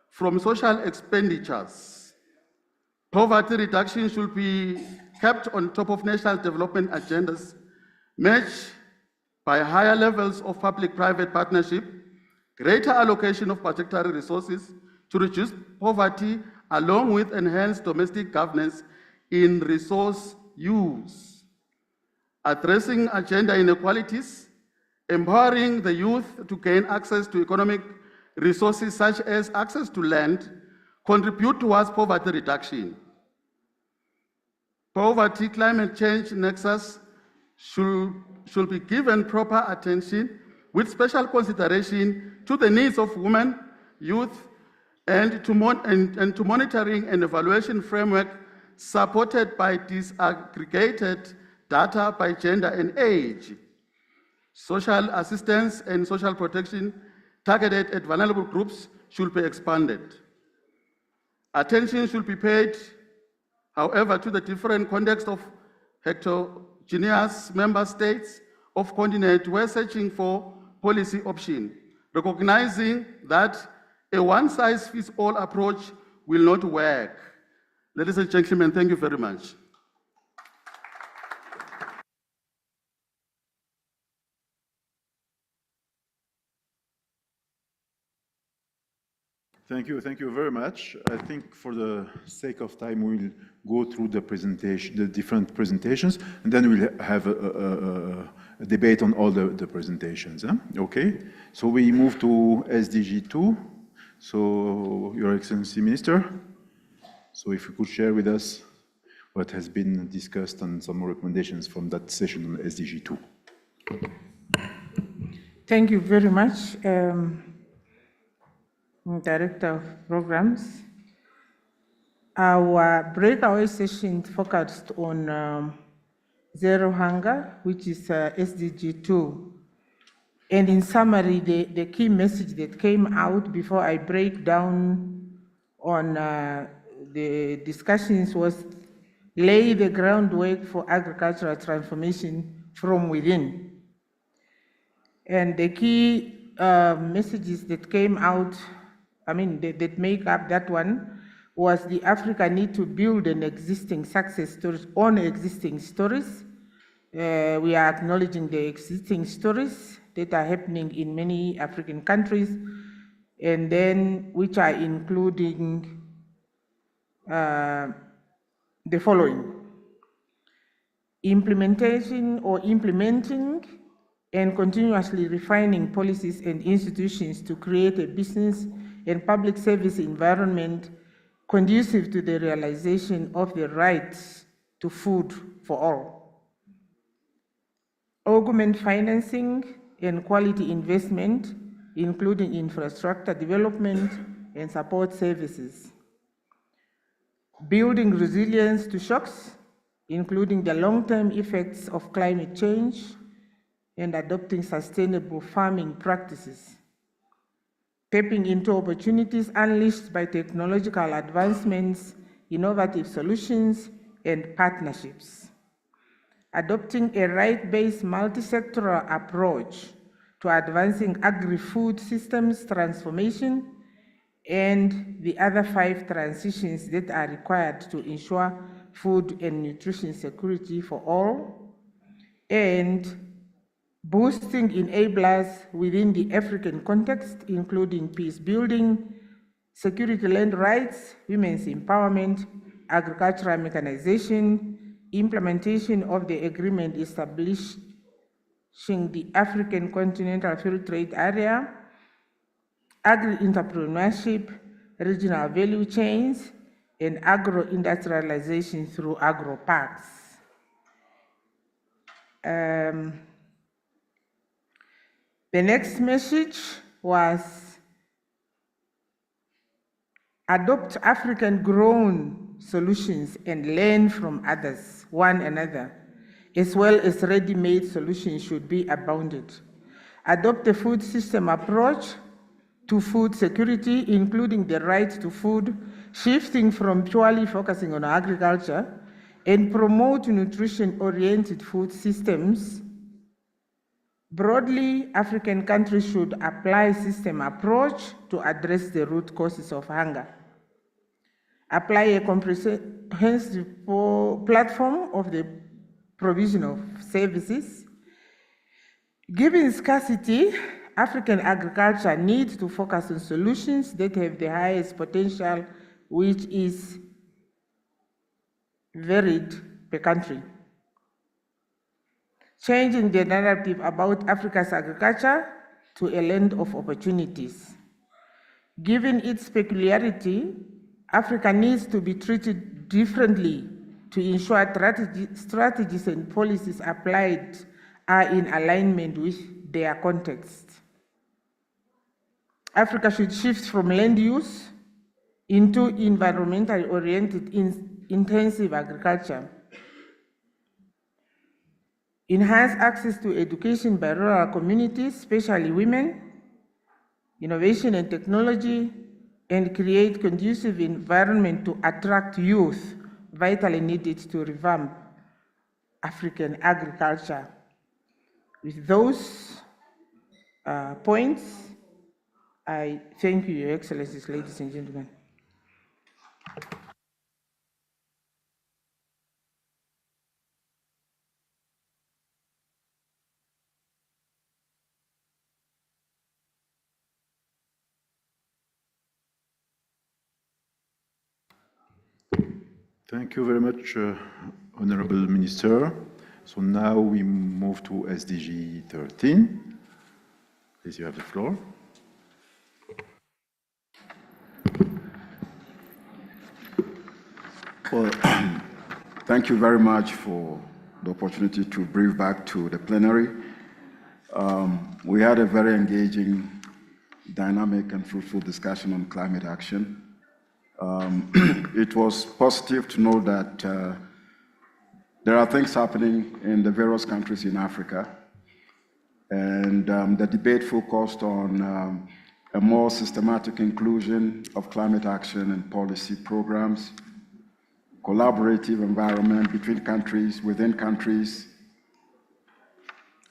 from social expenditures. Poverty reduction should be kept on top of national development agendas, matched by higher levels of public-private partnership, greater allocation of budgetary resources to reduce poverty, along with enhanced domestic governance in resource use. Addressing agenda inequalities, empowering the youth to gain access to economic resources such as access to land, contribute towards poverty reduction. Poverty climate change nexus should be given proper attention with special consideration to the needs of women, youth, and to monitoring and evaluation framework supported by disaggregated data by gender and age. Social assistance and social protection targeted at vulnerable groups should be expanded. Attention should be paid, however, to the different context of heterogeneous member states of continent where searching for policy option, recognizing that a one-size-fits-all approach will not work. Ladies and gentlemen, thank you very much. Thank you very much. I think for the sake of time, we'll go through the different presentations, and then we'll have a debate on all the presentations. Okay, so we move to SDG 2. So, Your Excellency Minister, so if you could share with us what has been discussed and some recommendations from that session on SDG 2. Thank you very much, Director of Programs. Our breakaway session focused on zero hunger, which is SDG 2. And in summary, the key message that came out before I break down on the discussions was lay the groundwork for agricultural transformation from within. And the key messages that came out, that make up that one, was the Africa need to build an existing success stories on existing stories. We are acknowledging the existing stories that are happening in many African countries, and then which are including the following: implementing and continuously refining policies and institutions to create a business and public service environment conducive to the realization of the right to food for all. Augment financing and quality investment, including infrastructure development and support services. Building resilience to shocks, including the long-term effects of climate change, and adopting sustainable farming practices. Tapping into opportunities unleashed by technological advancements, innovative solutions, and partnerships. Adopting a right-based multi-sectoral approach to advancing agri-food systems transformation and the other 5 transitions that are required to ensure food and nutrition security for all, and boosting enablers within the African context, including peace building, security land rights, women's empowerment, agricultural mechanization, implementation of the agreement establishing the African Continental Free Trade Area, agri-entrepreneurship, regional value chains, and agro-industrialization through agro-parks. The next message was adopt African-grown solutions and learn from others, one another, as well as ready-made solutions should be abounded. Adopt a food system approach to food security, including the right to food, shifting from purely focusing on agriculture, and promote nutrition-oriented food systems. Broadly, African countries should apply system approach to address the root causes of hunger. Apply a comprehensive platform of the provision of services. Given scarcity, African agriculture needs to focus on solutions that have the highest potential, which is varied per country. Changing the narrative about Africa's agriculture to a land of opportunities. Given its peculiarity, Africa needs to be treated differently to ensure strategies and policies applied are in alignment with their context. Africa should shift from land use into environmentally oriented intensive agriculture. Enhance access to education by rural communities, especially women, innovation and technology, and create conducive environment to attract youth, vitally needed to revamp African agriculture. With those points, I thank you, Your Excellencies, ladies and gentlemen. Thank you very much, Honorable Minister. So now we move to SDG 13. Please, you have the floor. Well, thank you very much for the opportunity to brief back to the plenary. We had a very engaging, dynamic, and fruitful discussion on climate action. It was positive to know that there are things happening in the various countries in Africa, and the debate focused on a more systematic inclusion of climate action and policy programs, collaborative environment between countries, within countries,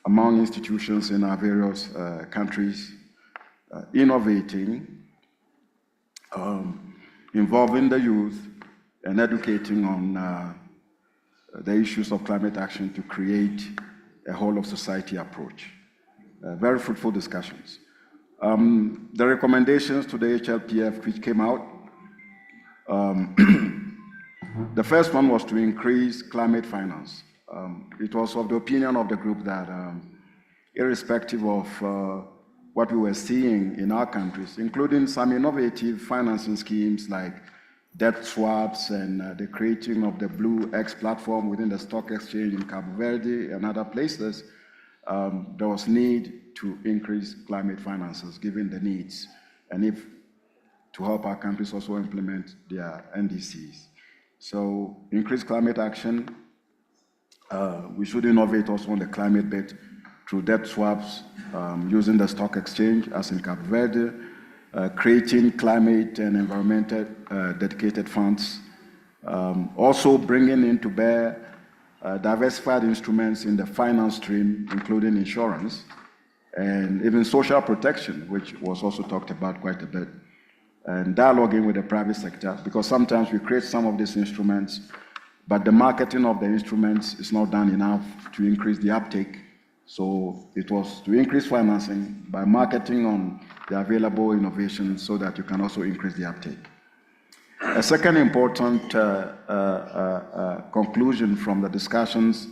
among institutions in our various countries, innovating, involving the youth, and educating on the issues of climate action to create a whole of society approach. Very fruitful discussions. The recommendations to the HLPF which came out The first one was to increase climate finance. It was of the opinion of the group that irrespective of what we were seeing in our countries, including some innovative financing schemes like debt swaps and the creating of the Blue X platform within the stock exchange in Cabo Verde and other places, there was need to increase climate finances given the needs and if to help our countries also implement their NDCs. So increased climate action, we should innovate also on the climate bit through debt swaps, using the stock exchange as in Cabo Verde, creating climate and environmental dedicated funds, also bringing into bear diversified instruments in the finance stream, including insurance, and even social protection, which was also talked about quite a bit, and dialoguing with the private sector, because sometimes we create some of these instruments, but the marketing of the instruments is not done enough to increase the uptake. So it was to increase financing by marketing on the available innovations so that you can also increase the uptake. A second important conclusion from the discussions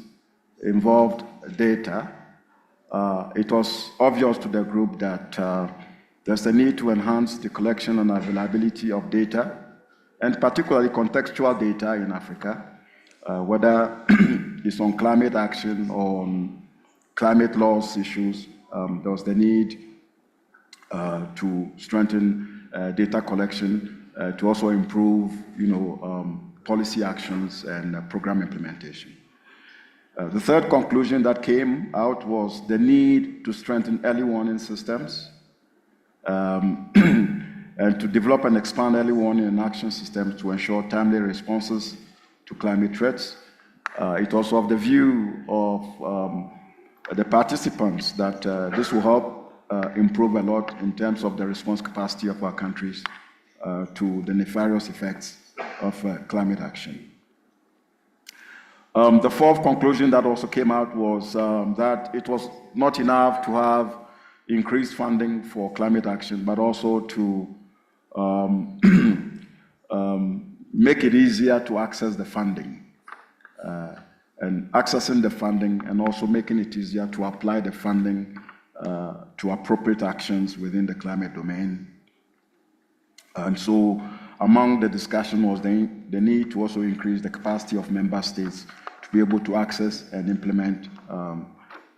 involved data. It was obvious to the group that there's a need to enhance the collection and availability of data, and particularly contextual data in Africa, whether it's on climate action or on climate laws issues. There was the need to strengthen data collection, to also improve, policy actions and program implementation. The third conclusion that came out was the need to strengthen early warning systems and to develop and expand early warning and action systems to ensure timely responses to climate threats. It was of the view of the participants that this will help improve a lot in terms of the response capacity of our countries to the nefarious effects of climate action. The fourth conclusion that also came out was that it was not enough to have increased funding for climate action, but also to make it easier to access the funding. And accessing the funding and also making it easier to apply the funding to appropriate actions within the climate domain. And so among the discussion was the need to also increase the capacity of member states to be able to access and implement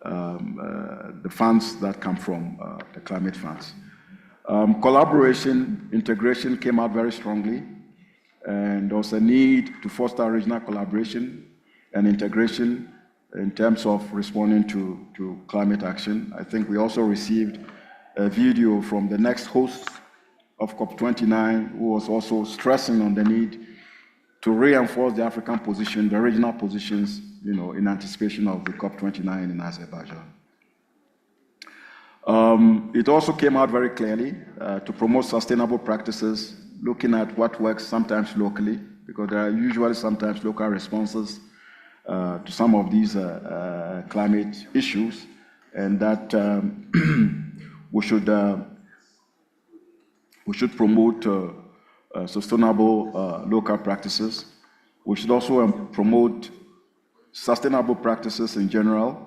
the funds that come from the climate funds. Collaboration, integration came out very strongly, and there was a need to foster regional collaboration and integration in terms of responding to climate action. I think we also received a video from the next host of COP29, who was also stressing on the need to reinforce the African position, the regional positions, in anticipation of the COP29 in Azerbaijan. It also came out very clearly to promote sustainable practices, looking at what works sometimes locally, because there are usually sometimes local responses to some of these climate issues, and that we should promote sustainable local practices. We should also promote sustainable practices in general.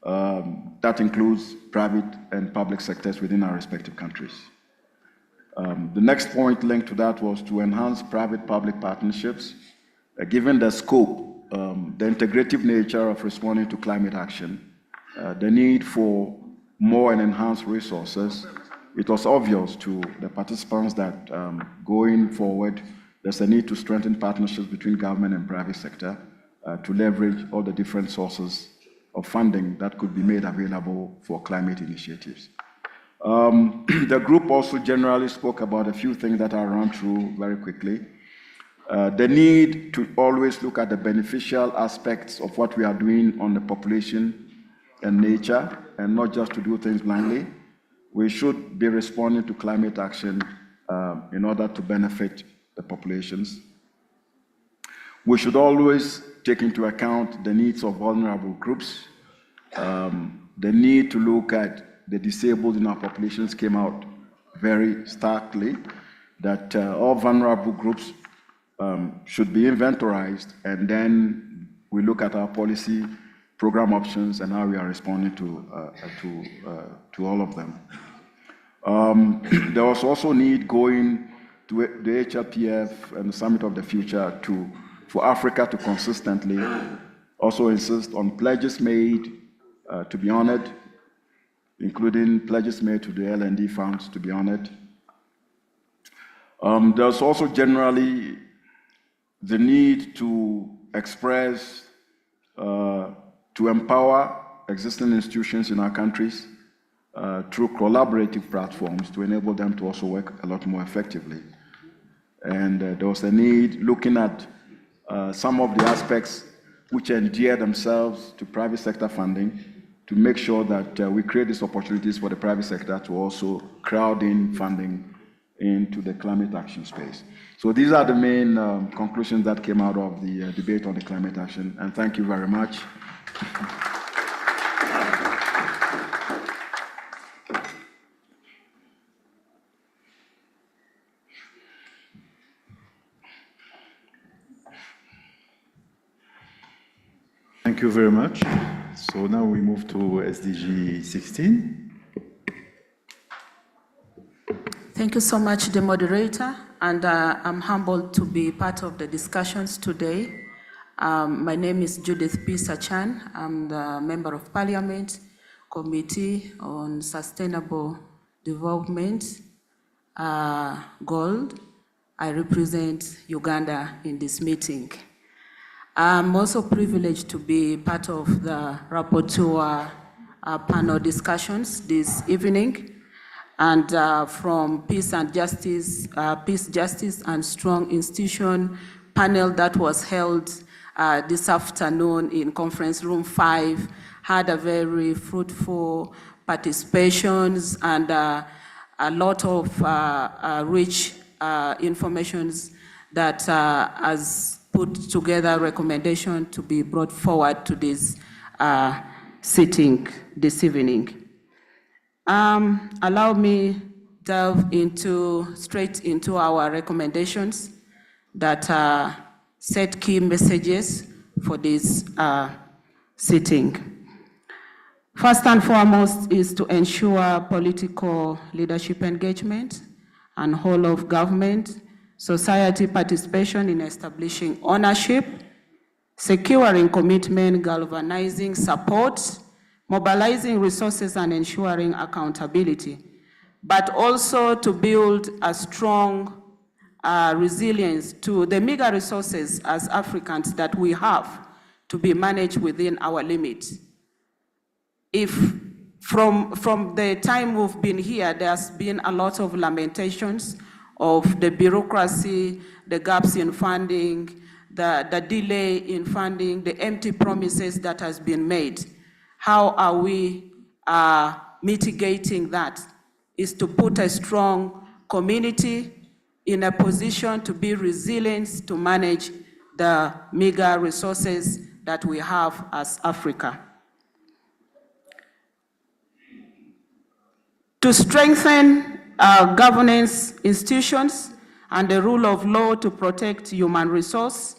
That includes private and public sectors within our respective countries. The next point linked to that was to enhance private-public partnerships, given the scope, the integrative nature of responding to climate action, the need for more and enhanced resources. It was obvious to the participants that going forward, there's a need to strengthen partnerships between government and private sector to leverage all the different sources of funding that could be made available for climate initiatives. The group also generally spoke about a few things that I'll run through very quickly. The need to always look at the beneficial aspects of what we are doing on the population and nature, and not just to do things blindly. We should be responding to climate action in order to benefit the populations. We should always take into account the needs of vulnerable groups. The need to look at the disabled in our populations came out very starkly, that all vulnerable groups should be inventorized, and then we look at our policy, program options, and how we are responding to all of them. There was also need going to the HRPF and the Summit of the Future for Africa to consistently also insist on pledges made to be honored, including pledges made to the L&D funds to be honored. There's also generally the need to express, to empower existing institutions in our countries through collaborative platforms to enable them to also work a lot more effectively. And there was a need looking at some of the aspects which endear themselves to private sector funding to make sure that we create these opportunities for the private sector to also crowd in funding into the climate action space. So these are the main conclusions that came out of the debate on the climate action, and thank you very much. Thank you very much. So now we move to SDG 16. Thank you so much, the moderator, and I'm humbled to be part of the discussions today. My name is Judith P. Sachan. I'm the Member of Parliament, Committee on Sustainable Development, Gold. I represent Uganda in this meeting. I'm also privileged to be part of the rapporteur panel discussions this evening. And from Peace, Justice and Strong Institution panel that was held this afternoon in conference room 5 had a very fruitful participations and a lot of rich informations that has put together recommendation to be brought forward to this sitting this evening. Allow me delve straight into our recommendations that set key messages for this sitting. First and foremost is to ensure political leadership engagement and whole of government, society participation in establishing ownership, securing commitment, galvanizing support, mobilizing resources and ensuring accountability, but also to build a strong resilience to the meager resources as Africans that we have to be managed within our limits. If from the time we've been here, there's been a lot of lamentations of the bureaucracy, the gaps in funding, the delay in funding, the empty promises that has been made. How are we mitigating that? Is to put a strong community in a position to be resilient to manage the meager resources that we have as Africa. To strengthen our governance institutions and the rule of law to protect human rights,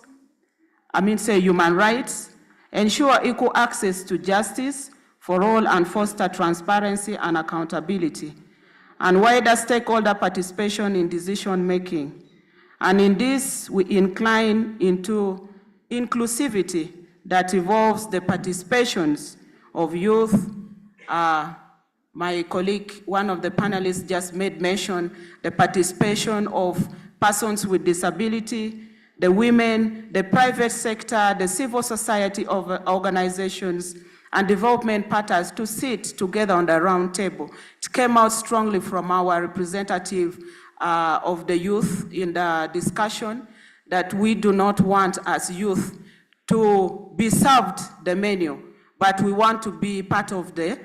ensure equal access to justice for all and foster transparency and accountability, and wider stakeholder participation in decision making. And in this, we incline into inclusivity that involves the participations of youth. My colleague, one of the panelists just made mention, the participation of persons with disability, the women, the private sector, the civil society organizations, and development partners to sit together on the round table. It came out strongly from our representative of the youth in the discussion that we do not want as youth to be served the menu, but we want to be part of the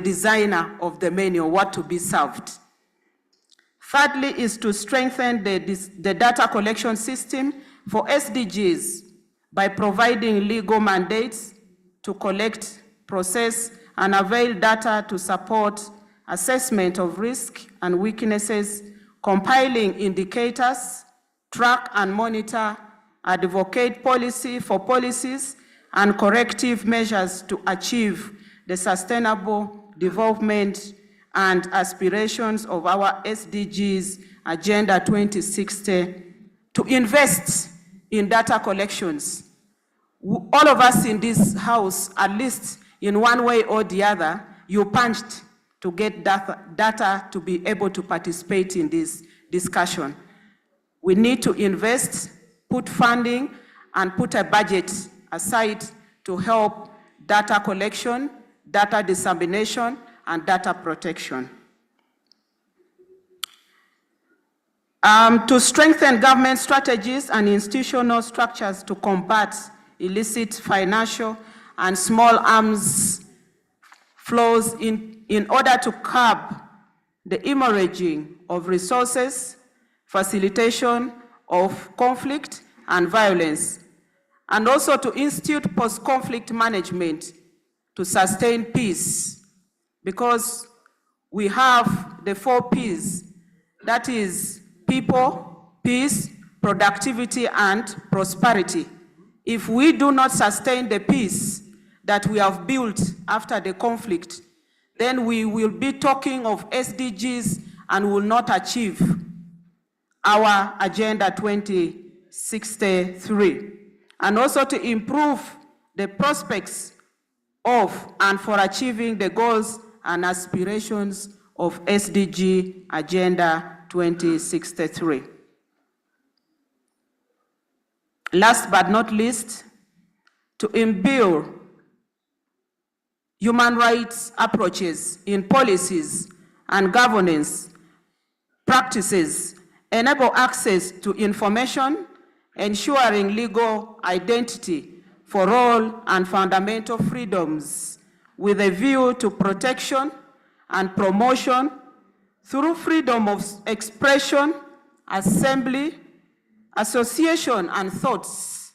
designer of the menu, what to be served. Thirdly is to strengthen the data collection system for SDGs by providing legal mandates to collect, process, and avail data to support assessment of risk and weaknesses, compiling indicators, track and monitor, advocate policy for policies and corrective measures to achieve the sustainable development and aspirations of our SDGs Agenda 2060, to invest in data collections. All of us in this house, at least in one way or the other, you punched to get data to be able to participate in this discussion. We need to invest, put funding, and put a budget aside to help data collection, data dissemination, and data protection. To strengthen government strategies and institutional structures to combat illicit financial and small arms flows in order to curb the hemorrhaging of resources, facilitation of conflict and violence, and also to institute post-conflict management to sustain peace, because we have the 4 Ps, that is people, peace, productivity, and prosperity. If we do not sustain the peace that we have built after the conflict, then we will be talking of SDGs and will not achieve our Agenda 2063. And also to improve the prospects of and for achieving the goals and aspirations of SDG Agenda 2063. Last but not least, to imbue human rights approaches in policies and governance practices, enable access to information, ensuring legal identity for all and fundamental freedoms, with a view to protection and promotion through freedom of expression, assembly, association, and thoughts,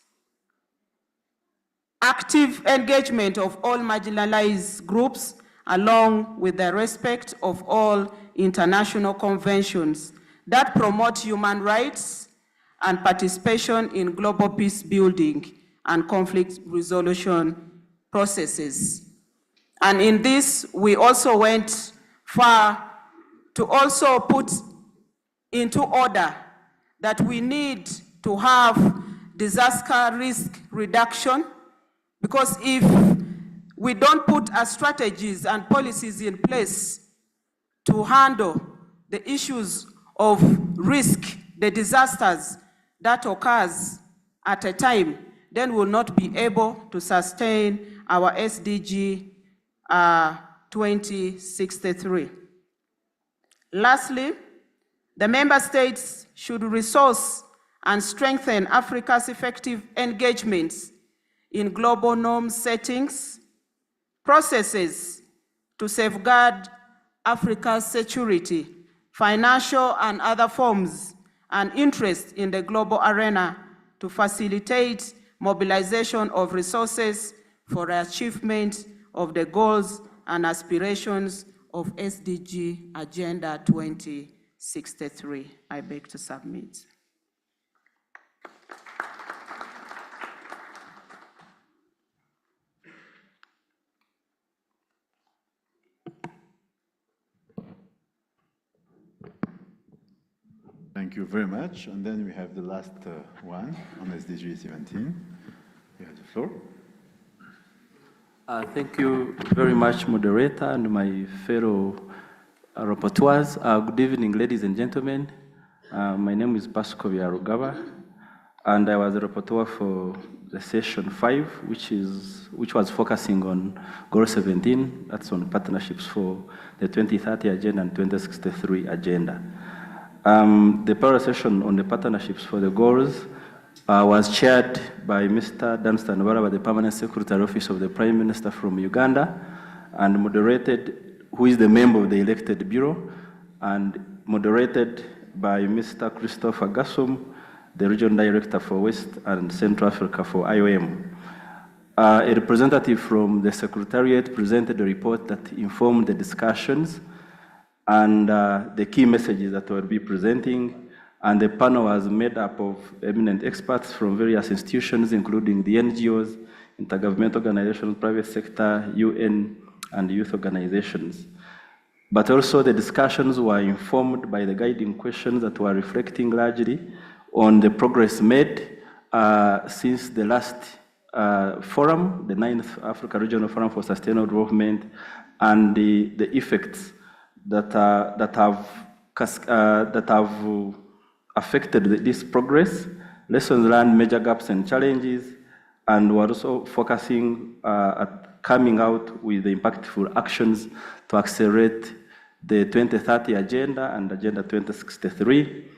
active engagement of all marginalized groups, along with the respect of all international conventions that promote human rights and participation in global peace building and conflict resolution processes. And in this, we also went far to also put into order that we need to have disaster risk reduction, because if we don't put our strategies and policies in place to handle the issues of risk, the disasters that occurs at a time, then we'll not be able to sustain our SDG 2063. Lastly, the member states should resource and strengthen Africa's effective engagements in global norm settings, processes to safeguard Africa's security, financial and other forms, and interest in the global arena to facilitate mobilization of resources for the achievement of the goals and aspirations of SDG Agenda 2063. I beg to submit. Thank you very much. And then we have the last one on SDG 17. You have the floor. Thank you very much, moderator, and my fellow rapporteurs. Good evening, ladies and gentlemen. My name is Pasco Yarugaba, and I was the rapporteur for the session 5, which was focusing on Goal 17, that's on partnerships for the 2030 Agenda and 2063 Agenda. The panel session on the partnerships for the goals was chaired by Mr. Dunstan Baraba, the Permanent Secretary Office of the Prime Minister from Uganda, and moderated, who is the member of the elected bureau, and moderated by Mr. Christopher Gassum, the Regional Director for West and Central Africa for IOM. A representative from the Secretariat presented a report that informed the discussions and the key messages that we'll be presenting And the panel was made up of eminent experts from various institutions, including the NGOs, intergovernmental organizations, private sector, UN, and youth organizations. But also the discussions were informed by the guiding questions that were reflecting largely on the progress made since the last forum, the 9th Africa Regional Forum for Sustainable Development, and the effects that have affected this progress, lessons learned, major gaps and challenges, and we're also focusing at coming out with the impactful actions to accelerate the 2030 Agenda and Agenda 2063.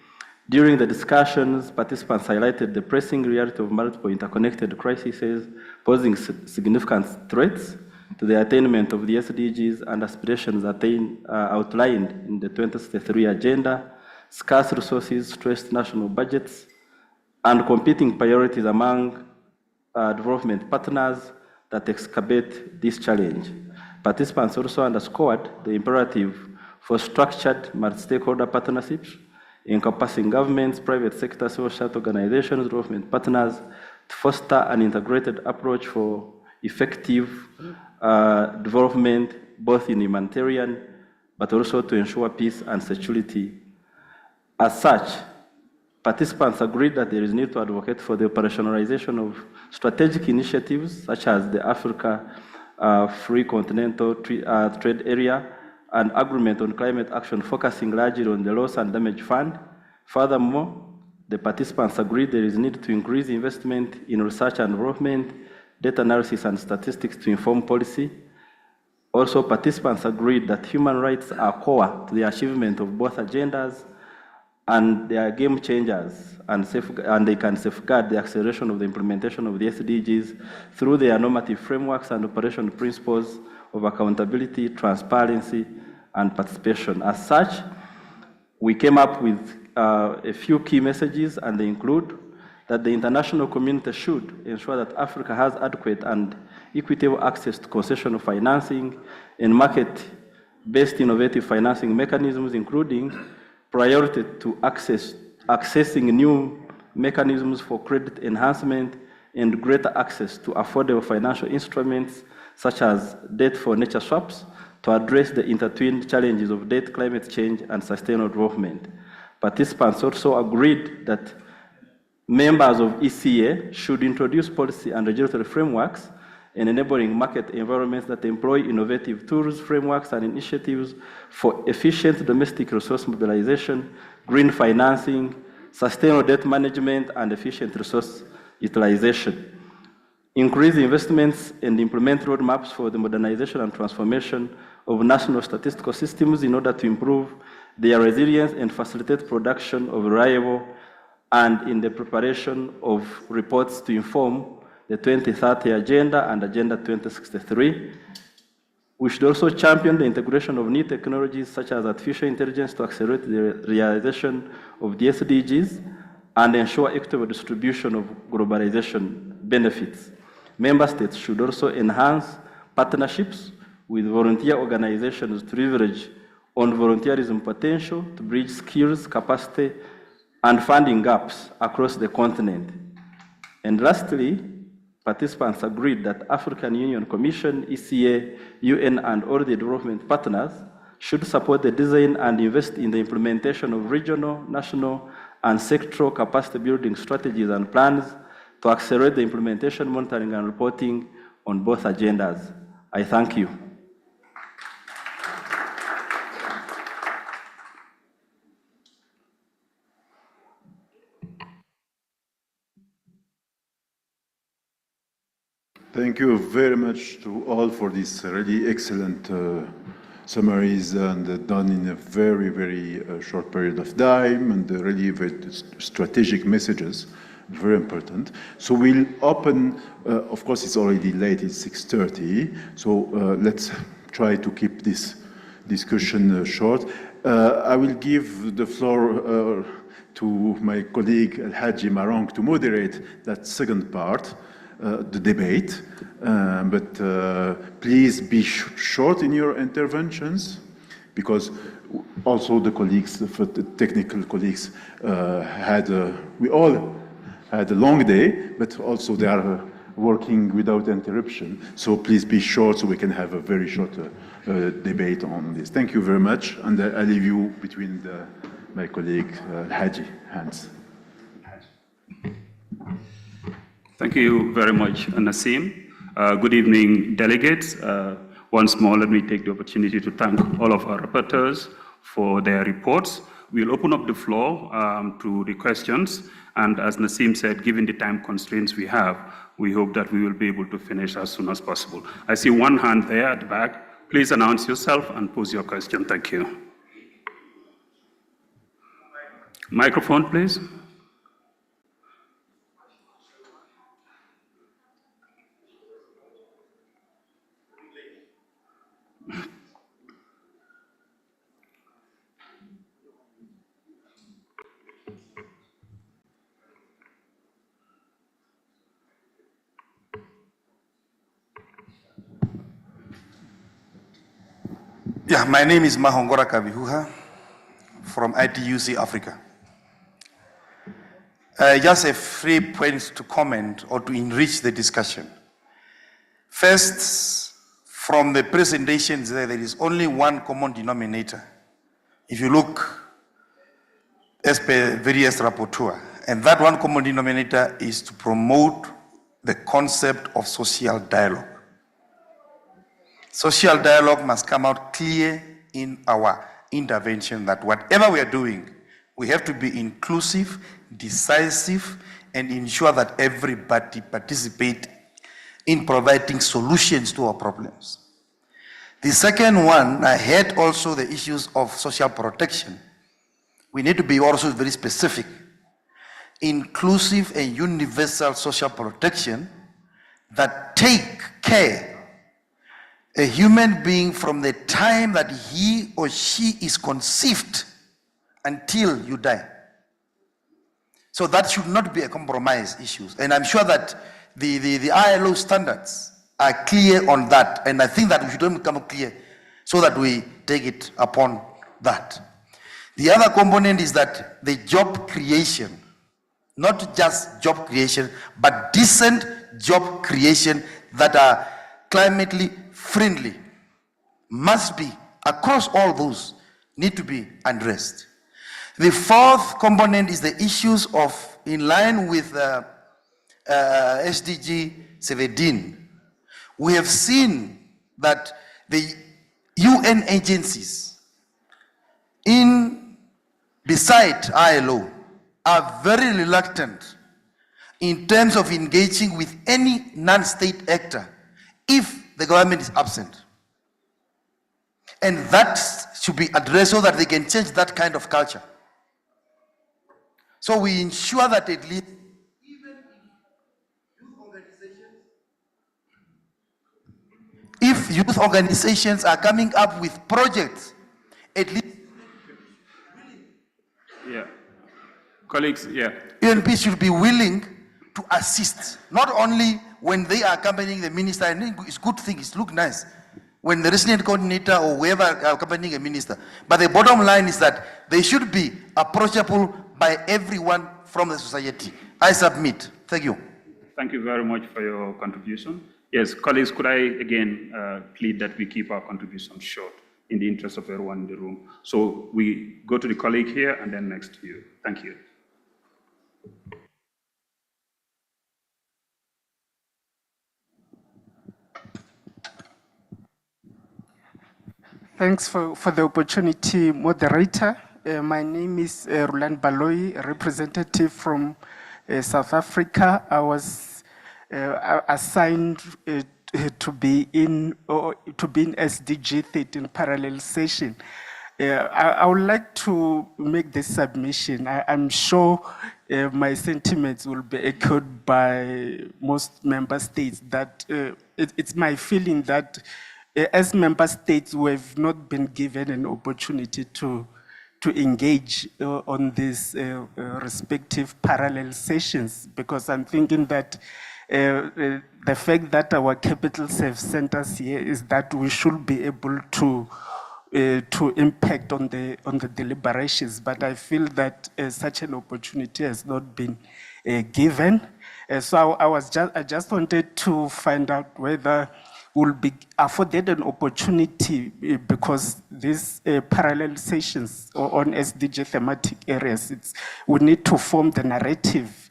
During the discussions, participants highlighted the pressing reality of multiple interconnected crises posing significant threats to the attainment of the SDGs and aspirations outlined in the 2063 Agenda, scarce resources, stressed national budgets, and competing priorities among development partners that excavate this challenge. Participants also underscored the imperative for structured multi-stakeholder partnerships encompassing governments, private sector, social organizations, development partners to foster an integrated approach for effective development, both in humanitarian, but also to ensure peace and security. As such, participants agreed that there is need to advocate for the operationalization of strategic initiatives such as the Africa Free Continental Trade Area and agreement on climate action focusing largely on the loss and damage fund. Furthermore, the participants agreed there is need to increase investment in research and development, data analysis and statistics to inform policy. Also, participants agreed that human rights are core to the achievement of both agendas, and they are game changers, and they can safeguard the acceleration of the implementation of the SDGs through their normative frameworks and operation principles of accountability, transparency, and participation. As such, we came up with a few key messages, and they include that the international community should ensure that Africa has adequate and equitable access to concessional financing and market-based innovative financing mechanisms, including priority to accessing new mechanisms for credit enhancement and greater access to affordable financial instruments such as debt for nature swaps to address the intertwined challenges of debt, climate change, and sustainable development. Participants also agreed that members of ECA should introduce policy and regulatory frameworks and enabling market environments that employ innovative tools, frameworks, and initiatives for efficient domestic resource mobilization, green financing, sustainable debt management, and efficient resource utilization. Increase investments and implement roadmaps for the modernization and transformation of national statistical systems in order to improve their resilience and facilitate production of reliable and in the preparation of reports to inform the 2030 Agenda and Agenda 2063. We should also champion the integration of new technologies such as artificial intelligence to accelerate the realization of the SDGs and ensure equitable distribution of globalization benefits. Member states should also enhance partnerships with volunteer organizations to leverage on volunteerism potential to bridge skills, capacity, and funding gaps across the continent. And lastly, participants agreed that African Union Commission, ECA, UN, and all the development partners should support the design and invest in the implementation of regional, national, and sectoral capacity building strategies and plans to accelerate the implementation, monitoring, and reporting on both agendas. I thank you. Thank you very much to all for these really excellent summaries and done in a very, very short period of time, and really very strategic messages, very important. So we'll open, of course it's already late, it's 6:30, so let's try to keep this discussion short. I will give the floor to my colleague Al-Haji Marong to moderate that second part, the debate, but please be short in your interventions because also the colleagues, the technical colleagues, we all had a long day, but also they are working without interruption. So please be short so we can have a very short debate on this. Thank you very much, and I leave you between my colleague Haji Hans. Thank you very much, Nassim. Good evening, delegates. Once more, let me take the opportunity to thank all of our rapporteurs for their reports. We'll open up the floor to the questions. And as Nassim said, given the time constraints we have, we hope that we will be able to finish as soon as possible. I see one hand there at the back. Please announce yourself and pose your question. Thank you. Microphone, please. Yeah, my name is Mahongora Kabihuha from ITUC Africa. Just a few points to comment or to enrich the discussion. First, from the presentations there is only one common denominator. If you look as per various rapporteurs, and that one common denominator is to promote the concept of social dialogue. Social dialogue must come out clear in our intervention that whatever we are doing, we have to be inclusive, decisive, and ensure that everybody participates in providing solutions to our problems. The second one, I had also the issues of social protection. We need to be also very specific. Inclusive and universal social protection that take care a human being from the time that he or she is conceived until you die. So that should not be a compromise issue. And I'm sure that the ILO standards are clear on that. And I think that we should become clear so that we take it upon that. The other component is that the job creation, not just job creation, but decent job creation that are climately friendly, must be, across all those, need to be addressed. The fourth component is the issues of, in line with SDG 17, we have seen that the UN agencies beside ILO are very reluctant in terms of engaging with any non-state actor if the government is absent. And that should be addressed so that they can change that kind of culture. So we ensure that at least if youth organizations are coming up with projects, at least colleagues, UNP should be willing to assist, not only when they are accompanying the minister. I think it's a good thing, it looks nice when the resident coordinator or whoever are accompanying a minister. But the bottom line is that they should be approachable by everyone from the society. I submit. Thank you. Thank you very much for your contribution. Yes, colleagues, could I again plead that we keep our contribution short in the interest of everyone in the room. So we go to the colleague here and then next to you. Thank you. Thanks for the opportunity, moderator. My name is Roland Baloyi, a representative from South Africa. I was assigned to be in SDG 13 parallel session. I would like to make this submission. I'm sure my sentiments will be echoed by most member states that it's my feeling that as member states, we have not been given an opportunity to engage on these respective parallel sessions, because I'm thinking that the fact that our capitals have sent us here is that we should be able to to impact on the deliberations, but I feel that such an opportunity has not been given. So I just wanted to find out whether we'll be afforded an opportunity because these parallel sessions on SDG thematic areas, we need to form the narrative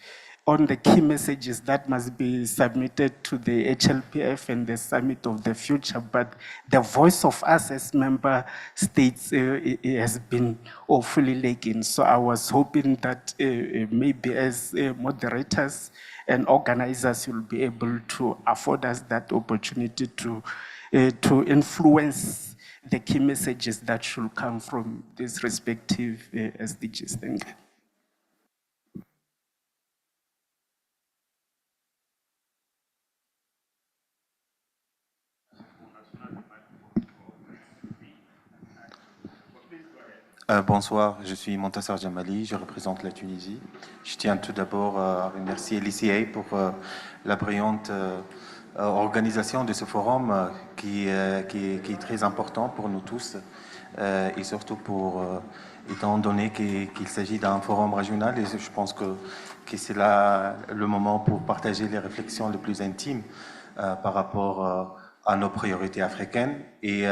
on the key messages that must be submitted to the HLPF and the Summit of the Future, but the voice of us as member states has been awfully lagging. So I was hoping that maybe as moderators and organizers will be able to afford us that opportunity to influence the key messages that should come from these respective SDGs. Thank you. Bonsoir, je suis Montassar Jamali, je représente la Tunisie. Je tiens tout d'abord à remercier l'ICA pour la brillante organisation de ce forum qui est très important pour nous tous et surtout étant donné qu'il s'agit d'un forum régional et je pense que c'est là le moment pour partager les réflexions les plus intimes par rapport à nos priorités africaines. Et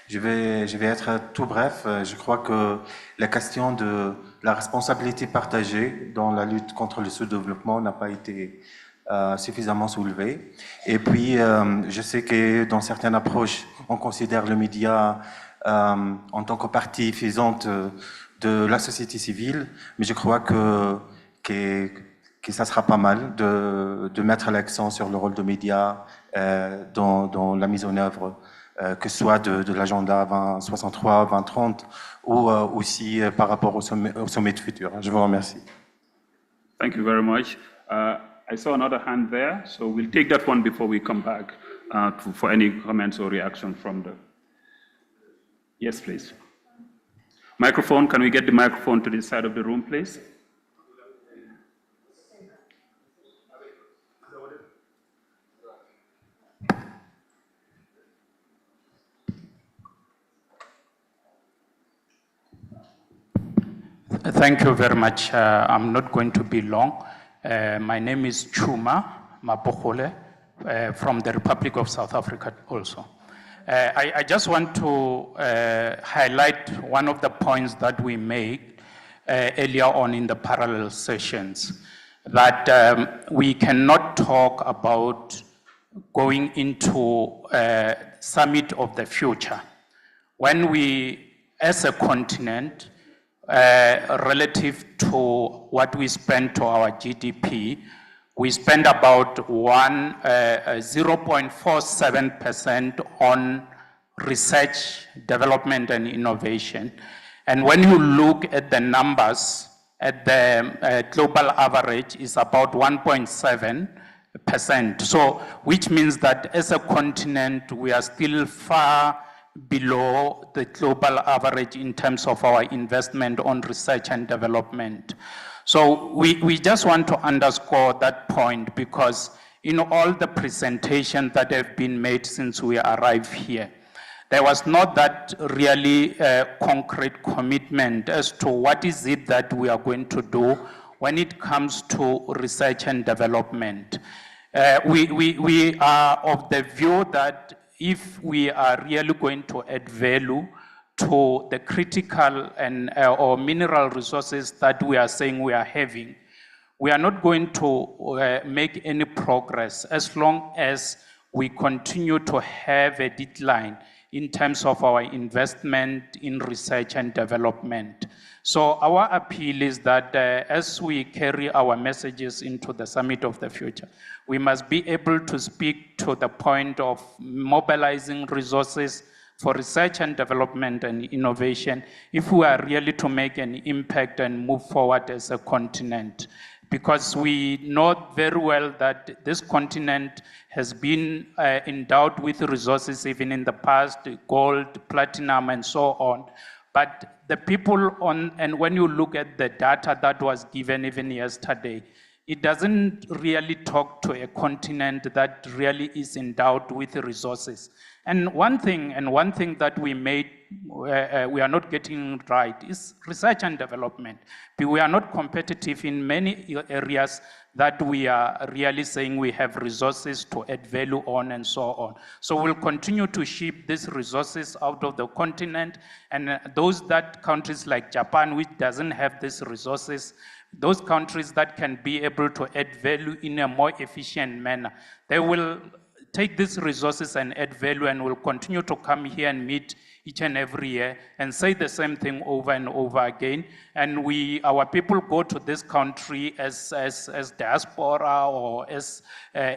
je vais être tout bref. Je crois que la question de la responsabilité partagée dans la lutte contre le sous-développement n'a pas été suffisamment soulevée. Et puis, je sais que dans certaines approches, on considère le média en tant que partie faisante de la société civile, mais je crois que ça sera pas mal de mettre l'accent sur le rôle de médias dans la mise en œuvre, que ce soit de l'agenda 2063, 2030 ou aussi par rapport au sommet de futur. Je vous remercie. Thank you very much. I saw another hand there, so we'll take that one before we come back for any comments or reaction from the... Yes, please. Microphone, can we get the microphone to this side of the room, please? Thank you very much. I'm not going to be long. My name is Chuma Mapokhole from the Republic of South Africa also. I just want to highlight one of the points that we made earlier on in the parallel sessions, that we cannot talk about going into a summit of the future when we, as a continent, relative to what we spend to our GDP, we spend about 0.47% on research, development, and innovation. And when you look at the numbers, at the global average is about 1.7%. So, which means that as a continent, we are still far below the global average in terms of our investment on research and development. So we just want to underscore that point because in all the presentations that have been made since we arrived here, there was not that really concrete commitment as to what is it that we are going to do when it comes to research and development. We are of the view that if we are really going to add value to the critical and or mineral resources that we are saying we are having, we are not going to make any progress as long as we continue to have a decline in terms of our investment in research and development. So our appeal is that as we carry our messages into the Summit of the Future, we must be able to speak to the point of mobilizing resources for research and development and innovation if we are really to make an impact and move forward as a continent. Because we know very well that this continent has been endowed with resources even in the past, gold, platinum, and so on. But the people and when you look at the data that was given even yesterday, it doesn't really talk to a continent that really is endowed with resources. And one thing that we are not getting right is research and development. We are not competitive in many areas that we are really saying we have resources to add value on and so on. So we'll continue to ship these resources out of the continent, and those countries like Japan, which doesn't have these resources, those countries that can be able to add value in a more efficient manner, they will take these resources and add value, and will continue to come here and meet each and every year and say the same thing over and over again. And our people go to this country as diaspora or as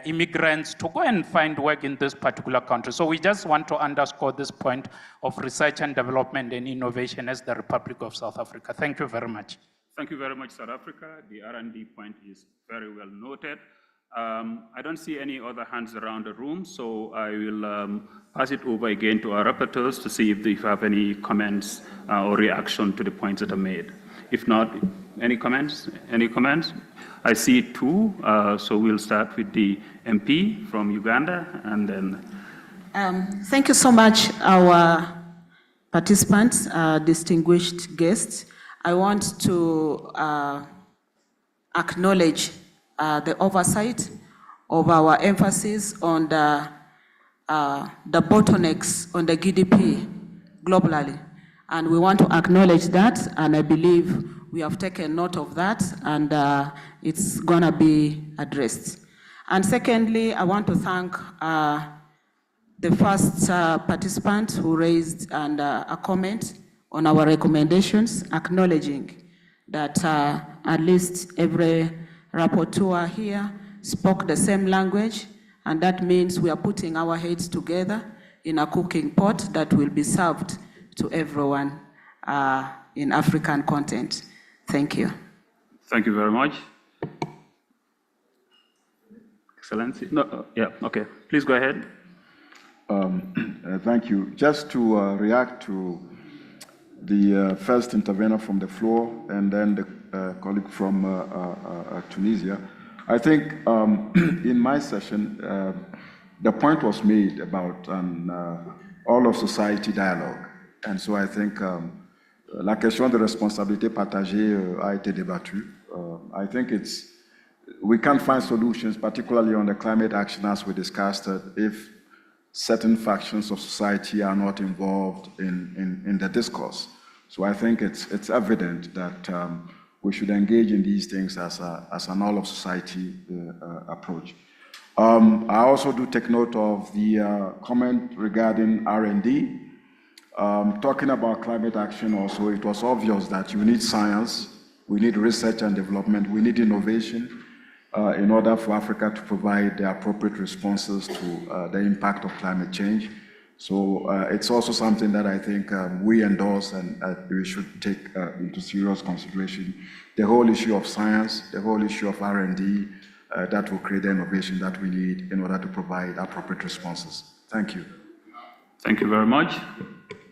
immigrants to go and find work in this particular country. So we just want to underscore this point of research and development and innovation as the Republic of South Africa. Thank you very much. Thank you very much, South Africa. The R&D point is very well noted. I don't see any other hands around the room, so I will pass it over again to our rapporteurs to see if they have any comments or reaction to the points that are made. If not, any comments? Any comments? I see two, so we'll start with the MP from Uganda, and then. Thank you so much, our participants, distinguished guests. I want to acknowledge the oversight of our emphasis on the bottlenecks on the GDP globally. And we want to acknowledge that, and I believe we have taken note of that, and it's gonna be addressed. And secondly, I want to thank the first participant who raised a comment on our recommendations, acknowledging that at least every rapporteur here spoke the same language, and that means we are putting our heads together in a cooking pot that will be served to everyone in African content. Thank you. Thank you very much. Excellency. No, yeah, okay. Please go ahead. Thank you. Just to react to the first intervener from the floor and then the colleague from Tunisia, I think in my session, the point was made about an all of society dialogue. And so I think la question de responsabilité partagée a été débattue. I think we can't find solutions, particularly on the climate action as we discussed, if certain factions of society are not involved in the discourse. So I think it's evident that we should engage in these things as an all of society approach. I also do take note of the comment regarding R&D. Talking about climate action also, it was obvious that you need science, we need research and development, we need innovation in order for Africa to provide the appropriate responses to the impact of climate change. So it's also something that I think we endorse and we should take into serious consideration. The whole issue of science, the whole issue of R&D, that will create the innovation that we need in order to provide appropriate responses. Thank you. Thank you very much.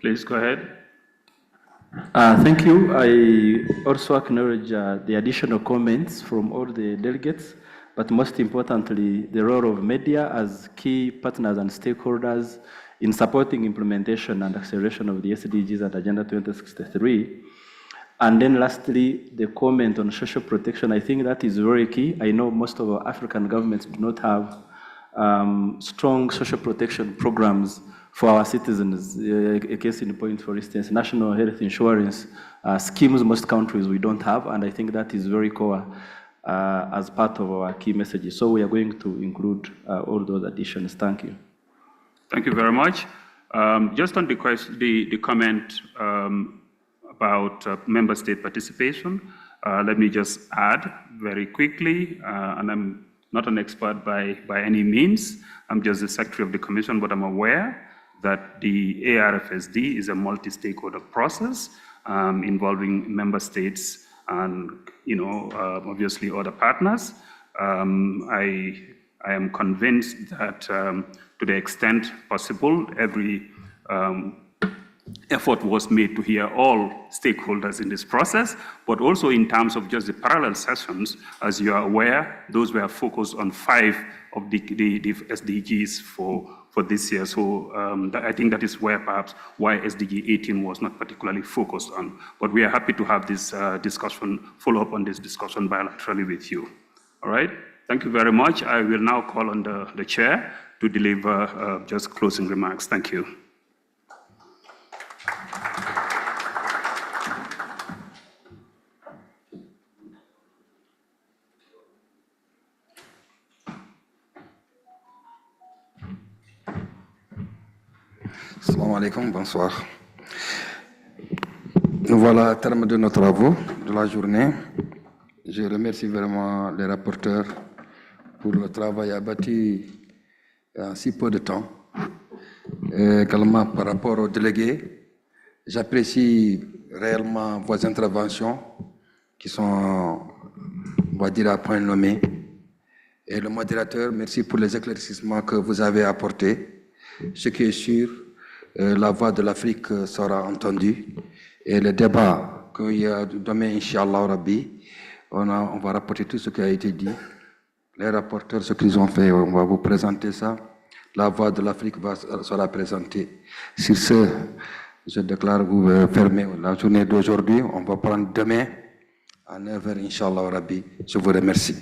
Please go ahead. Thank you. I also acknowledge the additional comments from all the delegates, but most importantly, the role of media as key partners and stakeholders in supporting implementation and acceleration of the SDGs and Agenda 2063. And then lastly, the comment on social protection, I think that is very key. I know most of our African governments do not have strong social protection programs for our citizens. A case in point, for instance, national health insurance schemes, most countries we don't have, and I think that is very core as part of our key messages. So we are going to include all those additions. Thank you. Thank you very much. Just on the comment about member state participation, let me just add very quickly, and I'm not an expert by any means, I'm just the secretary of the commission, but I'm aware that the ARFSD is a multi-stakeholder process involving member states and, obviously other partners. I am convinced that to the extent possible, every effort was made to hear all stakeholders in this process, but also in terms of just the parallel sessions, as you are aware, those were focused on 5 of the SDGs for this year. So I think that is where perhaps why SDG 18 was not particularly focused on. But we are happy to have this discussion, follow up on this discussion bilaterally with you. All right, thank you very much. I will now call on the chair to deliver just closing remarks. Thank you. Assalamu alaikum, bonsoir. Nous voilà à terme de nos travaux de la journée. Je remercie vraiment les rapporteurs pour le travail abattu en si peu de temps. Et également par rapport aux délégués, j'apprécie réellement vos interventions qui sont, on va dire, à point nommé. Et le modérateur, merci pour les éclaircissements que vous avez apportés. Ce qui est sûr, la voix de l'Afrique sera entendue. Et le débat qu'il y a demain, Inch'Allah Rabbi, on va rapporter tout ce qui a été dit. Les rapporteurs, ce qu'ils ont fait, on va vous présenter ça. La voix de l'Afrique sera présentée. Sur ce, je déclare fermer la journée d'aujourd'hui. On va prendre demain à 9h, Inch'Allah Rabbi. Je vous remercie.